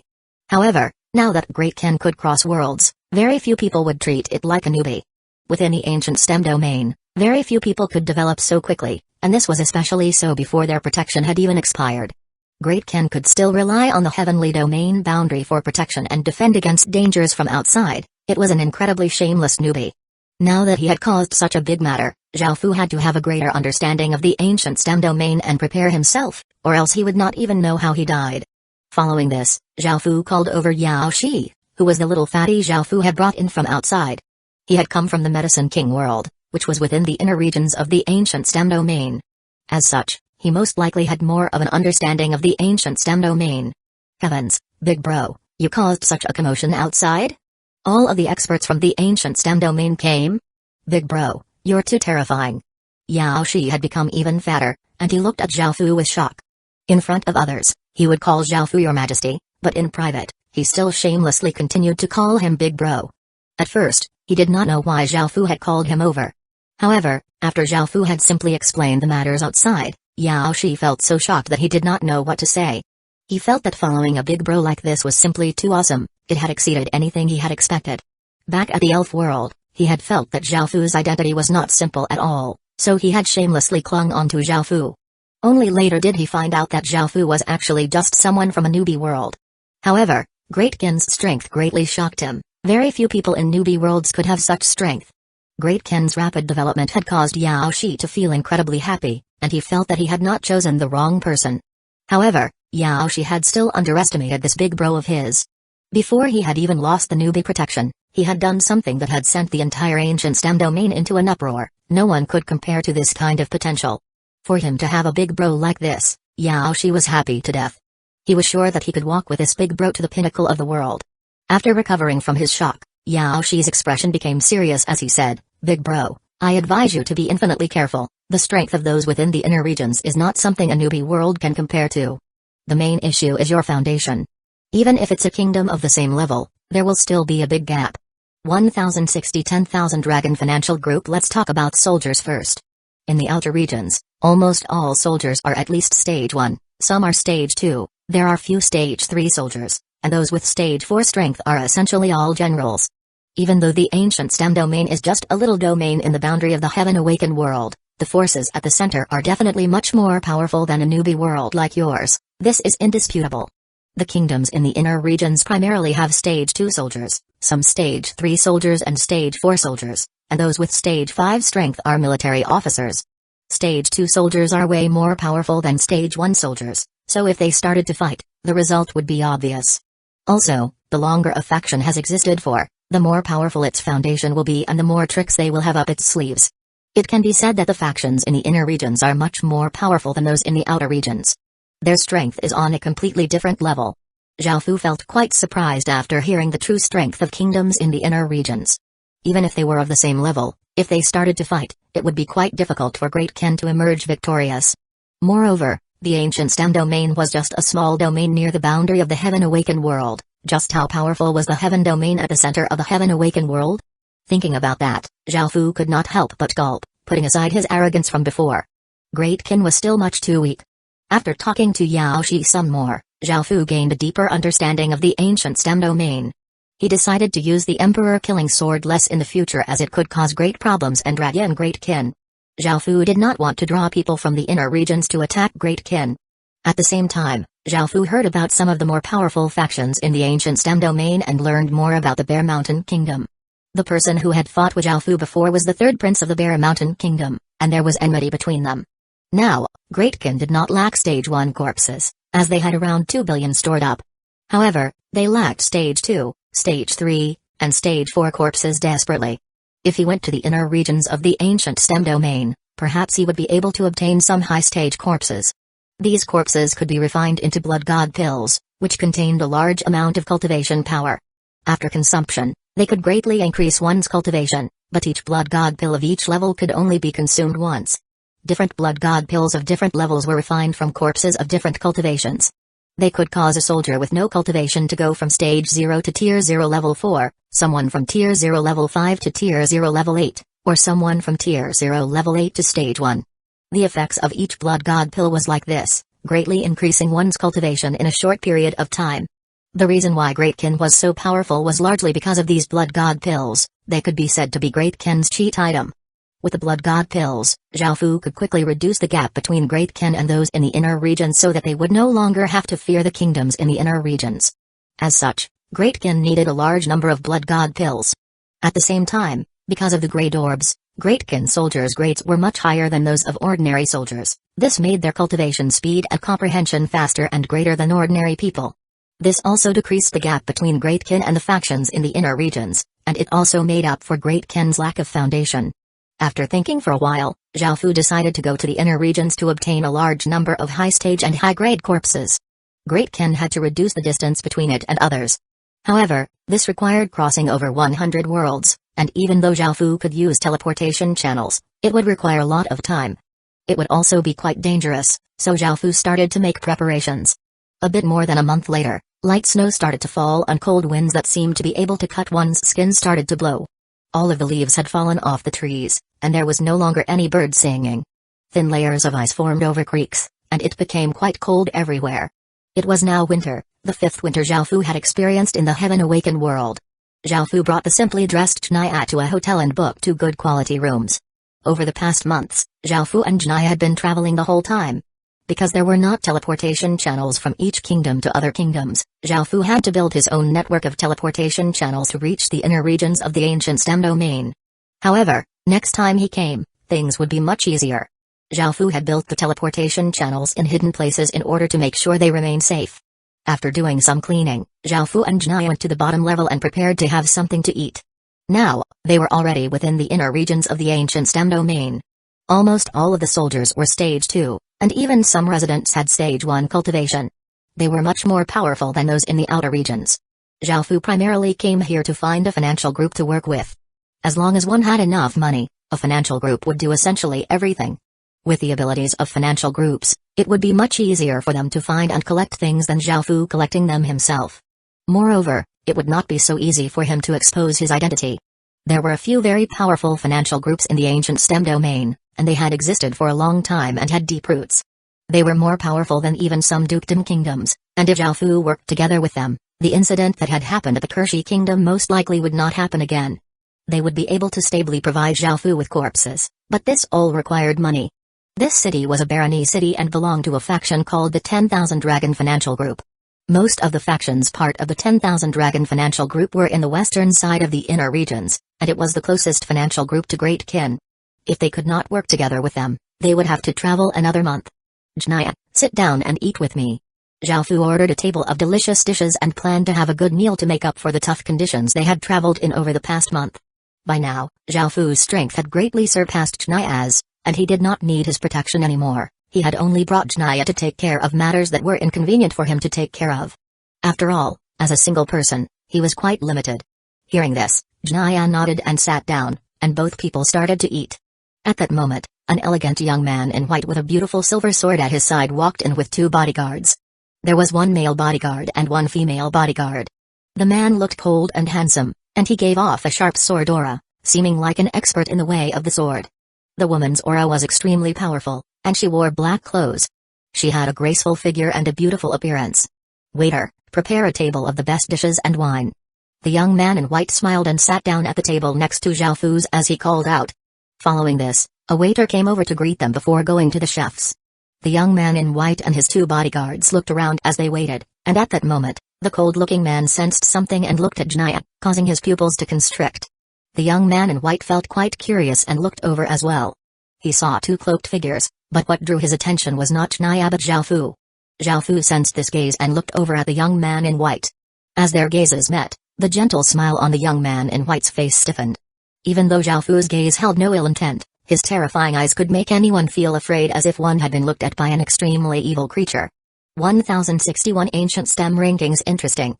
However, now that Great Kin could cross worlds, very few people would treat it like a newbie. Within the ancient STEM domain, very few people could develop so quickly, and this was especially so before their protection had even expired. Great Kin could still rely on the heavenly domain boundary for protection and defend against dangers from outside. It was an incredibly shameless newbie. Now that he had caused such a big matter, Zhao Fu had to have a greater understanding of the ancient STEM domain and prepare himself, or else he would not even know how he died. Following this, Zhao Fu called over Yao Shi, who was the little fatty Zhao Fu had brought in from outside. He had come from the Medicine King world, which was within the inner regions of the ancient STEM domain. As such, he most likely had more of an understanding of the ancient STEM domain. Heavens, big bro, you caused such a commotion outside? All of the experts from the ancient STEM domain came? Big bro, you're too terrifying. Yao Shi had become even fatter, and he looked at Zhao Fu with shock. In front of others, he would call Zhao Fu your majesty, but in private, he still shamelessly continued to call him big bro. At first, he did not know why Zhao Fu had called him over. However, after Zhao Fu had simply explained the matters outside, Yao Shi felt so shocked that he did not know what to say. He felt that following a big bro like this was simply too awesome. It had exceeded anything he had expected. Back at the elf world, he had felt that Zhao Fu's identity was not simple at all, so he had shamelessly clung onto Zhao Fu. Only later did he find out that Zhao Fu was actually just someone from a newbie world. However, Great Kin's strength greatly shocked him. Very few people in newbie worlds could have such strength. Great Kin's rapid development had caused Yao Shi to feel incredibly happy, and he felt that he had not chosen the wrong person. However, Yao Shi had still underestimated this big bro of his. Before he had even lost the newbie protection, he had done something that had sent the entire ancient STEM domain into an uproar. No one could compare to this kind of potential. For him to have a big bro like this, Yao Shi was happy to death. He was sure that he could walk with this big bro to the pinnacle of the world. After recovering from his shock, Yao Shi's expression became serious as he said, "Big bro, I advise you to be infinitely careful. The strength of those within the inner regions is not something a newbie world can compare to. The main issue is your foundation. Even if it's a kingdom of the same level, there will still be a big gap." 1060 10,000 Dragon Financial Group. Let's talk about soldiers first. In the outer regions, almost all soldiers are at least stage 1, some are stage 2, there are few stage 3 soldiers, and those with stage 4 strength are essentially all generals. Even though the ancient STEM domain is just a little domain in the boundary of the Heaven Awakened world, the forces at the center are definitely much more powerful than a newbie world like yours. This is indisputable. The kingdoms in the inner regions primarily have stage 2 soldiers, some stage 3 soldiers and stage 4 soldiers, and those with stage 5 strength are military officers. Stage 2 soldiers are way more powerful than Stage 1 soldiers, so if they started to fight, the result would be obvious. Also, the longer a faction has existed for, the more powerful its foundation will be and the more tricks they will have up its sleeves. It can be said that the factions in the inner regions are much more powerful than those in the outer regions. Their strength is on a completely different level. Zhao Fu felt quite surprised after hearing the true strength of kingdoms in the inner regions. Even if they were of the same level, if they started to fight, it would be quite difficult for Great Ken to emerge victorious. Moreover, the ancient stem domain was just a small domain near the boundary of the Heaven Awakened world. Just how powerful was the Heaven domain at the center of the Heaven Awakened world? Thinking about that, Zhao Fu could not help but gulp, putting aside his arrogance from before. Great Ken was still much too weak. After talking to Yao Shi some more, Zhao Fu gained a deeper understanding of the ancient stem domain. He decided to use the Emperor Killing Sword less in the future as it could cause great problems and drag in Great Ken. Zhao Fu did not want to draw people from the inner regions to attack Great Ken. At the same time, Zhao Fu heard about some of the more powerful factions in the ancient stem domain and learned more about the Bear Mountain Kingdom. The person who had fought with Zhao Fu before was the third prince of the Bear Mountain Kingdom, and there was enmity between them. Now, Great Ken did not lack Stage 1 corpses, as they had around 2 billion stored up. However, they lacked Stage 2, Stage 3, and Stage 4 corpses desperately. If he went to the inner regions of the ancient stem domain, perhaps he would be able to obtain some high-stage corpses. These corpses could be refined into blood god pills, which contained a large amount of cultivation power. After consumption, they could greatly increase one's cultivation, but each blood god pill of each level could only be consumed once. Different blood god pills of different levels were refined from corpses of different cultivations. They could cause a soldier with no cultivation to go from Stage 0 to Tier 0 Level 4, someone from Tier 0 Level 5 to Tier 0 Level 8, or someone from Tier 0 Level 8 to Stage 1. The effects of each blood god pill was like this, greatly increasing one's cultivation in a short period of time. The reason why Great Ken was so powerful was largely because of these blood god pills. They could be said to be Great Ken's cheat item. With the blood god pills, Zhao Fu could quickly reduce the gap between Great Ken and those in the inner regions so that they would no longer have to fear the kingdoms in the inner regions. As such, Great Ken needed a large number of blood god pills. At the same time, because of the Great Orbs, Great Ken soldiers' grades were much higher than those of ordinary soldiers. This made their cultivation speed and comprehension faster and greater than ordinary people. This also decreased the gap between Great Ken and the factions in the inner regions, and it also made up for Great Ken's lack of foundation. After thinking for a while, Zhao Fu decided to go to the inner regions to obtain a large number of high-stage and high-grade corpses. Great Ken had to reduce the distance between it and others. However, this required crossing over 100 worlds, and even though Zhao Fu could use teleportation channels, it would require a lot of time. It would also be quite dangerous, so Zhao Fu started to make preparations. A bit more than a month later, light snow started to fall and cold winds that seemed to be able to cut one's skin started to blow. All of the leaves had fallen off the trees, and there was no longer any bird singing. Thin layers of ice formed over creeks, and it became quite cold everywhere. It was now winter, the fifth winter Zhao Fu had experienced in the Heaven Awakened world. Zhao Fu brought the simply dressed Jnaya to a hotel and booked 2 good quality rooms. Over the past months, Zhao Fu and Jnaya had been traveling the whole time. Because there were not teleportation channels from each kingdom to other kingdoms, Zhao Fu had to build his own network of teleportation channels to reach the inner regions of the ancient stem domain. However, next time he came, things would be much easier. Zhao Fu had built the teleportation channels in hidden places in order to make sure they remain safe. After doing some cleaning, Zhao Fu and Jnaya went to the bottom level and prepared to have something to eat. Now, they were already within the inner regions of the ancient stem domain. Almost all of the soldiers were Stage 2, and even some residents had Stage 1 cultivation. They were much more powerful than those in the outer regions. Zhao Fu primarily came here to find a financial group to work with. As long as one had enough money, a financial group would do essentially everything. With the abilities of financial groups, it would be much easier for them to find and collect things than Zhao Fu collecting them himself. Moreover, it would not be so easy for him to expose his identity. There were a few very powerful financial groups in the ancient stem domain, and they had existed for a long time and had deep roots. They were more powerful than even some dukedom kingdoms, and if Zhao Fu worked together with them, the incident that had happened at the Kershi kingdom most likely would not happen again. They would be able to stably provide Zhao Fu with corpses, but this all required money. This city was a barony city and belonged to a faction called the 10,000 Dragon Financial Group. Most of the factions part of the 10,000 Dragon Financial Group were in the western side of the inner regions, and it was the closest financial group to Great Ken. If they could not work together with them, They would have to travel another month. Jnaya, sit down and eat with me. Zhao Fu ordered a table of delicious dishes and planned to have a good meal to make up for the tough conditions they had traveled in over the past month. By now, Zhao Fu's strength had greatly surpassed Jnaya's, and he did not need his protection anymore. He had only brought Jnaya to take care of matters that were inconvenient for him to take care of. After all, as a single person, he was quite limited. Hearing this, Jnaya nodded and sat down, and both people started to eat. At that moment, an elegant young man in white with a beautiful silver sword at his side walked in with 2 bodyguards. There was 1 male bodyguard and 1 female bodyguard. The man looked cold and handsome, and he gave off a sharp sword aura, seeming like an expert in the way of the sword. The woman's aura was extremely powerful, and she wore black clothes. She had a graceful figure and a beautiful appearance. "Waiter, prepare a table of the best dishes and wine." The young man in white smiled and sat down at the table next to Zhao Fu's as he called out. Following this, a waiter came over to greet them before going to the chefs. The young man in white and his 2 bodyguards looked around as they waited, and at that moment, the cold-looking man sensed something and looked at Jnaya, causing his pupils to constrict. The young man in white felt quite curious and looked over as well. He saw 2 cloaked figures, but what drew his attention was not Jnaya but Zhao Fu. Zhao Fu sensed this gaze and looked over at the young man in white. As their gazes met, the gentle smile on the young man in white's face stiffened. Even though Zhao Fu's gaze held no ill intent, his terrifying eyes could make anyone feel afraid as if one had been looked at by an extremely evil creature. 1061 Ancient Stem Rankings. Interesting.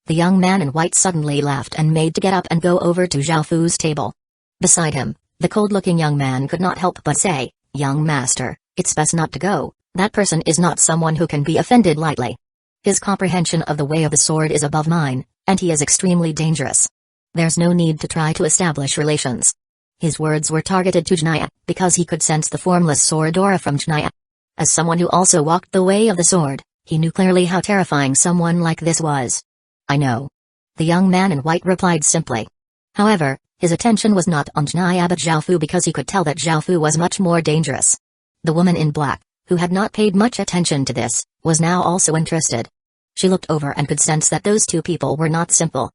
The young man in white suddenly laughed and made to get up and go over to Zhao Fu's table. Beside him, the cold-looking young man could not help but say, "Young master, it's best not to go. That person is not someone who can be offended lightly. His comprehension of the way of the sword is above mine, and he is extremely dangerous. There's no need to try to establish relations." His words were targeted to Jnaya, because he could sense the formless sword aura from Jnaya. As someone who also walked the way of the sword, he knew clearly how terrifying someone like this was. "I know." The young man in white replied simply. However, his attention was not on Jnaya but Zhao Fu because he could tell that Zhao Fu was much more dangerous. The woman in black, who had not paid much attention to this, was now also interested. She looked over and could sense that those 2 people were not simple.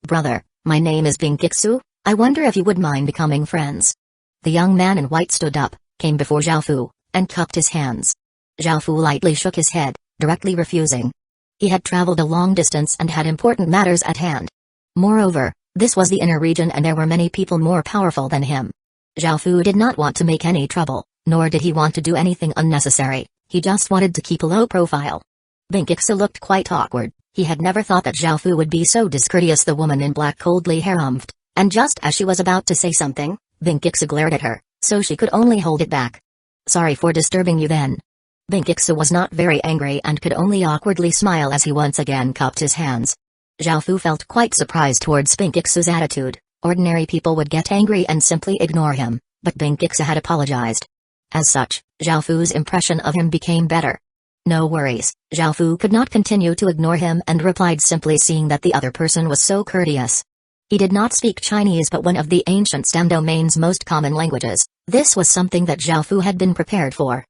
"Brother, my name is Bingkixu. I wonder if you would mind becoming friends." The young man in white stood up, came before Zhao Fu, and cupped his hands. Zhao Fu lightly shook his head, directly refusing. He had traveled a long distance and had important matters at hand. Moreover, this was the inner region and there were many people more powerful than him. Zhao Fu did not want to make any trouble, nor did he want to do anything unnecessary, he just wanted to keep a low profile. Bingkixu looked quite awkward. He had never thought that Zhao Fu would be so discourteous. The woman in black coldly harumphed, and just as she was about to say something, Bingkixu glared at her, so she could only hold it back. "Sorry for disturbing you then." Bingkixu was not very angry and could only awkwardly smile as he once again cupped his hands. Zhao Fu felt quite surprised towards Bingkixu's attitude. Ordinary people would get angry and simply ignore him, but Bingkixu had apologized. As such, Zhao Fu's impression of him became better. "No worries." Zhao Fu could not continue to ignore him and replied simply, seeing that the other person was so courteous. He did not speak Chinese but one of the ancient STEM domain's most common languages. This was something that Zhao Fu had been prepared for.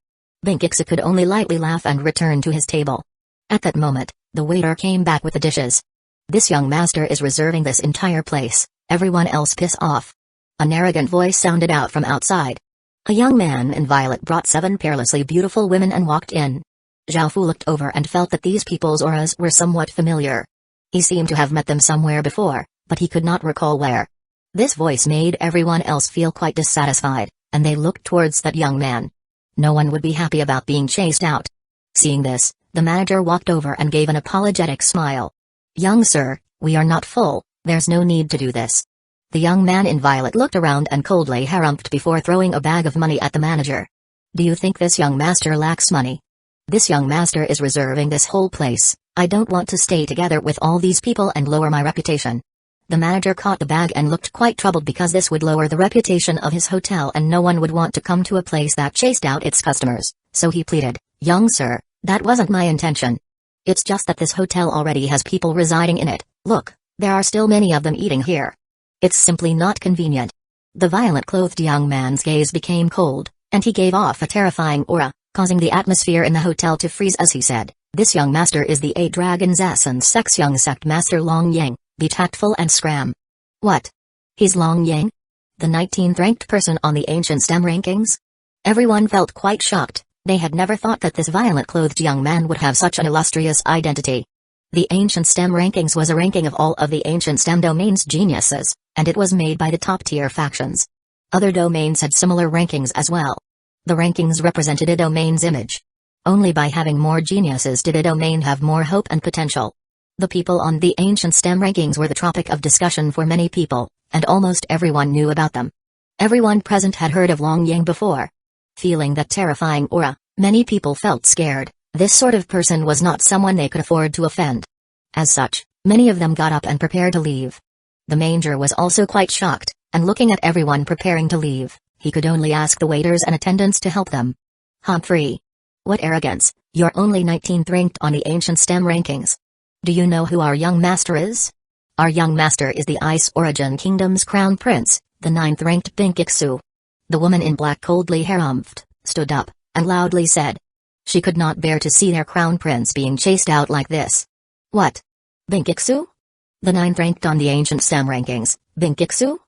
Bingkixu could only lightly laugh and return to his table. At that moment, the waiter came back with the dishes. "This young master is reserving this entire place. Everyone else piss off." An arrogant voice sounded out from outside. A young man in violet brought 7 peerlessly beautiful women and walked in. Zhao Fu looked over and felt that these people's auras were somewhat familiar. He seemed to have met them somewhere before, but he could not recall where. This voice made everyone else feel quite dissatisfied, and they looked towards that young man. No one would be happy about being chased out. Seeing this, the manager walked over and gave an apologetic smile. "Young sir, we are not full, there's no need to do this." The young man in violet looked around and coldly harumphed before throwing a bag of money at the manager. "Do you think this young master lacks money? This young master is reserving this whole place. I don't want to stay together with all these people and lower my reputation." The manager caught the bag and looked quite troubled because this would lower the reputation of his hotel and no one would want to come to a place that chased out its customers, so he pleaded, "Young sir, that wasn't my intention. It's just that this hotel already has people residing in it. Look, there are still many of them eating here. It's simply not convenient." The violet-clothed young man's gaze became cold, and he gave off a terrifying aura, causing the atmosphere in the hotel to freeze as he said, "This young master is the 8 Dragon's Essence Sex Young Sect Master Long Yang. Be tactful and scram." "What? He's Long Yang? The 19th ranked person on the ancient STEM rankings?" Everyone felt quite shocked. They had never thought that this violet-clothed young man would have such an illustrious identity. The Ancient STEM Rankings was a ranking of all of the Ancient STEM domains' geniuses, and it was made by the top-tier factions. Other domains had similar rankings as well. The rankings represented a domain's image. Only by having more geniuses did a domain have more hope and potential. The people on the Ancient STEM Rankings were the topic of discussion for many people, and almost everyone knew about them. Everyone present had heard of Long Yang before. Feeling that terrifying aura, many people felt scared. This sort of person was not someone they could afford to offend. As such, many of them got up and prepared to leave. The Manger was also quite shocked, and looking at everyone preparing to leave, he could only ask the waiters and attendants to help them. Humphrey. What arrogance, you're only 19th ranked on the Ancient STEM Rankings. Do you know who our young master is? Our young master is the Ice Origin Kingdom's crown prince, the 9th ranked Binkixu. The woman in black coldly harumphed, stood up, and loudly said. She could not bear to see their crown prince being chased out like this. What? Binkixu? The 9th ranked on the Ancient STEM Rankings, Binkixu?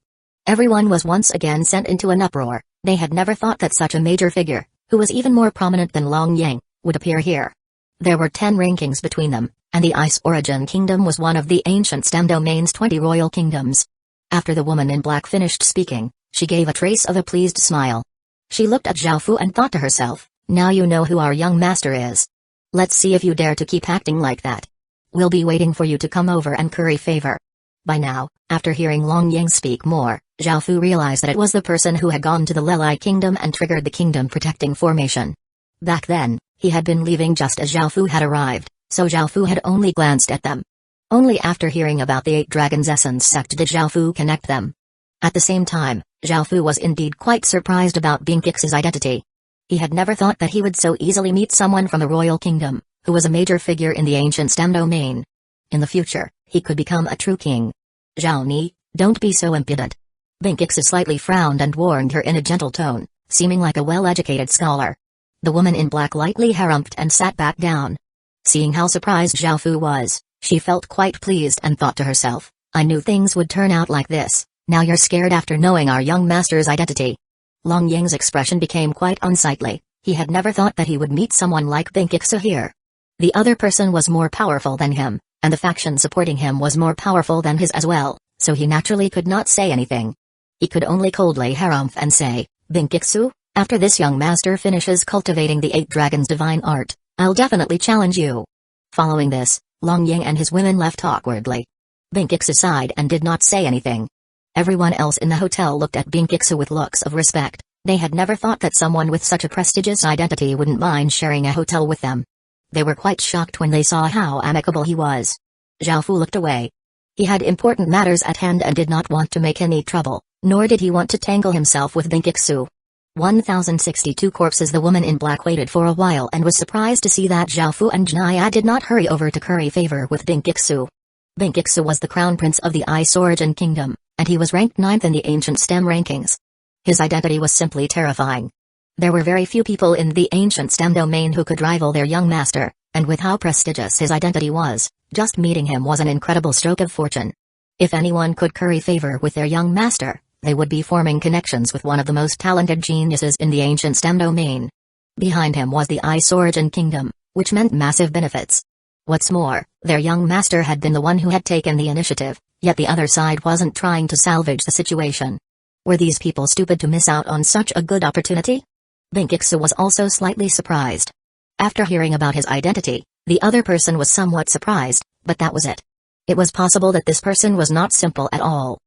Everyone was once again sent into an uproar. They had never thought that such a major figure, who was even more prominent than Long Yang, would appear here. There were 10 rankings between them, and the Ice Origin Kingdom was one of the Ancient STEM Domain's 20 royal kingdoms. After the woman in black finished speaking, she gave a trace of a pleased smile. She looked at Zhao Fu and thought to herself, now you know who our young master is. Let's see if you dare to keep acting like that. We'll be waiting for you to come over and curry favor. By now, after hearing Long Yang speak more, Zhao Fu realized that it was the person who had gone to the Lelai Kingdom and triggered the kingdom protecting formation. Back then, he had been leaving just as Zhao Fu had arrived, so Zhao Fu had only glanced at them. Only after hearing about the 8 Dragons Essence sect did Zhao Fu connect them. At the same time, Zhao Fu was indeed quite surprised about Binkix's identity. He had never thought that he would so easily meet someone from the royal kingdom, who was a major figure in the Ancient STEM domain. In the future, he could become a true king. Zhao Ni, don't be so impudent. Binkix slightly frowned and warned her in a gentle tone, seeming like a well-educated scholar. The woman in black lightly harumphed and sat back down. Seeing how surprised Zhao Fu was, she felt quite pleased and thought to herself, I knew things would turn out like this. Now you're scared after knowing our young master's identity. Long Yang's expression became quite unsightly. He had never thought that he would meet someone like Binkixu here. The other person was more powerful than him, and the faction supporting him was more powerful than his as well, so he naturally could not say anything. He could only coldly harumph and say, Binkixu, after this young master finishes cultivating the 8 dragons' divine art, I'll definitely challenge you. Following this, Long Yang and his women left awkwardly. Binkixu sighed and did not say anything. Everyone else in the hotel looked at Binkixu with looks of respect. They had never thought that someone with such a prestigious identity wouldn't mind sharing a hotel with them. They were quite shocked when they saw how amicable he was. Zhao Fu looked away. He had important matters at hand and did not want to make any trouble, nor did he want to tangle himself with Binkixu. 1062 corpses. The woman in black waited for a while and was surprised to see that Zhao Fu and Jnaya did not hurry over to curry favor with Binkixu. Binkixu was the crown prince of the Ice Origin Kingdom, and he was ranked 9th in the Ancient STEM rankings. His identity was simply terrifying. There were very few people in the Ancient STEM domain who could rival their young master, and with how prestigious his identity was, just meeting him was an incredible stroke of fortune. If anyone could curry favor with their young master, they would be forming connections with one of the most talented geniuses in the Ancient STEM domain. Behind him was the Ice Origin Kingdom, which meant massive benefits. What's more, their young master had been the one who had taken the initiative, yet the other side wasn't trying to salvage the situation. Were these people stupid to miss out on such a good opportunity? Binkixu was also slightly surprised. After hearing about his identity, the other person was somewhat surprised, but that was it. It was possible that this person was not simple at all.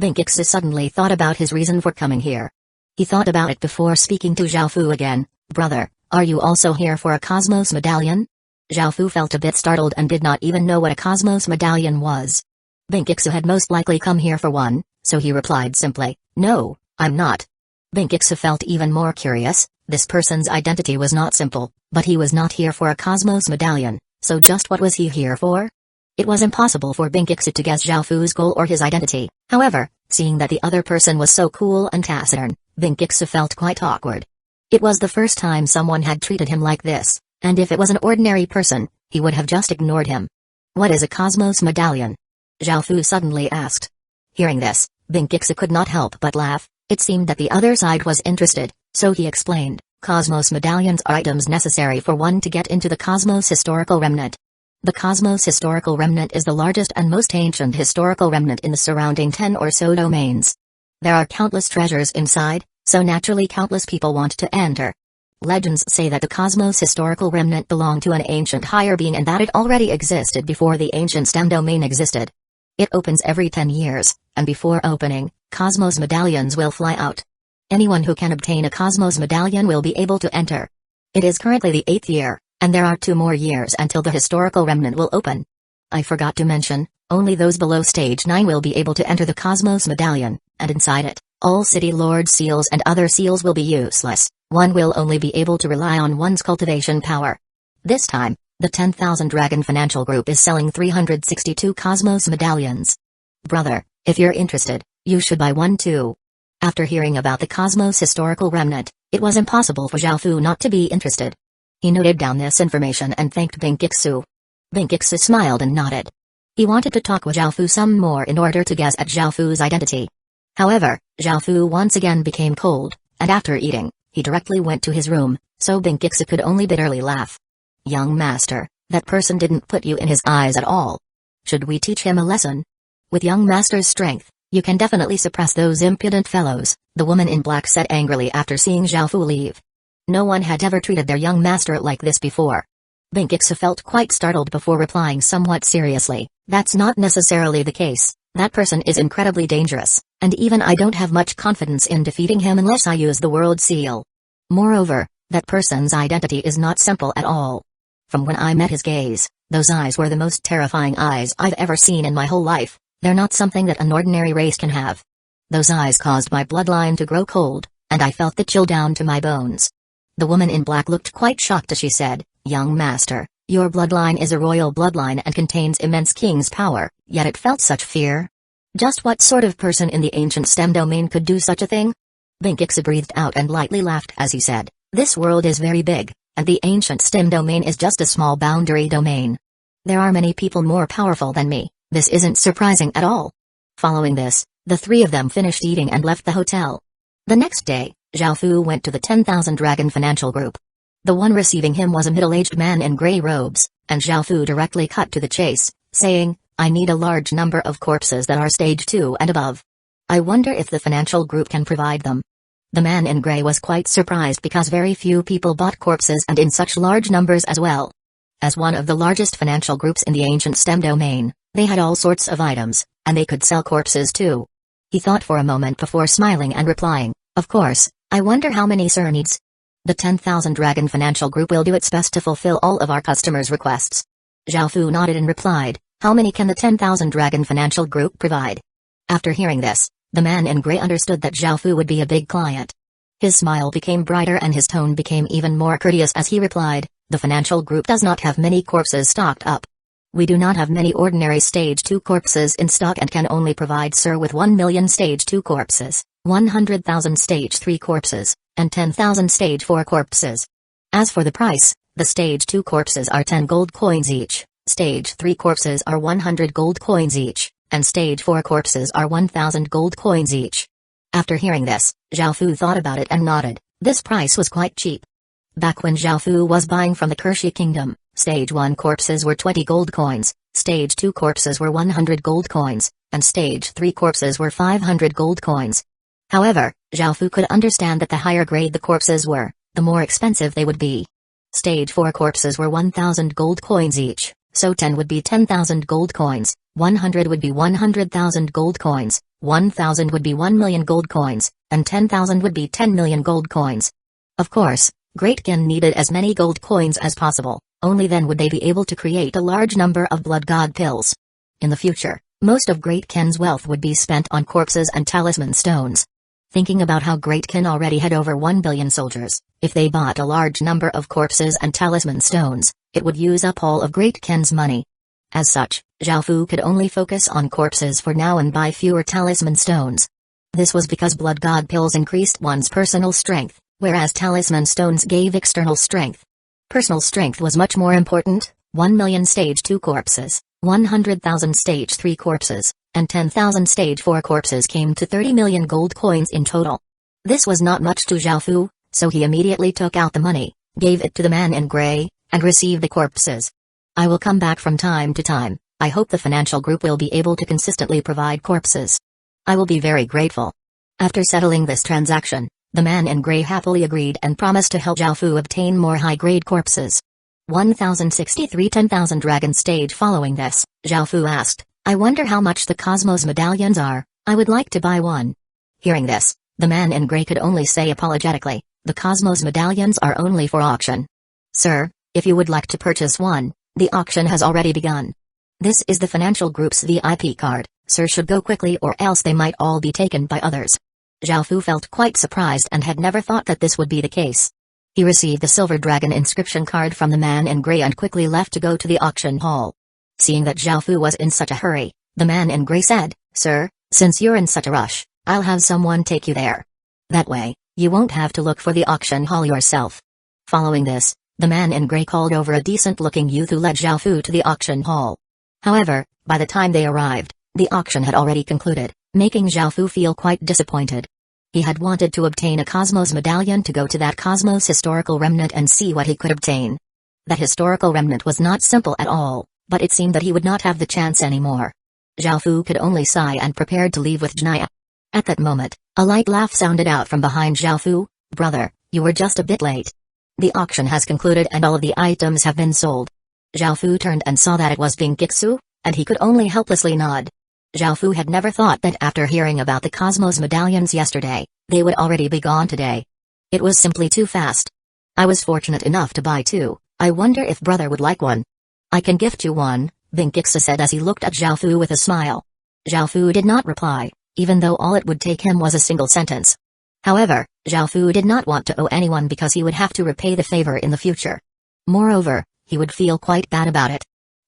Binkixu suddenly thought about his reason for coming here. He thought about it before speaking to Zhao Fu again. Brother, are you also here for a Cosmos Medallion? Zhao Fu felt a bit startled and did not even know what a Cosmos Medallion was. Binkixu had most likely come here for one, so he replied simply, No, I'm not. Binkixu felt even more curious. This person's identity was not simple, but he was not here for a Cosmos Medallion, so just what was he here for? It was impossible for Binkixu to guess Zhao Fu's goal or his identity. However, seeing that the other person was so cool and taciturn, Binkixu felt quite awkward. It was the first time someone had treated him like this, and if it was an ordinary person, he would have just ignored him. What is a Cosmos Medallion? Zhao Fu suddenly asked. Hearing this, Binkixu could not help but laugh. It seemed that the other side was interested, So he explained, Cosmos medallions are items necessary for one to get into the Cosmos historical remnant. The Cosmos historical remnant is the largest and most ancient historical remnant in the surrounding 10 or so domains. There are countless treasures inside, so naturally countless people want to enter. Legends say that the Cosmos historical remnant belonged to an ancient higher being and that it already existed before the ancient STEM domain existed. It opens every 10 years, and before opening, Cosmos medallions will fly out. Anyone who can obtain a Cosmos medallion will be able to enter. It is currently the 8th year, and there are 2 more years until the historical remnant will open. I forgot to mention, only those below stage 9 will be able to enter the Cosmos medallion, and inside it, all City Lord seals and other seals will be useless. One will only be able to rely on one's cultivation power. This time, the 10,000 Dragon Financial Group is selling 362 Cosmos medallions. Brother, if you're interested, you should buy one too. After hearing about the Cosmos historical remnant, it was impossible for Zhaofu not to be interested. He noted down this information and thanked Binkixu. Binkixu smiled and nodded. He wanted to talk with Zhaofu some more in order to guess at Zhaofu's identity. However, Zhaofu once again became cold, and after eating, he directly went to his room, so Binkixu could only bitterly laugh. Young master, that person didn't put you in his eyes at all. Should we teach him a lesson? With young master's strength, you can definitely suppress those impudent fellows, the woman in black said angrily after seeing Zhaofu leave. No one had ever treated their young master like this before. Binkixu felt quite startled before replying somewhat seriously, that's not necessarily the case, that person is incredibly dangerous, and even I don't have much confidence in defeating him unless I use the world seal. Moreover, that person's identity is not simple at all. From when I met his gaze, those eyes were the most terrifying eyes I've ever seen in my whole life. They're not something that an ordinary race can have. Those eyes caused my bloodline to grow cold, and I felt the chill down to my bones. The woman in black looked quite shocked as she said, young master, your bloodline is a royal bloodline and contains immense king's power, yet it felt such fear. Just what sort of person in the ancient STEM domain could do such a thing? Binkixu breathed out and lightly laughed as he said, this world is very big, and the ancient STEM domain is just a small boundary domain. There are many people more powerful than me. This isn't surprising at all. Following this, the 3 of them finished eating and left the hotel. The next day, Zhaofu went to the 10,000 Dragon Financial Group. The one receiving him was a middle-aged man in gray robes, and Zhaofu directly cut to the chase, saying, I need a large number of corpses that are stage 2 and above. I wonder if the financial group can provide them. The man in gray was quite surprised because very few people bought corpses and in such large numbers as well. As one of the largest financial groups in the ancient STEM domain, they had all sorts of items, and they could sell corpses too. He thought for a moment before smiling and replying, of course, I wonder how many sir needs. The 10,000 Dragon Financial Group will do its best to fulfill all of our customers' requests. Zhaofu nodded and replied, how many can the 10,000 Dragon Financial Group provide? After hearing this, the man in gray understood that Zhaofu would be a big client. His smile became brighter and his tone became even more courteous as he replied, the financial group does not have many corpses stocked up. We do not have many ordinary stage 2 corpses in stock and can only provide sir with 1 million stage 2 corpses, 100,000 stage 3 corpses, and 10,000 stage 4 corpses. As for the price, the stage 2 corpses are 10 gold coins each, stage 3 corpses are 100 gold coins each, and stage 4 corpses are 1,000 gold coins each. After hearing this, Zhaofu thought about it and nodded, this price was quite cheap. Back when Zhaofu was buying from the Kershi Kingdom, stage 1 corpses were 20 gold coins, stage 2 corpses were 100 gold coins, and stage 3 corpses were 500 gold coins. However, Zhaofu could understand that the higher grade the corpses were, the more expensive they would be. Stage 4 corpses were 1,000 gold coins each, so 10 would be 10,000 gold coins, 100 would be 100,000 gold coins, 1,000 would be 1 million gold coins, and 10,000 would be 10 million gold coins. Of course, Great Kin needed as many gold coins as possible, only then would they be able to create a large number of blood god pills. In the future, most of Great Kin's wealth would be spent on corpses and talisman stones. Thinking about how Great Kin already had over 1 billion soldiers, if they bought a large number of corpses and talisman stones, it would use up all of Great Kin's money. As such, Zhaofu could only focus on corpses for now and buy fewer talisman stones. This was because blood god pills increased one's personal strength, whereas talisman stones gave external strength. Personal strength was much more important. 1 million stage 2 corpses, 100,000 stage 3 corpses, and 10,000 stage 4 corpses came to 30 million gold coins in total. This was not much to Zhaofu, So he immediately took out the money, gave it to the man in gray, and received the corpses. I will come back from time to time. I hope the financial group will be able to consistently provide corpses. I will be very grateful. After settling this transaction, the man in gray happily agreed and promised to help Zhao Fu obtain more high-grade corpses. 1063 10,000 Dragon stage. Following this, Zhao Fu asked, I wonder how much the Cosmos medallions are. I would like to buy one. Hearing this, the man in gray could only say apologetically, the Cosmos medallions are only for auction. Sir, if you would like to purchase one, the auction has already begun. This is the financial group's VIP card, sir should go quickly or else they might all be taken by others. Zhao Fu felt quite surprised and had never thought that this would be the case. He received the Silver Dragon inscription card from the man in gray and quickly left to go to the auction hall. Seeing that Zhao Fu was in such a hurry, the man in gray said, Sir, since you're in such a rush, I'll have someone take you there. That way, you won't have to look for the auction hall yourself. Following this, the man in gray called over a decent-looking youth who led Zhao Fu to the auction hall. However, by the time they arrived, the auction had already concluded, making Zhao Fu feel quite disappointed. He had wanted to obtain a Cosmos medallion to go to that Cosmos historical remnant and see what he could obtain. That historical remnant was not simple at all, but it seemed that he would not have the chance anymore. Zhao Fu could only sigh and prepared to leave with Jnaya. At that moment, a light laugh sounded out from behind Zhao Fu. Brother, you were just a bit late. The auction has concluded and all of the items have been sold. Zhao Fu turned and saw that it was Binkixu, and he could only helplessly nod. Zhao Fu had never thought that after hearing about the Cosmos medallions yesterday, they would already be gone today. It was simply too fast. I was fortunate enough to buy two. I wonder if brother would like one. I can gift you one, Binkixu said as he looked at Zhao Fu with a smile. Zhao Fu did not reply, even though all it would take him was a single sentence. However, Zhao Fu did not want to owe anyone because he would have to repay the favor in the future. Moreover, he would feel quite bad about it.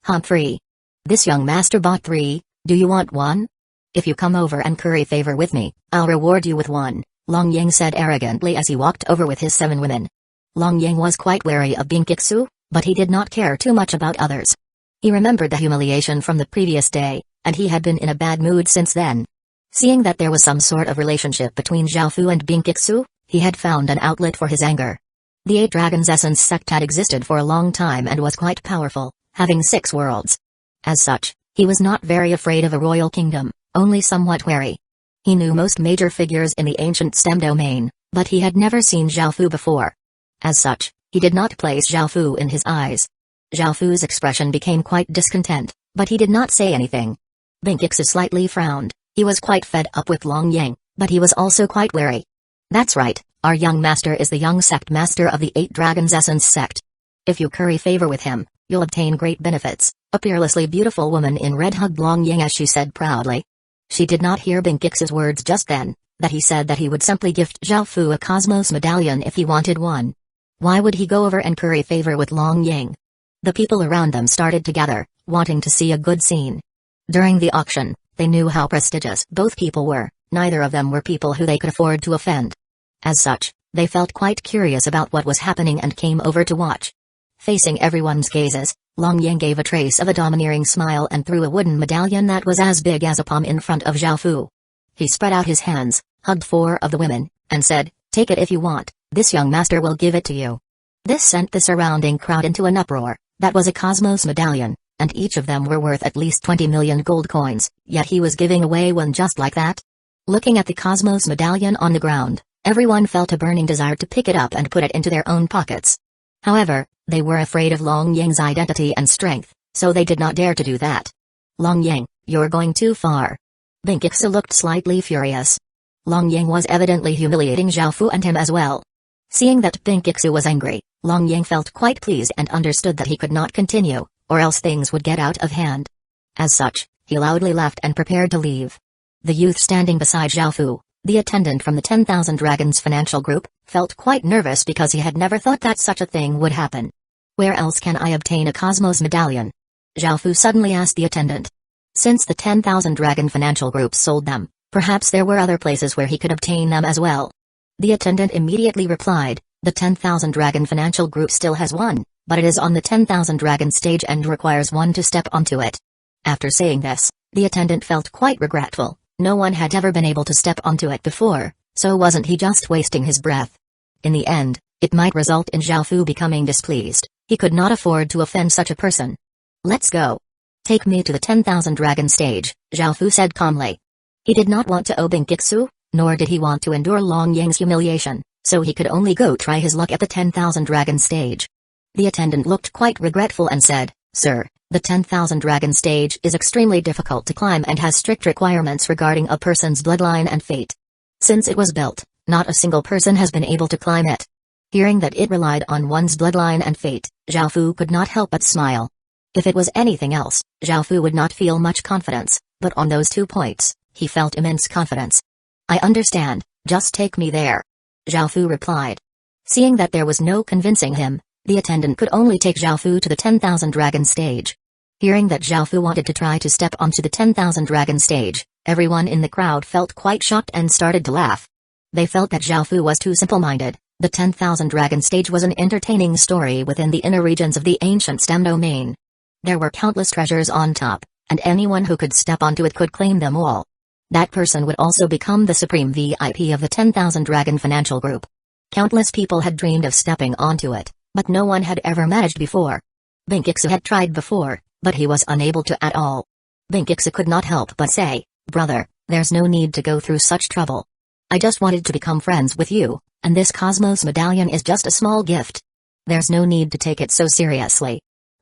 Humphrey. This young master bought 3, do you want one? If you come over and curry favor with me, I'll reward you with one, Long Yang said arrogantly as he walked over with his 7 women. Long Yang was quite wary of Binkixu, but he did not care too much about others. He remembered the humiliation from the previous day, and he had been in a bad mood since then. Seeing that there was some sort of relationship between Zhao Fu and Binkixu, he had found an outlet for his anger. The 8 Dragons Essence sect had existed for a long time and was quite powerful, having 6 worlds. As such, he was not very afraid of a royal kingdom, only somewhat wary. He knew most major figures in the ancient STEM domain, but he had never seen Zhao Fu before. As such, he did not place Zhao Fu in his eyes. Zhao Fu's expression became quite discontent, but he did not say anything. Binkixu slightly frowned. He was quite fed up with Long Yang, but he was also quite wary. That's right, our young master is the young sect master of the 8 Dragons Essence sect. If you curry favor with him, you'll obtain great benefits, a peerlessly beautiful woman in red hugged Long Yang as she said proudly. She did not hear Binkixu's words just then, that he said that he would simply gift Zhao Fu a Cosmos medallion if he wanted one. Why would he go over and curry favor with Long Yang? The people around them started to gather, wanting to see a good scene. During the auction, they knew how prestigious both people were, neither of them were people who they could afford to offend. As such, they felt quite curious about what was happening and came over to watch. Facing everyone's gazes, Long Yang gave a trace of a domineering smile and threw a wooden medallion that was as big as a palm in front of Zhao Fu. He spread out his hands, hugged 4 of the women, and said, take it if you want, this young master will give it to you. This sent the surrounding crowd into an uproar. That was a Cosmos medallion, and each of them were worth at least 20 million gold coins, yet he was giving away one just like that? Looking at the Cosmos medallion on the ground, everyone felt a burning desire to pick it up and put it into their own pockets. However, they were afraid of Long Yang's identity and strength, so they did not dare to do that. Long Yang, you're going too far. Binkixu looked slightly furious. Long Yang was evidently humiliating Zhao Fu and him as well. Seeing that Binkixu was angry, Long Yang felt quite pleased and understood that he could not continue, or else things would get out of hand. As such, he loudly laughed and prepared to leave. The youth standing beside Zhao Fu, the attendant from the 10,000 Dragons financial group, felt quite nervous because he had never thought that such a thing would happen. Where else can I obtain a Cosmos medallion? Zhao Fu suddenly asked the attendant. Since the 10,000 Dragon financial group sold them, perhaps there were other places where he could obtain them as well. The attendant immediately replied, the 10,000 Dragon financial group still has one, but it is on the 10,000 Dragon stage and requires one to step onto it. After saying this, the attendant felt quite regretful. No one had ever been able to step onto it before, so wasn't he just wasting his breath? In the end, it might result in Zhao Fu becoming displeased. He could not afford to offend such a person. Let's go. Take me to the 10,000 dragon stage, Zhao Fu said calmly. He did not want to obey Kiksu, nor did he want to endure Long Yang's humiliation, so he could only go try his luck at the 10,000 dragon stage. The attendant looked quite regretful and said, "Sir, the 10,000 dragon stage is extremely difficult to climb and has strict requirements regarding a person's bloodline and fate. Since it was built, not a single person has been able to climb it." Hearing that it relied on one's bloodline and fate, Zhao Fu could not help but smile. If it was anything else, Zhao Fu would not feel much confidence, but on those 2 points, he felt immense confidence. "I understand, just take me there," Zhao Fu replied. Seeing that there was no convincing him, the attendant could only take Zhao Fu to the 10,000 dragon stage. Hearing that Zhao Fu wanted to try to step onto the 10,000 dragon stage, everyone in the crowd felt quite shocked and started to laugh. They felt that Zhao Fu was too simple-minded. The 10,000 dragon stage was an entertaining story within the inner regions of the ancient stem domain. There were countless treasures on top, and anyone who could step onto it could claim them all. That person would also become the supreme VIP of the 10,000 dragon financial group. Countless people had dreamed of stepping onto it, but no one had ever managed before. Benkixu had tried before, but he was unable to at all. Benkixu could not help but say, "Brother, there's no need to go through such trouble. I just wanted to become friends with you, and this Cosmos medallion is just a small gift. There's no need to take it so seriously."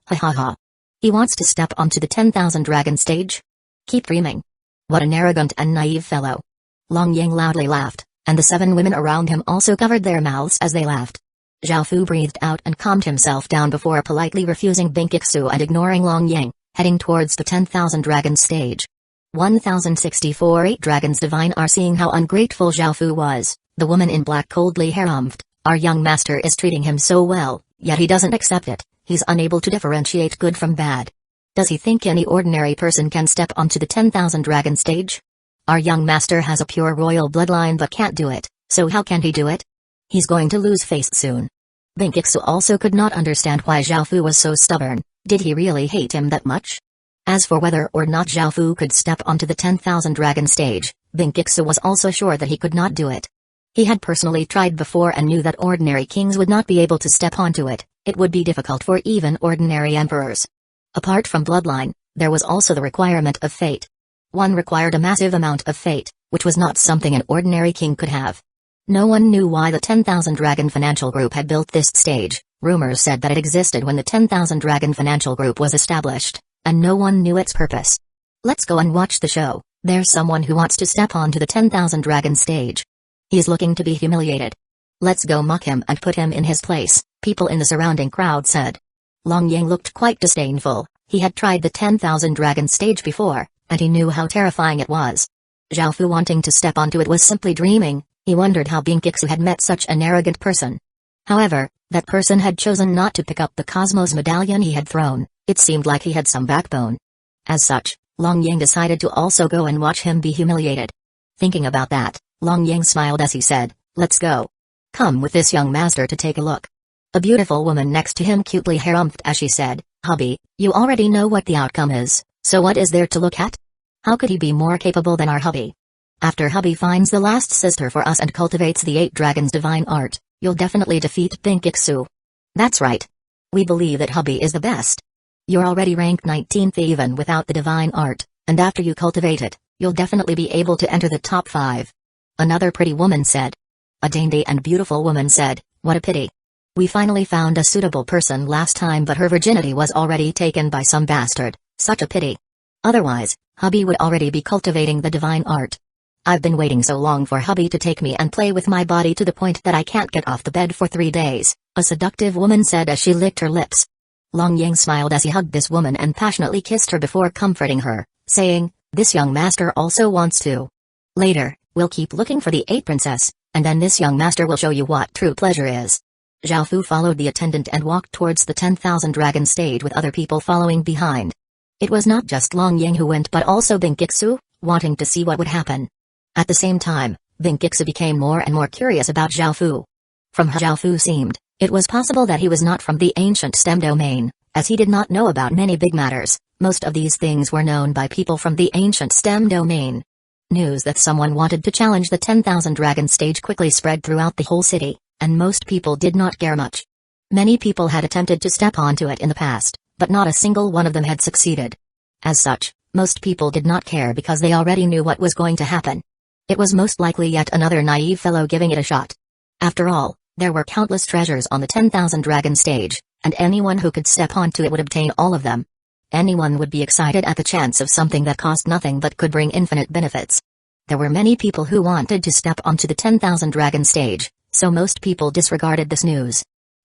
Ha ha ha. He wants to step onto the 10,000 dragon stage? Keep dreaming. What an arrogant and naive fellow. Long Yang loudly laughed, and the 7 women around him also covered their mouths as they laughed. Zhao Fu breathed out and calmed himself down before politely refusing Benkixu and ignoring Long Yang, heading towards the 10,000 dragon stage. 1064 8 dragons divine are seeing how ungrateful Zhao Fu was. The woman in black coldly harumphed. Our young master is treating him so well, yet he doesn't accept it. He's unable to differentiate good from bad. Does he think any ordinary person can step onto the 10,000 dragon stage? Our young master has a pure royal bloodline but can't do it, so how can he do it? He's going to lose face soon. Benkixu also could not understand why Zhao Fu was so stubborn. Did he really hate him that much? As for whether or not Zhao Fu could step onto the 10,000 dragon stage, Benkixu was also sure that he could not do it. He had personally tried before and knew that ordinary kings would not be able to step onto it. It would be difficult for even ordinary emperors. Apart from bloodline, there was also the requirement of fate. One required a massive amount of fate, which was not something an ordinary king could have. No one knew why the 10,000 Dragon Financial Group had built this stage. Rumors said that it existed when the 10,000 Dragon Financial Group was established, and no one knew its purpose. Let's go and watch the show. There's someone who wants to step onto the 10,000 Dragon stage. He's looking to be humiliated. Let's go mock him and put him in his place, people in the surrounding crowd said. Long Yang looked quite disdainful. He had tried the 10,000 Dragon stage before, and he knew how terrifying it was. Zhao Fu wanting to step onto it was simply dreaming. He wondered how Benkixu had met such an arrogant person. However, that person had chosen not to pick up the Cosmos medallion he had thrown. It seemed like he had some backbone. As such, Long Yang decided to also go and watch him be humiliated. Thinking about that, Long Yang smiled as he said, "Let's go. Come with this young master to take a look." A beautiful woman next to him cutely harumphed as she said, "Hubby, you already know what the outcome is, so what is there to look at? How could he be more capable than our hubby? After hubby finds the last sister for us and cultivates the 8 dragons' divine art, you'll definitely defeat Benkixu." "That's right. We believe that hubby is the best. You're already ranked 19th even without the divine art, and after you cultivate it, you'll definitely be able to enter the top 5. Another pretty woman said. A dainty and beautiful woman said, "What a pity. We finally found a suitable person last time but her virginity was already taken by some bastard, such a pity. Otherwise, hubby would already be cultivating the divine art. I've been waiting so long for hubby to take me and play with my body to the point that I can't get off the bed for 3 days, a seductive woman said as she licked her lips. Long Yang smiled as he hugged this woman and passionately kissed her before comforting her, saying, "This young master also wants to. Later, we'll keep looking for the 8 princess, and then this young master will show you what true pleasure is." Zhao Fu followed the attendant and walked towards the 10,000 Dragon stage with other people following behind. It was not just Long Yang who went but also Benkixu, wanting to see what would happen. At the same time, Benkixu became more and more curious about Zhao Fu. From how Zhao Fu seemed, it was possible that he was not from the ancient STEM domain, as he did not know about many big matters. Most of these things were known by people from the ancient STEM domain. News that someone wanted to challenge the 10,000 Dragon stage quickly spread throughout the whole city, and most people did not care much. Many people had attempted to step onto it in the past, but not a single one of them had succeeded. As such, most people did not care because they already knew what was going to happen. It was most likely yet another naive fellow giving it a shot. After all, there were countless treasures on the 10,000 dragon stage, and anyone who could step onto it would obtain all of them. Anyone would be excited at the chance of something that cost nothing but could bring infinite benefits. There were many people who wanted to step onto the 10,000 dragon stage, so most people disregarded this news.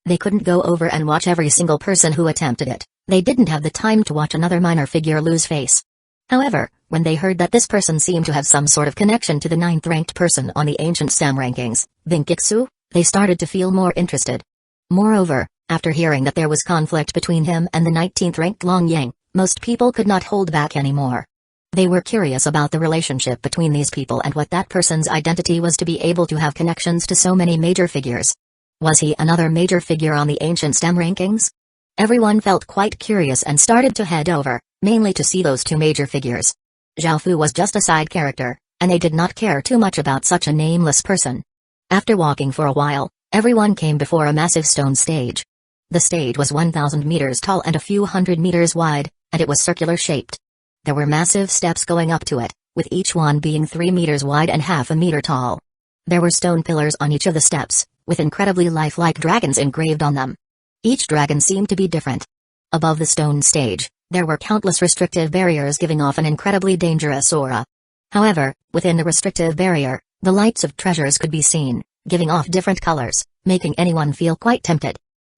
They couldn't go over and watch every single person who attempted it. They didn't have the time to watch another minor figure lose face. However, when they heard that this person seemed to have some sort of connection to the 9th-ranked person on the ancient SAM rankings, Vinkitsu, they started to feel more interested. Moreover, after hearing that there was conflict between him and the 19th-ranked Long Yang, most people could not hold back anymore. They were curious about the relationship between these people and what that person's identity was to be able to have connections to so many major figures. Was he another major figure on the ancient STEM rankings? Everyone felt quite curious and started to head over, mainly to see those two major figures. Zhao Fu was just a side character, and they did not care too much about such a nameless person. After walking for a while, everyone came before a massive stone stage. The stage was 1,000 meters tall and a few hundred meters wide, and it was circular-shaped. There were massive steps going up to it, with each one being 3 meters wide and half a meter tall. There were stone pillars on each of the steps, with incredibly lifelike dragons engraved on them. Each dragon seemed to be different. Above the stone stage, there were countless restrictive barriers giving off an incredibly dangerous aura. However, within the restrictive barrier, the lights of treasures could be seen, giving off different colors, making anyone feel quite tempted.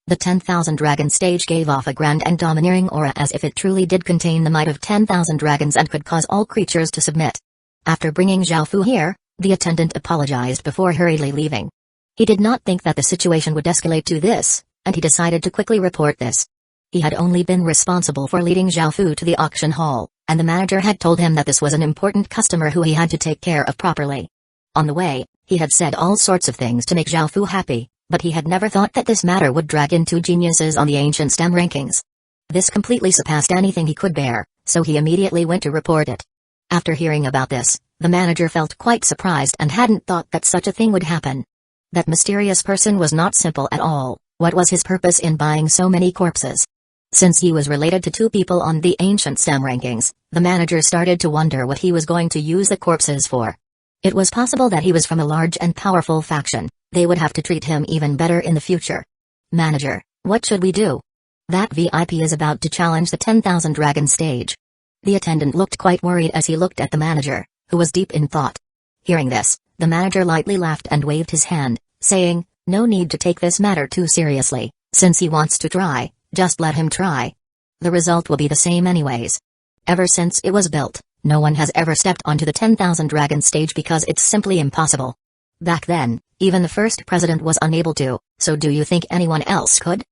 The 10,000 dragon stage gave off a grand and domineering aura as if it truly did contain the might of 10,000 dragons and could cause all creatures to submit. After bringing Zhao Fu here, the attendant apologized before hurriedly leaving. He did not think that the situation would escalate to this, and he decided to quickly report this. He had only been responsible for leading Zhao Fu to the auction hall, and the manager had told him that this was an important customer who he had to take care of properly. On the way, he had said all sorts of things to make Zhao Fu happy, but he had never thought that this matter would drag in two geniuses on the ancient STEM rankings. This completely surpassed anything he could bear, so he immediately went to report it. After hearing about this, the manager felt quite surprised and hadn't thought that such a thing would happen. That mysterious person was not simple at all. What was his purpose in buying so many corpses? Since he was related to two people on the ancient STEM rankings, the manager started to wonder what he was going to use the corpses for. It was possible that he was from a large and powerful faction. They would have to treat him even better in the future. Manager, what should we do? That VIP is about to challenge the 10,000 dragon stage. The attendant looked quite worried as he looked at the manager, who was deep in thought. Hearing this, the manager lightly laughed and waved his hand, saying, "No need to take this matter too seriously. Since he wants to try, just let him try. The result will be the same anyways. Ever since it was built, no one has ever stepped onto the 10,000 dragon stage because it's simply impossible. Back then, even the first president was unable to, so do you think anyone else could?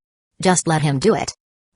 Just let him do it.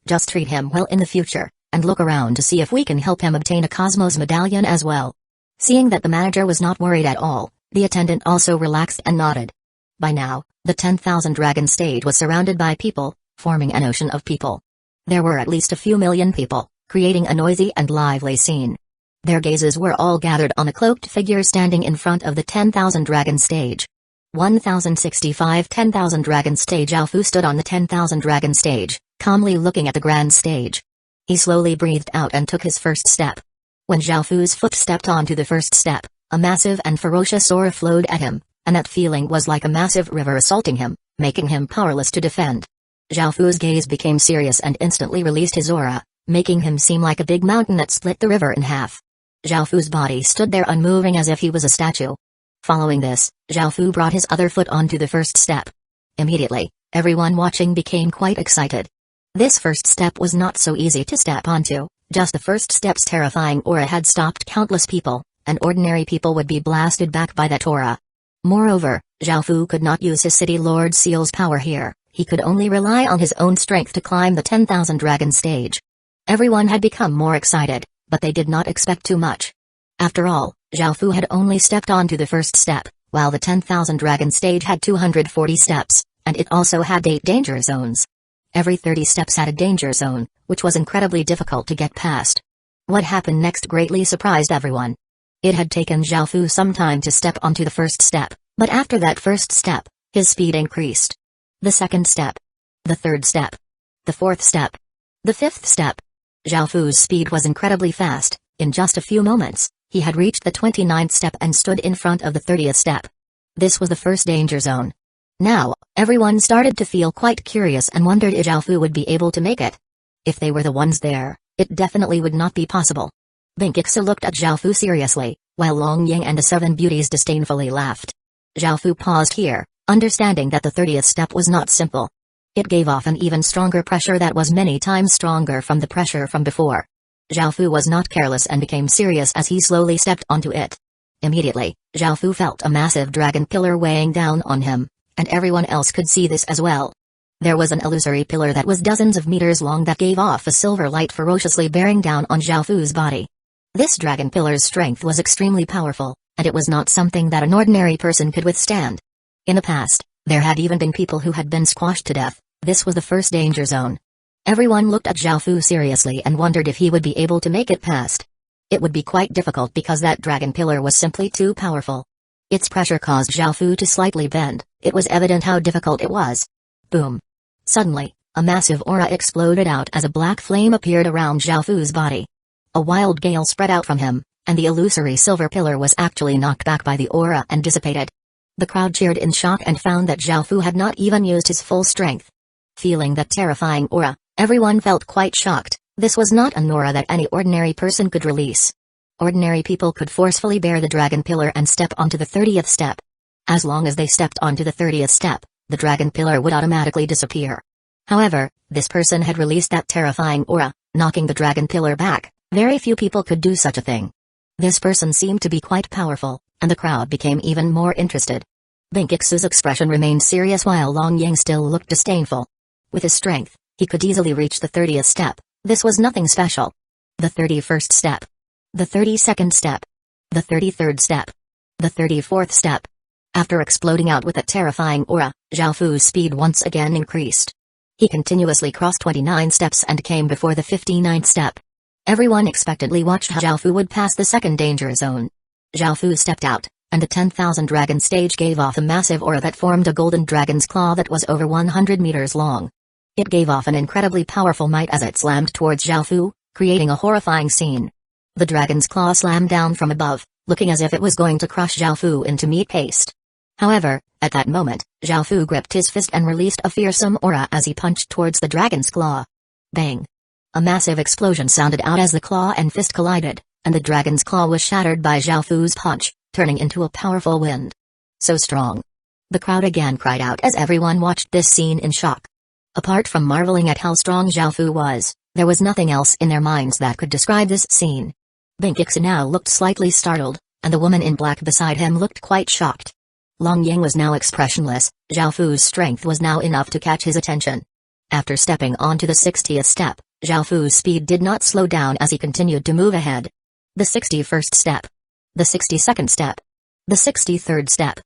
Just treat him well in the future, and look around to see if we can help him obtain a Cosmos medallion as well." Seeing that the manager was not worried at all, the attendant also relaxed and nodded. By now, the 10,000 dragon stage was surrounded by people, forming an ocean of people. There were at least a few million people, creating a noisy and lively scene. Their gazes were all gathered on a cloaked figure standing in front of the 10,000 dragon stage. 1065 10,000 dragon stage. Zhao Fu stood on the 10,000 dragon stage, calmly looking at the grand stage. He slowly breathed out and took his first step. When Zhao Fu's foot stepped onto the first step, a massive and ferocious aura flowed at him, and that feeling was like a massive river assaulting him, making him powerless to defend. Zhao Fu's gaze became serious and instantly released his aura, making him seem like a big mountain that split the river in half. Zhao Fu's body stood there unmoving as if he was a statue. Following this, Zhao Fu brought his other foot onto the first step. Immediately, everyone watching became quite excited. This first step was not so easy to step onto, just the first step's terrifying aura had stopped countless people, and ordinary people would be blasted back by that aura. Moreover, Zhao Fu could not use his City Lord Seal's power here, he could only rely on his own strength to climb the 10,000 dragon stage. Everyone had become more excited, but they did not expect too much. After all, Zhao Fu had only stepped onto the first step, while the 10,000 dragon stage had 240 steps, and it also had 8 danger zones. Every 30 steps had a danger zone, which was incredibly difficult to get past. What happened next greatly surprised everyone. It had taken Zhao Fu some time to step onto the first step, but after that first step, His speed increased. The second step. The third step. The fourth step. The fifth step. Zhao Fu's speed was incredibly fast. In just a few moments, he had reached the 29th step and stood in front of the 30th step. This was the first danger zone. Now, everyone started to feel quite curious and wondered if Zhao Fu would be able to make it. If they were the ones there, it definitely would not be possible. Mangekyō looked at Zhao Fu seriously, while Long Yang and the seven beauties disdainfully laughed. Zhao Fu paused here, understanding that the 30th step was not simple. It gave off an even stronger pressure that was many times stronger from the pressure from before. Zhao Fu was not careless and became serious as he slowly stepped onto it. Immediately, Zhao Fu felt a massive dragon pillar weighing down on him, and everyone else could see this as well. There was an illusory pillar that was dozens of meters long that gave off a silver light ferociously bearing down on Zhao Fu's body. This dragon pillar's strength was extremely powerful, and it was not something that an ordinary person could withstand. In the past, there had even been people who had been squashed to death. This was the first danger zone. Everyone looked at Zhao Fu seriously and wondered if he would be able to make it past. It would be quite difficult because that dragon pillar was simply too powerful. Its pressure caused Zhao Fu to slightly bend. It was evident how difficult it was. Boom. Suddenly, a massive aura exploded out as a black flame appeared around Zhao Fu's body. A wild gale spread out from him, and the illusory silver pillar was actually knocked back by the aura and dissipated. The crowd cheered in shock and found that Zhao Fu had not even used his full strength. Feeling that terrifying aura, everyone felt quite shocked. This was not an aura that any ordinary person could release. Ordinary people could forcefully bear the dragon pillar and step onto the 30th step. As long as they stepped onto the 30th step, the dragon pillar would automatically disappear. However, this person had released that terrifying aura, knocking the dragon pillar back. Very few people could do such a thing. This person seemed to be quite powerful, and the crowd became even more interested. Mangekyō's expression remained serious while Long Yang still looked disdainful. With his strength, he could easily reach the 30th step. This was nothing special. The 31st step. The 32nd step. The 33rd step. The 34th step. After exploding out with a terrifying aura, Zhao Fu's speed once again increased. He continuously crossed 29 steps and came before the 59th step. Everyone expectantly watched how Zhao Fu would pass the second danger zone. Zhao Fu stepped out, and the 10,000 dragon stage gave off a massive aura that formed a golden dragon's claw that was over 100 meters long. It gave off an incredibly powerful might as it slammed towards Zhao Fu, creating a horrifying scene. The dragon's claw slammed down from above, looking as if it was going to crush Zhao Fu into meat paste. However, at that moment, Zhao Fu gripped his fist and released a fearsome aura as he punched towards the dragon's claw. Bang! A massive explosion sounded out as the claw and fist collided, and the dragon's claw was shattered by Zhao Fu's punch, turning into a powerful wind. So strong. The crowd again cried out as everyone watched this scene in shock. Apart from marveling at how strong Zhao Fu was, there was nothing else in their minds that could describe this scene. Mangekyō now looked slightly startled, and the woman in black beside him looked quite shocked. Long Yang was now expressionless. Zhao Fu's strength was now enough to catch his attention. After stepping onto the 60th step, Zhao Fu's speed did not slow down as he continued to move ahead. The 61st step. The 62nd step. The 63rd step.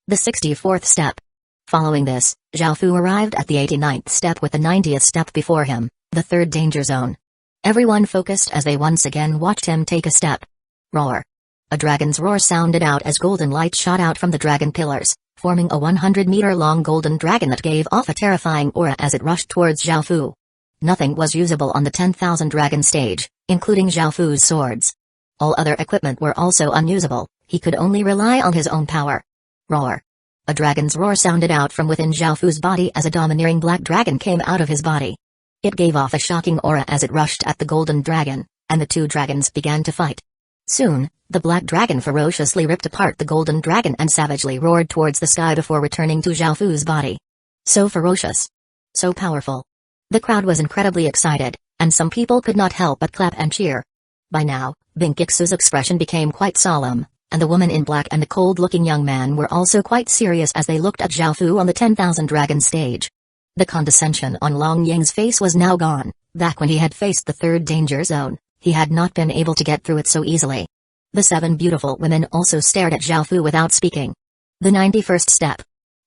The 64th step. Following this, Zhao Fu arrived at the 89th step with the 90th step before him, the third danger zone. Everyone focused as they once again watched him take a step. Roar. A dragon's roar sounded out as golden light shot out from the dragon pillars, forming a 100-meter-long golden dragon that gave off a terrifying aura as it rushed towards Zhao Fu. Nothing was usable on the 10,000 dragon stage, including Zhao Fu's swords. All other equipment were also unusable. He could only rely on his own power. Roar. A dragon's roar sounded out from within Zhao Fu's body as a domineering black dragon came out of his body. It gave off a shocking aura as it rushed at the golden dragon, and the two dragons began to fight. Soon, the black dragon ferociously ripped apart the golden dragon and savagely roared towards the sky before returning to Zhao Fu's body. So ferocious. So powerful. The crowd was incredibly excited, and some people could not help but clap and cheer. By now, Mangekyō's expression became quite solemn, and the woman in black and the cold-looking young man were also quite serious as they looked at Zhao Fu on the 10,000 dragon stage. The condescension on Long Yang's face was now gone. Back when he had faced the third danger zone, he had not been able to get through it so easily. The seven beautiful women also stared at Zhao Fu without speaking. The 91st step.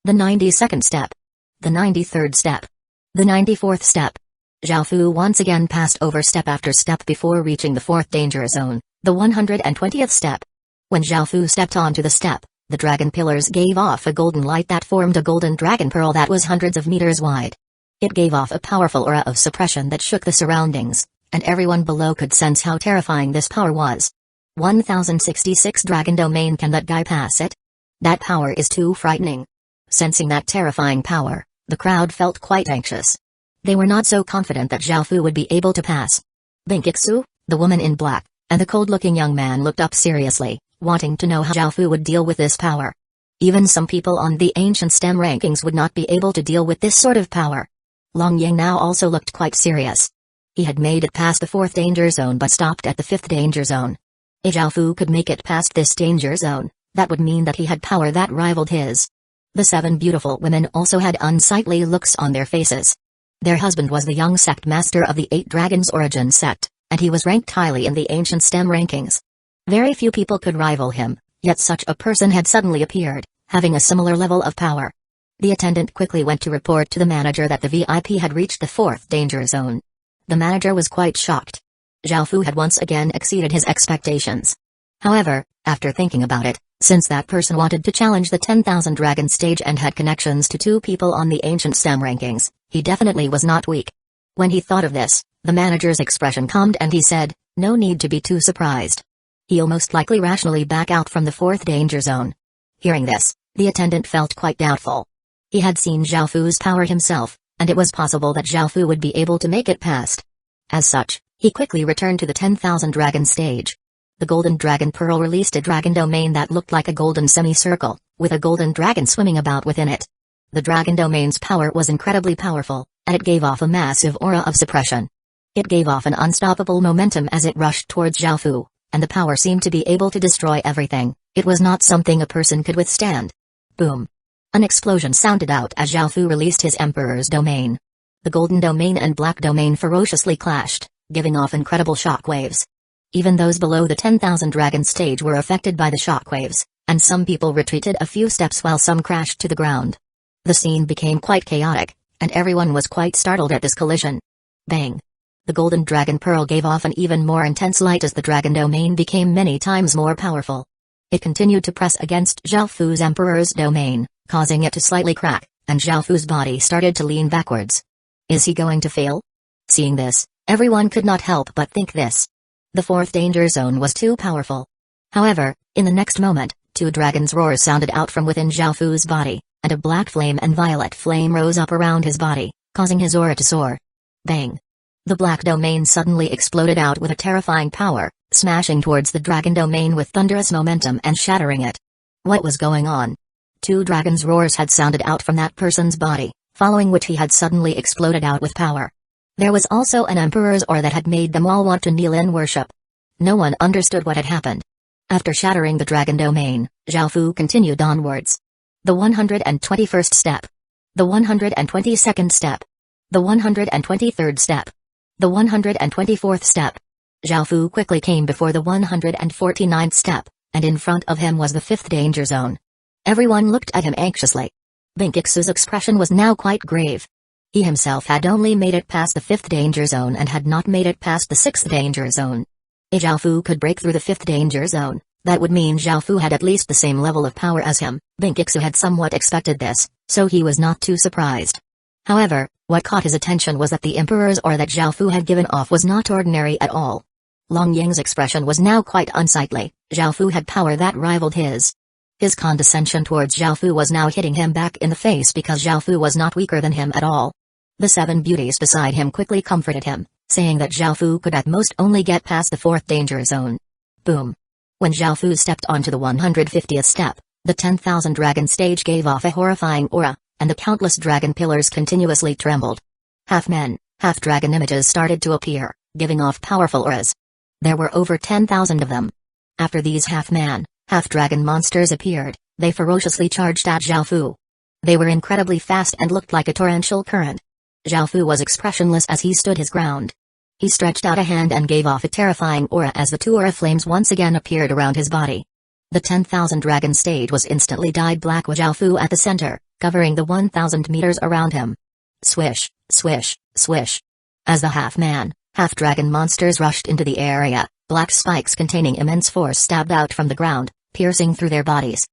The 92nd step. The 93rd step. The 94th step. Zhao Fu once again passed over step after step before reaching the fourth danger zone, the 120th step. When Zhao Fu stepped onto the step, The dragon pillars gave off a golden light that formed a golden dragon pearl that was hundreds of meters wide. It gave off a powerful aura of suppression that shook the surroundings, and everyone below could sense how terrifying this power was. 1066 Dragon Domain. Can that guy pass it? That power is too frightening. Sensing that terrifying power, the crowd felt quite anxious. They were not so confident that Xiaofu would be able to pass. Benkixu, the woman in black, and the cold-looking young man looked up seriously, wanting to know how Xiaofu would deal with this power. Even some people on the ancient STEM rankings would not be able to deal with this sort of power. Long Ying now also looked quite serious. He had made it past the 4th danger zone but stopped at the 5th danger zone. If Xiaofu could make it past this danger zone, that would mean that he had power that rivaled his. The 7 beautiful women also had unsightly looks on their faces. Their husband was the young sect master of the 8 Dragons Origin sect, and he was ranked highly in the ancient STEM rankings. Very few people could rival him, yet such a person had suddenly appeared, having a similar level of power. The attendant quickly went to report to the manager that the VIP had reached the 4th danger zone. The manager was quite shocked. Xiaofu had once again exceeded his expectations. However, after thinking about it, since that person wanted to challenge the 10,000 dragon stage and had connections to 2 people on the ancient STEM rankings, he definitely was not weak. When he thought of this, the manager's expression calmed and he said, "No need to be too surprised. He'll most likely rationally back out from the 4th danger zone." Hearing this, the attendant felt quite doubtful. He had seen Xiaofu's power himself, and it was possible that Xiaofu would be able to make it past. As such, he quickly returned to the 10,000 dragon stage. The golden dragon pearl released a dragon domain that looked like a golden semicircle, with a golden dragon swimming about within it. The dragon domain's power was incredibly powerful, and it gave off a massive aura of suppression. It gave off an unstoppable momentum as it rushed towards Xiaofu, and the power seemed to be able to destroy everything. It was not something a person could withstand. Boom! An explosion sounded out as Xiaofu released his Emperor's domain. The golden domain and black domain ferociously clashed, giving off incredible shockwaves. Even those below the 10,000 dragon stage were affected by the shockwaves, and some people retreated a few steps while some crashed to the ground. The scene became quite chaotic, and everyone was quite startled at this collision. Bang! The golden dragon pearl gave off an even more intense light as the dragon domain became many times more powerful. It continued to press against Xiaofu's Emperor's domain, causing it to slightly crack, and Xiaofu's body started to lean backwards. Is he going to fail? Seeing this, everyone could not help but think this. The 4th danger zone was too powerful. However, in the next moment, 2 dragons' roars sounded out from within Xiaofu's body, and a black flame and violet flame rose up around his body, causing his aura to soar. Bang! The black domain suddenly exploded out with a terrifying power, smashing towards the dragon domain with thunderous momentum and shattering it. What was going on? 2 dragons' roars had sounded out from that person's body, following which he had suddenly exploded out with power. There was also an emperor's aura that had made them all want to kneel in worship. No one understood what had happened. After shattering the dragon domain, Xiaofu continued onwards. The 121st step. The 122nd step. The 123rd step. The 124th step. Xiaofu quickly came before the 149th step, and in front of him was the 5th danger zone. Everyone looked at him anxiously. Benkixu's expression was now quite grave. He himself had only made it past the 5th danger zone and had not made it past the 6th danger zone. If Xiaofu could break through the 5th danger zone, that would mean Xiaofu had at least the same level of power as him. Benkixu had somewhat expected this, so he was not too surprised. However, what caught his attention was that the Emperor's aura that Xiaofu had given off was not ordinary at all. Long Ying's expression was now quite unsightly. Xiaofu had power that rivaled his. His condescension towards Xiaofu was now hitting him back in the face because Xiaofu was not weaker than him at all. The 7 beauties beside him quickly comforted him, saying that Xiaofu could at most only get past the 4th danger zone. Boom! When Xiaofu stepped onto the 150th step, the 10,000 dragon stage gave off a horrifying aura, and the countless dragon pillars continuously trembled. Half-men, half-dragon images started to appear, giving off powerful auras. There were over 10,000 of them. After these half-man, half-dragon monsters appeared, they ferociously charged at Xiaofu. They were incredibly fast and looked like a torrential current. Xiaofu was expressionless as he stood his ground. He stretched out a hand and gave off a terrifying aura as the 2 aura flames once again appeared around his body. The 10,000 dragon stage was instantly dyed black with Xiaofu at the center, covering the 1,000 meters around him. Swish, swish, swish. As the half-man, half-dragon monsters rushed into the area, black spikes containing immense force stabbed out from the ground, piercing through their bodies.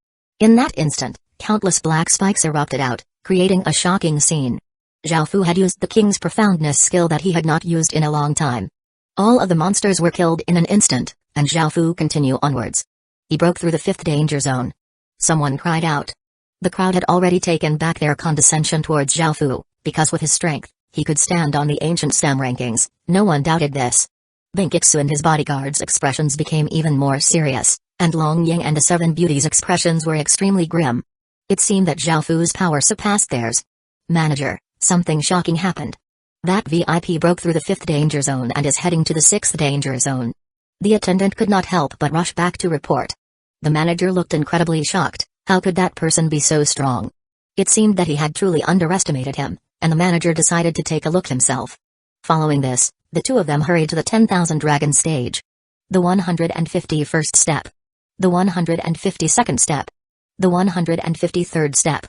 In that instant, countless black spikes erupted out, creating a shocking scene. Zhao Fu had used the king's profoundness skill that he had not used in a long time. All of the monsters were killed in an instant, and Zhao Fu continued onwards. He broke through the fifth danger zone. Someone cried out. The crowd had already taken back their condescension towards Zhao Fu, because with his strength, he could stand on the ancient STEM rankings. No one doubted this. Benkitsu and his bodyguards' expressions became even more serious, and Long Ying and the Seven Beauties' expressions were extremely grim. It seemed that Zhao Fu's power surpassed theirs. Manager, something shocking happened. That VIP broke through the fifth danger zone and is heading to the sixth danger zone. The attendant could not help but rush back to report. The manager looked incredibly shocked. How could that person be so strong? It seemed that he had truly underestimated him, and the manager decided to take a look himself. Following this, the two of them hurried to the 10,000 dragon stage. The 151st step. The 152nd step. The 153rd step.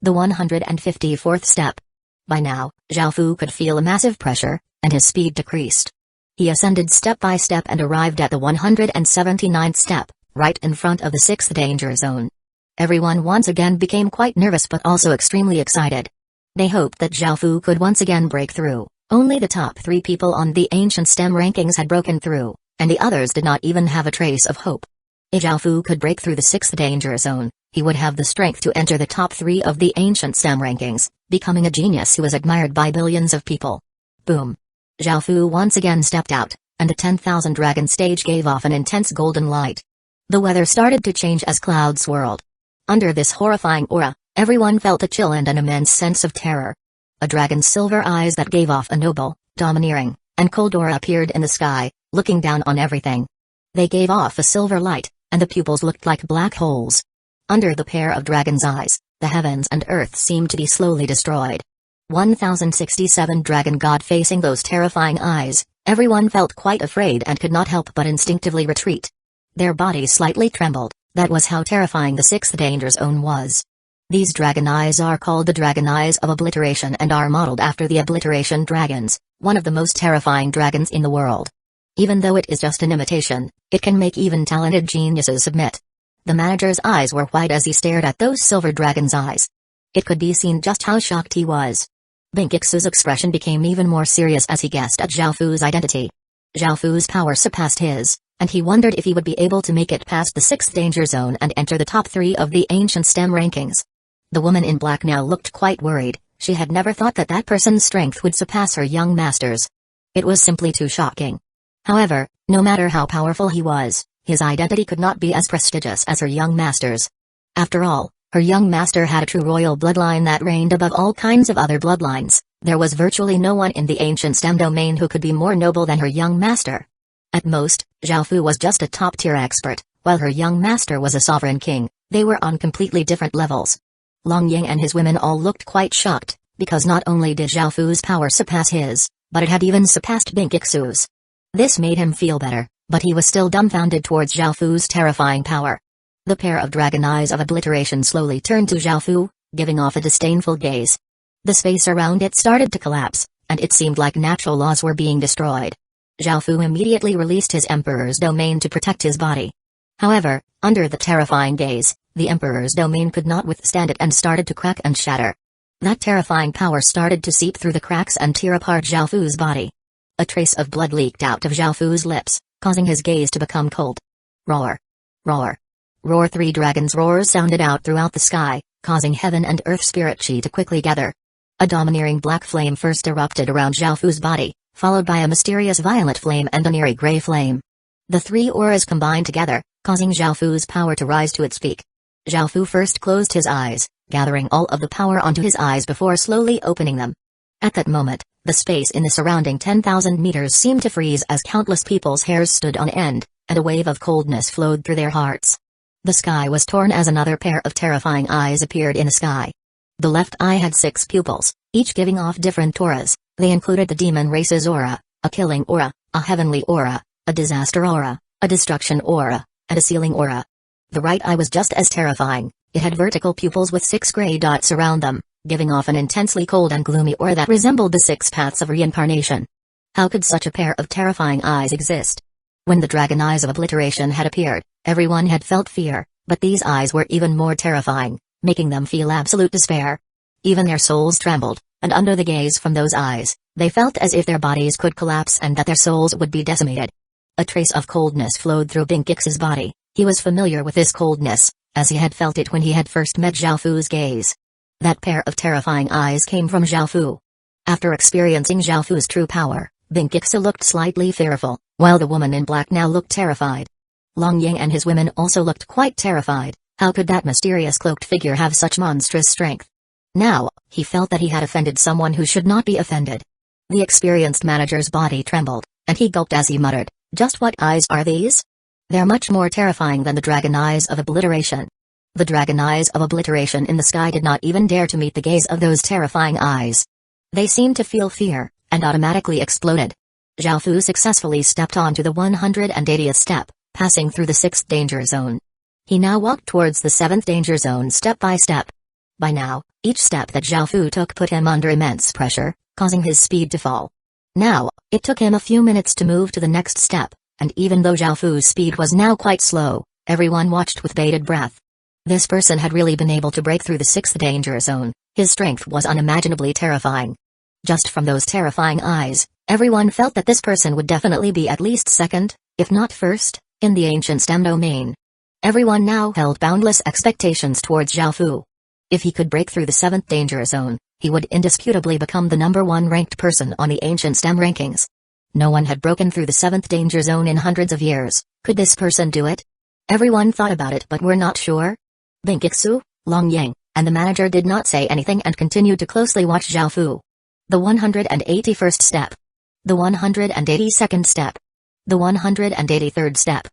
The 154th step. By now, Zhao Fu could feel a massive pressure, and his speed decreased. He ascended step by step and arrived at the 179th step, right in front of the sixth danger zone. Everyone once again became quite nervous but also extremely excited. They hoped that Zhao Fu could once again break through. Only the top 3 people on the ancient STEM rankings had broken through, and the others did not even have a trace of hope. If Zhao Fu could break through the sixth danger zone, he would have the strength to enter the top 3 of the ancient STEM rankings, becoming a genius who was admired by billions of people. Boom. Zhao Fu once again stepped out, and the 10,000 dragon stage gave off an intense golden light. The weather started to change as clouds swirled. Under this horrifying aura, everyone felt a chill and an immense sense of terror. A dragon's silver eyes that gave off a noble, domineering, and cold aura appeared in the sky, looking down on everything. They gave off a silver light, and the pupils looked like black holes. Under the pair of dragon's eyes, the heavens and earth seemed to be slowly destroyed. 1067 Dragon God facing those terrifying eyes, everyone felt quite afraid and could not help but instinctively retreat. Their bodies slightly trembled. That was how terrifying the sixth danger zone was. These dragon eyes are called the Dragon Eyes of Obliteration and are modeled after the Obliteration Dragons, one of the most terrifying dragons in the world. Even though it is just an imitation, it can make even talented geniuses submit. The manager's eyes were wide as he stared at those silver dragon's eyes. It could be seen just how shocked he was. Benkitsu's expression became even more serious as he guessed at Zhao Fu's identity. Zhao Fu's power surpassed his, and he wondered if he would be able to make it past the sixth danger zone and enter the top 3 of the ancient STEM rankings. The woman in black now looked quite worried. She had never thought that that person's strength would surpass her young master's. It was simply too shocking. However, no matter how powerful he was, his identity could not be as prestigious as her young master's. After all, her young master had a true royal bloodline that reigned above all kinds of other bloodlines. There was virtually no one in the ancient STEM domain who could be more noble than her young master. At most, Zhao Fu was just a top-tier expert, while her young master was a sovereign king. They were on completely different levels. Long Ying and his women all looked quite shocked, because not only did Zhao Fu's power surpass his, but it had even surpassed Benkitsu's. This made him feel better, but he was still dumbfounded towards Zhao Fu's terrifying power. The pair of dragon eyes of obliteration slowly turned to Zhao Fu, giving off a disdainful gaze. The space around it started to collapse, and it seemed like natural laws were being destroyed. Zhao Fu immediately released his emperor's domain to protect his body. However, under the terrifying gaze, the emperor's domain could not withstand it and started to crack and shatter. That terrifying power started to seep through the cracks and tear apart Zhao Fu's body. A trace of blood leaked out of Zhao Fu's lips, causing his gaze to become cold. Roar! Roar! Roar! 3 dragons' roars sounded out throughout the sky, causing heaven and earth spirit chi to quickly gather. A domineering black flame first erupted around Zhao Fu's body, followed by a mysterious violet flame and an eerie gray flame. The 3 auras combined together, causing Zhao Fu's power to rise to its peak. Zhao Fu first closed his eyes, gathering all of the power onto his eyes before slowly opening them. At that moment, the space in the surrounding 10,000 meters seemed to freeze as countless people's hairs stood on end, and a wave of coldness flowed through their hearts. The sky was torn as another pair of terrifying eyes appeared in the sky. The left eye had 6 pupils, each giving off different auras. They included the demon race's aura, a killing aura, a heavenly aura, a disaster aura, a destruction aura, and a sealing aura. The right eye was just as terrifying. It had vertical pupils with 6 gray dots around them, giving off an intensely cold and gloomy aura that resembled the 6 paths of reincarnation. How could such a pair of terrifying eyes exist? When the dragon eyes of obliteration had appeared, everyone had felt fear, But these eyes were even more terrifying, making them feel absolute despair. Even their souls trembled, and under the gaze from those eyes, they felt as if their bodies could collapse and that their souls would be decimated. A trace of coldness flowed through Binkix's body. He was familiar with this coldness, as he had felt it when he had first met Zhao Fu's gaze. That pair of terrifying eyes came from Zhao Fu. After experiencing Zhao Fu's true power, Binkix looked slightly fearful, while the woman in black now looked terrified. Long Ying and his women also looked quite terrified. How could that mysterious cloaked figure have such monstrous strength? Now, he felt that he had offended someone who should not be offended. The experienced manager's body trembled, and he gulped as he muttered, "Just what eyes are these? They're much more terrifying than the dragon eyes of obliteration." The dragon eyes of obliteration in the sky did not even dare to meet the gaze of those terrifying eyes. They seemed to feel fear, and automatically exploded. Zhao Fu successfully stepped onto the 180th step, passing through the 6th danger zone. He now walked towards the 7th danger zone step by step. By now, each step that Zhao Fu took put him under immense pressure, causing his speed to fall. Now, it took him a few minutes to move to the next step, and even though Zhao Fu's speed was now quite slow, everyone watched with bated breath. This person had really been able to break through the 6th danger zone. His strength was unimaginably terrifying. Just from those terrifying eyes, everyone felt that this person would definitely be at least second, if not first, in the ancient STEM domain. Everyone now held boundless expectations towards Zhao Fu. If he could break through the 7th danger zone, he would indisputably become the #1 ranked person on the ancient STEM rankings. No one had broken through the 7th danger zone in hundreds of years. Could this person do it? Everyone thought about it but were not sure. Binkixu, Long Yang, and the manager did not say anything and continued to closely watch Zhao Fu. The 181st step. The 182nd step. The 183rd step.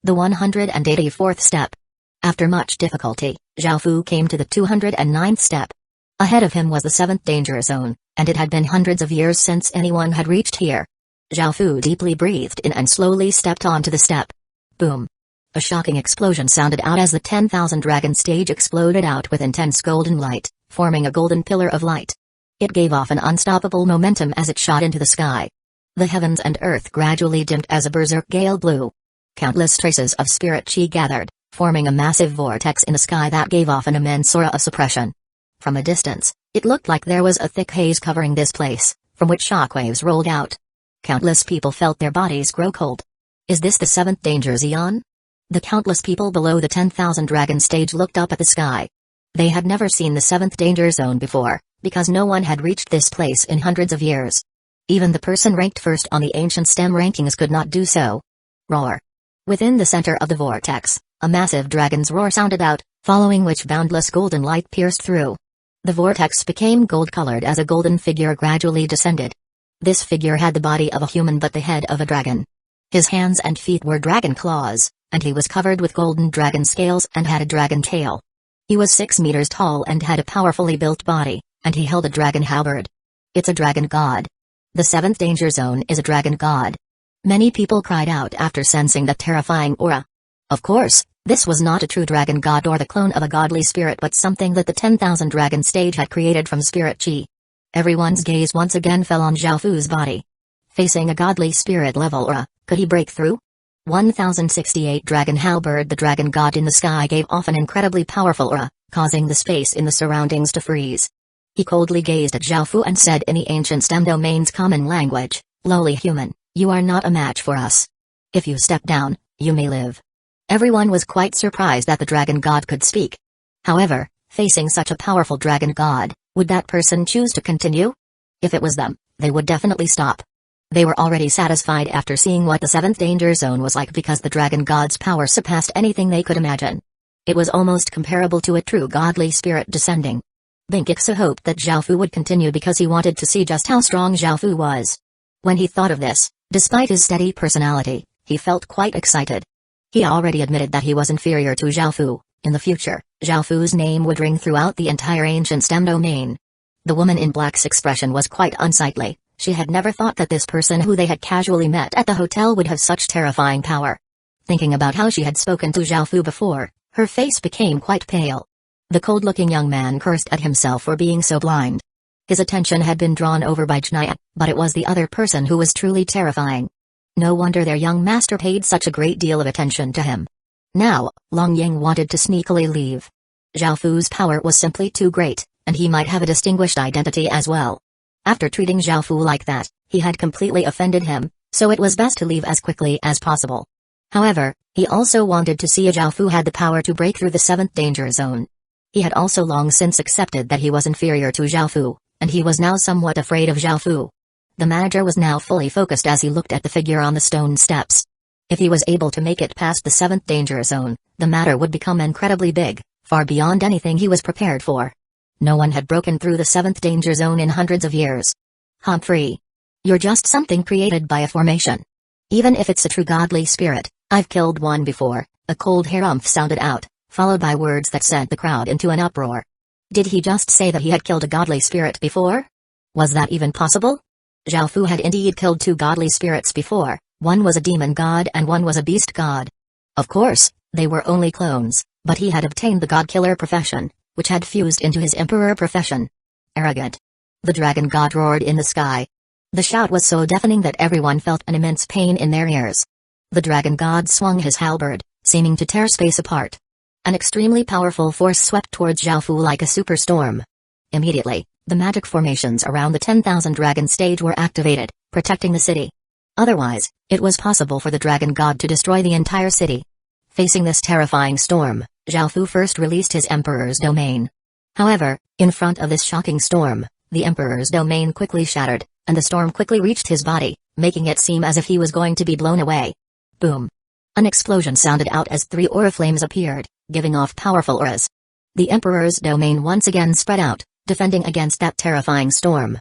The 184th step. After much difficulty, Zhao Fu came to the 209th step. Ahead of him was the 7th danger zone, and it had been hundreds of years since anyone had reached here. Zhao Fu deeply breathed in and slowly stepped onto the step. Boom. A shocking explosion sounded out as the 10,000 dragon stage exploded out with intense golden light, forming a golden pillar of light. It gave off an unstoppable momentum as it shot into the sky. The heavens and earth gradually dimmed as a berserk gale blew. Countless traces of spirit chi gathered, forming a massive vortex in the sky that gave off an immense aura of suppression. From a distance, it looked like there was a thick haze covering this place, from which shockwaves rolled out. Countless people felt their bodies grow cold. Is this the 7th danger zone? The countless people below the 10,000 dragon stage looked up at the sky. They had never seen the 7th danger zone before, because no one had reached this place in hundreds of years. Even the person ranked first on the ancient STEM rankings could not do so. Roar. Within the center of the vortex, a massive dragon's roar sounded out, following which boundless golden light pierced through. The vortex became gold-colored as a golden figure gradually descended. This figure had the body of a human but the head of a dragon. His hands and feet were dragon claws, and he was covered with golden dragon scales and had a dragon tail. He was 6 meters tall and had a powerfully built body, and he held a dragon halberd. It's a dragon god. The 7th danger zone is a dragon god. Many people cried out after sensing that terrifying aura. Of course, this was not a true dragon god or the clone of a godly spirit but something that the 10,000 dragon stage had created from spirit chi. Everyone's gaze once again fell on Zhao Fu's body. Facing a godly spirit level aura, could he break through? 1068 Dragon Halberd. The dragon god in the sky gave off an incredibly powerful aura, causing the space in the surroundings to freeze. He coldly gazed at Zhao Fu and said in the ancient STEM domain's common language, "Lowly human, you are not a match for us. If you step down, you may live." Everyone was quite surprised that the dragon god could speak. However, facing such a powerful dragon god, would that person choose to continue? If it was them, they would definitely stop. They were already satisfied after seeing what the 7th danger zone was like because the dragon god's power surpassed anything they could imagine. It was almost comparable to a true godly spirit descending. Binkixu hoped that Zhao Fu would continue because he wanted to see just how strong Zhao Fu was. When he thought of this, despite his steady personality, he felt quite excited. He already admitted that he was inferior to Zhao Fu. In the future, Zhao Fu's name would ring throughout the entire ancient STEM domain. The woman in black's expression was quite unsightly. She had never thought that this person who they had casually met at the hotel would have such terrifying power. Thinking about how she had spoken to Zhao Fu before, her face became quite pale. The cold-looking young man cursed at himself for being so blind. His attention had been drawn over by Jnaya, but it was the other person who was truly terrifying. No wonder their young master paid such a great deal of attention to him. Now, Long Ying wanted to sneakily leave. Zhao Fu's power was simply too great, and he might have a distinguished identity as well. After treating Zhao Fu like that, he had completely offended him, so it was best to leave as quickly as possible. However, he also wanted to see if Zhao Fu had the power to break through the 7th danger zone. He had also long since accepted that he was inferior to Zhao Fu, and he was now somewhat afraid of Zhao Fu. The manager was now fully focused as he looked at the figure on the stone steps. If he was able to make it past the 7th danger zone, the matter would become incredibly big, far beyond anything he was prepared for. No one had broken through the 7th danger zone in hundreds of years. Humphrey. You're just something created by a formation. Even if it's a true godly spirit, I've killed one before, a cold harumph sounded out, followed by words that sent the crowd into an uproar. Did he just say that he had killed a godly spirit before? Was that even possible? Zhao Fu had indeed killed 2 godly spirits before, one was a demon god and one was a beast god. Of course, they were only clones, but he had obtained the god-killer profession, which had fused into his emperor profession. Arrogant. The dragon god roared in the sky. The shout was so deafening that everyone felt an immense pain in their ears. The dragon god swung his halberd, seeming to tear space apart. An extremely powerful force swept towards Zhao Fu like a superstorm. Immediately, the magic formations around the 10,000 dragon stage were activated, protecting the city. Otherwise, it was possible for the dragon god to destroy the entire city. Facing this terrifying storm, Zhao Fu first released his emperor's domain. However, in front of this shocking storm, the emperor's domain quickly shattered, and the storm quickly reached his body, making it seem as if he was going to be blown away. Boom. An explosion sounded out as 3 aura flames appeared, giving off powerful auras. The emperor's domain once again spread out, defending against that terrifying storm.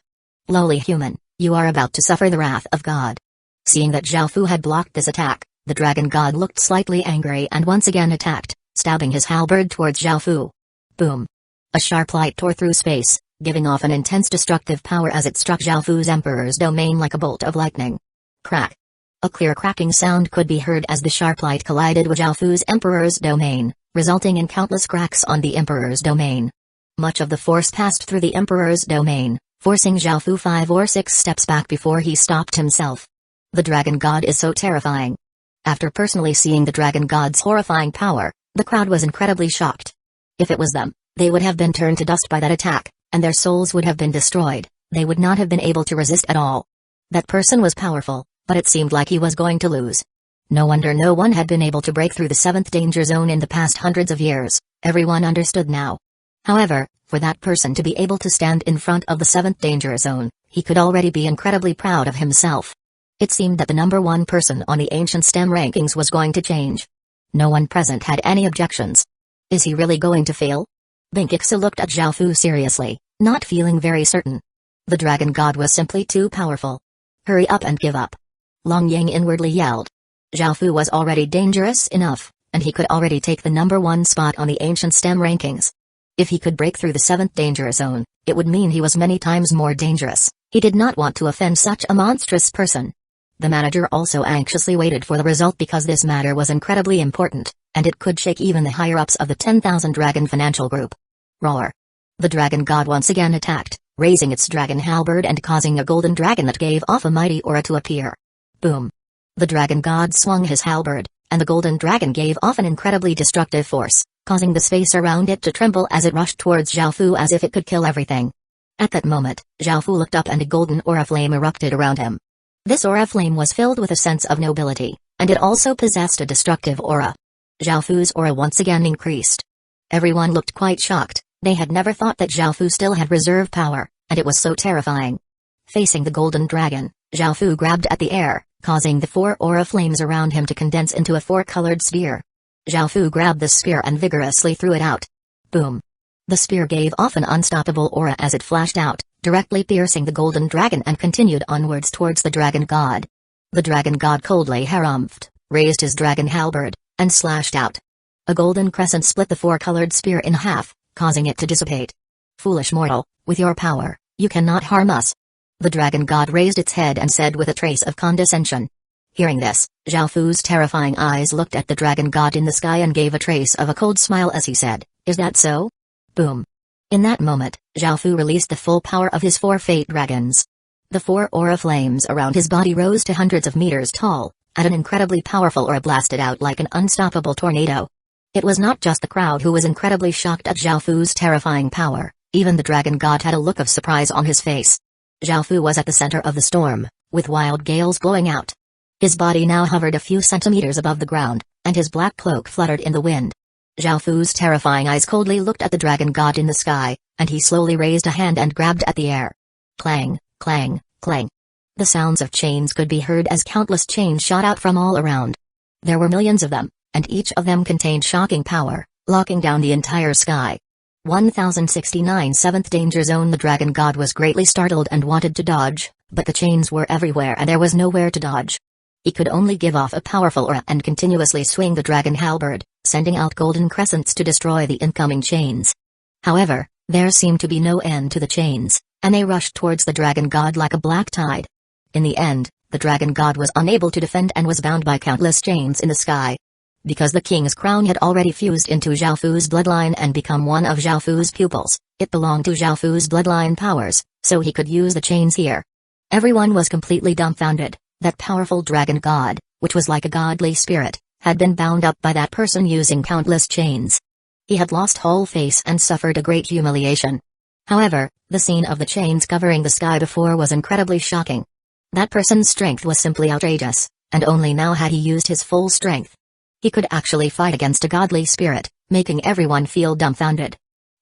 Lowly human, you are about to suffer the wrath of God. Seeing that Zhao Fu had blocked this attack, the dragon god looked slightly angry and once again attacked, stabbing his halberd towards Zhao Fu. Boom. A sharp light tore through space, giving off an intense destructive power as it struck Zhao Fu's emperor's domain like a bolt of lightning. Crack. A clear cracking sound could be heard as the sharp light collided with Zhao Fu's emperor's domain, resulting in countless cracks on the emperor's domain. Much of the force passed through the emperor's domain, forcing Zhao Fu 5 or 6 steps back before he stopped himself. The dragon god is so terrifying. After personally seeing the dragon god's horrifying power, the crowd was incredibly shocked. If it was them, they would have been turned to dust by that attack, and their souls would have been destroyed. They would not have been able to resist at all. That person was powerful, but it seemed like he was going to lose. No wonder no one had been able to break through the 7th danger zone in the past hundreds of years. Everyone understood now. However, for that person to be able to stand in front of the 7th danger zone, he could already be incredibly proud of himself. It seemed that the number 1 person on the ancient STEM rankings was going to change. No one present had any objections. Is he really going to fail? Binkixu looked at Zhao Fu seriously, not feeling very certain. The dragon god was simply too powerful. Hurry up and give up. Long Ying inwardly yelled. Zhao Fu was already dangerous enough, and he could already take the number 1 spot on the ancient STEM rankings. If he could break through the 7th danger zone, it would mean he was many times more dangerous. He did not want to offend such a monstrous person. The manager also anxiously waited for the result because this matter was incredibly important, and it could shake even the higher-ups of the 10,000 Dragon Financial Group. Roar. The dragon god once again attacked, raising its dragon halberd and causing a golden dragon that gave off a mighty aura to appear. Boom. The dragon god swung his halberd, and the golden dragon gave off an incredibly destructive force, causing the space around it to tremble as it rushed towards Zhao Fu as if it could kill everything. At that moment, Zhao Fu looked up and a golden aura flame erupted around him. This aura flame was filled with a sense of nobility, and it also possessed a destructive aura. Zhao Fu's aura once again increased. Everyone looked quite shocked. They had never thought that Zhao Fu still had reserve power, and it was so terrifying. Facing the golden dragon, Zhao Fu grabbed at the air, causing the 4 aura flames around him to condense into a 4-colored sphere. Zhao Fu grabbed the spear and vigorously threw it out. Boom. The spear gave off an unstoppable aura as it flashed out, directly piercing the golden dragon and continued onwards towards the dragon god. The dragon god coldly harumphed, raised his dragon halberd, and slashed out. A golden crescent split the 4-colored spear in half, causing it to dissipate. Foolish mortal, with your power, you cannot harm us. The dragon god raised its head and said with a trace of condescension. Hearing this, Zhao Fu's terrifying eyes looked at the dragon god in the sky and gave a trace of a cold smile as he said, "Is that so?" Boom. In that moment, Zhao Fu released the full power of his 4 fate dragons. The 4 aura flames around his body rose to hundreds of meters tall, and an incredibly powerful aura blasted out like an unstoppable tornado. It was not just the crowd who was incredibly shocked at Zhao Fu's terrifying power, even the dragon god had a look of surprise on his face. Zhao Fu was at the center of the storm, with wild gales blowing out. His body now hovered a few centimeters above the ground, and his black cloak fluttered in the wind. Zhao Fu's terrifying eyes coldly looked at the dragon god in the sky, and he slowly raised a hand and grabbed at the air. Clang, clang, clang. The sounds of chains could be heard as countless chains shot out from all around. There were millions of them, and each of them contained shocking power, locking down the entire sky. 1069 7th Danger Zone. The dragon god was greatly startled and wanted to dodge, but the chains were everywhere and there was nowhere to dodge. He could only give off a powerful aura and continuously swing the dragon halberd, sending out golden crescents to destroy the incoming chains. However, there seemed to be no end to the chains, and they rushed towards the dragon god like a black tide. In the end, the dragon god was unable to defend and was bound by countless chains in the sky. Because the king's crown had already fused into Zhao Fu's bloodline and become one of Zhao Fu's pupils, it belonged to Zhao Fu's bloodline powers, so he could use the chains here. Everyone was completely dumbfounded. That powerful dragon god, which was like a godly spirit, had been bound up by that person using countless chains. He had lost whole face and suffered a great humiliation. However, the scene of the chains covering the sky before was incredibly shocking. That person's strength was simply outrageous, and only now had he used his full strength. He could actually fight against a godly spirit, making everyone feel dumbfounded.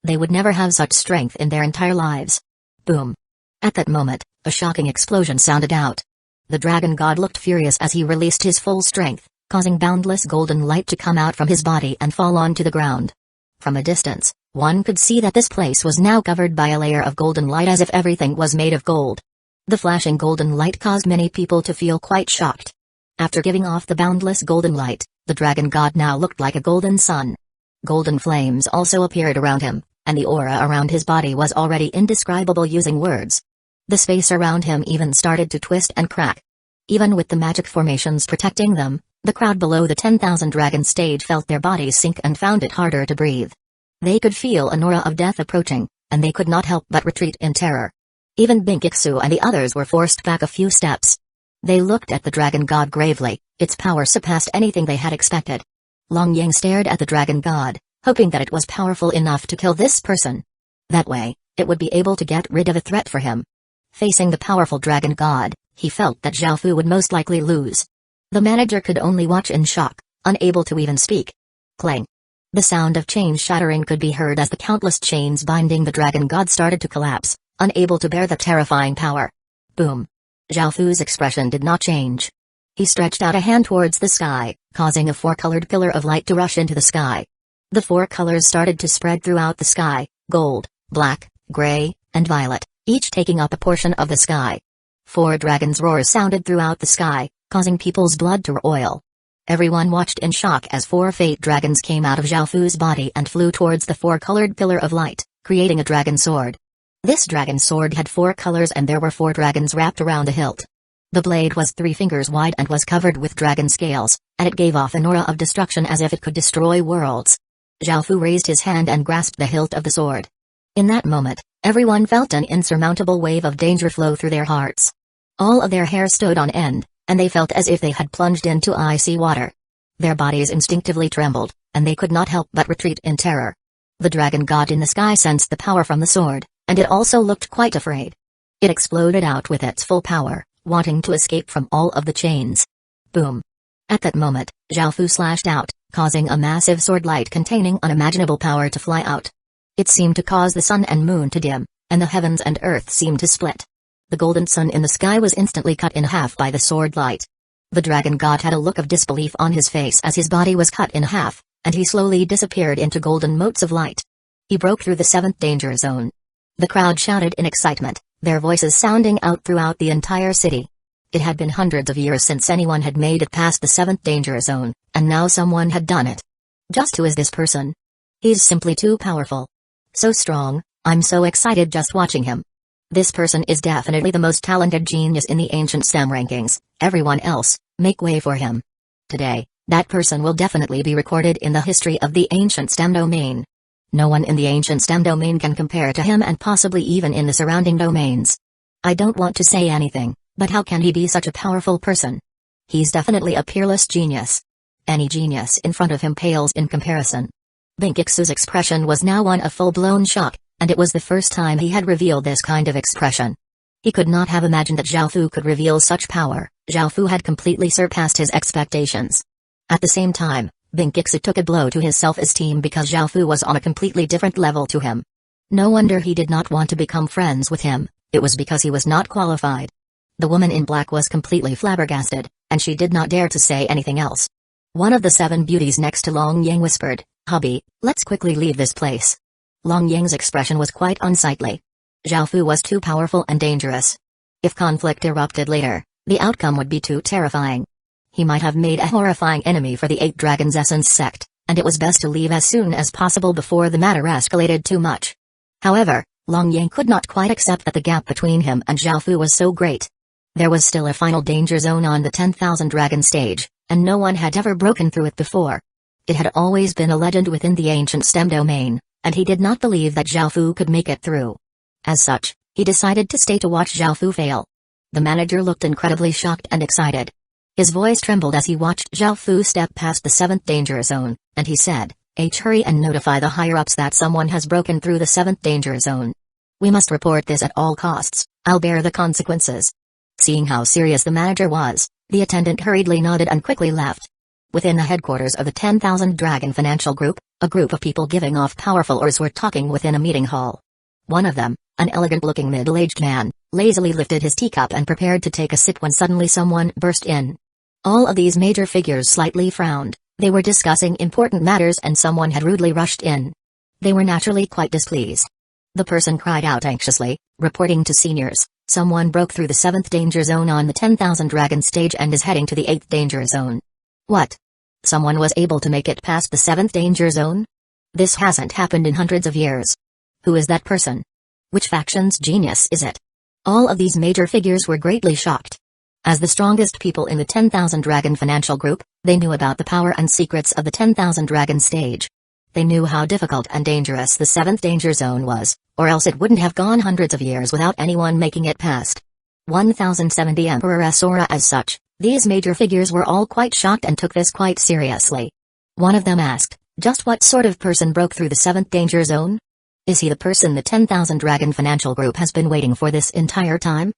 They would never have such strength in their entire lives. Boom. At that moment, a shocking explosion sounded out. The dragon god looked furious as he released his full strength, causing boundless golden light to come out from his body and fall onto the ground. From a distance, one could see that this place was now covered by a layer of golden light as if everything was made of gold. The flashing golden light caused many people to feel quite shocked. After giving off the boundless golden light, the dragon god now looked like a golden sun. Golden flames also appeared around him, and the aura around his body was already indescribable using words. The space around him even started to twist and crack. Even with the magic formations protecting them, the crowd below the 10,000 dragon stage felt their bodies sink and found it harder to breathe. They could feel an aura of death approaching, and they could not help but retreat in terror. Even Binkixu and the others were forced back a few steps. They looked at the dragon god gravely, its power surpassed anything they had expected. Long Yang stared at the dragon god, hoping that it was powerful enough to kill this person. That way, it would be able to get rid of a threat for him. Facing the powerful dragon god, he felt that Zhao Fu would most likely lose. The manager could only watch in shock, unable to even speak. Clang. The sound of chains shattering could be heard as the countless chains binding the dragon god started to collapse, unable to bear the terrifying power. Boom. Zhao Fu's expression did not change. He stretched out a hand towards the sky, causing a four-colored pillar of light to rush into the sky. The four colors started to spread throughout the sky: gold, black, gray, and violet, each taking up a portion of the sky. Four dragons' roars sounded throughout the sky, causing people's blood to boil. Everyone watched in shock as four fate dragons came out of Zhao Fu's body and flew towards the four-colored pillar of light, creating a dragon sword. This dragon sword had four colors and there were four dragons wrapped around the hilt. The blade was 3 fingers wide and was covered with dragon scales, and it gave off an aura of destruction as if it could destroy worlds. Zhao Fu raised his hand and grasped the hilt of the sword. In that moment, everyone felt an insurmountable wave of danger flow through their hearts. All of their hair stood on end, and they felt as if they had plunged into icy water. Their bodies instinctively trembled, and they could not help but retreat in terror. The dragon god in the sky sensed the power from the sword, and it also looked quite afraid. It exploded out with its full power, wanting to escape from all of the chains. Boom. At that moment, Zhao Fu slashed out, causing a massive sword light containing unimaginable power to fly out. It seemed to cause the sun and moon to dim, and the heavens and earth seemed to split. The golden sun in the sky was instantly cut in half by the sword light. The dragon god had a look of disbelief on his face as his body was cut in half, and he slowly disappeared into golden motes of light. He broke through the 7th danger zone. The crowd shouted in excitement, their voices sounding out throughout the entire city. It had been hundreds of years since anyone had made it past the 7th danger zone, and now someone had done it. Just who is this person? He's simply too powerful. So strong, I'm so excited just watching him. This person is definitely the most talented genius in the ancient STEM rankings. Everyone else, make way for him. Today, that person will definitely be recorded in the history of the ancient STEM domain. No one in the ancient STEM domain can compare to him and possibly even in the surrounding domains. I don't want to say anything, but how can he be such a powerful person? He's definitely a peerless genius. Any genius in front of him pales in comparison. Benkixu's expression was now one of full-blown shock, and it was the first time he had revealed this kind of expression. He could not have imagined that Xiaofu could reveal such power. Xiaofu had completely surpassed his expectations. At the same time, Benkixu took a blow to his self-esteem because Xiaofu was on a completely different level to him. No wonder he did not want to become friends with him, it was because he was not qualified. The woman in black was completely flabbergasted, and she did not dare to say anything else. One of the 7 beauties next to Long Yang whispered, "Hubby, let's quickly leave this place." Long Yang's expression was quite unsightly. Xiaofu was too powerful and dangerous. If conflict erupted later, the outcome would be too terrifying. He might have made a horrifying enemy for the 8 Dragons Essence sect, and it was best to leave as soon as possible before the matter escalated too much. However, Long Yang could not quite accept that the gap between him and Xiaofu was so great. There was still a final danger zone on the 10,000 Dragon stage, and no one had ever broken through it before. It had always been a legend within the ancient STEM domain, and he did not believe that Xiaofu could make it through. As such, he decided to stay to watch Xiaofu fail. The manager looked incredibly shocked and excited. His voice trembled as he watched Xiaofu step past the 7th danger zone, and he said, "Hurry and notify the higher-ups that someone has broken through the 7th danger zone. We must report this at all costs, I'll bear the consequences." Seeing how serious the manager was, the attendant hurriedly nodded and quickly left. Within the headquarters of the 10,000 Dragon Financial Group, a group of people giving off powerful auras were talking within a meeting hall. One of them, an elegant-looking middle-aged man, lazily lifted his teacup and prepared to take a sip when suddenly someone burst in. All of these major figures slightly frowned. They were discussing important matters and someone had rudely rushed in. They were naturally quite displeased. The person cried out anxiously, reporting to seniors, "Someone broke through the 7th danger zone on the 10,000 Dragon stage and is heading to the 8th danger zone." What? Someone was able to make it past the 7th danger zone? This hasn't happened in hundreds of years. Who is that person? Which faction's genius is it? All of these major figures were greatly shocked. As the strongest people in the 10,000 Dragon Financial Group, they knew about the power and secrets of the 10,000 Dragon stage. They knew how difficult and dangerous the 7th danger zone was, or else it wouldn't have gone hundreds of years without anyone making it past. 1070 Emperoress Aura. As such, these major figures were all quite shocked and took this quite seriously. One of them asked, "Just what sort of person broke through the 7th danger zone? Is he the person the 10,000 Dragon Financial Group has been waiting for this entire time?"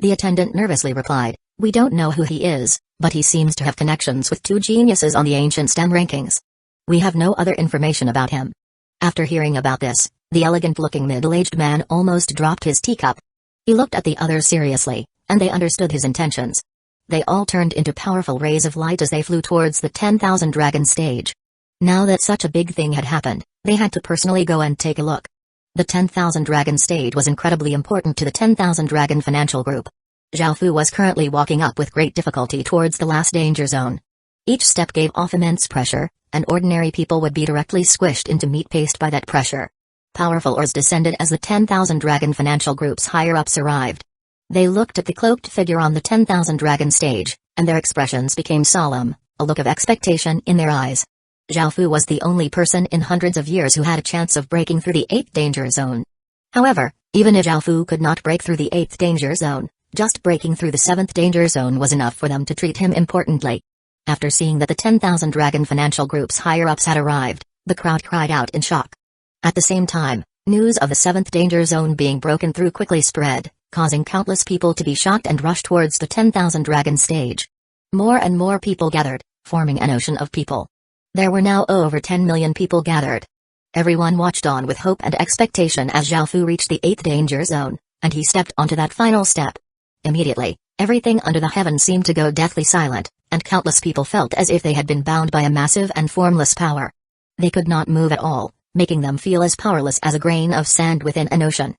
The attendant nervously replied, "We don't know who he is, but he seems to have connections with 2 geniuses on the ancient STEM rankings. We have no other information about him." After hearing about this, the elegant-looking middle-aged man almost dropped his teacup. He looked at the others seriously, and they understood his intentions. They all turned into powerful rays of light as they flew towards the 10,000 Dragon stage. Now that such a big thing had happened, they had to personally go and take a look. The 10,000 Dragon stage was incredibly important to the 10,000 Dragon Financial Group. Xiaofu was currently walking up with great difficulty towards the last danger zone. Each step gave off immense pressure, and ordinary people would be directly squished into meat paste by that pressure. Powerful auras descended as the 10,000 Dragon Financial Group's higher-ups arrived. They looked at the cloaked figure on the 10,000 Dragon stage, and their expressions became solemn, a look of expectation in their eyes. Xiaofu was the only person in hundreds of years who had a chance of breaking through the 8th danger zone. However, even if Xiaofu could not break through the 8th danger zone, just breaking through the 7th danger zone was enough for them to treat him importantly. After seeing that the 10,000 Dragon Financial Group's higher-ups had arrived, the crowd cried out in shock. At the same time, news of the 7th danger zone being broken through quickly spread, causing countless people to be shocked and rush towards the 10,000 Dragon stage. More and more people gathered, forming an ocean of people. There were now over 10 million people gathered. Everyone watched on with hope and expectation as Xiaofu reached the 8th danger zone, and he stepped onto that final step. Immediately, everything under the heavens seemed to go deathly silent, and countless people felt as if they had been bound by a massive and formless power. They could not move at all, making them feel as powerless as a grain of sand within an ocean.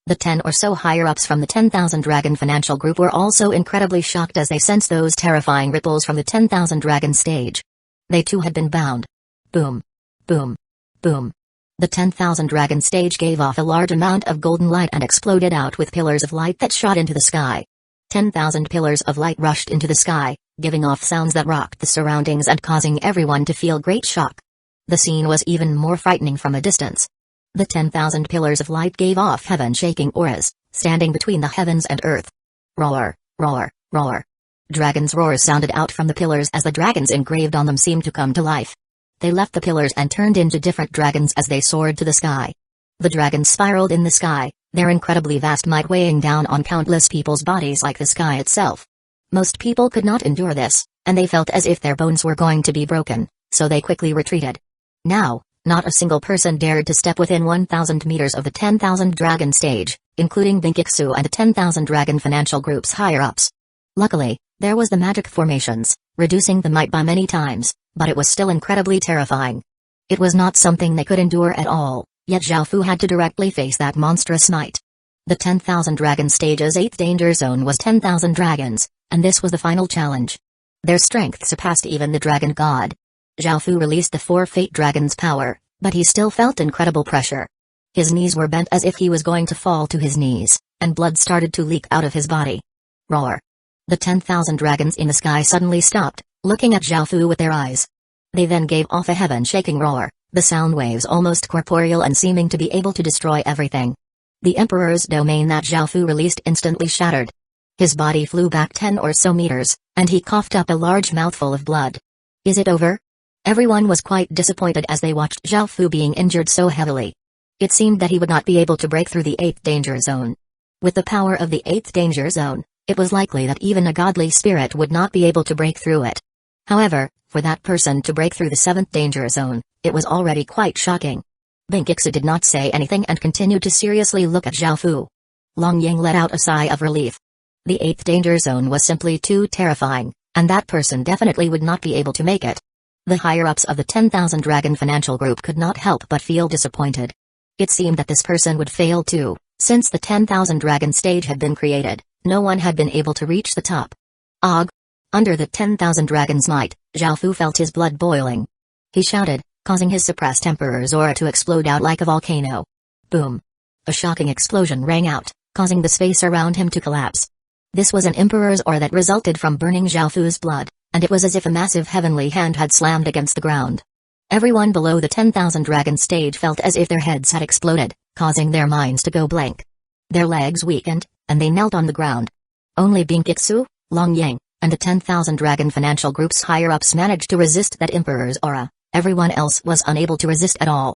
The 10 or so higher-ups from the 10,000 Dragon Financial Group were also incredibly shocked as they sensed those terrifying ripples from the 10,000 Dragon stage. They too had been bound. Boom. Boom. Boom. The 10,000 Dragon stage gave off a large amount of golden light and exploded out with pillars of light that shot into the sky. 10,000 pillars of light rushed into the sky, giving off sounds that rocked the surroundings and causing everyone to feel great shock. The scene was even more frightening from a distance. The 10,000 pillars of light gave off heaven-shaking auras, standing between the heavens and earth. Roar, roar, roar. Dragons' roars sounded out from the pillars as the dragons engraved on them seemed to come to life. They left the pillars and turned into different dragons as they soared to the sky. The dragons spiraled in the sky, their incredibly vast might weighing down on countless people's bodies like the sky itself. Most people could not endure this, and they felt as if their bones were going to be broken, so they quickly retreated. Now, not a single person dared to step within 1,000 meters of the 10,000 dragon stage, including Mangekyō and the 10,000 dragon financial group's higher-ups. Luckily, there was the magic formations, reducing the might by many times, but it was still incredibly terrifying. It was not something they could endure at all, yet Zhao Fu had to directly face that monstrous might. The 10,000 dragon stage's 8th danger zone was 10,000 dragons, and this was the final challenge. Their strength surpassed even the dragon god. Zhao Fu released the 4 fate dragon's power, but he still felt incredible pressure. His knees were bent as if he was going to fall to his knees, and blood started to leak out of his body. Roar! The 10,000 dragons in the sky suddenly stopped, looking at Zhao Fu with their eyes. They then gave off a heaven-shaking roar, the sound waves almost corporeal and seeming to be able to destroy everything. The Emperor's domain that Zhao Fu released instantly shattered. His body flew back 10 or so meters, and he coughed up a large mouthful of blood. Is it over? Everyone was quite disappointed as they watched Zhao Fu being injured so heavily. It seemed that he would not be able to break through the 8th danger zone. With the power of the 8th danger zone, it was likely that even a godly spirit would not be able to break through it. However, for that person to break through the 7th danger zone, it was already quite shocking. Mangekyō did not say anything and continued to seriously look at Zhao Fu. Long Yang let out a sigh of relief. The 8th danger zone was simply too terrifying, and that person definitely would not be able to make it. The higher-ups of the 10,000 Dragon Financial Group could not help but feel disappointed. It seemed that this person would fail too, since the 10,000 Dragon stage had been created, no one had been able to reach the top. Og! Under the 10,000 Dragons' might, Zhao Fu felt his blood boiling. He shouted, causing his suppressed Emperor's aura to explode out like a volcano. Boom! A shocking explosion rang out, causing the space around him to collapse. This was an Emperor's aura that resulted from burning Zhao Fu's blood, and it was as if a massive heavenly hand had slammed against the ground. Everyone below the 10,000 Dragon stage felt as if their heads had exploded, causing their minds to go blank. Their legs weakened, and they knelt on the ground. Only Mangekyō, Long Yang, and the 10,000 Dragon Financial Group's higher-ups managed to resist that Emperor's aura. Everyone else was unable to resist at all.